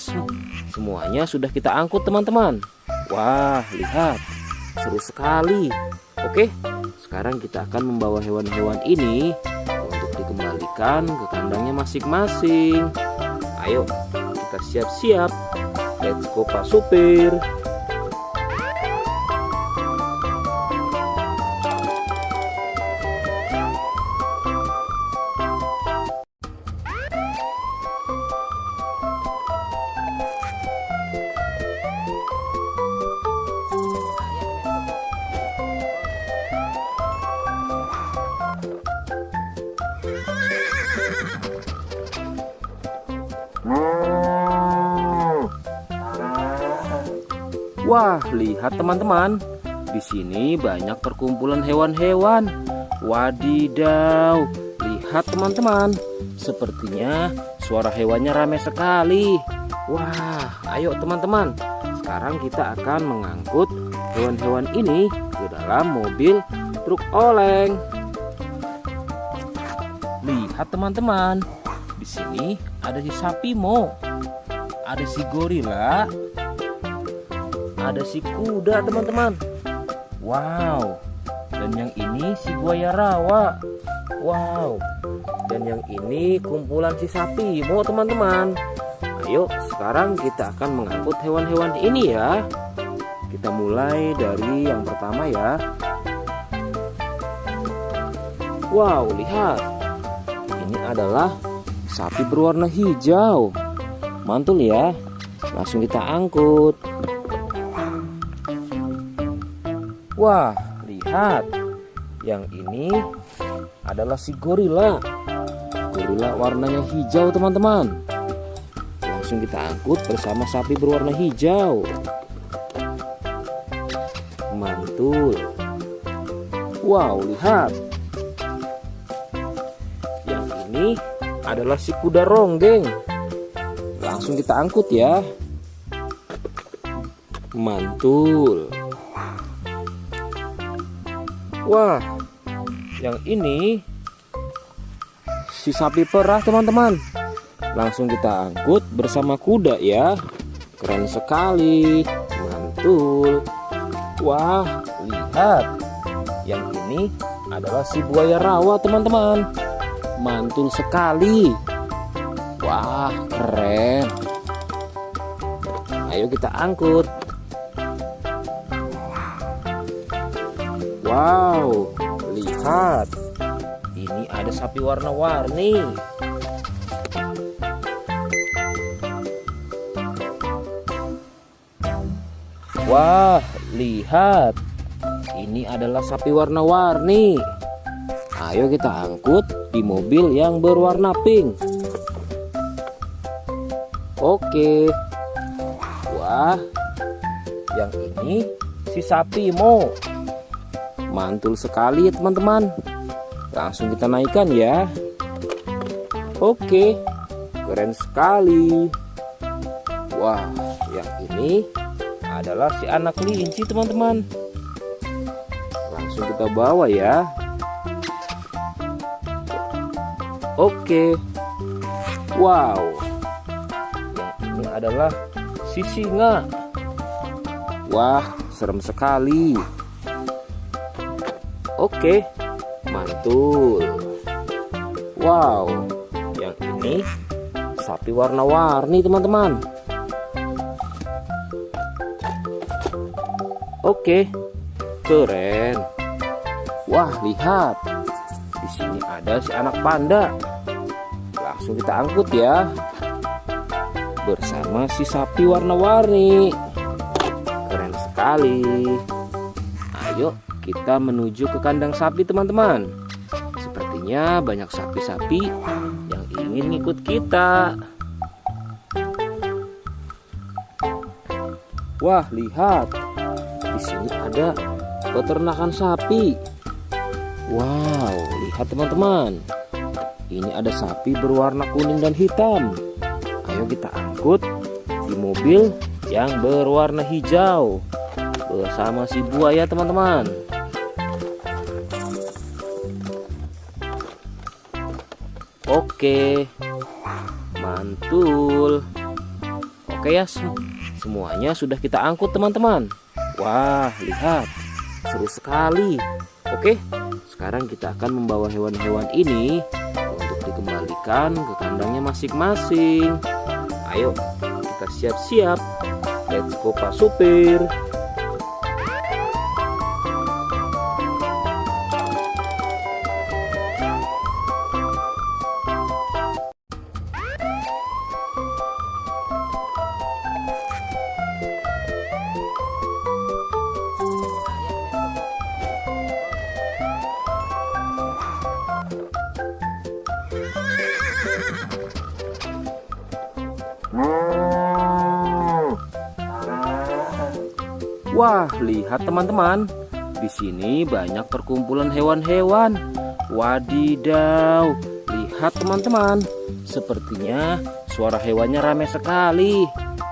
semuanya sudah kita angkut teman-teman. Wah, lihat, seru sekali. Oke, sekarang kita akan membawa hewan-hewan ini untuk dikembalikan ke kandangnya masing-masing. Ayo, kita siap-siap. Let's go Pak Supir. Wah, lihat teman-teman. Di sini banyak perkumpulan hewan-hewan. Wadidaw, lihat teman-teman. Sepertinya suara hewannya ramai sekali. Wah, ayo teman-teman. Sekarang kita akan mengangkut hewan-hewan ini ke dalam mobil truk oleng. Lihat teman-teman. Di sini ada si sapi Mo. Ada si gorila. Ada si kuda teman-teman. Wow. Dan yang ini si buaya rawa. Wow. Dan yang ini kumpulan si sapi Mo teman-teman. Ayo sekarang kita akan mengangkut hewan-hewan ini ya. Kita mulai dari yang pertama ya. Wow, lihat. Ini adalah sapi berwarna hijau. Mantul ya. Langsung kita angkut. Wah, lihat. Yang ini adalah si gorila. Gorila warnanya hijau teman-teman. Langsung kita angkut bersama sapi berwarna hijau. Mantul. Wow, lihat. Yang ini adalah si kuda ronggeng. Langsung kita angkut ya. Mantul. Wah, yang ini si sapi perah teman-teman. Langsung kita angkut bersama kuda ya. Keren sekali. Mantul. Wah, lihat. Yang ini adalah si buaya rawa teman-teman. Mantul sekali. Wah, keren. Ayo kita angkut. Wow, lihat. Ini ada sapi warna-warni. Wah, lihat. Ini adalah sapi warna-warni. Ayo kita angkut di mobil yang berwarna pink. Oke. Wah, yang ini si sapi Mo. Mantul sekali ya teman-teman. Langsung kita naikkan ya. Oke, keren sekali. Wah, yang ini adalah si anak kelinci teman-teman. Langsung kita bawa ya. Oke. Wow. Yang ini adalah si singa. Wah, serem sekali. Oke, mantul. Wow, yang ini sapi warna-warni teman-teman. Oke, keren. Wah, lihat. Di sini ada si anak panda. Langsung kita angkut ya. Bersama si sapi warna-warni. Keren sekali. Ayo kita menuju ke kandang sapi teman-teman. Sepertinya banyak sapi-sapi yang ingin ikut kita. Wah, lihat. Di sini ada peternakan sapi. Wow, lihat teman-teman. Ini ada sapi berwarna kuning dan hitam. Ayo kita angkut di mobil yang berwarna hijau bersama si buaya teman-teman. Oke, mantul. Oke ya, semuanya sudah kita angkut teman-teman. Wah, lihat, seru sekali. Oke, sekarang kita akan membawa hewan-hewan ini untuk dikembalikan ke kandangnya masing-masing. Ayo, kita siap-siap. Let's go Pak Supir. Wah, lihat teman-teman. Di sini banyak perkumpulan hewan-hewan. Wadidaw, lihat teman-teman. Sepertinya suara hewannya ramai sekali.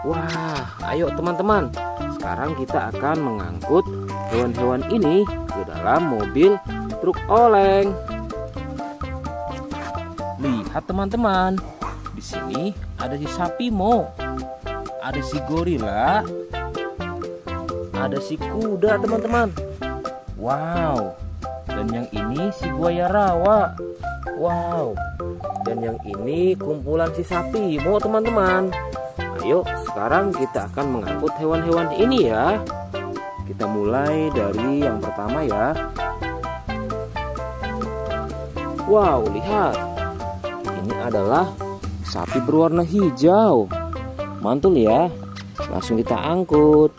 Wah, ayo teman-teman. Sekarang kita akan mengangkut hewan-hewan ini ke dalam mobil truk oleng. Lihat teman-teman. Di sini ada si sapi Mo, ada si gorila, ada si kuda teman-teman. Wow. Dan yang ini si buaya rawa. Wow. Dan yang ini kumpulan si sapi Mo teman-teman. Ayo sekarang kita akan mengangkut hewan-hewan ini ya. Kita mulai dari yang pertama ya. Wow, lihat. Ini adalah sapi berwarna hijau. Mantul ya. Langsung kita angkut.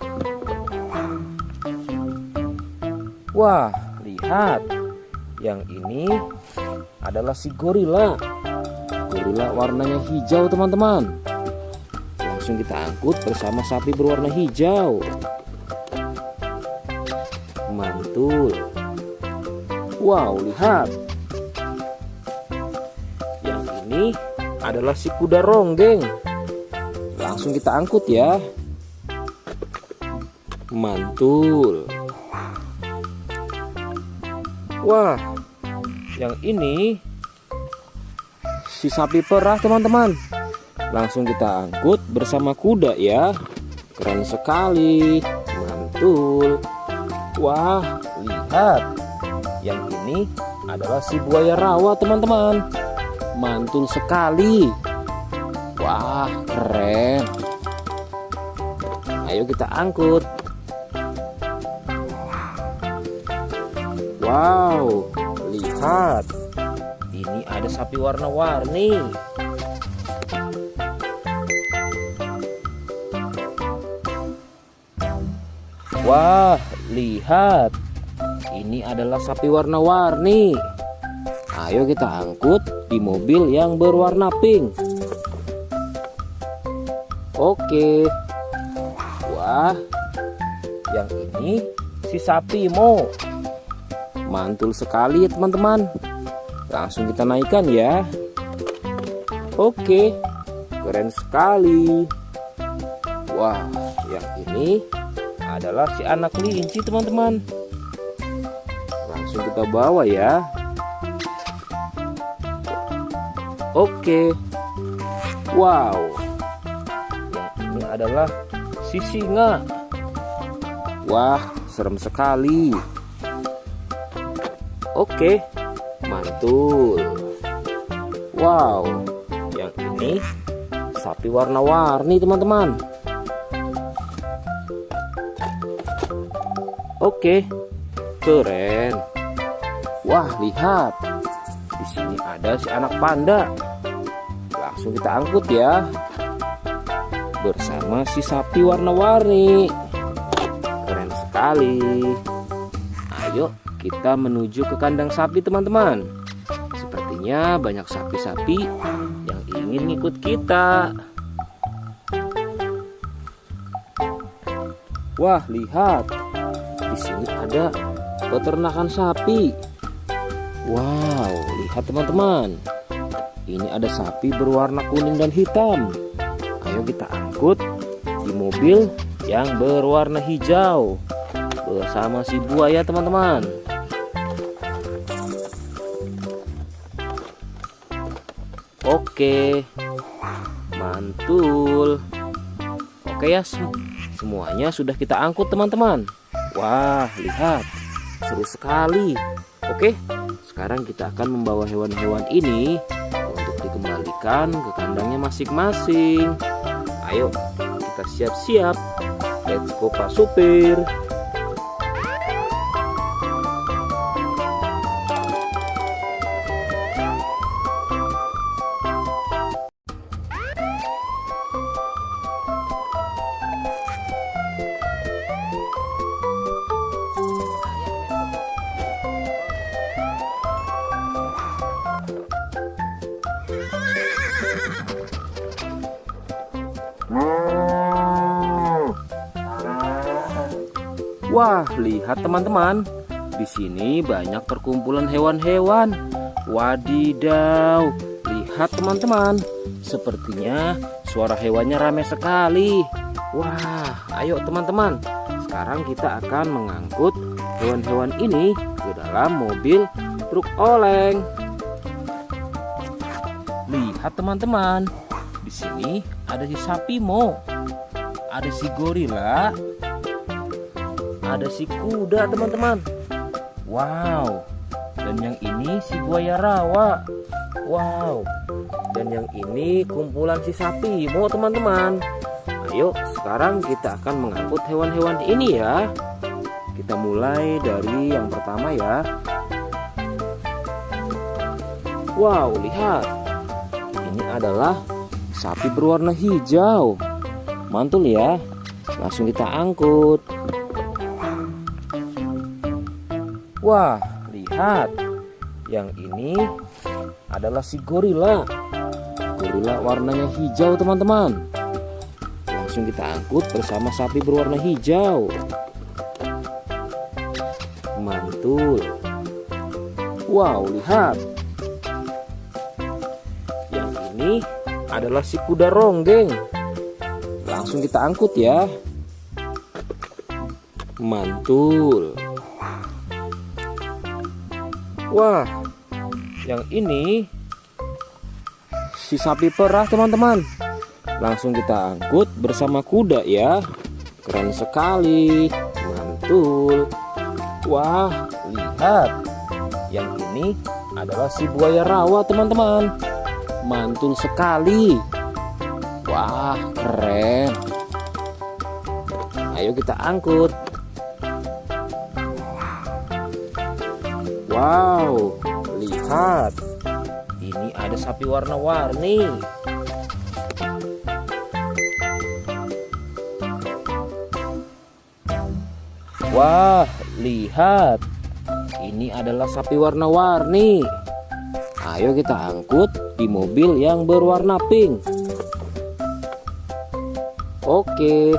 Wah, lihat. Yang ini adalah si gorila. Gorila warnanya hijau teman-teman. Langsung kita angkut bersama sapi berwarna hijau. Mantul. Wow, lihat. Yang ini adalah si kuda ronggeng. Langsung kita angkut ya. Mantul. Wah, yang ini si sapi perah teman-teman. Langsung kita angkut bersama kuda ya. Keren sekali. Mantul. Wah, lihat. Yang ini adalah si buaya rawa teman-teman. Mantul sekali. Wah, keren. Ayo kita angkut. Wow, lihat. Ini ada sapi warna-warni. Wah, lihat. Ini adalah sapi warna-warni. Ayo kita angkut di mobil yang berwarna pink. Oke. Wah, yang ini si sapi Mo. Mantul sekali ya teman-teman. Langsung kita naikkan ya. Oke, keren sekali. Wah, yang ini adalah si anak kelinci teman-teman. Langsung kita bawa ya. Oke. Wow. Yang ini adalah si singa. Wah, serem sekali. Oke, mantul. Wow, yang ini sapi warna-warni teman-teman. Oke, keren. Wah, lihat. Di sini ada si anak panda. Langsung kita angkut ya. Bersama si sapi warna-warni. Keren sekali. Ayo kita menuju ke kandang sapi teman-teman. Sepertinya banyak sapi-sapi yang ingin ngikut kita. Wah, lihat. Di sini ada peternakan sapi. Wow, lihat teman-teman. Ini ada sapi berwarna kuning dan hitam. Ayo kita angkut di mobil yang berwarna hijau bersama si buaya teman-teman. Oke, mantul. Oke ya, semuanya sudah kita angkut teman-teman. Wah, lihat, seru sekali. Oke, sekarang kita akan membawa hewan-hewan ini untuk dikembalikan ke kandangnya masing-masing. Ayo, kita siap-siap. Let's go Pak Supir. Wah, lihat teman-teman. Di sini banyak perkumpulan hewan-hewan. Wadidaw, lihat teman-teman. Sepertinya suara hewannya ramai sekali. Wah, ayo teman-teman. Sekarang kita akan mengangkut hewan-hewan ini ke dalam mobil truk oleng. Lihat teman-teman. Di sini ada si sapi Mo. Ada si gorila. Ada si kuda teman-teman. Wow. Dan yang ini si buaya rawa. Wow. Dan yang ini kumpulan si sapi Mo teman-teman. Ayo sekarang kita akan mengangkut hewan-hewan ini ya. Kita mulai dari yang pertama ya. Wow, lihat. Ini adalah sapi berwarna hijau. Mantul ya. Langsung kita angkut. Wah, lihat. Yang ini adalah si gorila. Gorila warnanya hijau teman-teman. Langsung kita angkut bersama sapi berwarna hijau. Mantul. Wow, lihat. Yang ini adalah si kuda ronggeng. Langsung kita angkut ya. Mantul. Wah, yang ini si sapi perah teman-teman. Langsung kita angkut bersama kuda ya. Keren sekali. Mantul. Wah, lihat. Yang ini adalah si buaya rawa teman-teman. Mantul sekali. Wah, keren. Ayo kita angkut. Wow, lihat. Ini ada sapi warna-warni. Wah, lihat. Ini adalah sapi warna-warni. Ayo kita angkut di mobil yang berwarna pink. Oke.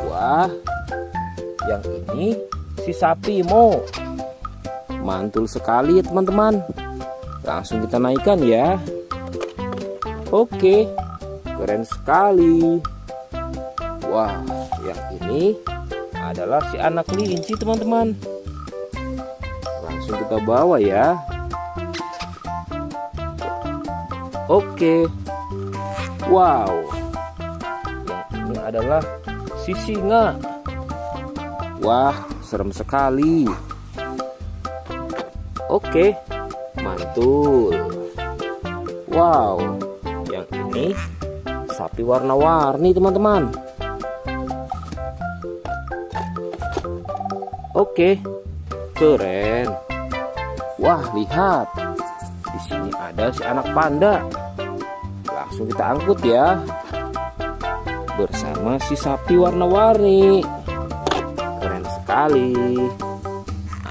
Wah, yang ini si sapi Mo. Mantul sekali teman-teman. Langsung kita naikkan ya. Oke, keren sekali. Wah, yang ini adalah si anak kelinci teman-teman. Langsung kita bawa ya. Oke. Wow. Yang ini adalah si singa. Wah, serem sekali. Oke, mantul. Wow, yang ini sapi warna-warni teman-teman. Oke, keren. Wah, lihat. Di sini ada si anak panda. Langsung kita angkut ya. Bersama si sapi warna-warni. Keren sekali.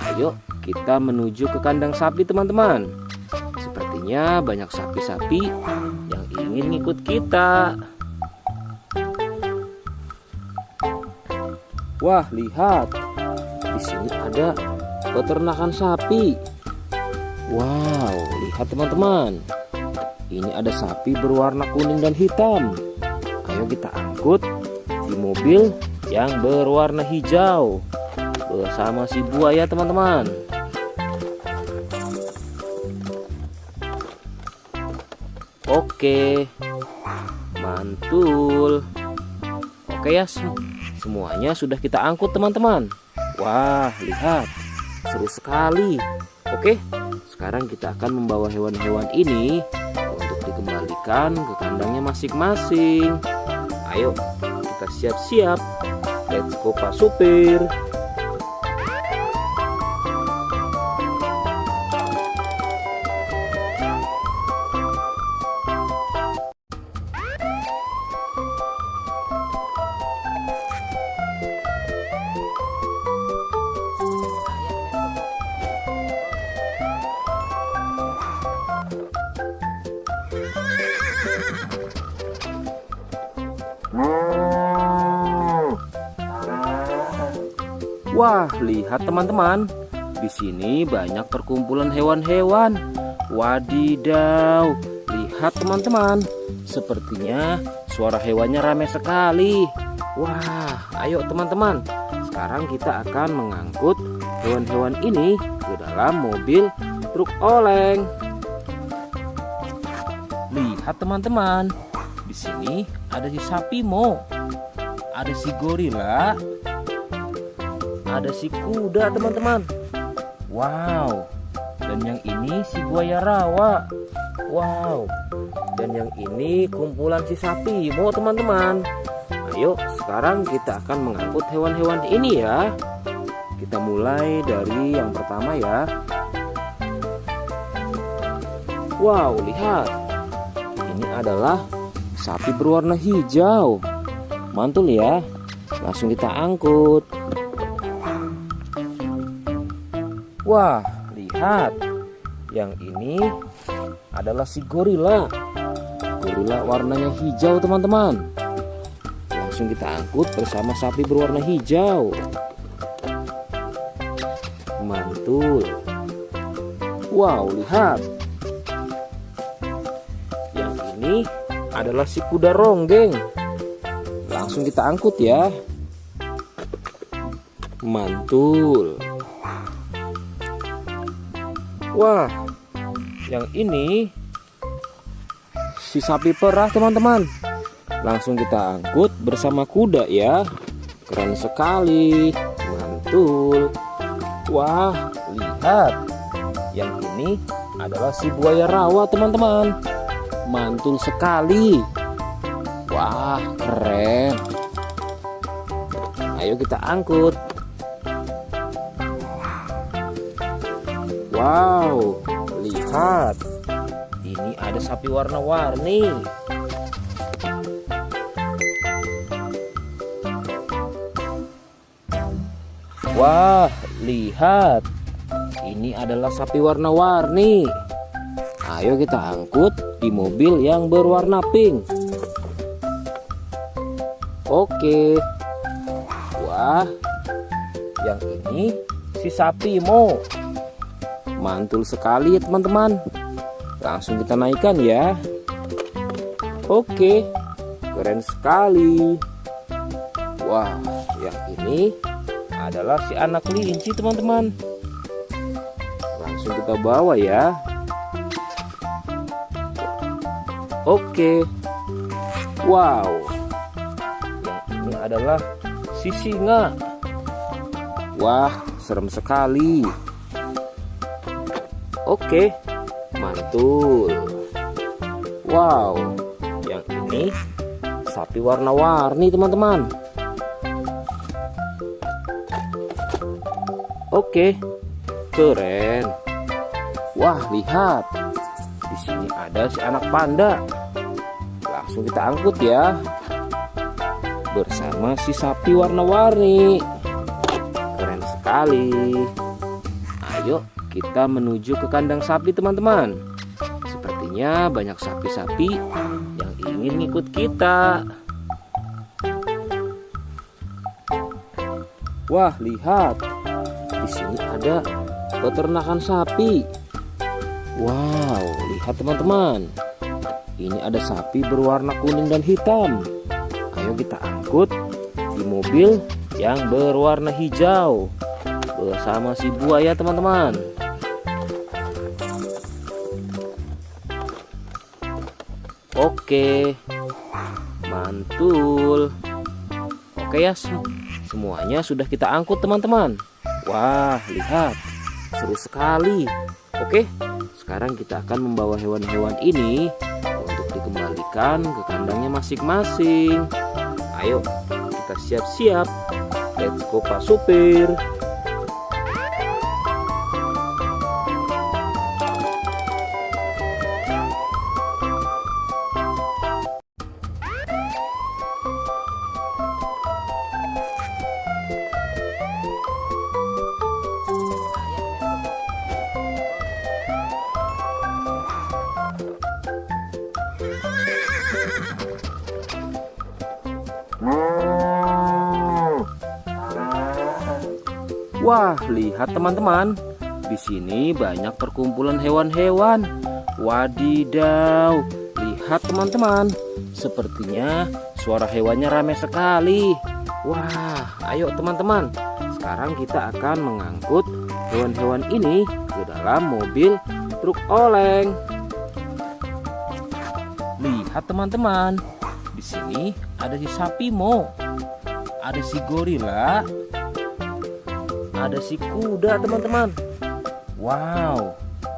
Ayo kita menuju ke kandang sapi teman-teman. Sepertinya banyak sapi-sapi yang ingin ngikut kita. Wah, lihat. Di sini ada peternakan sapi. Wow, lihat teman-teman. Ini ada sapi berwarna kuning dan hitam. Ayo kita angkut di mobil yang berwarna hijau bersama si buaya teman-teman. Oke, mantul. Oke ya, semuanya sudah kita angkut teman-teman. Wah, lihat, seru sekali. Oke, sekarang kita akan membawa hewan-hewan ini untuk dikembalikan ke kandangnya masing-masing. Ayo, kita siap-siap. Let's go Pak Supir. Wah, lihat teman-teman. Di sini banyak perkumpulan hewan-hewan. Wadidaw, lihat teman-teman. Sepertinya suara hewannya ramai sekali. Wah, ayo teman-teman. Sekarang kita akan mengangkut hewan-hewan ini ke dalam mobil truk oleng. Lihat teman-teman. Di sini ada si sapi Mo, ada si gorila, ada si kuda teman-teman. Wow. Dan yang ini si buaya rawa. Wow. Dan yang ini kumpulan si sapi Mo teman-teman. Ayo sekarang kita akan mengangkut hewan-hewan ini ya. Kita mulai dari yang pertama ya. Wow, lihat. Ini adalah sapi berwarna hijau. Mantul ya. Langsung kita angkut. Wah, lihat. Yang ini adalah si gorila. Gorila warnanya hijau teman-teman. Langsung kita angkut bersama sapi berwarna hijau. Mantul. Wow, lihat. Yang ini adalah si kuda ronggeng. Langsung kita angkut ya. Mantul. Wah, yang ini si sapi perah teman-teman. Langsung kita angkut bersama kuda ya. Keren sekali. Mantul. Wah, lihat. Yang ini adalah si buaya rawa teman-teman. Mantul sekali. Wah, keren. Ayo kita angkut. Wow, lihat. Ini ada sapi warna-warni. Wah, lihat. Ini adalah sapi warna-warni. Ayo kita angkut di mobil yang berwarna pink. Oke. Wah, yang ini si sapi Mo. Mantul sekali ya teman-teman. Langsung kita naikkan ya. Oke, keren sekali. Wah, yang ini adalah si anak kelinci teman-teman. Langsung kita bawa ya. Oke. Wow. Yang ini adalah si singa. Wah, serem sekali. Oke, mantul. Wow, yang ini sapi warna-warni teman-teman. Oke, keren. Wah, lihat. Di sini ada si anak panda. Langsung kita angkut ya. Bersama si sapi warna-warni. Keren sekali. Ayo kita menuju ke kandang sapi teman-teman. Sepertinya banyak sapi-sapi yang ingin ngikut kita. Wah, lihat. Di sini ada peternakan sapi. Wow, lihat teman-teman. Ini ada sapi berwarna kuning dan hitam. Ayo kita angkut di mobil yang berwarna hijau bersama si buaya teman-teman. Oke, mantul. Oke ya, semuanya sudah kita angkut teman-teman. Wah, lihat, seru sekali. Oke, sekarang kita akan membawa hewan-hewan ini untuk dikembalikan ke kandangnya masing-masing. Ayo, kita siap-siap. Let's go Pak Supir. Wah, lihat teman-teman. Di sini banyak perkumpulan hewan-hewan. Wadidaw, lihat teman-teman. Sepertinya suara hewannya ramai sekali. Wah, ayo teman-teman. Sekarang kita akan mengangkut hewan-hewan ini ke dalam mobil truk oleng. Lihat teman-teman. Di sini ada si sapi Mo. Ada si gorila, ada si kuda teman-teman. Wow.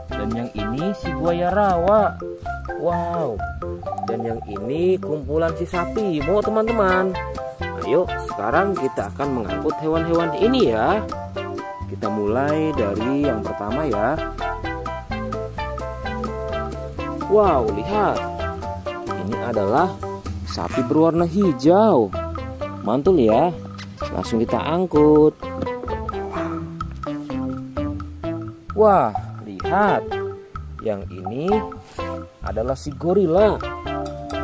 Dan yang ini si buaya rawa. Wow. Dan yang ini kumpulan si sapi Mo teman-teman. Ayo sekarang kita akan mengangkut hewan-hewan ini ya. Kita mulai dari yang pertama ya. Wow, lihat. Ini adalah sapi berwarna hijau. Mantul ya. Langsung kita angkut. Wah, lihat. Yang ini adalah si gorila.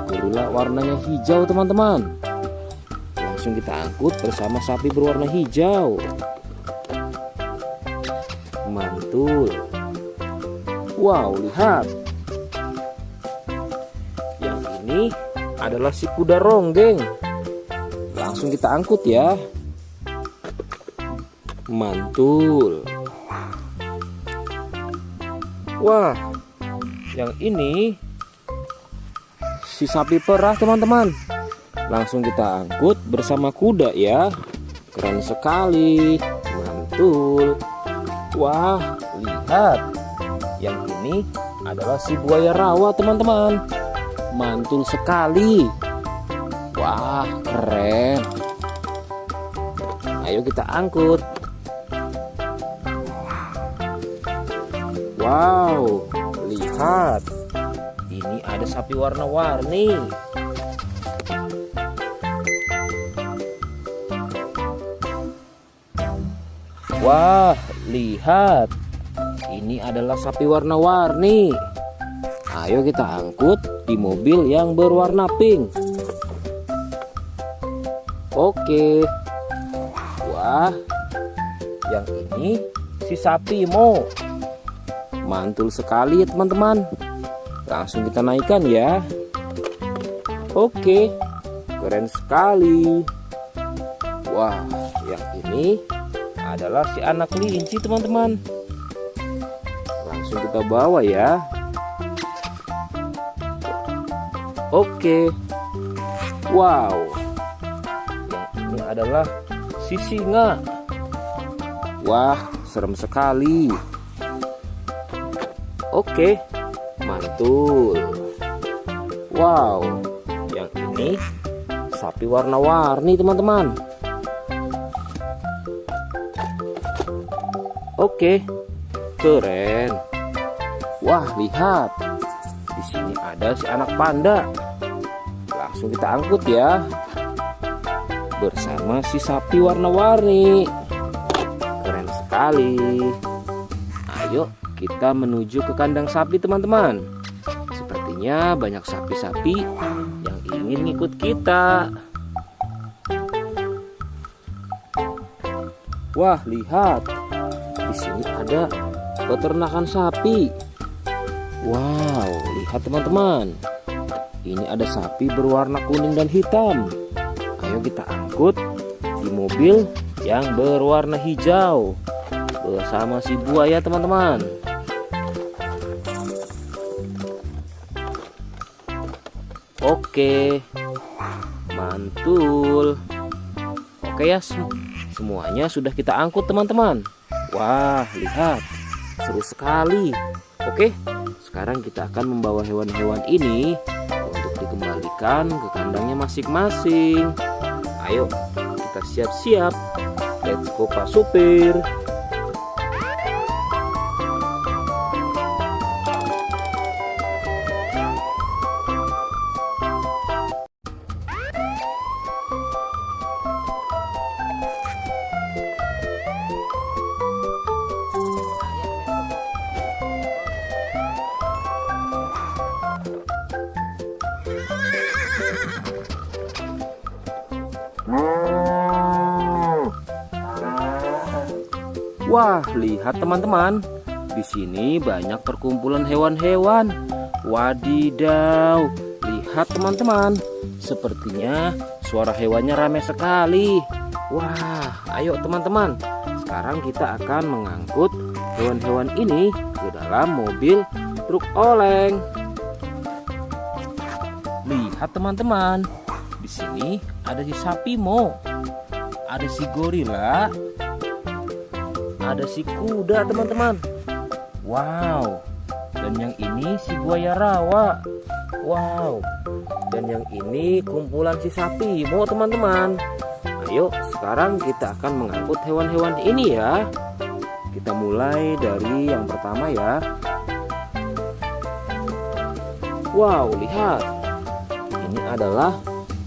Gorila warnanya hijau teman-teman. Langsung kita angkut bersama sapi berwarna hijau. Mantul. Wow, lihat. Yang ini adalah si kuda ronggeng. Langsung kita angkut ya. Mantul. Wah, yang ini si sapi perah teman-teman. Langsung kita angkut bersama kuda ya. Keren sekali. Mantul. Wah, lihat. Yang ini adalah si buaya rawa teman-teman. Mantul sekali. Wah, keren. Ayo kita angkut. Wow, lihat. Ini ada sapi warna-warni. Wah, lihat. Ini adalah sapi warna-warni. Ayo kita angkut di mobil yang berwarna pink. Oke. Wah, yang ini si sapi Mo. Mantul sekali ya teman-teman. Langsung kita naikkan ya. Oke, keren sekali. Wah, yang ini adalah si anak kelinci teman-teman. Langsung kita bawa ya. Oke. Wow. Yang ini adalah si singa. Wah, serem sekali. Oke, mantul. Wow, yang ini sapi warna-warni teman-teman. Oke, keren. Wah, lihat. Di sini ada si anak panda. Langsung kita angkut ya. Bersama si sapi warna-warni. Keren sekali. Ayo kita menuju ke kandang sapi teman-teman. Sepertinya banyak sapi-sapi yang ingin ngikut kita. Wah, lihat. Di sini ada peternakan sapi. Wow, lihat teman-teman. Ini ada sapi berwarna kuning dan hitam. Ayo kita angkut di mobil yang berwarna hijau bersama si buaya teman-teman. Oke, mantul. Oke ya, semuanya sudah kita angkut teman-teman. Wah, lihat, seru sekali. Oke, sekarang kita akan membawa hewan-hewan ini untuk dikembalikan ke kandangnya masing-masing. Ayo, kita siap-siap. Let's go Pak Supir. Wah, lihat teman-teman. Di sini banyak perkumpulan hewan-hewan. Wadidaw, lihat teman-teman. Sepertinya suara hewannya ramai sekali. Wah, ayo teman-teman. Sekarang kita akan mengangkut hewan-hewan ini ke dalam mobil truk oleng. Lihat teman-teman. Di sini ada si sapi Mo. Ada si gorila. Ada si kuda teman-teman. Wow. Dan yang ini si buaya rawa. Wow. Dan yang ini kumpulan si sapi Mo teman-teman. Ayo sekarang kita akan mengangkut hewan-hewan ini ya. Kita mulai dari yang pertama ya. Wow, lihat. Ini adalah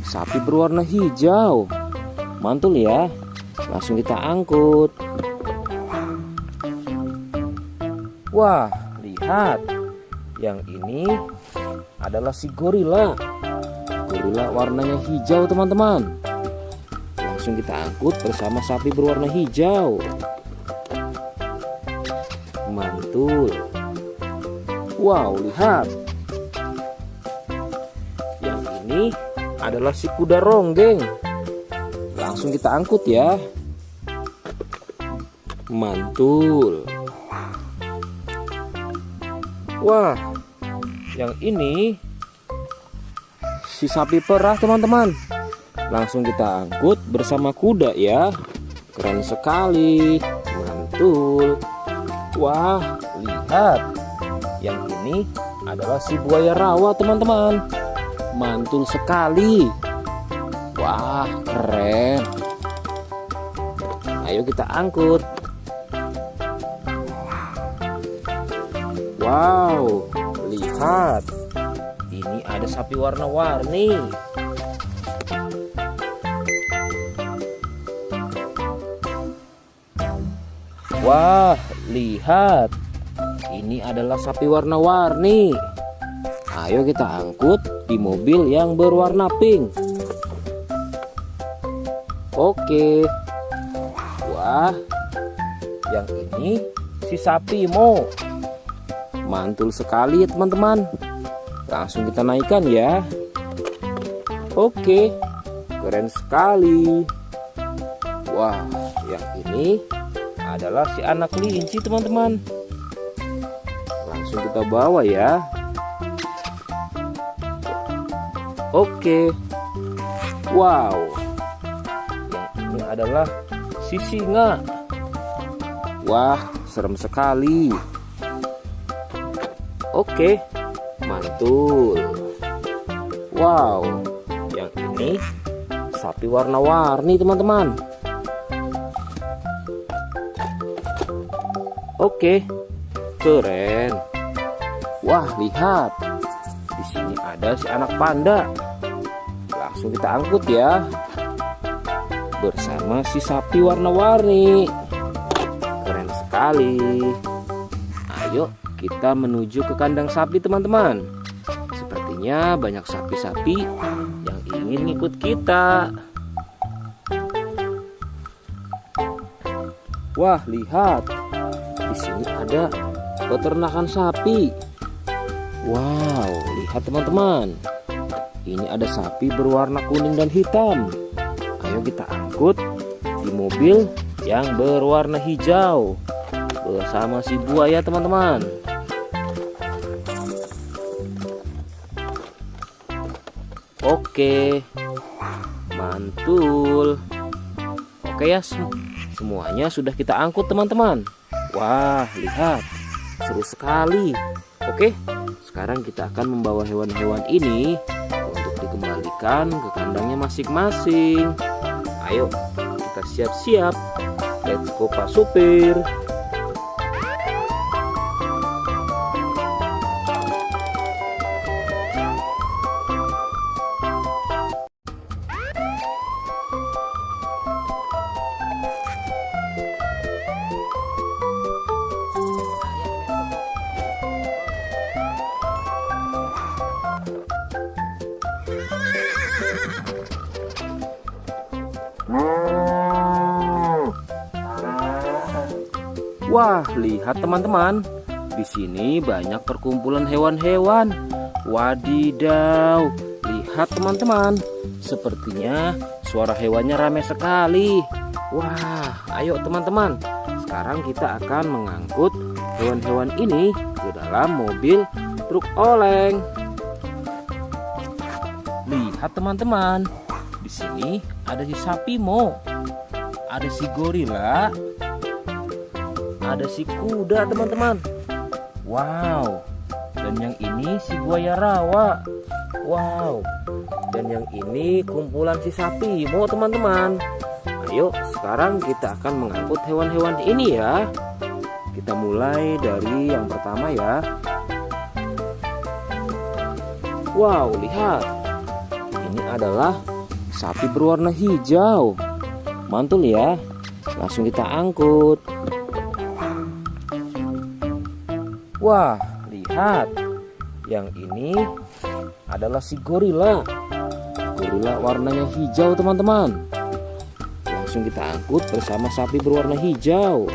sapi berwarna hijau. Mantul ya. Langsung kita angkut. Wah, lihat. Yang ini adalah si gorila. Gorila warnanya hijau teman-teman. Langsung kita angkut bersama sapi berwarna hijau. Mantul. Wow, lihat. Yang ini adalah si kuda ronggeng. Langsung kita angkut ya. Mantul. Wah, yang ini si sapi perah teman-teman. Langsung kita angkut bersama kuda ya. Keren sekali. Mantul. Wah, lihat. Yang ini adalah si buaya rawa teman-teman. Mantul sekali. Wah, keren. Ayo kita angkut. Wow, lihat. Ini ada sapi warna-warni. Wah, lihat. Ini adalah sapi warna-warni. Ayo kita angkut di mobil yang berwarna pink. Oke. Wah, yang ini si sapi Mo. Mantul sekali ya teman-teman. Langsung kita naikkan ya. Oke, keren sekali. Wah, yang ini adalah si anak kelinci teman-teman. Langsung kita bawa ya. Oke. Wow. Yang ini adalah si singa. Wah, serem sekali. Oke, mantul. Wow, yang ini sapi warna-warni teman-teman. Oke, keren. Wah, lihat. Di sini ada si anak panda. Langsung kita angkut ya. Bersama si sapi warna-warni. Keren sekali. Ayo kita menuju ke kandang sapi teman-teman. Sepertinya banyak sapi-sapi yang ingin ikut kita. Wah, lihat. Di sini ada peternakan sapi. Wow, lihat teman-teman. Ini ada sapi berwarna kuning dan hitam. Ayo kita angkut di mobil yang berwarna hijau bersama si buaya teman-teman. Oke, mantul. Oke ya, semuanya sudah kita angkut teman-teman. Wah, lihat, seru sekali. Oke, sekarang kita akan membawa hewan-hewan ini untuk dikembalikan ke kandangnya masing-masing. Ayo, kita siap-siap. Let's go Pak Supir. Wah, lihat teman-teman. Di sini banyak perkumpulan hewan-hewan. Wadidaw, lihat teman-teman. Sepertinya suara hewannya ramai sekali. Wah, ayo teman-teman. Sekarang kita akan mengangkut hewan-hewan ini ke dalam mobil truk oleng. Lihat teman-teman. Di sini ada si sapi Mo. Ada si gorila. Ada si kuda teman-teman. Wow. Dan yang ini si buaya rawa. Wow. Dan yang ini kumpulan si sapi Mo teman-teman. Ayo sekarang kita akan mengangkut hewan-hewan ini ya. Kita mulai dari yang pertama ya. Wow, lihat. Ini adalah sapi berwarna hijau. Mantul ya. Langsung kita angkut. Wah, lihat. Yang ini adalah si gorila. Gorila warnanya hijau teman-teman. Langsung kita angkut bersama sapi berwarna hijau.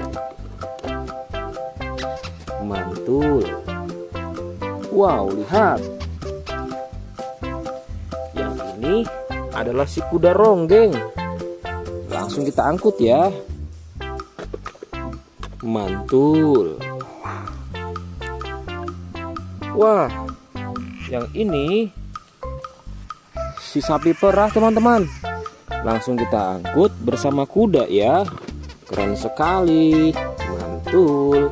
Mantul. Wow, lihat. Yang ini adalah si kuda ronggeng. Langsung kita angkut ya. Mantul. Wah, yang ini si sapi perah teman-teman. Langsung kita angkut bersama kuda ya. Keren sekali. Mantul.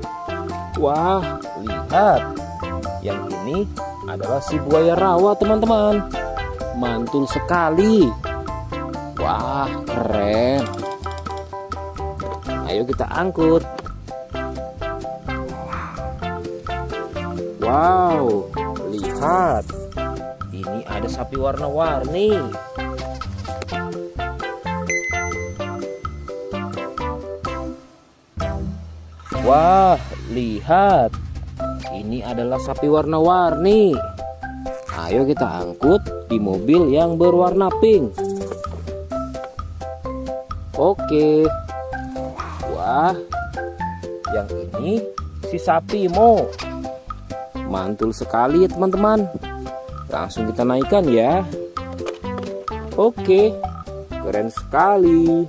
Wah, lihat. Yang ini adalah si buaya rawa teman-teman. Mantul sekali. Wah, keren. Ayo kita angkut. Wow, lihat. Ini ada sapi warna-warni. Wah, lihat. Ini adalah sapi warna-warni. Ayo kita angkut di mobil yang berwarna pink. Oke. Wah, yang ini si sapi Mo. Mantul sekali ya teman-teman. Langsung kita naikkan ya. Oke, keren sekali.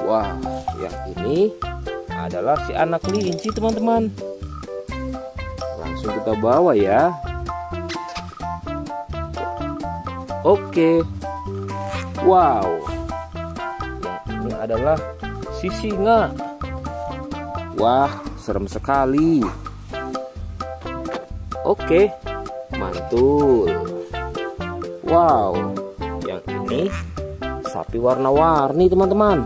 Wah, yang ini adalah si anak kelinci teman-teman. Langsung kita bawa ya. Oke. Wow, yang ini adalah si singa. Wah, serem sekali. Oke, mantul. Wow, yang ini sapi warna-warni teman-teman.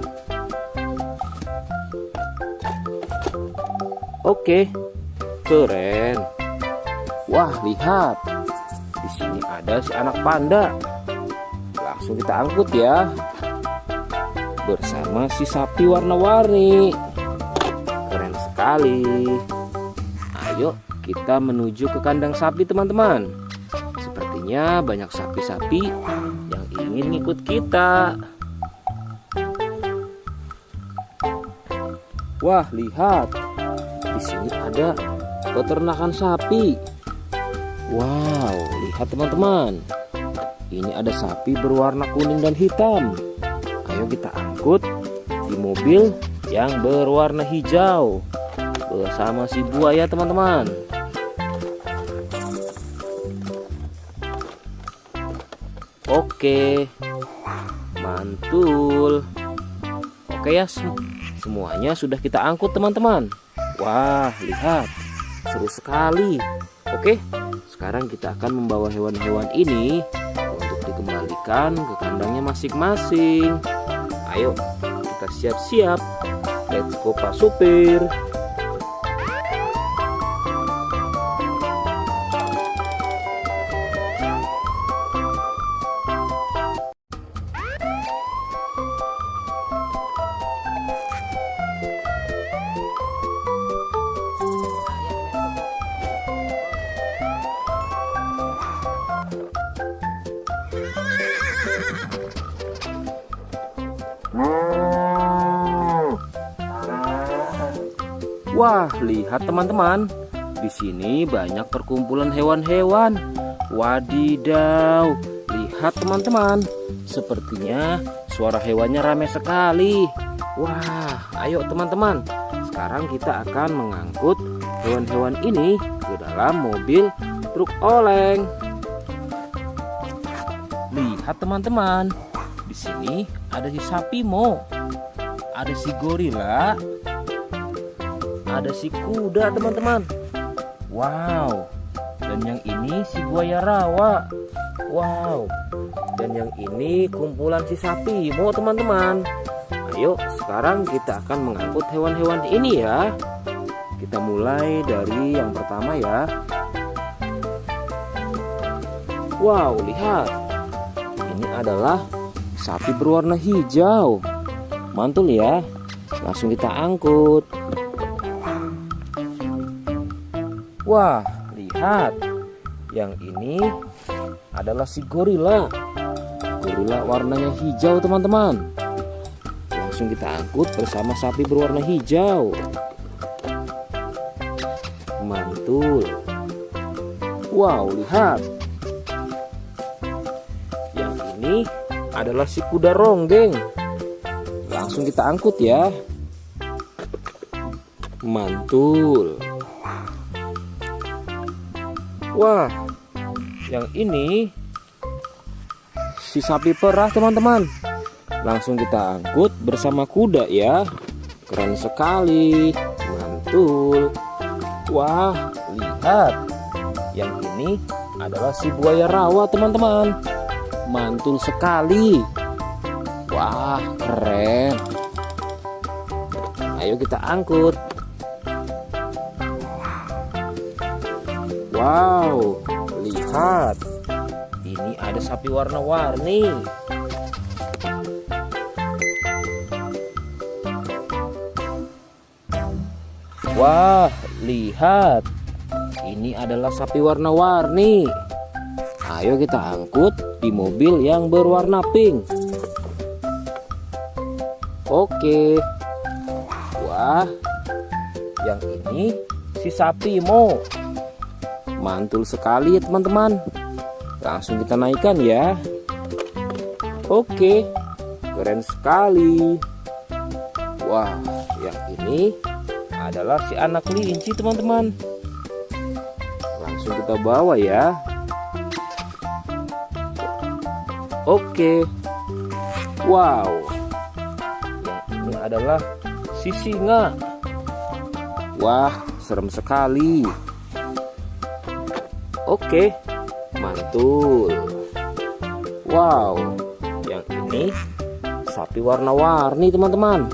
Oke, keren. Wah, lihat. Di sini ada si anak panda. Langsung kita angkut ya. Bersama si sapi warna-warni. Keren sekali. Ayo kita menuju ke kandang sapi teman-teman. Sepertinya banyak sapi-sapi yang ingin ikut kita. Wah, lihat. Di sini ada peternakan sapi. Wow, lihat teman-teman. Ini ada sapi berwarna kuning dan hitam. Ayo kita angkut di mobil yang berwarna hijau bersama si buaya teman-teman. Oke, mantul. Oke ya, semuanya sudah kita angkut teman-teman. Wah, lihat, seru sekali. Oke, sekarang kita akan membawa hewan-hewan ini untuk dikembalikan ke kandangnya masing-masing. Ayo, kita siap-siap. Let's go Pak Supir. Wah, lihat teman-teman. Di sini banyak perkumpulan hewan-hewan. Wadidaw, lihat teman-teman. Sepertinya suara hewannya ramai sekali. Wah, ayo teman-teman. Sekarang kita akan mengangkut hewan-hewan ini ke dalam mobil truk oleng. Lihat teman-teman. Di sini ada si sapi Mo. Ada si gorila. Ada si kuda teman-teman. Wow. Dan yang ini si buaya rawa. Wow. Dan yang ini kumpulan si sapi Mo teman-teman. Ayo sekarang kita akan mengangkut hewan-hewan ini ya. Kita mulai dari yang pertama ya. Wow, lihat. Ini adalah sapi berwarna hijau. Mantul ya. Langsung kita angkut. Wah, lihat. Yang ini adalah si gorila. Gorila warnanya hijau teman-teman. Langsung kita angkut bersama sapi berwarna hijau. Mantul. Wow, lihat. Yang ini adalah si kuda ronggeng. Langsung kita angkut ya. Mantul. Wah, yang ini si sapi perah teman-teman. Langsung kita angkut bersama kuda ya. Keren sekali. Mantul. Wah, lihat. Yang ini adalah si buaya rawa teman-teman. Mantul sekali. Wah, keren. Ayo kita angkut. Wow, lihat. Ini ada sapi warna-warni. Wah, lihat. Ini adalah sapi warna-warni. Ayo kita angkut di mobil yang berwarna pink. Oke. Wah, yang ini si sapi Mo. Mantul sekali ya teman-teman. Langsung kita naikkan ya. Oke, keren sekali. Wah, yang ini adalah si anak kelinci teman-teman. Langsung kita bawa ya. Oke. Wow. Yang ini adalah si singa. Wah, serem sekali. Oke, mantul. Wow, yang ini sapi warna-warni teman-teman.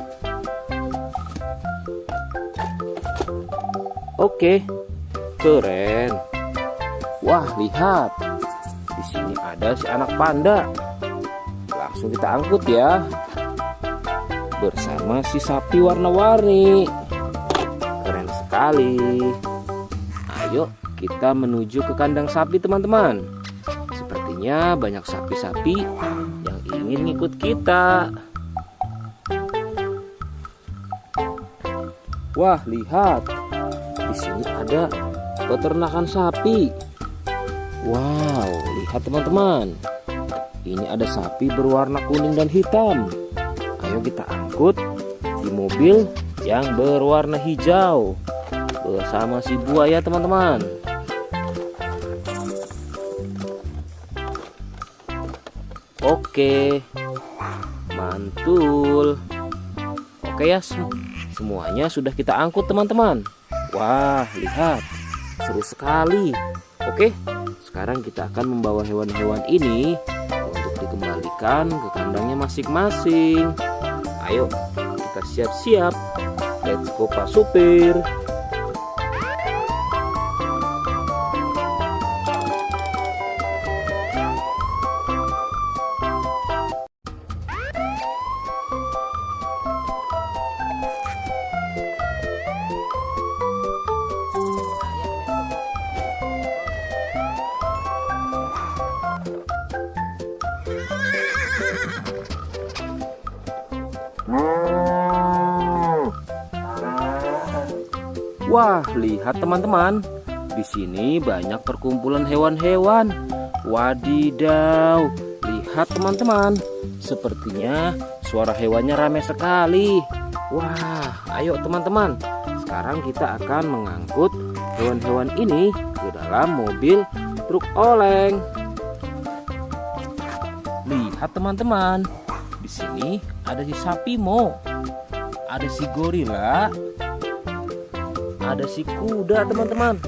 Oke, keren. Wah, lihat. Di sini ada si anak panda. Langsung kita angkut ya. Bersama si sapi warna-warni. Keren sekali. Ayo kita menuju ke kandang sapi teman-teman. Sepertinya banyak sapi-sapi yang ingin ngikut kita. Wah, lihat. Di sini ada peternakan sapi. Wow, lihat teman-teman. Ini ada sapi berwarna kuning dan hitam. Ayo kita angkut di mobil yang berwarna hijau bersama si buaya teman-teman. Oke, mantul. Oke ya, semuanya sudah kita angkut teman-teman. Wah, lihat, seru sekali. Oke, sekarang kita akan membawa hewan-hewan ini untuk dikembalikan ke kandangnya masing-masing. Ayo, kita siap-siap. Let's go Pak Supir. Wah, lihat teman-teman. Di sini banyak perkumpulan hewan-hewan. Wadidaw, lihat teman-teman. Sepertinya suara hewannya ramai sekali. Wah, ayo teman-teman. Sekarang kita akan mengangkut hewan-hewan ini ke dalam mobil truk oleng. Lihat teman-teman. Di sini ada si sapi Mo. Ada si gorila. Ada si kuda teman-teman.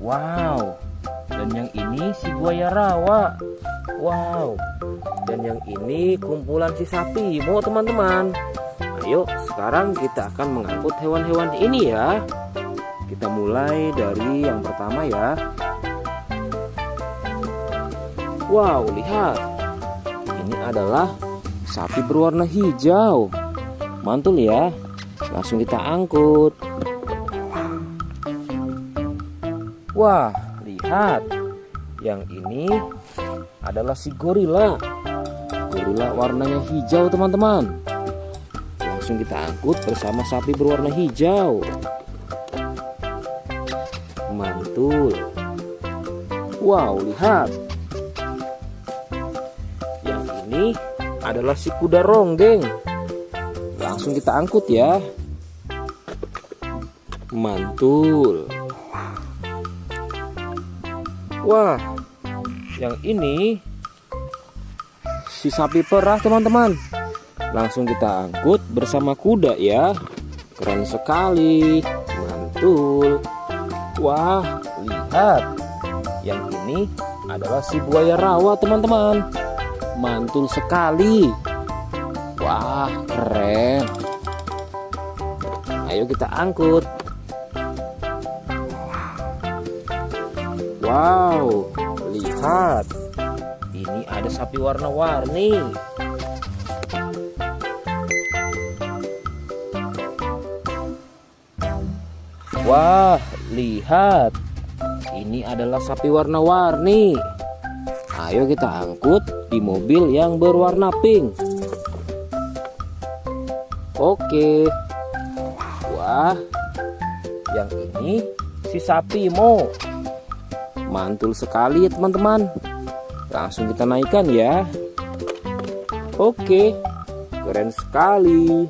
Wow. Dan yang ini si buaya rawa. Wow. Dan yang ini kumpulan si sapi Mo teman-teman. Ayo sekarang kita akan mengangkut hewan-hewan ini ya. Kita mulai dari yang pertama ya. Wow, lihat. Ini adalah sapi berwarna hijau. Mantul ya. Langsung kita angkut. Wah, lihat. Yang ini adalah si gorila. Gorila warnanya hijau teman-teman. Langsung kita angkut bersama sapi berwarna hijau. Mantul. Wow, lihat. Yang ini adalah si kuda ronggeng. Langsung kita angkut ya. Mantul. Wah, yang ini si sapi perah teman-teman. Langsung kita angkut bersama kuda ya. Keren sekali. Mantul. Wah, lihat. Yang ini adalah si buaya rawa teman-teman. Mantul sekali. Wah, keren. Ayo kita angkut. Wow, lihat. Ini ada sapi warna-warni. Wah, lihat. Ini adalah sapi warna-warni. Ayo kita angkut di mobil yang berwarna pink. Oke. Wah, yang ini si sapi Mo. Mantul sekali ya teman-teman. Langsung kita naikkan ya. Oke, keren sekali.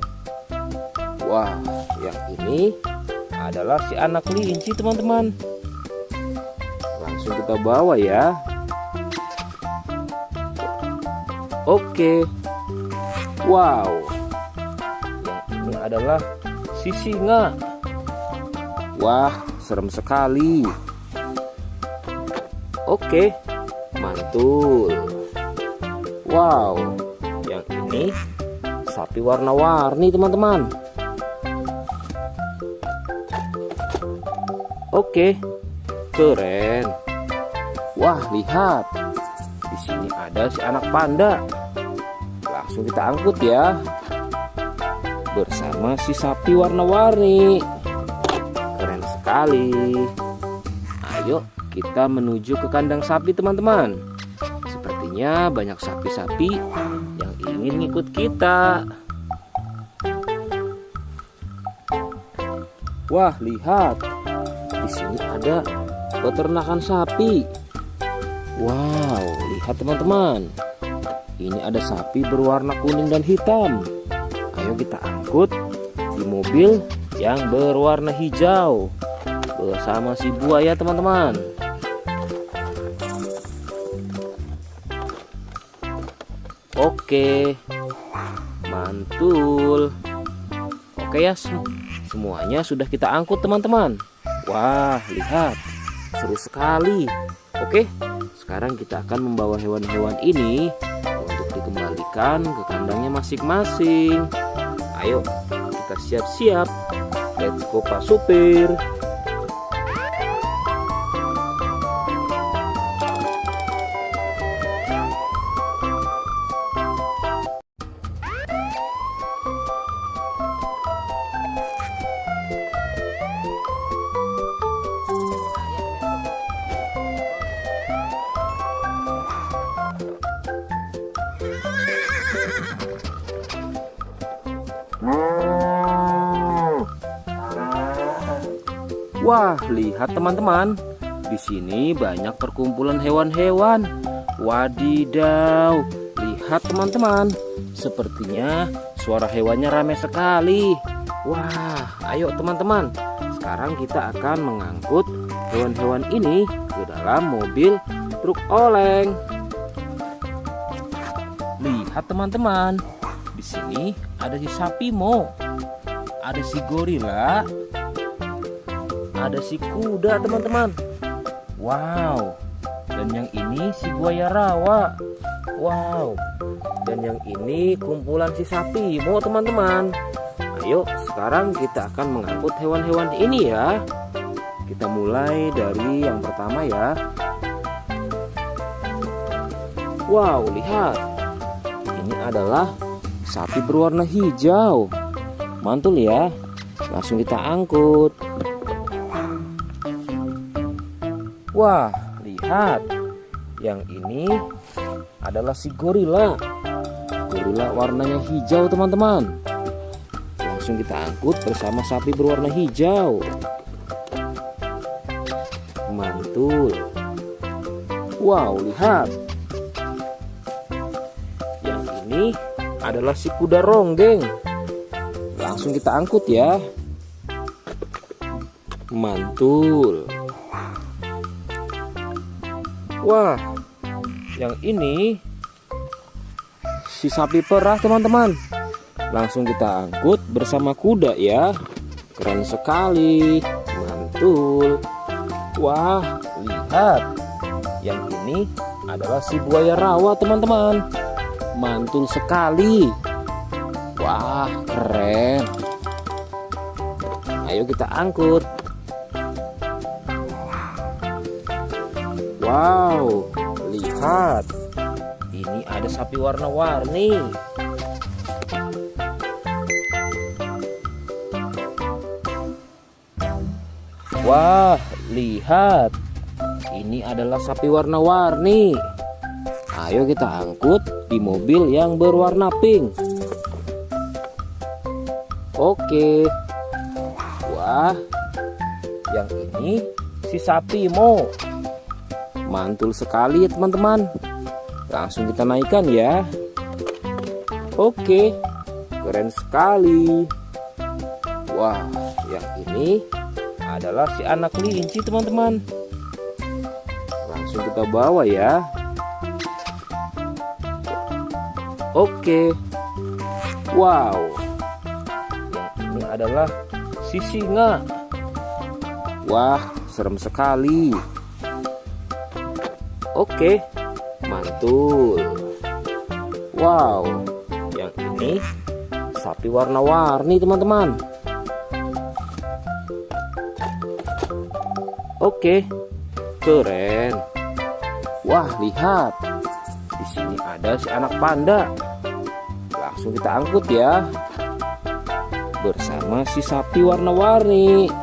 Wah, yang ini adalah si anak kelinci teman-teman. Langsung kita bawa ya. Oke. Wow. Yang ini adalah si singa. Wah, serem sekali. Oke, mantul. Wow, yang ini sapi warna-warni teman-teman. Oke, keren. Wah, lihat. Di sini ada si anak panda. Langsung kita angkut ya. Bersama si sapi warna-warni. Keren sekali. Ayo kita menuju ke kandang sapi teman-teman. Sepertinya banyak sapi-sapi yang ingin ngikut kita. Wah, lihat. Di sini ada peternakan sapi. Wow, lihat teman-teman. Ini ada sapi berwarna kuning dan hitam. Ayo kita angkut di mobil yang berwarna hijau bersama si buaya teman-teman. Oke, mantul. Oke ya, semuanya sudah kita angkut teman-teman. Wah, lihat, seru sekali. Oke, sekarang kita akan membawa hewan-hewan ini untuk dikembalikan ke kandangnya masing-masing. Ayo, kita siap-siap. Let's go Pak Supir. Wah, lihat teman-teman. Di sini banyak perkumpulan hewan-hewan. Wadidaw, lihat teman-teman. Sepertinya suara hewannya ramai sekali. Wah, ayo teman-teman. Sekarang kita akan mengangkut hewan-hewan ini ke dalam mobil truk oleng. Lihat teman-teman. Di sini ada si sapi Mo. Ada si gorila. Ada si kuda teman-teman. Wow. Dan yang ini si buaya rawa. Wow. Dan yang ini kumpulan si sapi Mo teman-teman. Ayo sekarang kita akan mengangkut hewan-hewan ini ya. Kita mulai dari yang pertama ya. Wow, lihat. Ini adalah sapi berwarna hijau. Mantul ya. Langsung kita angkut. Wah, lihat. Yang ini adalah si gorila. Gorila warnanya hijau teman-teman. Langsung kita angkut bersama sapi berwarna hijau. Mantul. Wow, lihat. Yang ini adalah si kuda ronggeng. Langsung kita angkut ya. Mantul. Wah, yang ini si sapi perah teman-teman. Langsung kita angkut bersama kuda ya. Keren sekali. Mantul. Wah, lihat. Yang ini adalah si buaya rawa teman-teman. Mantul sekali. Wah, keren. Ayo kita angkut. Wow, lihat. Ini ada sapi warna-warni. Wah, lihat. Ini adalah sapi warna-warni. Ayo kita angkut di mobil yang berwarna pink. Oke. Wah, yang ini si sapi Mo. Mantul sekali ya teman-teman. Langsung kita naikkan ya. Oke, keren sekali. Wah, yang ini adalah si anak kelinci teman-teman. Langsung kita bawa ya. Oke. Wow. Yang ini adalah si singa. Wah, serem sekali. Oke, mantul. Wow, yang ini sapi warna-warni teman-teman. Oke, keren. Wah, lihat. Di sini ada si anak panda. Langsung kita angkut ya. Bersama si sapi warna-warni.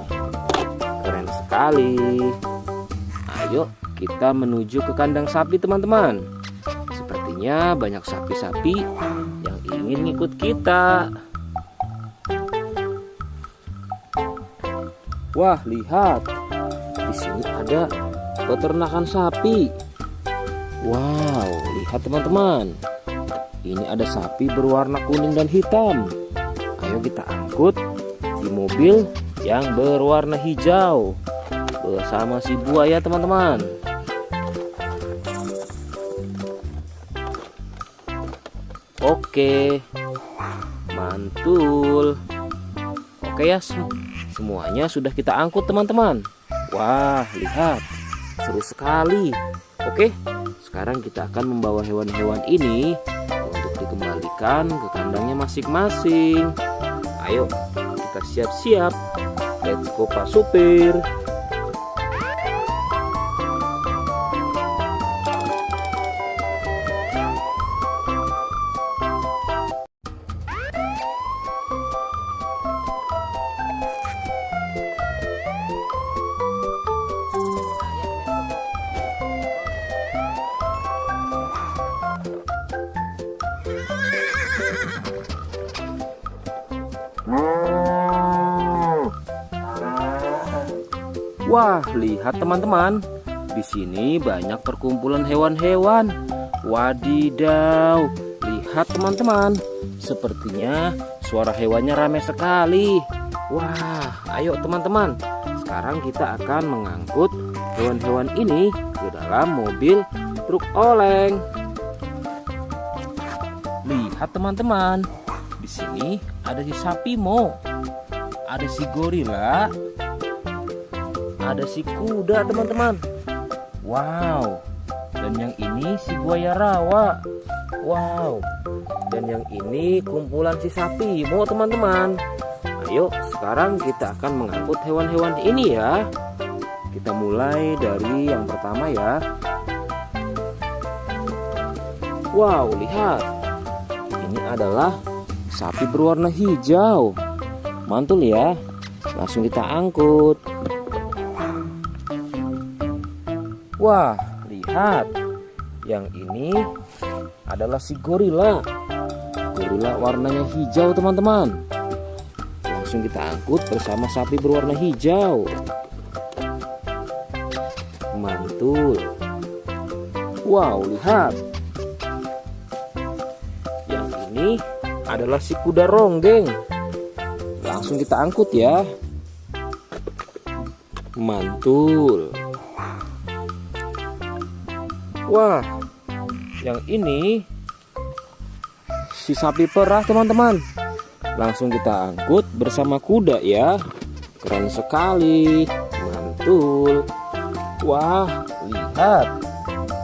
Keren sekali. Ayo kita menuju ke kandang sapi teman-teman. Sepertinya banyak sapi-sapi yang ingin ngikut kita. Wah, lihat. Di sini ada peternakan sapi. Wow, lihat teman-teman. Ini ada sapi berwarna kuning dan hitam. Ayo kita angkut di mobil yang berwarna hijau bersama si buaya teman-teman. Oke, mantul. Oke ya, semuanya sudah kita angkut teman-teman. Wah, lihat, seru sekali. Oke, sekarang kita akan membawa hewan-hewan ini untuk dikembalikan ke kandangnya masing-masing. Ayo, kita siap-siap. Let's go Pak Supir. Wah, lihat teman-teman. Di sini banyak perkumpulan hewan-hewan. Wadidaw, lihat teman-teman. Sepertinya suara hewannya ramai sekali. Wah, ayo teman-teman. Sekarang kita akan mengangkut hewan-hewan ini ke dalam mobil truk oleng. Lihat teman-teman. Di sini ada si sapi Mo. Ada si gorila. Ada si kuda teman-teman. Wow. Dan yang ini si buaya rawa. Wow. Dan yang ini kumpulan si sapi Mo teman-teman. Ayo sekarang kita akan mengangkut hewan-hewan ini ya. Kita mulai dari yang pertama ya. Wow, lihat. Ini adalah sapi berwarna hijau. Mantul ya. Langsung kita angkut. Wah, lihat. Yang ini adalah si gorila. Gorila warnanya hijau teman-teman. Langsung kita angkut bersama sapi berwarna hijau. Mantul. Wow, lihat. Yang ini adalah si kuda ronggeng. Langsung kita angkut ya. Mantul. Wah, yang ini si sapi perah teman-teman. Langsung kita angkut bersama kuda ya. Keren sekali. Mantul. Wah, lihat.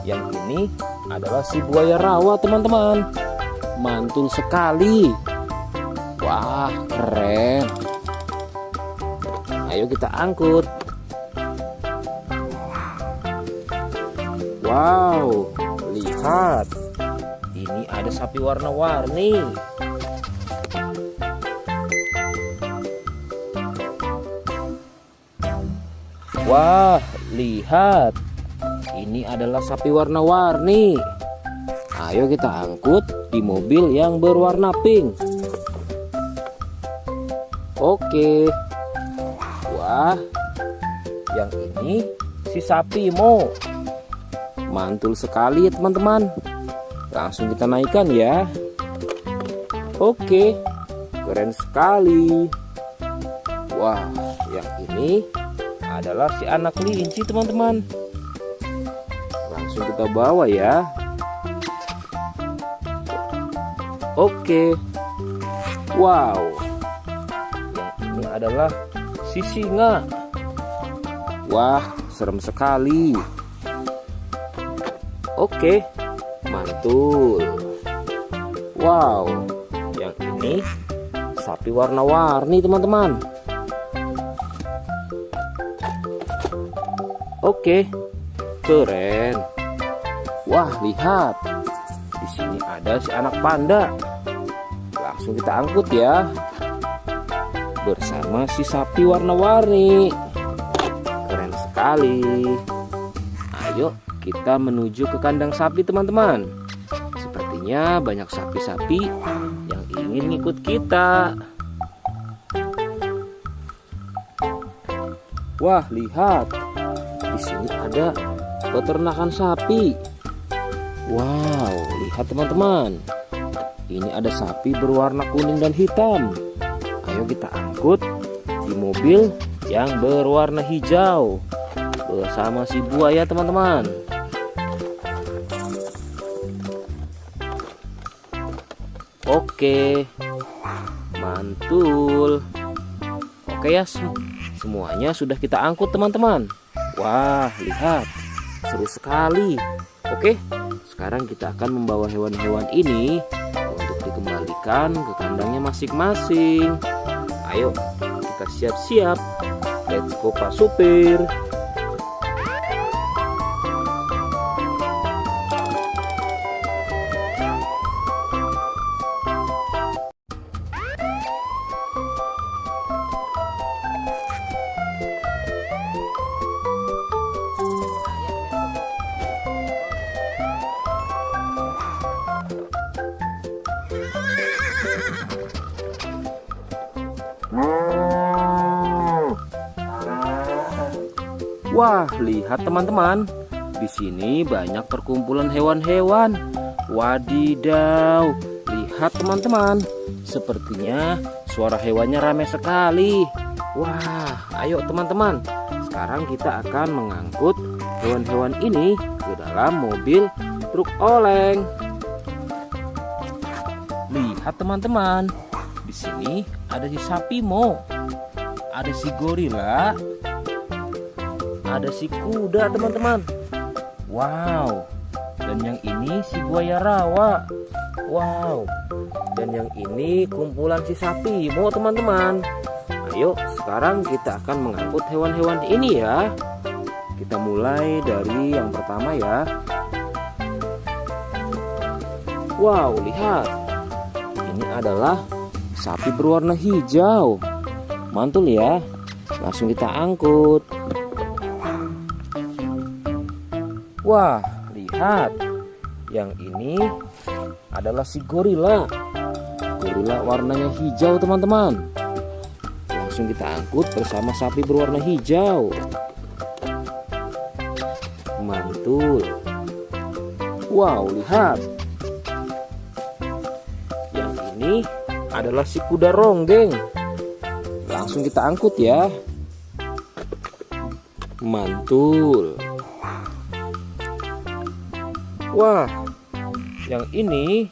Yang ini adalah si buaya rawa teman-teman. Mantul sekali. Wah, keren. Ayo kita angkut. Wow, lihat. Ini ada sapi warna-warni. Wah, lihat. Ini adalah sapi warna-warni. Ayo kita angkut di mobil yang berwarna pink. Oke. Wah, yang ini si sapi Mo. Mantul sekali ya teman-teman. Langsung kita naikkan ya. Oke, keren sekali. Wah, yang ini adalah si anak kelinci teman-teman. Langsung kita bawa ya. Oke. Wow. Yang ini adalah si singa. Wah, serem sekali. Oke, mantul. Wow, yang ini sapi warna-warni teman-teman. Oke, keren. Wah, lihat. Di sini ada si anak panda. Langsung kita angkut ya. Bersama si sapi warna-warni. Keren sekali. Ayo kita menuju ke kandang sapi teman-teman. Sepertinya banyak sapi-sapi yang ingin ngikut kita. Wah, lihat. Di sini ada peternakan sapi. Wow, lihat teman-teman. Ini ada sapi berwarna kuning dan hitam. Ayo kita angkut di mobil yang berwarna hijau bersama si buaya teman-teman. Oke, mantul. Oke ya, semuanya sudah kita angkut teman-teman. Wah, lihat, seru sekali. Oke, sekarang kita akan membawa hewan-hewan ini untuk dikembalikan ke kandangnya masing-masing. Ayo, kita siap-siap. Let's go Pak Supir. Wah, lihat teman-teman. Di sini banyak perkumpulan hewan-hewan. Wadidaw, lihat teman-teman. Sepertinya suara hewannya ramai sekali. Wah, ayo teman-teman. Sekarang kita akan mengangkut hewan-hewan ini ke dalam mobil truk oleng. Lihat teman-teman. Di sini ada si sapi Mo. Ada si gorila. Ada si kuda teman-teman. Wow. Dan yang ini si buaya rawa. Wow. Dan yang ini kumpulan si sapi Mo teman-teman. Ayo sekarang kita akan mengangkut hewan-hewan ini ya. Kita mulai dari yang pertama ya. Wow, lihat. Ini adalah sapi berwarna hijau. Mantul ya. Langsung kita angkut. Wah, lihat. Yang ini adalah si gorila. Gorila warnanya hijau teman-teman. Langsung kita angkut bersama sapi berwarna hijau. Mantul. Wow, lihat. Yang ini adalah si kuda ronggeng. Langsung kita angkut ya. Mantul. Wah, yang ini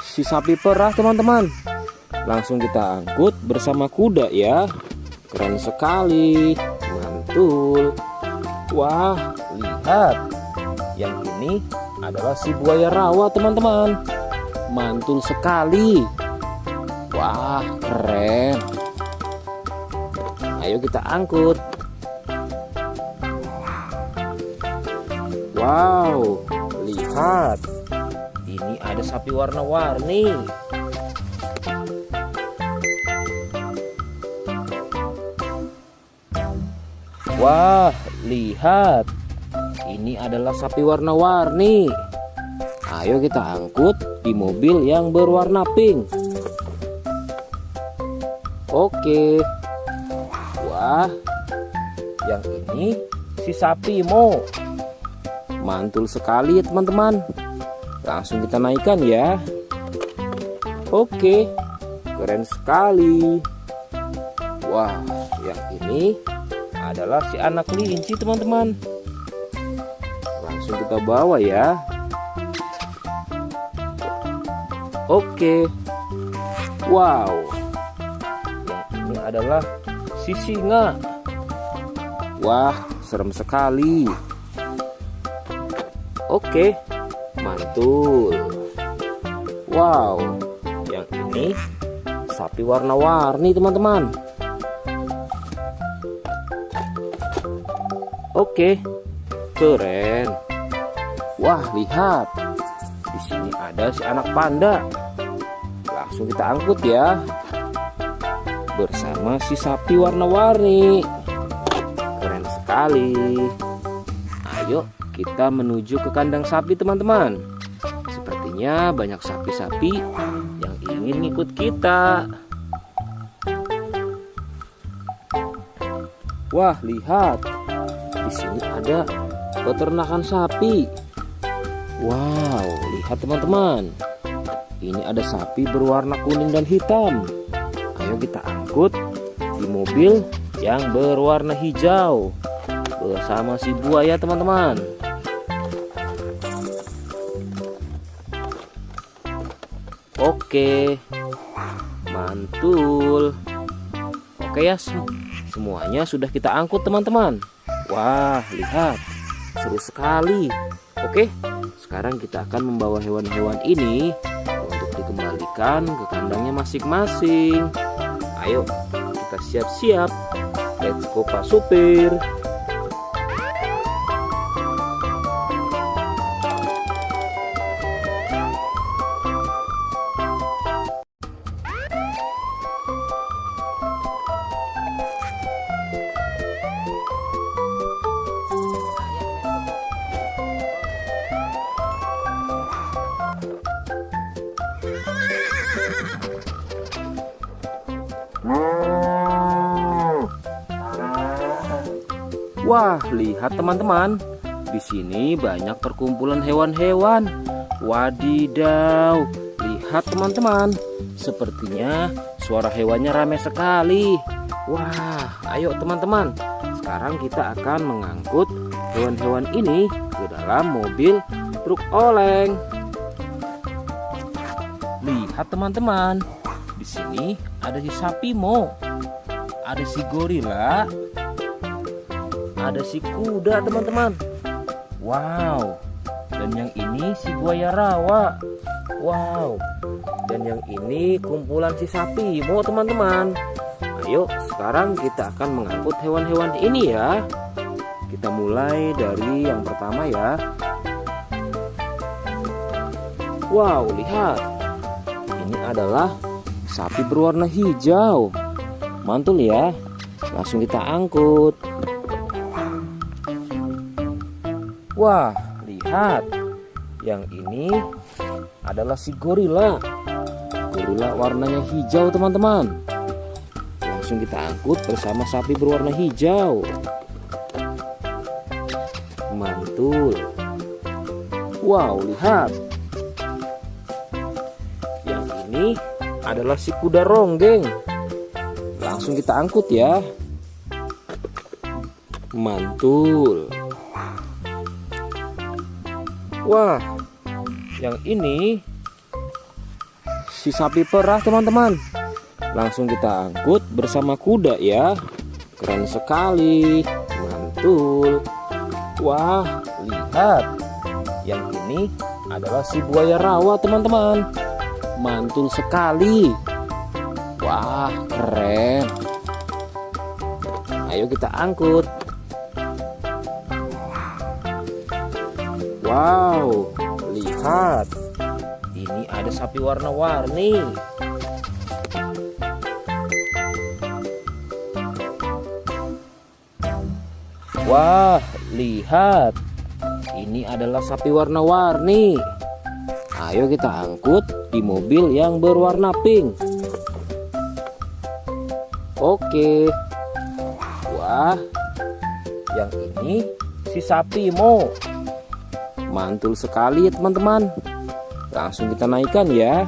si sapi perah teman-teman. Langsung kita angkut bersama kuda ya. Keren sekali. Mantul. Wah, lihat. Yang ini adalah si buaya rawa teman-teman. Mantul sekali. Wah, keren. Ayo kita angkut. Wow, lihat. Ini ada sapi warna-warni. Wah, lihat. Ini adalah sapi warna-warni. Ayo kita angkut di mobil yang berwarna pink. Oke. Wah, yang ini si sapi Mo. Mantul sekali ya teman-teman. Langsung kita naikkan ya. Oke, keren sekali. Wah, yang ini adalah si anak kelinci teman-teman. Langsung kita bawa ya. Oke. Wow. Yang ini adalah si singa. Wah, serem sekali. Oke, mantul. Wow, yang ini sapi warna-warni teman-teman. Oke, keren. Wah, lihat. Di sini ada si anak panda. Langsung kita angkut ya. Bersama si sapi warna-warni. Keren sekali. Ayo kita menuju ke kandang sapi teman-teman. Sepertinya banyak sapi-sapi yang ingin ikut kita. Wah, lihat. Di sini ada peternakan sapi. Wow, lihat teman-teman. Ini ada sapi berwarna kuning dan hitam. Ayo kita angkut di mobil yang berwarna hijau bersama si buaya teman-teman. Oke, mantul. Oke ya, semuanya sudah kita angkut teman-teman. Wah, lihat, seru sekali. Oke, sekarang kita akan membawa hewan-hewan ini untuk dikembalikan ke kandangnya masing-masing. Ayo, kita siap-siap. Let's go Pak Supir. Wah, lihat teman-teman. Di sini banyak perkumpulan hewan-hewan. Wadidaw, lihat teman-teman. Sepertinya suara hewannya ramai sekali. Wah, ayo teman-teman. Sekarang kita akan mengangkut hewan-hewan ini ke dalam mobil truk oleng. Lihat teman-teman. Di sini ada si sapi Mo, ada si gorila, ada si kuda teman-teman. Wow. Dan yang ini si buaya rawa. Wow. Dan yang ini kumpulan si sapi Mo teman-teman. Ayo sekarang kita akan mengangkut hewan-hewan ini ya. Kita mulai dari yang pertama ya. Wow, lihat. Ini adalah sapi berwarna hijau. Mantul ya. Langsung kita angkut. Wah, lihat. Yang ini adalah si gorila. Gorila warnanya hijau teman-teman. Langsung kita angkut bersama sapi berwarna hijau. Mantul. Wow, lihat. Yang ini adalah si kuda ronggeng. Langsung kita angkut ya. Mantul. Wah, yang ini si sapi perah teman-teman. Langsung kita angkut bersama kuda ya. Keren sekali. Mantul. Wah, lihat. Yang ini adalah si buaya rawa teman-teman. Mantul sekali. Wah, keren. Ayo kita angkut. Wow, lihat. Ini ada sapi warna-warni. Wah, lihat. Ini adalah sapi warna-warni. Ayo kita angkut di mobil yang berwarna pink. Oke. Wah, yang ini si sapi Mo. Mantul sekali ya teman-teman. Langsung kita naikkan ya.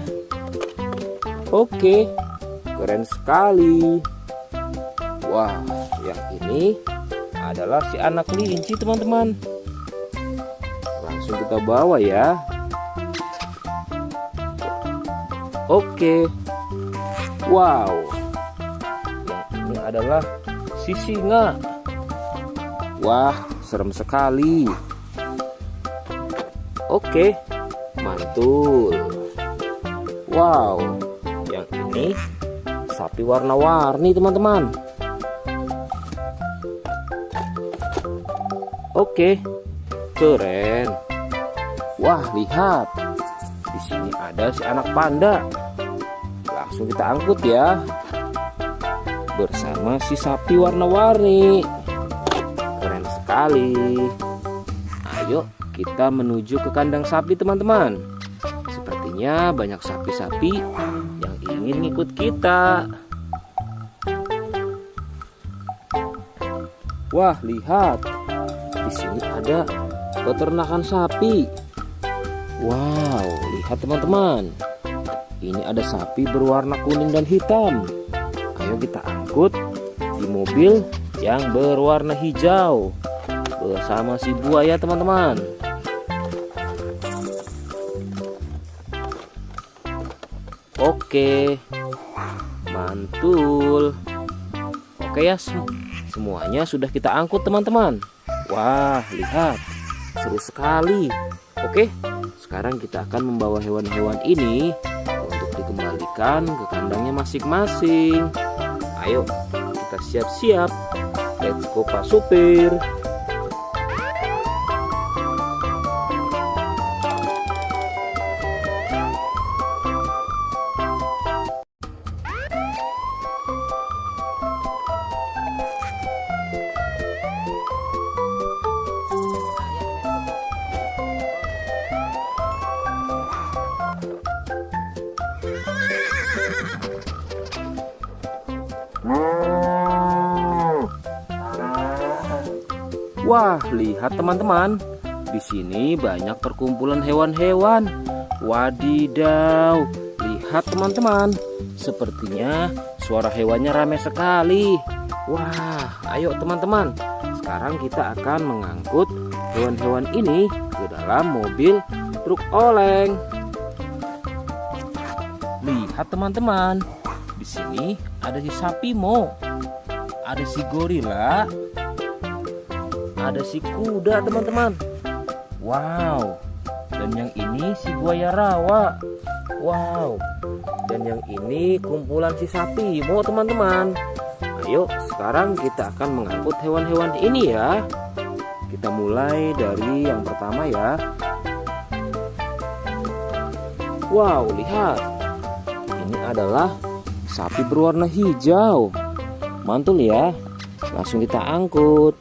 Oke, keren sekali. Wah, yang ini adalah si anak kelinci teman-teman. Langsung kita bawa ya. Oke. Wow. Yang ini adalah si singa. Wah, serem sekali. Oke, mantul. Wow, yang ini sapi warna-warni teman-teman. Oke, keren. Wah, lihat. Di sini ada si anak panda. Langsung kita angkut ya. Bersama si sapi warna-warni. Keren sekali. Ayo kita menuju ke kandang sapi teman-teman. Sepertinya banyak sapi-sapi yang ingin ngikut kita. Wah, lihat. Di sini ada peternakan sapi. Wow, lihat teman-teman. Ini ada sapi berwarna kuning dan hitam. Ayo kita angkut di mobil yang berwarna hijau bersama si buaya teman-teman. Oke, mantul. Oke ya, semuanya sudah kita angkut teman-teman. Wah, lihat, seru sekali. Oke, sekarang kita akan membawa hewan-hewan ini untuk dikembalikan ke kandangnya masing-masing. Ayo, kita siap-siap. Let's go Pak Supir. Wah, lihat teman-teman. Di sini banyak perkumpulan hewan-hewan. Wadidaw, lihat teman-teman. Sepertinya suara hewannya ramai sekali. Wah, ayo teman-teman. Sekarang kita akan mengangkut hewan-hewan ini ke dalam mobil truk oleng. Lihat teman-teman. Di sini ada si sapi Mo. Ada si gorila. Ada si kuda teman-teman. Wow. Dan yang ini si buaya rawa. Wow. Dan yang ini kumpulan si sapi Mo teman-teman. Ayo sekarang kita akan mengangkut hewan-hewan ini ya. Kita mulai dari yang pertama ya. Wow, lihat. Ini adalah sapi berwarna hijau. Mantul ya. Langsung kita angkut.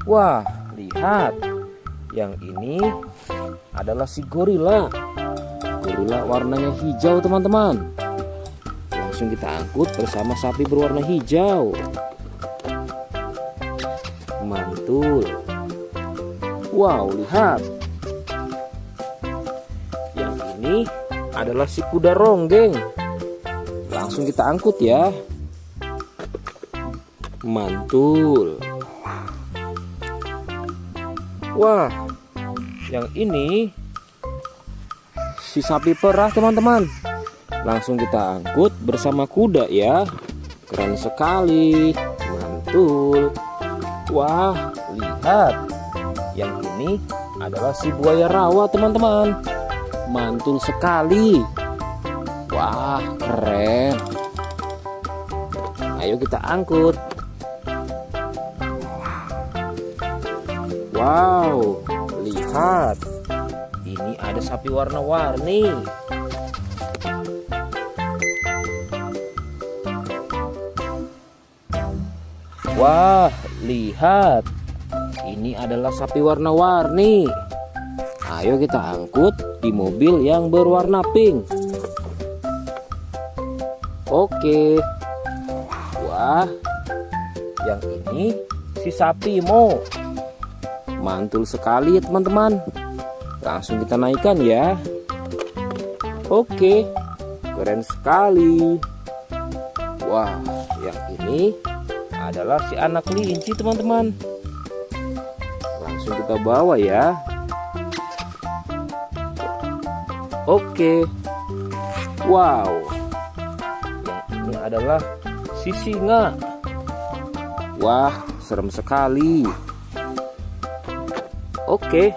Wah, lihat. Yang ini adalah si gorila. Gorila warnanya hijau teman-teman. Langsung kita angkut bersama sapi berwarna hijau. Mantul. Wow, lihat. Yang ini adalah si kuda ronggeng. Langsung kita angkut ya. Mantul. Wah, yang ini si sapi perah teman-teman. Langsung kita angkut bersama kuda ya. Keren sekali. Mantul. Wah, lihat. Yang ini adalah si buaya rawa teman-teman. Mantul sekali. Wah, keren. Ayo kita angkut. Wow, lihat. Ini ada sapi warna-warni. Wah, lihat. Ini adalah sapi warna-warni. Ayo kita angkut di mobil yang berwarna pink. Oke. Wah, yang ini si sapi Mo. Mantul sekali ya teman-teman. Langsung kita naikkan ya. Oke, keren sekali. Wah, yang ini adalah si anak kelinci teman-teman. Langsung kita bawa ya. Oke. Wow. Yang ini adalah si singa. Wah, serem sekali. Oke,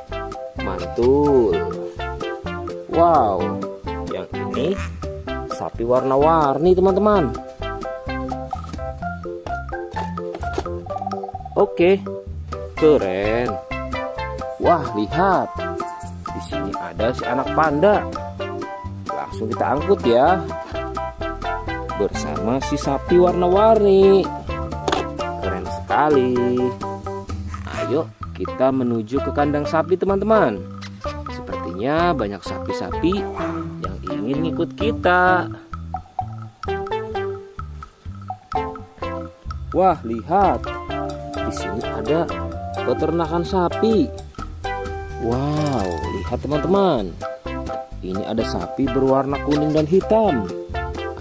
mantul. Wow, yang ini sapi warna-warni teman-teman. Oke, keren. Wah, lihat. Di sini ada si anak panda. Langsung kita angkut ya. Bersama si sapi warna-warni. Keren sekali. Ayo kita menuju ke kandang sapi teman-teman. Sepertinya banyak sapi-sapi yang ingin ikut kita. Wah, lihat. Di sini ada peternakan sapi. Wow, lihat teman-teman. Ini ada sapi berwarna kuning dan hitam.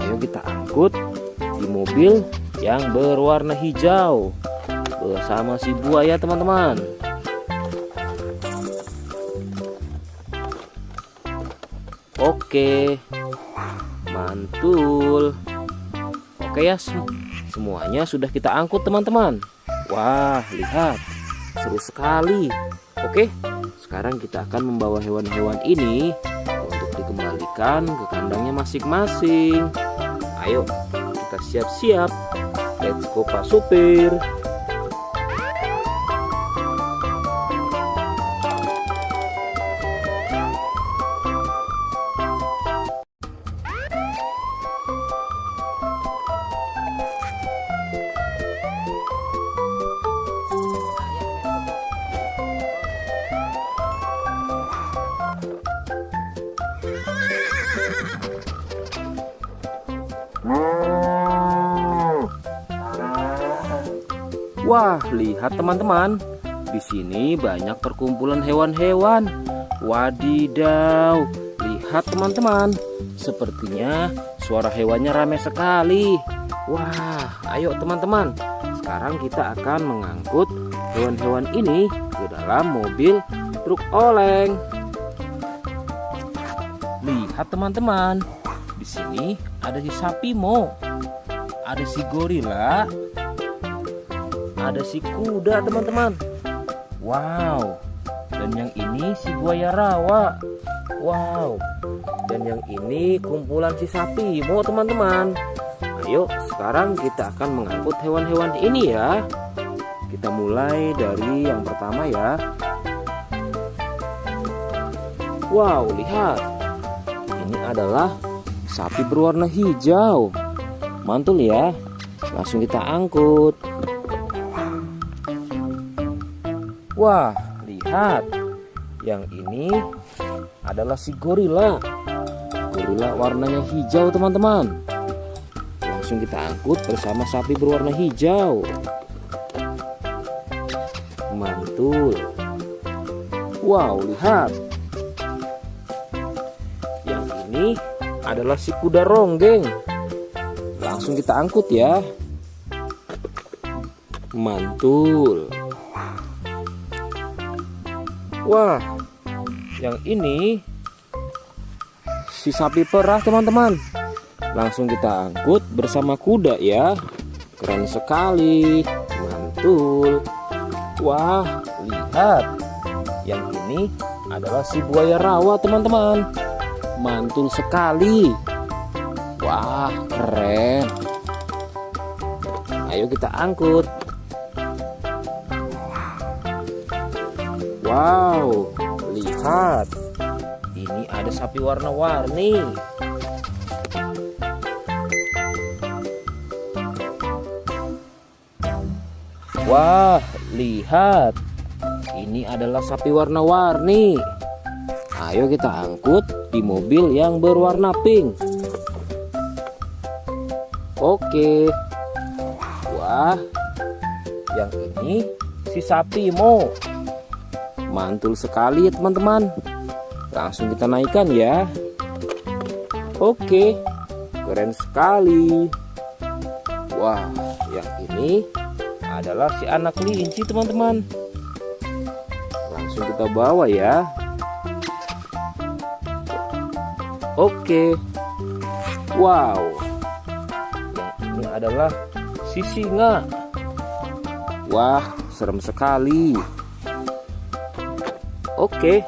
Ayo kita angkut di mobil yang berwarna hijau bersama si buaya teman-teman. Oke, mantul. Oke ya, semuanya sudah kita angkut teman-teman. Wah, lihat, seru sekali. Oke, sekarang kita akan membawa hewan-hewan ini untuk dikembalikan ke kandangnya masing-masing. Ayo, kita siap-siap. Let's go Pak Supir. Wah, lihat teman-teman. Di sini banyak perkumpulan hewan-hewan. Wadidaw, lihat teman-teman. Sepertinya suara hewannya ramai sekali. Wah, ayo teman-teman. Sekarang kita akan mengangkut hewan-hewan ini ke dalam mobil truk oleng. Lihat teman-teman. Di sini ada si sapi Mo. Ada si gorila. Ada si kuda teman-teman. Wow. Dan yang ini si buaya rawa. Wow. Dan yang ini kumpulan si sapi Mo teman-teman. Ayo sekarang kita akan mengangkut hewan-hewan ini ya. Kita mulai dari yang pertama ya. Wow, lihat. Ini adalah sapi berwarna hijau. Mantul ya. Langsung kita angkut. Wah, lihat. Yang ini adalah si gorila. Gorila warnanya hijau teman-teman. Langsung kita angkut bersama sapi berwarna hijau. Mantul. Wow, lihat. Yang ini adalah si kuda ronggeng. Langsung kita angkut ya. Mantul. Wah, yang ini si sapi perah teman-teman. Langsung kita angkut bersama kuda ya. Keren sekali. Mantul. Wah, lihat. Yang ini adalah si buaya rawa teman-teman. Mantul sekali. Wah, keren. Ayo kita angkut. Wow, lihat. Ini ada sapi warna-warni. Wah, lihat. Ini adalah sapi warna-warni. Ayo kita angkut di mobil yang berwarna pink. Oke. Wah, yang ini si sapi Mo. Mantul sekali ya teman-teman. Langsung kita naikkan ya. Oke, keren sekali. Wah, yang ini adalah si anak kelinci teman-teman. Langsung kita bawa ya. Oke. Wow. Yang ini adalah si singa. Wah, serem sekali. Oke,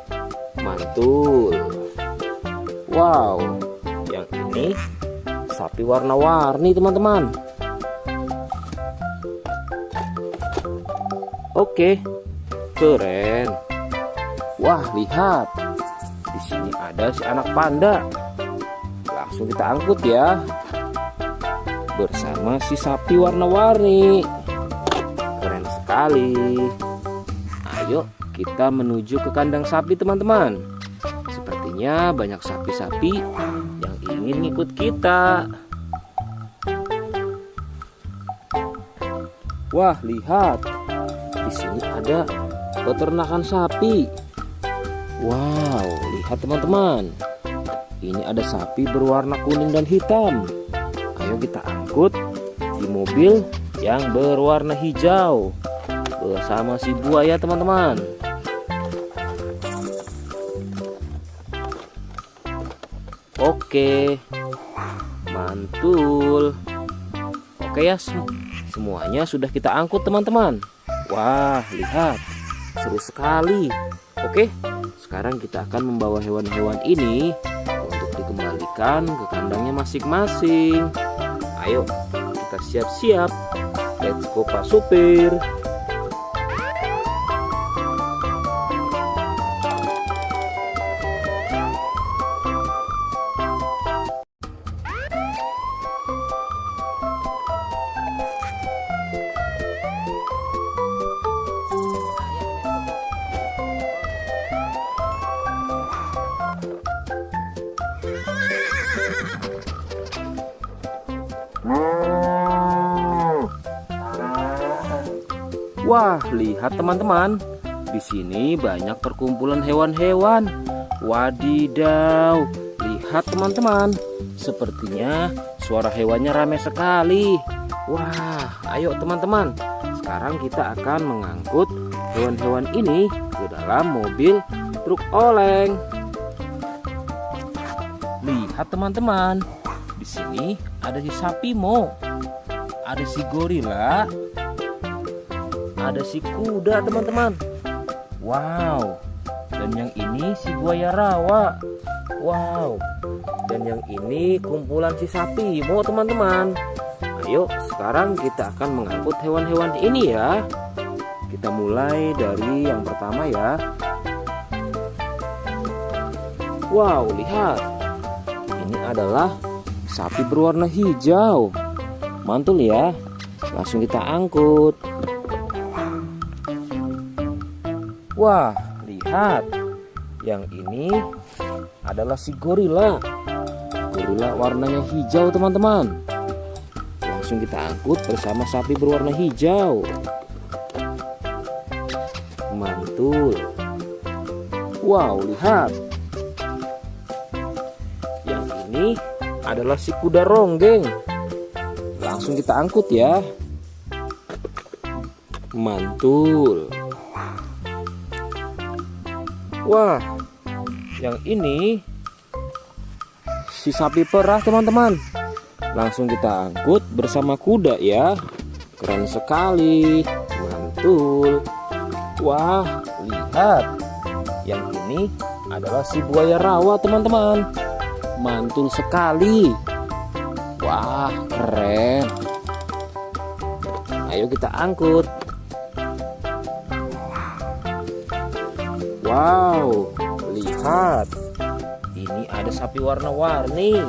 mantul. Wow, yang ini sapi warna-warni teman-teman. Oke, keren. Wah, lihat. Di sini ada si anak panda. Langsung kita angkut ya. Bersama si sapi warna-warni. Keren sekali. Ayo kita menuju ke kandang sapi teman-teman. Sepertinya banyak sapi-sapi yang ingin ngikut kita. Wah, lihat. Di sini ada peternakan sapi. Wow, lihat teman-teman. Ini ada sapi berwarna kuning dan hitam. Ayo kita angkut di mobil yang berwarna hijau bersama si buaya teman-teman. Oke, mantul. Oke ya, semuanya sudah kita angkut teman-teman. Wah, lihat, seru sekali. Oke, sekarang kita akan membawa hewan-hewan ini untuk dikembalikan ke kandangnya masing-masing. Ayo, kita siap-siap. Let's go Pak Supir. Wah, lihat teman-teman. Di sini banyak perkumpulan hewan-hewan. Wadidaw, lihat teman-teman. Sepertinya suara hewannya ramai sekali. Wah, ayo teman-teman. Sekarang kita akan mengangkut hewan-hewan ini ke dalam mobil truk oleng. Lihat teman-teman. Di sini ada si sapi Mo. Ada si gorila, ada si kuda teman-teman. Wow. Dan yang ini si buaya rawa. Wow. Dan yang ini kumpulan si sapi Mo teman-teman. Ayo sekarang kita akan mengangkut hewan-hewan ini ya. Kita mulai dari yang pertama ya. Wow, lihat. Ini adalah sapi berwarna hijau. Mantul ya. Langsung kita angkut. Wah, lihat. Yang ini adalah si gorila. Gorila warnanya hijau teman-teman. Langsung kita angkut bersama sapi berwarna hijau. Mantul. Wow, lihat. Yang ini adalah si kuda ronggeng. Langsung kita angkut ya. Mantul. Wah, yang ini si sapi perah teman-teman. Langsung kita angkut bersama kuda ya. Keren sekali. Mantul. Wah, lihat. Yang ini adalah si buaya rawa teman-teman. Mantul sekali. Wah, keren. Ayo kita angkut. Wow, lihat. Ini ada sapi warna-warni.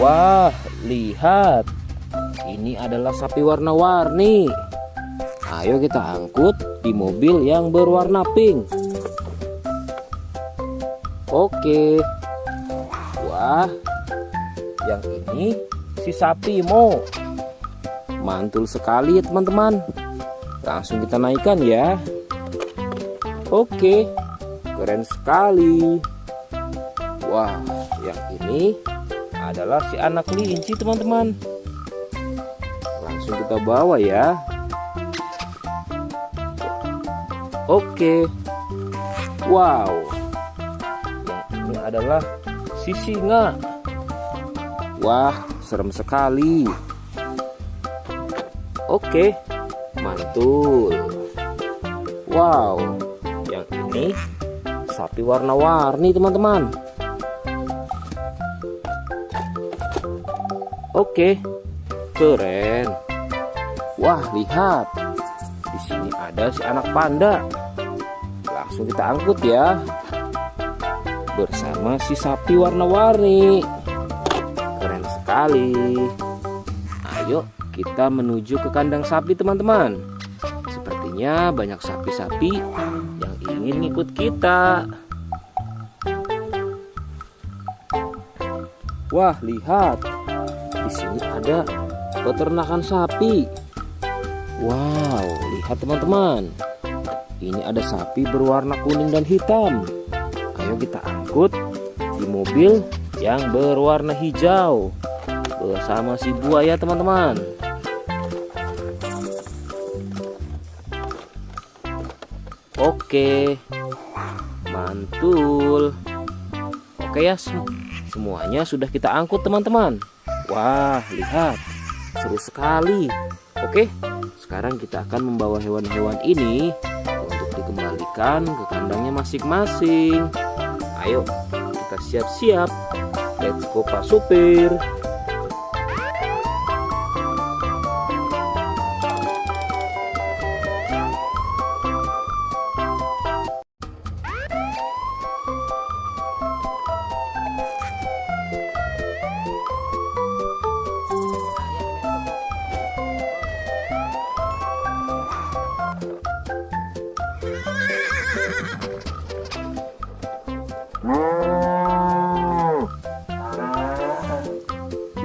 Wah, lihat. Ini adalah sapi warna-warni. Ayo kita angkut di mobil yang berwarna pink. Oke. Wah, yang ini si sapi Mo. Mantul sekali ya teman-teman. Langsung kita naikkan ya. Oke, keren sekali. Wah, yang ini adalah si anak kelinci teman-teman. Langsung kita bawa ya. Oke. Wow. Ini adalah si singa. Wah, serem sekali. Oke, mantul. Wow, yang ini sapi warna-warni teman-teman. Oke, keren. Wah, lihat. Di sini ada si anak panda. Langsung kita angkut ya. Bersama si sapi warna-warni. Keren sekali. Ayo kita menuju ke kandang sapi teman-teman. Sepertinya banyak sapi-sapi yang ingin ngikut kita. Wah, lihat. Di sini ada peternakan sapi. Wow, lihat teman-teman. Ini ada sapi berwarna kuning dan hitam. Ayo kita angkut di mobil yang berwarna hijau bersama si buaya teman-teman. Oke, mantul. Oke ya, semuanya sudah kita angkut teman-teman. Wah, lihat, seru sekali. Oke, sekarang kita akan membawa hewan-hewan ini untuk dikembalikan ke kandangnya masing-masing. Ayo, kita siap-siap. Let's go Pak Supir.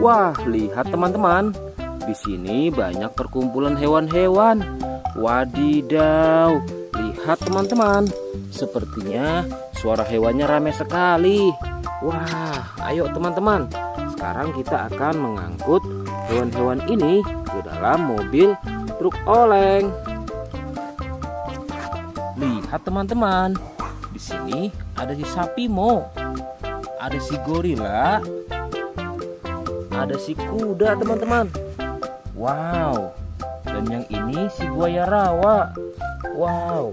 Wah, lihat teman-teman. Di sini banyak perkumpulan hewan-hewan. Wadidaw, lihat teman-teman. Sepertinya suara hewannya ramai sekali. Wah, ayo teman-teman. Sekarang kita akan mengangkut hewan-hewan ini ke dalam mobil truk oleng. Lihat teman-teman. Di sini ada si sapi Mo. Ada si gorila. Ada si kuda teman-teman. Wow. Dan yang ini si buaya rawa. Wow.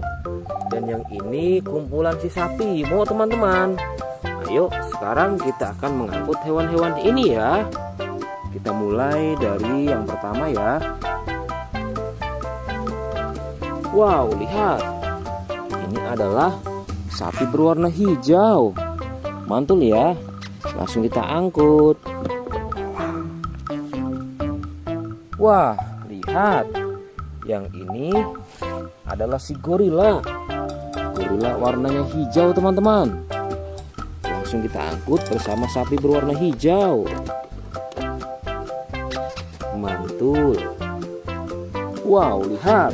Dan yang ini kumpulan si sapi Mo teman-teman. Ayo sekarang kita akan mengangkut hewan-hewan ini ya. Kita mulai dari yang pertama ya. Wow, lihat. Ini adalah sapi berwarna hijau. Mantul ya. Langsung kita angkut. Wah, lihat. Yang ini adalah si gorila. Gorila warnanya hijau teman-teman. Langsung kita angkut bersama sapi berwarna hijau. Mantul. Wow, lihat.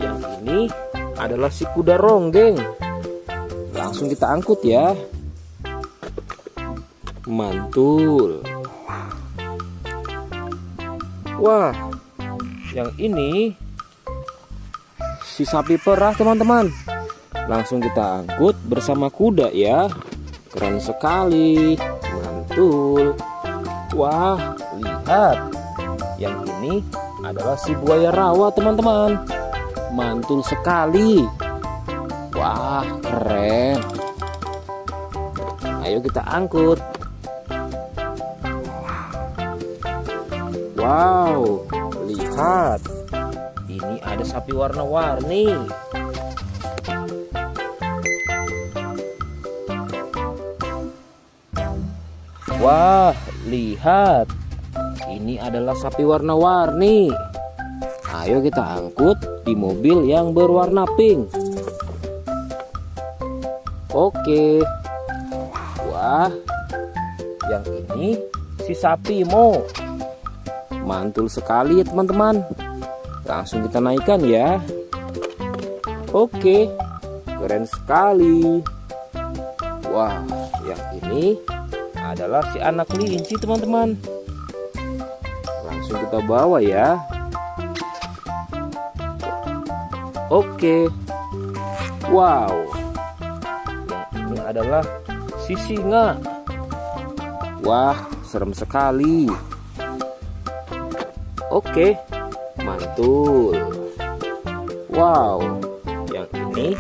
Yang ini adalah si kuda ronggeng. Langsung kita angkut ya. Mantul. Wah, yang ini si sapi perah teman-teman. Langsung kita angkut bersama kuda ya. Keren sekali. Mantul. Wah, lihat. Yang ini adalah si buaya rawa teman-teman. Mantul sekali. Wah, keren. Ayo kita angkut. Wow, lihat. Ini ada sapi warna-warni. Wah, lihat. Ini adalah sapi warna-warni. Ayo kita angkut di mobil yang berwarna pink. Oke. Wah, yang ini si sapi Mo. Mantul sekali ya teman-teman. Langsung kita naikkan ya. Oke, keren sekali. Wah, yang ini adalah si anak kelinci teman-teman. Langsung kita bawa ya. Oke. Wow. Yang ini adalah si singa. Wah, serem sekali. Oke, mantul. Wow, yang ini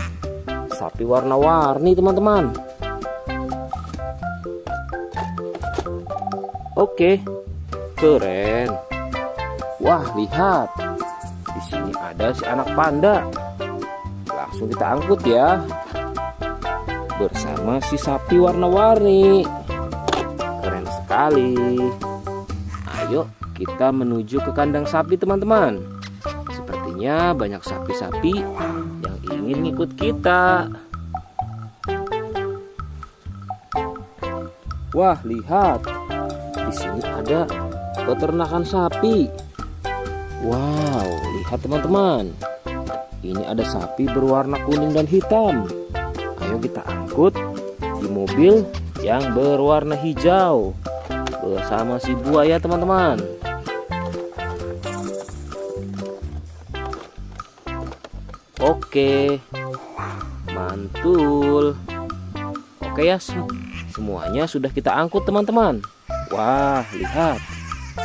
sapi warna-warni teman-teman. Oke, keren. Wah, lihat. Di sini ada si anak panda. Langsung kita angkut ya. Bersama si sapi warna-warni. Keren sekali. Ayo kita menuju ke kandang sapi teman-teman. Sepertinya banyak sapi-sapi yang ingin ikut kita. Wah, lihat. Di sini ada peternakan sapi. Wow, lihat teman-teman. Ini ada sapi berwarna kuning dan hitam. Ayo kita angkut di mobil yang berwarna hijau bersama si buaya teman-teman. Oke, mantul. Oke ya, semuanya sudah kita angkut teman-teman. Wah, lihat,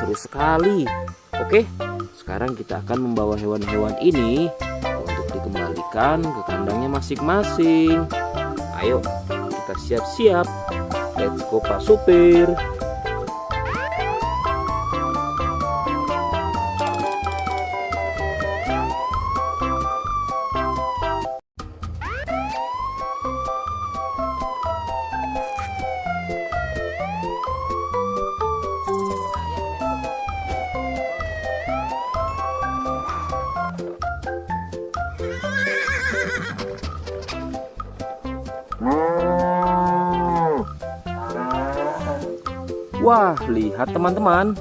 seru sekali. Oke, sekarang kita akan membawa hewan-hewan ini untuk dikembalikan ke kandangnya masing-masing. Ayo, kita siap-siap. Let's go Pak Supir. Wah, lihat teman-teman.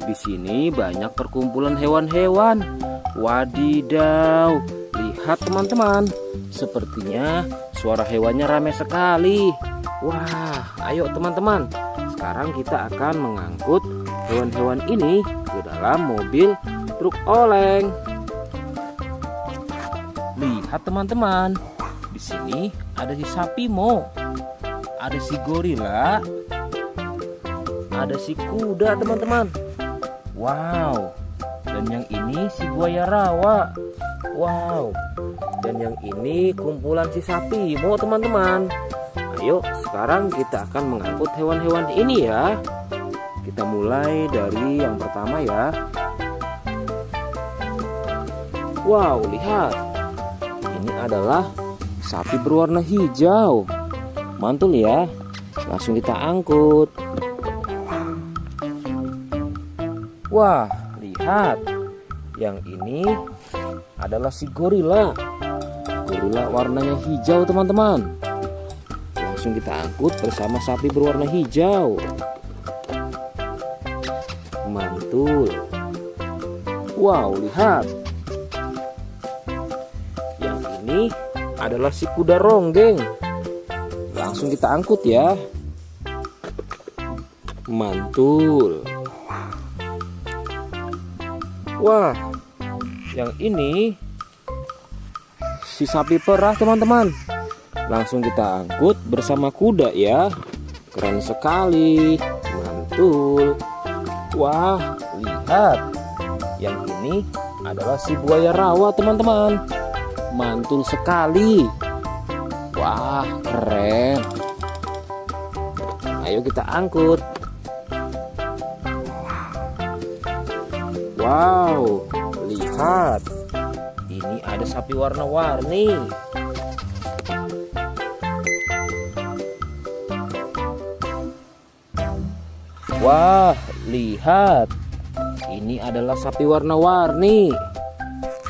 Di sini banyak perkumpulan hewan-hewan. Wadidaw, lihat teman-teman. Sepertinya suara hewannya ramai sekali. Wah, ayo teman-teman. Sekarang kita akan mengangkut hewan-hewan ini ke dalam mobil truk oleng. Lihat teman-teman. Di sini ada si sapi Mo. Ada si gorila. Ada si kuda teman-teman. Wow. Dan yang ini si buaya rawa. Wow. Dan yang ini kumpulan si sapi Mo teman-teman. Ayo sekarang kita akan mengangkut hewan-hewan ini ya. Kita mulai dari yang pertama ya. Wow, lihat. Ini adalah sapi berwarna hijau. Mantul ya. Langsung kita angkut. Wah, lihat. Yang ini adalah si gorila. Gorila warnanya hijau teman-teman. Langsung kita angkut bersama sapi berwarna hijau. Mantul. Wow, lihat. Yang ini adalah si kuda ronggeng. Langsung kita angkut ya. Mantul. Wah, yang ini si sapi perah teman-teman. Langsung kita angkut bersama kuda ya. Keren sekali. Mantul. Wah, lihat. Yang ini adalah si buaya rawa teman-teman. Mantul sekali. Wah, keren. Ayo kita angkut. Wow, lihat. Ini ada sapi warna-warni. Wah, lihat. Ini adalah sapi warna-warni.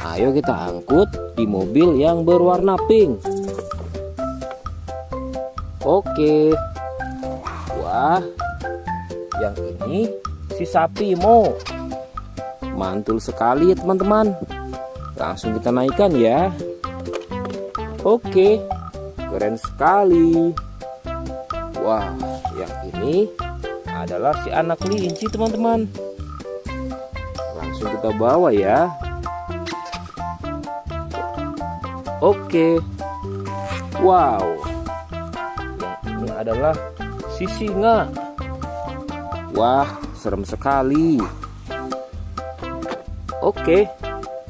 Ayo kita angkut di mobil yang berwarna pink. Oke. Wah, yang ini si sapi Mo. Mantul sekali ya teman-teman. Langsung kita naikkan ya. Oke, keren sekali. Wah, yang ini adalah si anak kelinci teman-teman. Langsung kita bawa ya. Oke. Wow. Yang ini adalah si singa. Wah, serem sekali. Oke,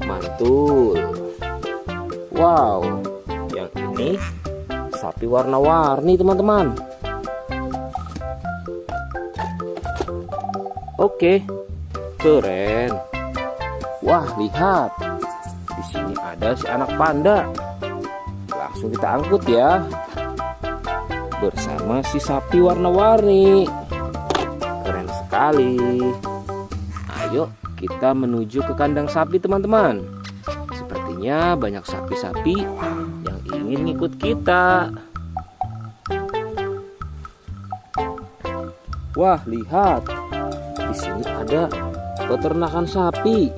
mantul. Wow, yang ini sapi warna-warni teman-teman. Oke, keren. Wah, lihat. Di sini ada si anak panda. Langsung kita angkut ya. Bersama si sapi warna-warni. Keren sekali. Ayo kita menuju ke kandang sapi teman-teman. Sepertinya banyak sapi-sapi yang ingin ngikut kita. Wah, lihat. Di sini ada peternakan sapi.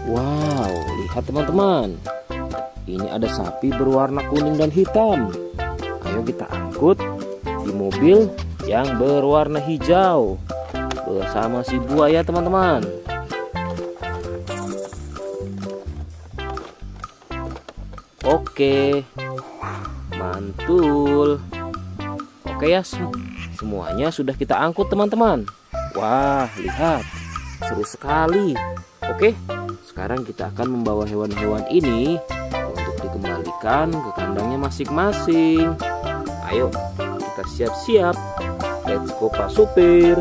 Wow, lihat teman-teman. Ini ada sapi berwarna kuning dan hitam. Ayo kita angkut di mobil yang berwarna hijau bersama si buaya teman-teman. Oke, mantul. Oke ya, semuanya sudah kita angkut teman-teman. Wah, lihat, seru sekali. Oke, sekarang kita akan membawa hewan-hewan ini untuk dikembalikan ke kandangnya masing-masing. Ayo, kita siap-siap. Let's go Pak Supir.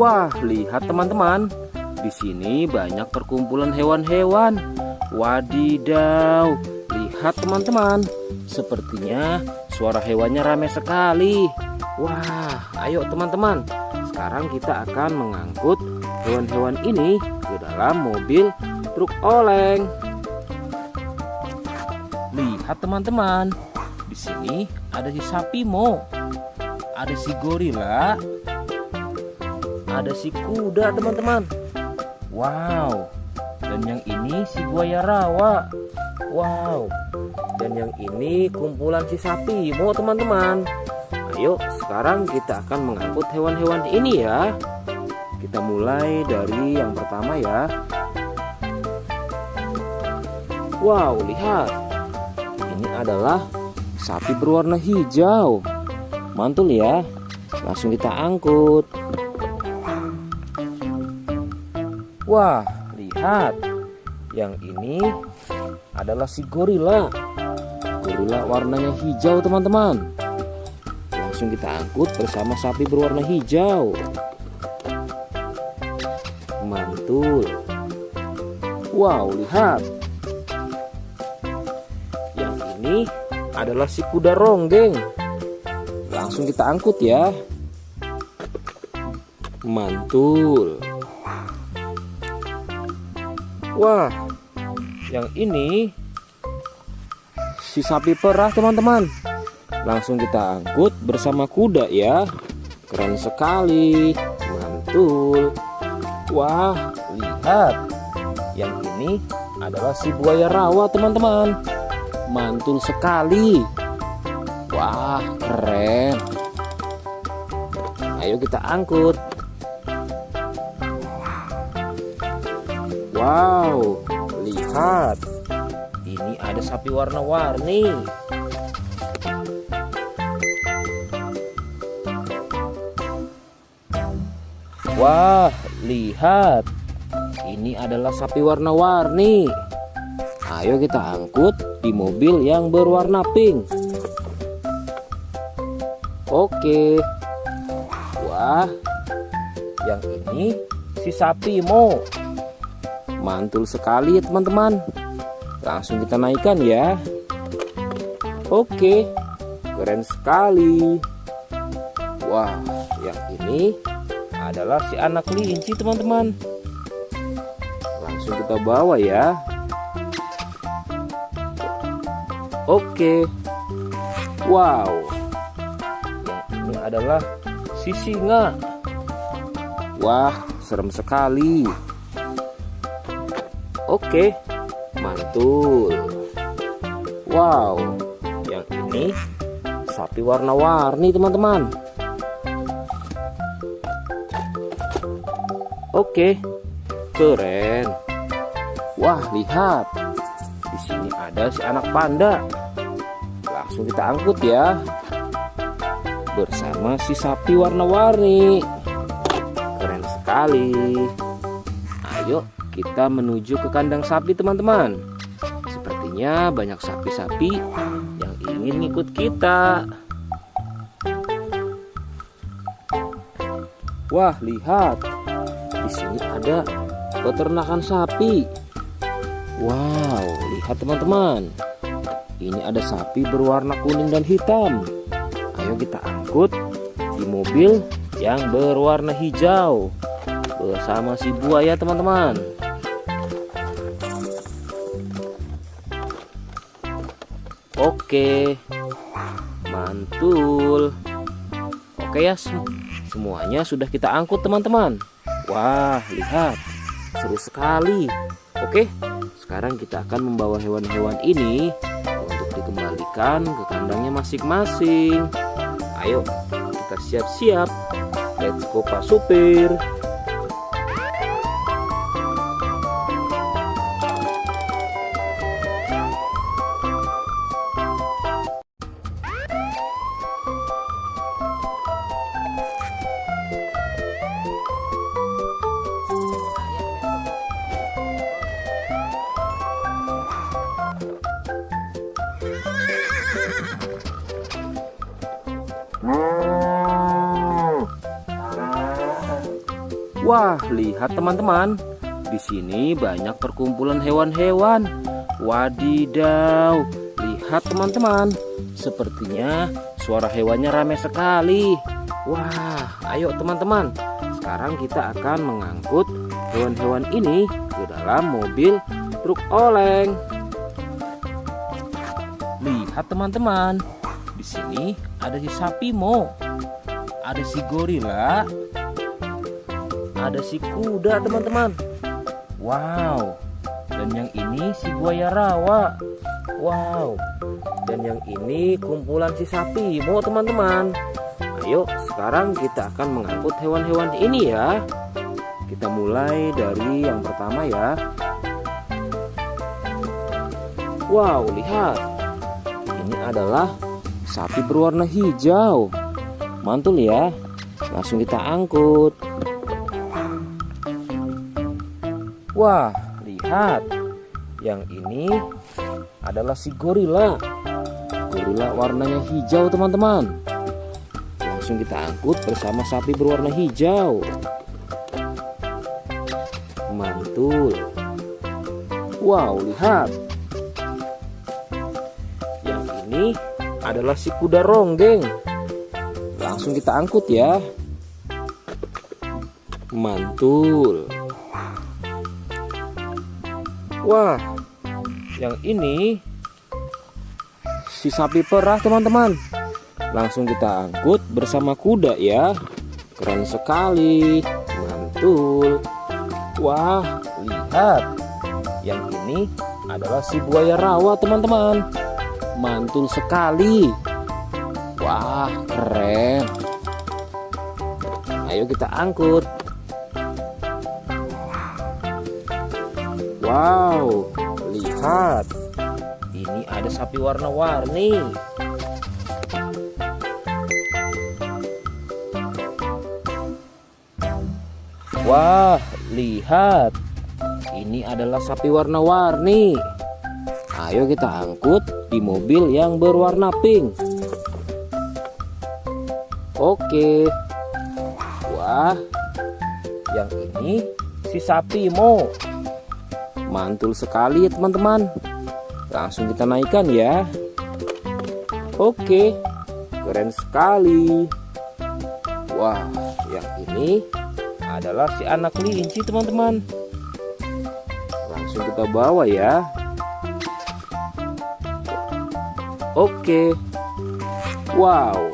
Wah, lihat teman-teman. Di sini banyak perkumpulan hewan-hewan. Wadidaw, lihat teman-teman. Sepertinya suara hewannya ramai sekali. Wah, ayo teman-teman. Sekarang kita akan mengangkut hewan-hewan ini ke dalam mobil truk oleng. Lihat teman-teman. Di sini ada si sapi Mo. Ada si gorila. Ada si kuda teman-teman. Wow. Dan yang ini si buaya rawa. Wow. Dan yang ini kumpulan si sapi Mo teman-teman. Ayo sekarang kita akan mengangkut hewan-hewan ini ya. Kita mulai dari yang pertama ya. Wow, lihat. Ini adalah sapi berwarna hijau. Mantul ya. Langsung kita angkut. Wah, lihat. Yang ini adalah si gorila. Gorila warnanya hijau teman-teman. Langsung kita angkut bersama sapi berwarna hijau. Mantul. Wow, lihat. Yang ini adalah si kuda ronggeng. Langsung kita angkut ya. Mantul. Wah, yang ini si sapi perah teman-teman. Langsung kita angkut bersama kuda ya. Keren sekali. Mantul. Wah, lihat. Yang ini adalah si buaya rawa teman-teman. Mantul sekali. Wah, keren. Ayo kita angkut. Wow, lihat. Ini ada sapi warna-warni. Wah, lihat. Ini adalah sapi warna-warni. Ayo kita angkut di mobil yang berwarna pink. Oke. Wah, yang ini si sapi Mo. Mantul sekali ya teman-teman. Langsung kita naikkan ya. Oke, keren sekali. Wah, yang ini adalah si anak kelinci teman-teman. Langsung kita bawa ya. Oke. Wow. Yang ini adalah si singa. Wah, serem sekali. Oke, mantul. Wow, yang ini sapi warna-warni teman-teman. Oke, keren. Wah, lihat. Di sini ada si anak panda. Langsung kita angkut ya. Bersama si sapi warna-warni. Keren sekali. Ayo kita menuju ke kandang sapi teman-teman. Sepertinya banyak sapi-sapi yang ingin ikut kita. Wah, lihat. Di sini ada peternakan sapi. Wow, lihat teman-teman. Ini ada sapi berwarna kuning dan hitam. Ayo kita angkut di mobil yang berwarna hijau bersama si buaya teman-teman. Oke, mantul. Oke ya, semuanya sudah kita angkut teman-teman. Wah, lihat, seru sekali. Oke, sekarang kita akan membawa hewan-hewan ini untuk dikembalikan ke kandangnya masing-masing. Ayo, kita siap-siap. Let's go Pak Supir. Wah, lihat teman-teman. Di sini banyak perkumpulan hewan-hewan. Wadidaw, lihat teman-teman. Sepertinya suara hewannya ramai sekali. Wah, ayo teman-teman. Sekarang kita akan mengangkut hewan-hewan ini ke dalam mobil truk oleng. Lihat teman-teman. Di sini ada si sapi Mo. Ada si gorila. Ada si kuda teman-teman. Wow. Dan yang ini si buaya rawa. Wow. Dan yang ini kumpulan si sapi Mo teman-teman. Ayo sekarang kita akan mengangkut hewan-hewan ini ya. Kita mulai dari yang pertama ya. Wow, lihat. Ini adalah sapi berwarna hijau. Mantul ya. Langsung kita angkut. Wah, lihat. Yang ini adalah si gorila. Gorila warnanya hijau teman-teman. Langsung kita angkut bersama sapi berwarna hijau. Mantul. Wow, lihat. Yang ini adalah si kuda ronggeng. Langsung kita angkut ya. Mantul. Wah, yang ini si sapi perah teman-teman. Langsung kita angkut bersama kuda ya. Keren sekali. Mantul. Wah, lihat. Yang ini adalah si buaya rawa teman-teman. Mantul sekali. Wah, keren. Ayo kita angkut. Wow, lihat. Ini ada sapi warna-warni. Wah, lihat. Ini adalah sapi warna-warni. Ayo kita angkut di mobil yang berwarna pink. Oke. Wah, yang ini si sapi Mo. Mantul sekali ya teman-teman. Langsung kita naikkan ya. Oke, keren sekali. Wah, yang ini adalah si anak kelinci teman-teman. Langsung kita bawa ya. Oke. Wow.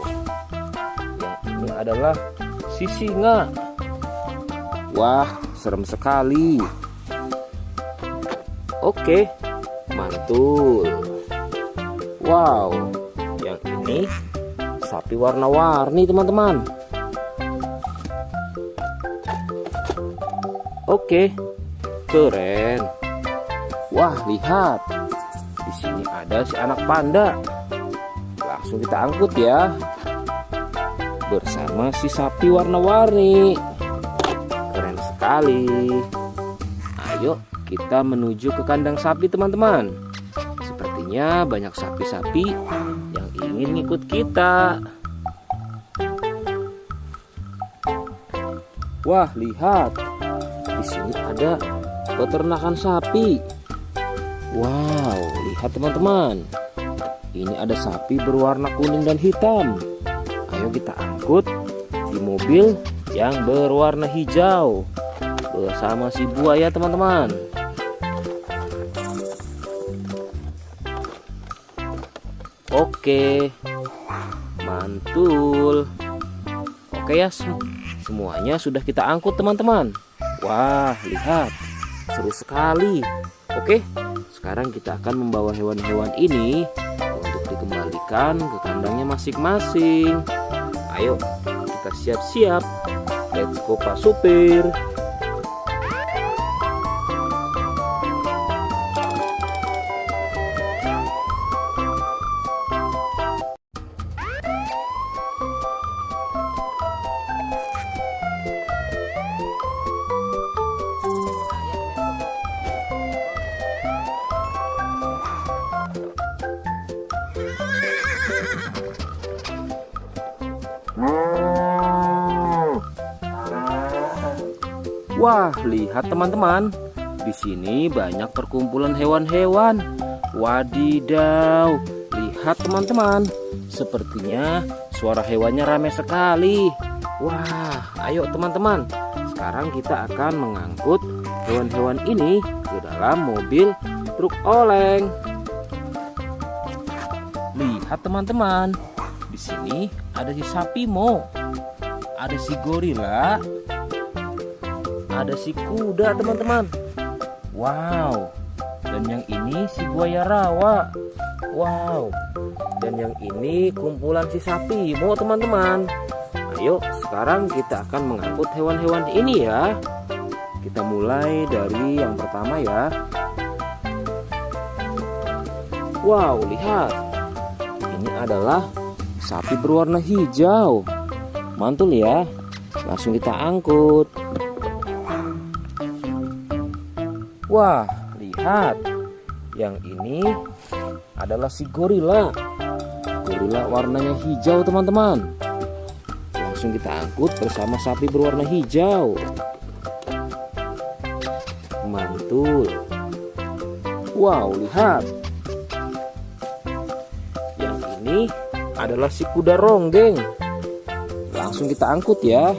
Yang ini adalah si singa. Wah, serem sekali. Oke, mantul. Wow, yang ini sapi warna-warni teman-teman. Oke, keren. Wah, lihat. Di sini ada si anak panda. Langsung kita angkut ya. Bersama si sapi warna-warni. Keren sekali. Ayo kita menuju ke kandang sapi teman-teman. Sepertinya banyak sapi-sapi yang ingin ngikut kita. Wah, lihat. Di sini ada peternakan sapi. Wow, lihat teman-teman. Ini ada sapi berwarna kuning dan hitam. Ayo kita angkut di mobil yang berwarna hijau bersama si buaya teman-teman. Oke, mantul. Oke ya, semuanya sudah kita angkut teman-teman. Wah, lihat, seru sekali. Oke, sekarang kita akan membawa hewan-hewan ini untuk dikembalikan ke kandangnya masing-masing. Ayo, kita siap-siap. Let's go Pak Supir. Wah, lihat teman-teman. Di sini banyak perkumpulan hewan-hewan. Wadidaw, lihat teman-teman. Sepertinya suara hewannya ramai sekali. Wah, ayo teman-teman. Sekarang kita akan mengangkut hewan-hewan ini ke dalam mobil truk oleng. Lihat teman-teman. Di sini ada si sapi Mo. Ada si gorila. Ada si kuda teman-teman. Wow. Dan yang ini si buaya rawa. Wow. Dan yang ini kumpulan si sapi Mo teman-teman. Ayo sekarang kita akan mengangkut hewan-hewan ini ya. Kita mulai dari yang pertama ya. Wow, lihat. Ini adalah sapi berwarna hijau. Mantul ya. Langsung kita angkut. Wah, lihat. Yang ini adalah si gorila. Gorila warnanya hijau teman-teman. Langsung kita angkut bersama sapi berwarna hijau. Mantul. Wow, lihat. Yang ini adalah si kuda ronggeng. Langsung kita angkut ya.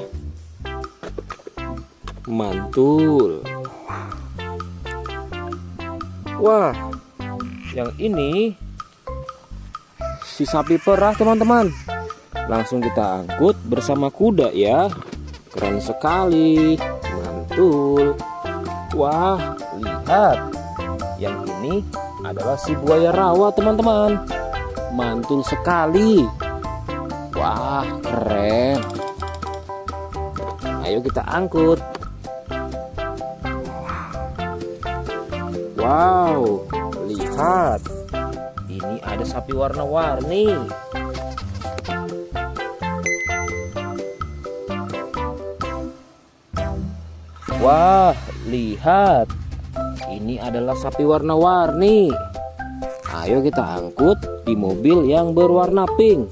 Mantul. Wah, yang ini si sapi perah teman-teman. Langsung kita angkut bersama kuda ya. Keren sekali. Mantul. Wah, lihat. Yang ini adalah si buaya rawa teman-teman. Mantul sekali. Wah, keren. Ayo kita angkut. Wow, lihat. Ini ada sapi warna-warni. Wah, lihat. Ini adalah sapi warna-warni. Ayo kita angkut di mobil yang berwarna pink.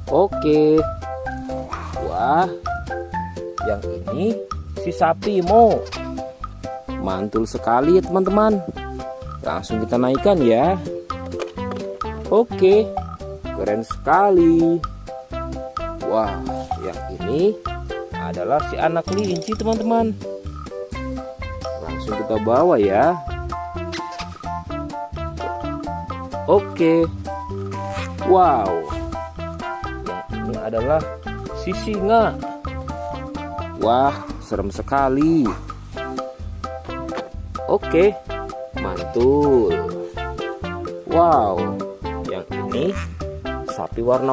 Oke. Wah, yang ini si sapi Mo. Mantul sekali ya teman-teman. Langsung kita naikkan ya. Oke, keren sekali. Wah, yang ini adalah si anak kelinci teman-teman. Langsung kita bawa ya. Oke. Wow. Yang ini adalah si singa. Wah, serem sekali. Oke, mantul. Wow, yang ini sapi warna